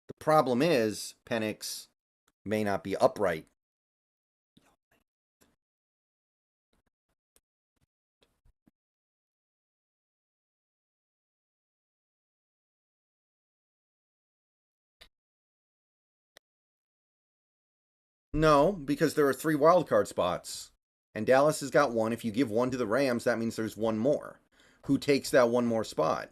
The problem is, Penix may not be upright. No, because there are 3 wildcard spots. And Dallas has got one. If you give one to the Rams, that means there's one more. Who takes that one more spot?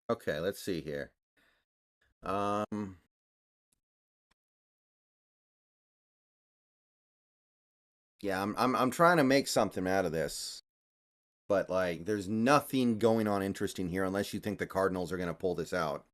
Okay, let's see here. Um, Yeah, I'm trying to make something out of this. But, like, there's nothing going on interesting here unless you think the Cardinals are going to pull this out.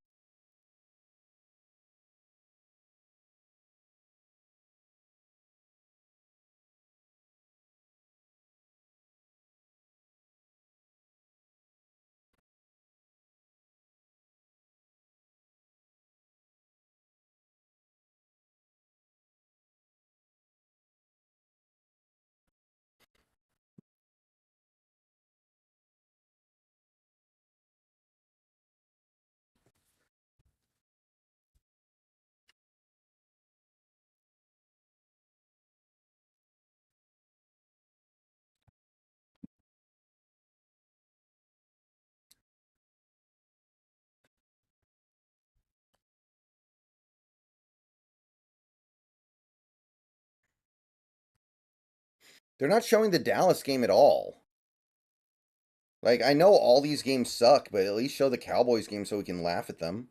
They're not showing the Dallas game at all. Like, I know all these games suck, but at least show the Cowboys game so we can laugh at them.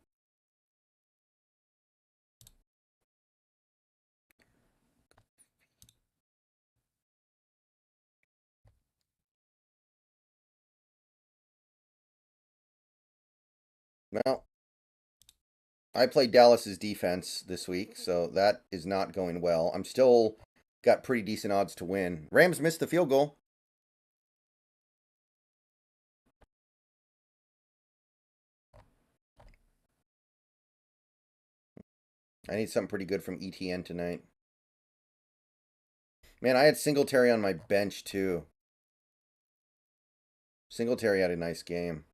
Well, I played Dallas's defense this week, so that is not going well. I'm still got pretty decent odds to win. Rams missed the field goal. I need something pretty good from ETN tonight. Man, I had Singletary on my bench, too. Singletary had a nice game.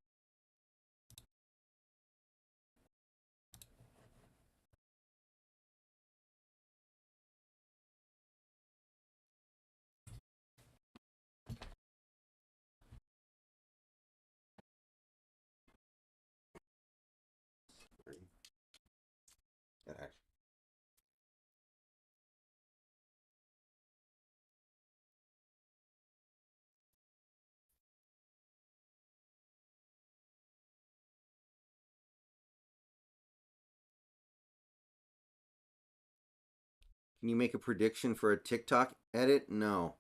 Can you make a prediction for a TikTok edit? No.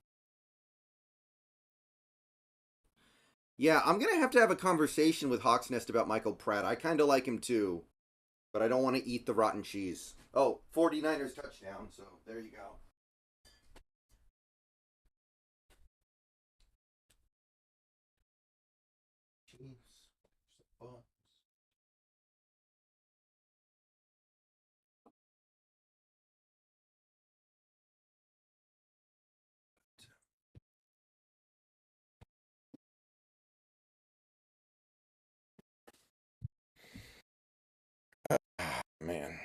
Yeah, I'm going to have a conversation with Hawks Nest about Michael Pratt. I kind of like him too, but I don't want to eat the rotten cheese. Oh, 49ers touchdown, so there you go. Chiefs. Man.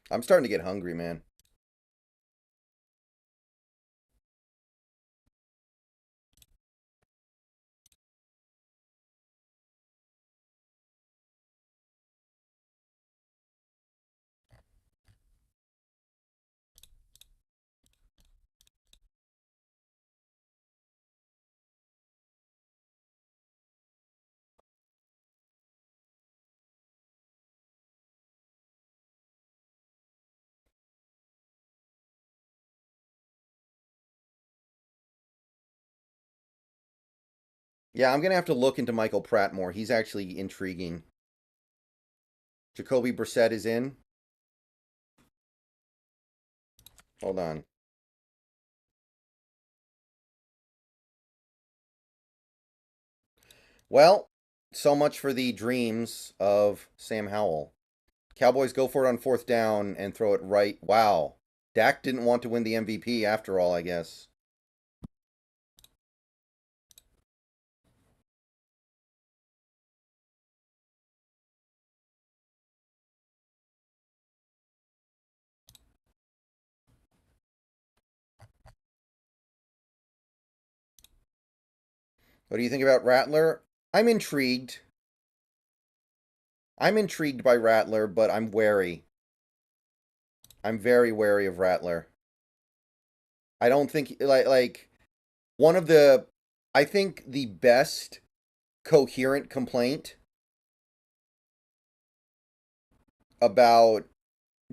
I'm starting to get hungry, man. Yeah, I'm going to have to look into Michael Pratt more. He's actually intriguing. Jacoby Brissett is in. Hold on. Well, so much for the dreams of Sam Howell. Cowboys go for it on 4th down and throw it right. Wow. Dak didn't want to win the MVP after all, I guess. What do you think about Rattler? I'm intrigued. I'm intrigued by Rattler, but I'm wary. I'm very wary of Rattler. I don't think like one of the I think the best coherent complaint about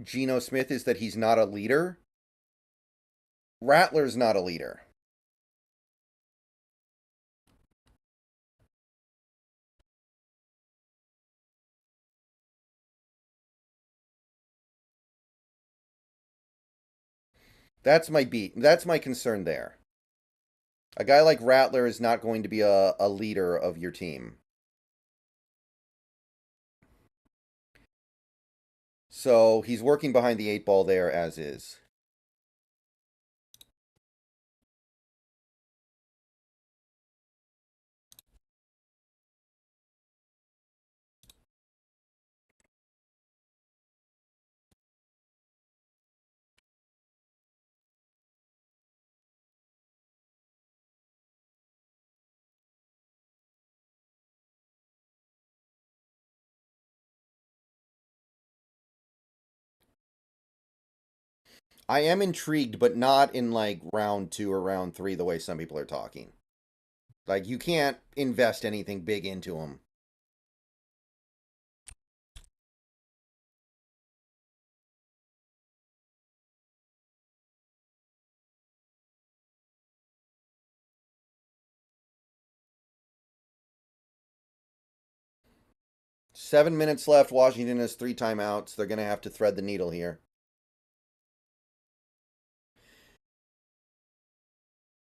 Geno Smith is that he's not a leader. Rattler's not a leader. That's my beat. That's my concern there. A guy like Rattler is not going to be a leader of your team. So he's working behind the 8 ball there as is. I am intrigued, but not in like round 2 or round 3 the way some people are talking. Like, you can't invest anything big into him. Seven minutes left. Washington has 3 timeouts. They're going to have to thread the needle here.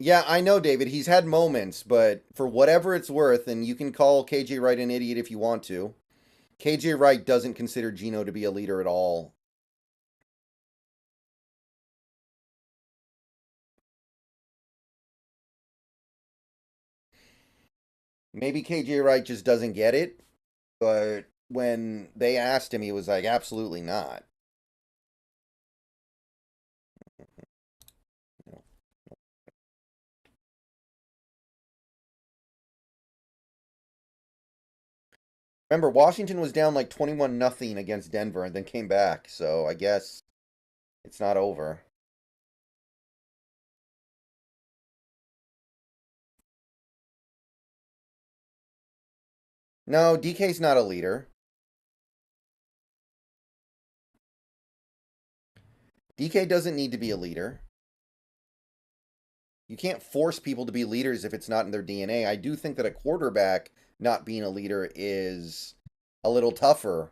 Yeah, I know, David. He's had moments, but for whatever it's worth, and you can call KJ Wright an idiot if you want to, KJ Wright doesn't consider Gino to be a leader at all. Maybe KJ Wright just doesn't get it, but when they asked him, he was like, absolutely not. Remember, Washington was down like 21-0 against Denver and then came back, so I guess it's not over. No, DK's not a leader. DK doesn't need to be a leader. You can't force people to be leaders if it's not in their DNA. I do think that a quarterback not being a leader is a little tougher.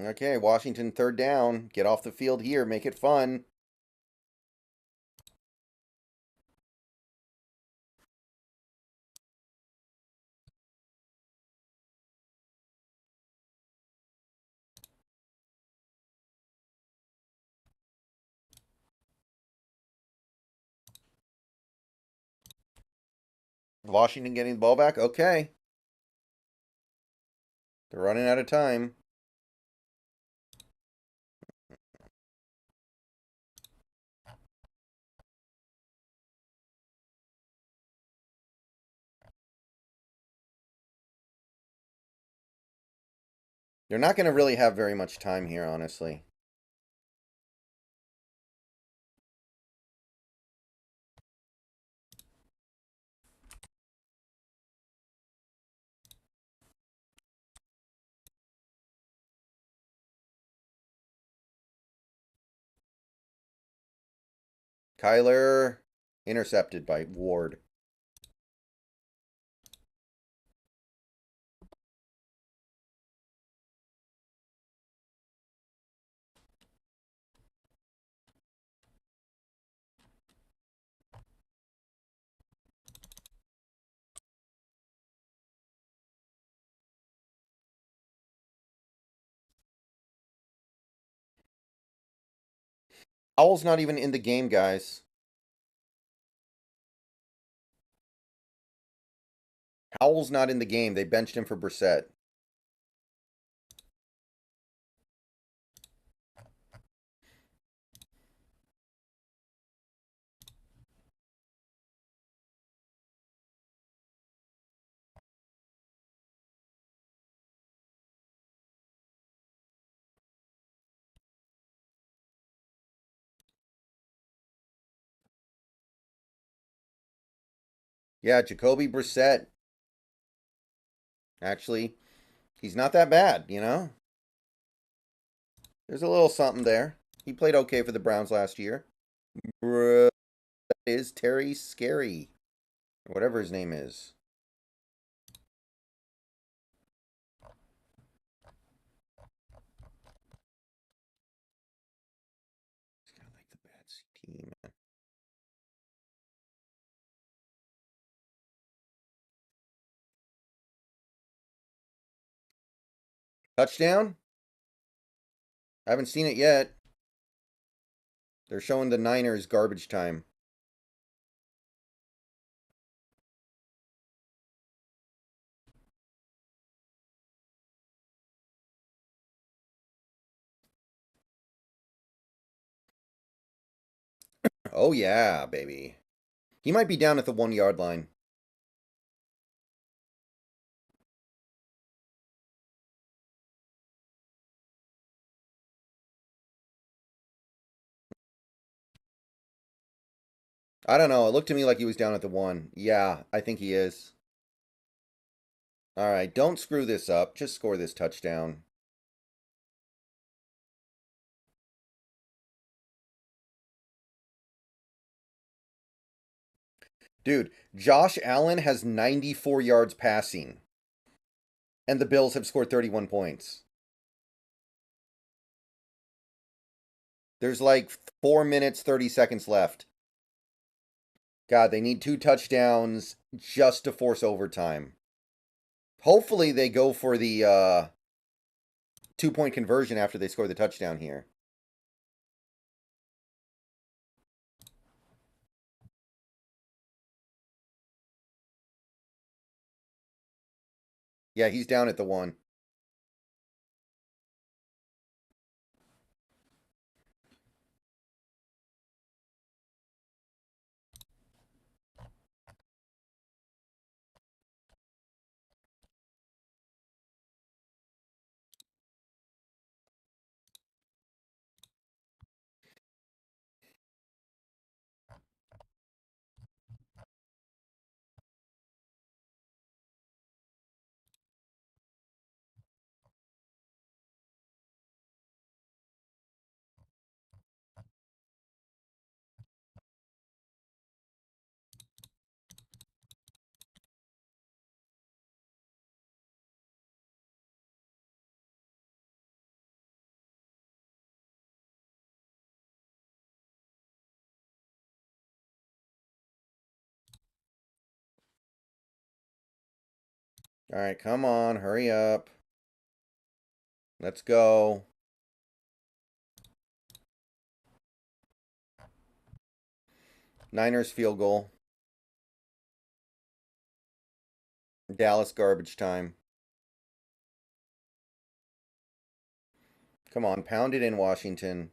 Okay, Washington 3rd down. Get off the field here. Make it fun. Washington getting the ball back? Okay. They're running out of time. They're not going to really have very much time here, honestly. Kyler intercepted by Ward. Owl's not even in the game, guys. Howell's not in the game. They benched him for Brissett. Yeah, Jacoby Brissett. Actually, he's not that bad, you know? There's a little something there. He played okay for the Browns last year. That is Terry Scary. Or whatever his name is. He's kind of like the bad team, man. Touchdown? I haven't seen it yet. They're showing the Niners garbage time. Oh, yeah, baby. He might be down at the 1-yard line. I don't know. It looked to me like he was down at the 1. Yeah, I think he is. All right, don't screw this up. Just score this touchdown. Dude, Josh Allen has 94 yards passing. And the Bills have scored 31 points. There's like 4 minutes, 30 seconds left. God, they need 2 touchdowns just to force overtime. Hopefully they go for the 2-point conversion after they score the touchdown here. Yeah, he's down at the 1. All right, come on, hurry up. Let's go. Niners field goal. Dallas garbage time. Come on, pound it in, Washington.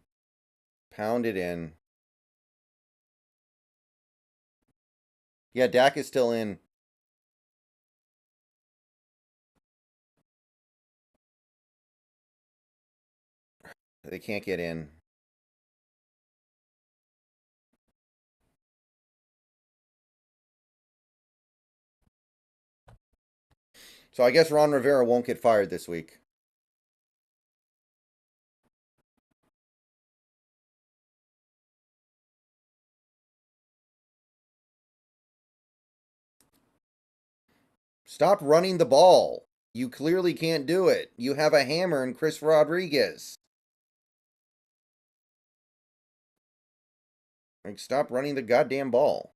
Pound it in. Yeah, Dak is still in. They can't get in. So I guess Ron Rivera won't get fired this week. Stop running the ball. You clearly can't do it. You have a hammer in Chris Rodriguez. Like, stop running the goddamn ball.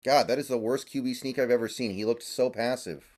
God, that is the worst QB sneak I've ever seen. He looked so passive.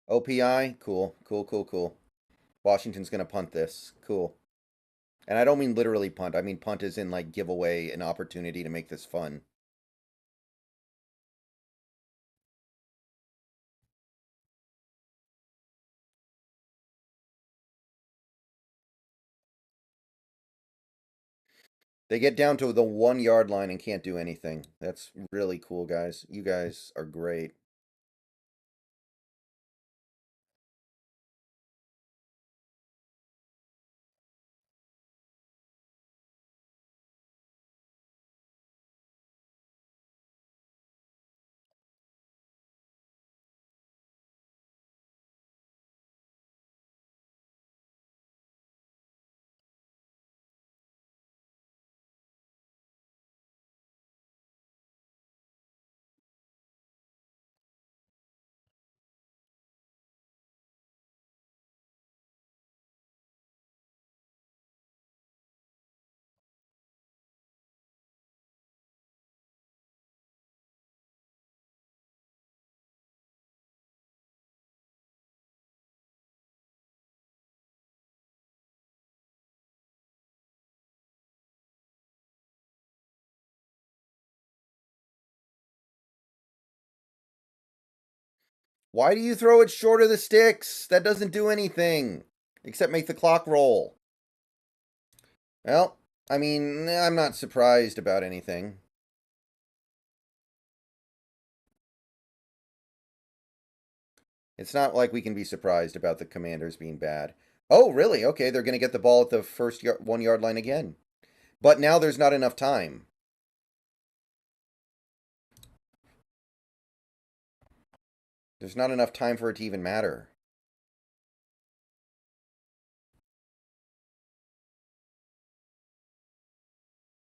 OPI? Cool. Cool, cool, cool. Washington's going to punt this. Cool. And I don't mean literally punt. I mean punt as in, like, give away an opportunity to make this fun. They get down to the 1 yard line and can't do anything. That's really cool, guys. You guys are great. Why do you throw it short of the sticks? That doesn't do anything except make the clock roll. Well, I mean, I'm not surprised about anything. It's not like we can be surprised about the Commanders being bad. Oh, really? Okay, they're going to get the ball at the first 1 yard line again. But now there's not enough time. There's not enough time for it to even matter.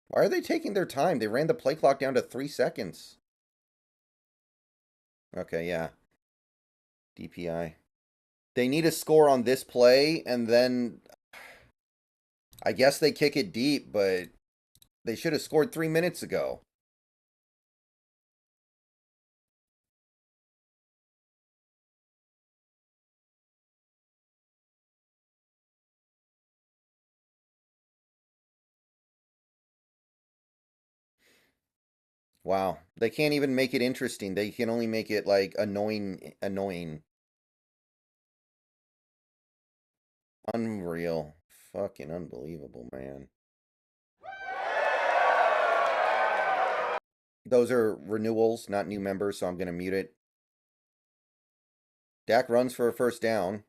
Why are they taking their time? They ran the play clock down to 3 seconds. Okay, yeah. DPI. They need a score on this play, and then I guess they kick it deep, but they should have scored 3 minutes ago. Wow. They can't even make it interesting. They can only make it, like, annoying. Unreal. Fucking unbelievable, man. Those are renewals, not new members, so I'm going to mute it. Dak runs for a first down.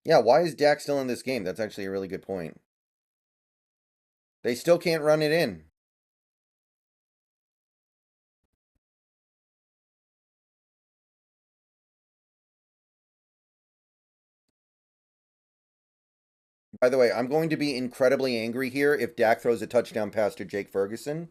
Yeah, why is Dak still in this game? That's actually a really good point. They still can't run it in. By the way, I'm going to be incredibly angry here if Dak throws a touchdown pass to Jake Ferguson.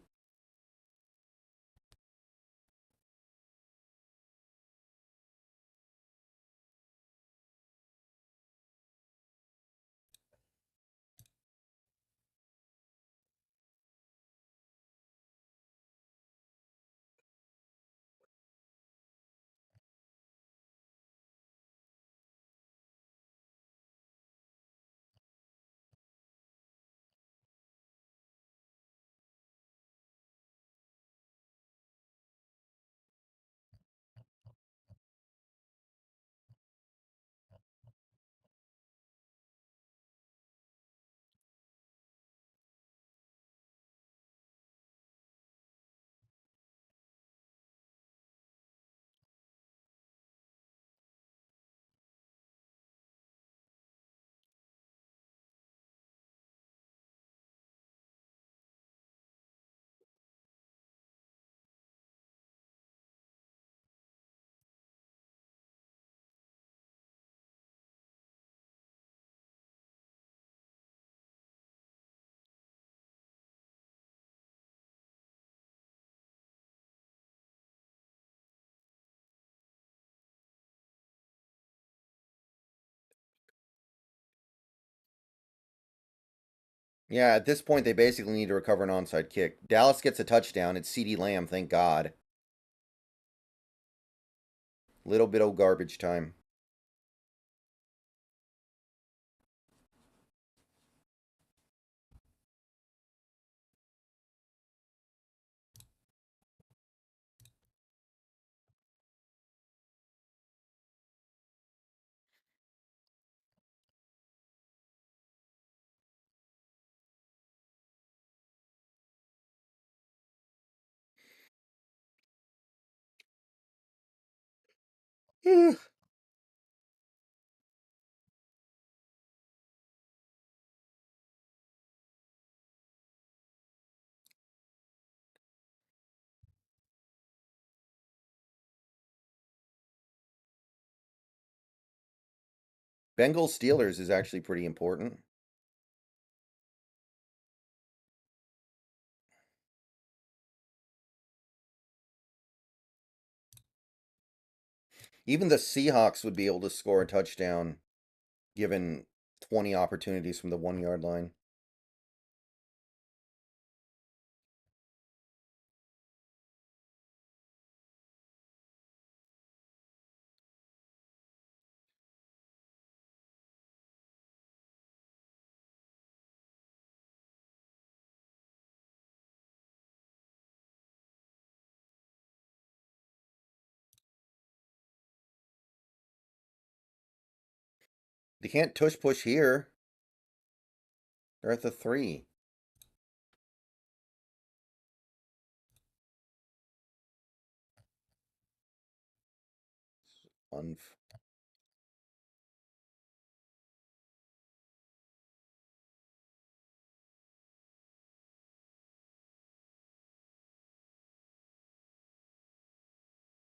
Yeah, at this point, they basically need to recover an onside kick. Dallas gets a touchdown. It's CeeDee Lamb, thank God. Little bit of garbage time. Bengals Steelers is actually pretty important. Even the Seahawks would be able to score a touchdown given 20 opportunities from the 1 yard line. They can't tush push here. They're at the 3.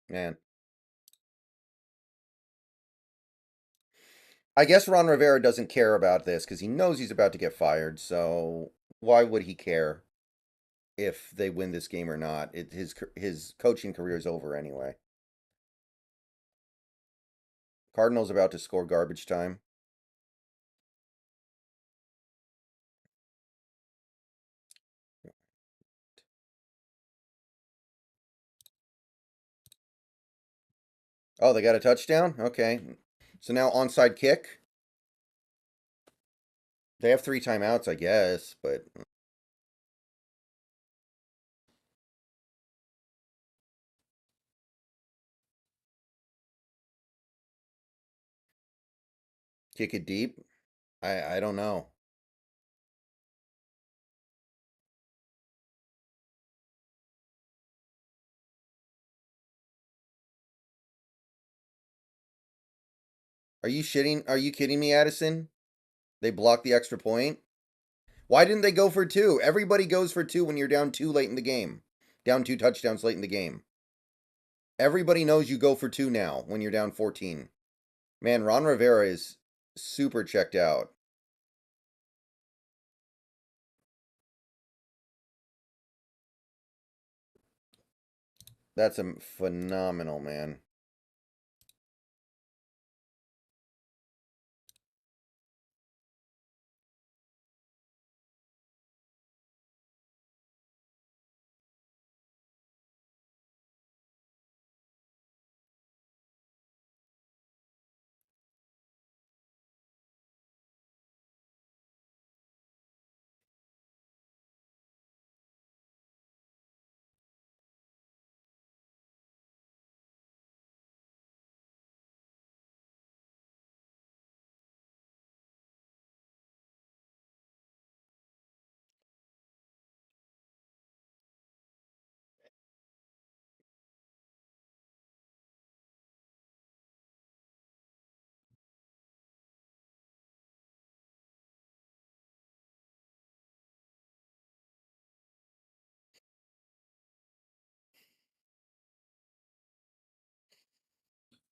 Man. I guess Ron Rivera doesn't care about this because he knows he's about to get fired. So why would he care if they win this game or not? His coaching career is over anyway. Cardinals about to score garbage time. Oh, they got a touchdown? Okay. So now onside kick. They have 3 timeouts, I guess, but kick it deep. I don't know. Are you shitting? Are you kidding me, Addison? They blocked the extra point? Why didn't they go for 2? Everybody goes for 2 when you're down 2 late in the game. Down 2 touchdowns late in the game. Everybody knows you go for 2 now when you're down 14. Man, Ron Rivera is super checked out. That's a phenomenal, man.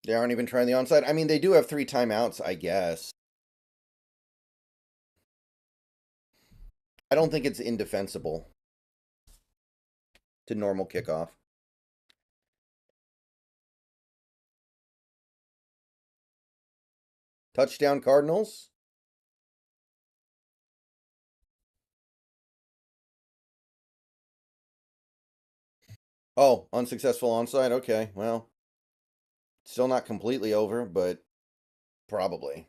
They aren't even trying the onside. I mean, they do have 3 timeouts, I guess. I don't think it's indefensible to normal kickoff. Touchdown Cardinals. Oh, unsuccessful onside? Okay, well. Still not completely over, but probably.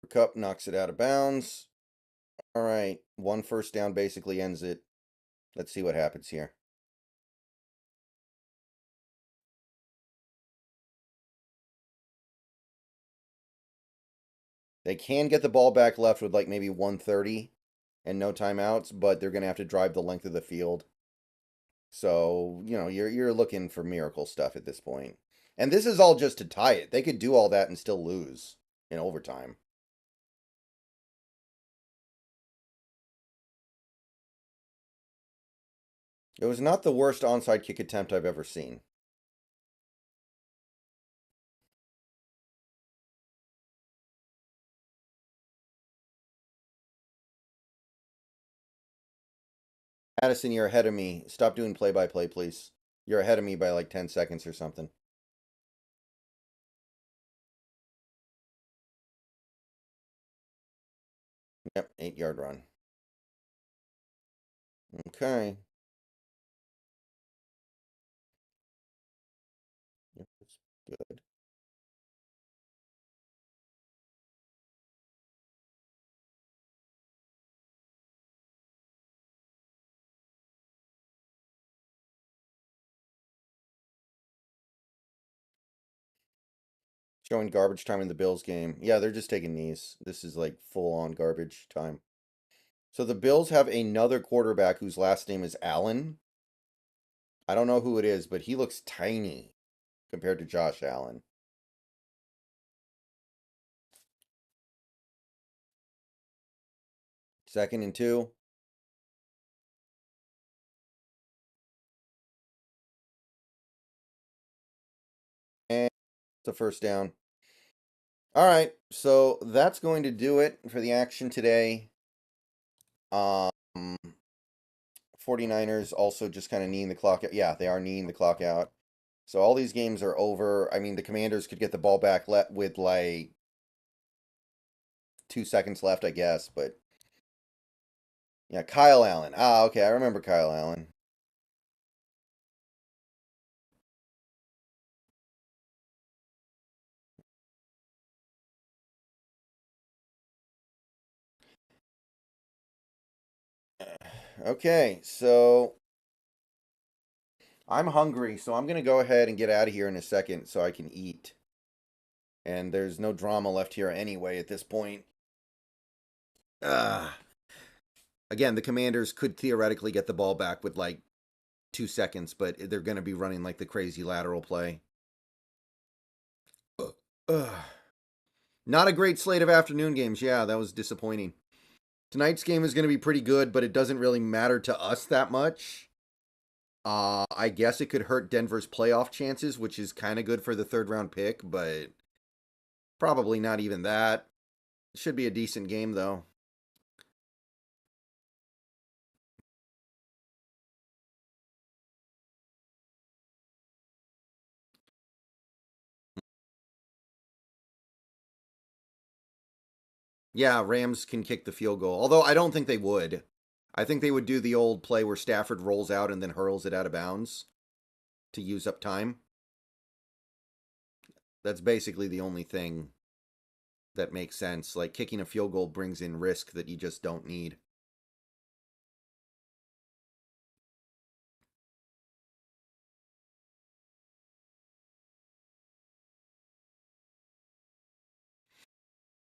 Cup knocks it out of bounds. All right, one first down basically ends it. Let's see what happens here. They can get the ball back left with like maybe 1:30 and no timeouts, but they're going to have to drive the length of the field. So, you know, you're looking for miracle stuff at this point. And this is all just to tie it. They could do all that and still lose in overtime. It was not the worst onside kick attempt I've ever seen. Addison, you're ahead of me. Stop doing play-by-play, please. You're ahead of me by like 10 seconds or something. Yep, 8-yard run. Okay. Yep, that's good. Showing garbage time in the Bills game. Yeah, they're just taking knees. This is like full-on garbage time. So the Bills have another quarterback whose last name is Allen. I don't know who it is, but he looks tiny compared to Josh Allen. Second and 2. And it's a first down. All right, so that's going to do it for the action today. 49ers also just kind of kneeing the clock out. Yeah, they are kneeing the clock out. So all these games are over. I mean, the Commanders could get the ball back with like 2 seconds left, I guess. But yeah, Kyle Allen. Ah, okay, I remember Kyle Allen. Okay, so I'm hungry, so I'm going to go ahead and get out of here in a second so I can eat. And there's no drama left here anyway at this point. Again, the Commanders could theoretically get the ball back with like 2 seconds, but they're going to be running like the crazy lateral play. Not a great slate of afternoon games. Yeah, that was disappointing. Tonight's game is going to be pretty good, but it doesn't really matter to us that much. I guess it could hurt Denver's playoff chances, which is kind of good for the 3rd-round pick, but probably not even that. It should be a decent game, though. Yeah, Rams can kick the field goal, although I don't think they would. I think they would do the old play where Stafford rolls out and then hurls it out of bounds to use up time. That's basically the only thing that makes sense. Like, kicking a field goal brings in risk that you just don't need.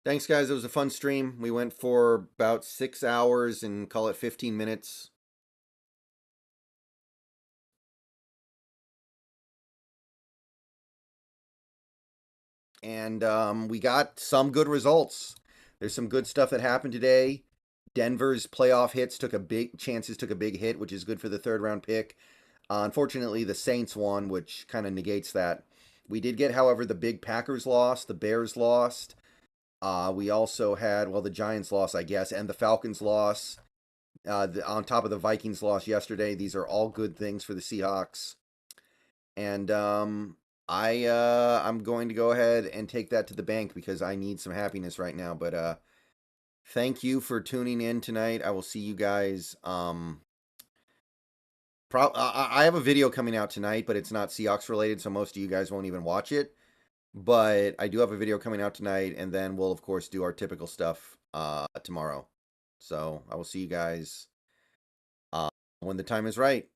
Thanks, guys. It was a fun stream. We went for about 6 hours and call it 15 minutes. And we got some good results. There's some good stuff that happened today. Denver's playoff hits took a big hit, which is good for the 3rd-round pick. Unfortunately, the Saints won, which kind of negates that. We did get, however, the big Packers lost, the Bears lost. We also had, well, the Giants lost, I guess, and the Falcons lost. on top of the Vikings loss yesterday. These are all good things for the Seahawks. And I'm going to go ahead and take that to the bank because I need some happiness right now. But thank you for tuning in tonight. I will see you guys. I have a video coming out tonight, but it's not Seahawks related, so most of you guys won't even watch it. But I do have a video coming out tonight, and then we'll, of course, do our typical stuff tomorrow. So I will see you guys when the time is right.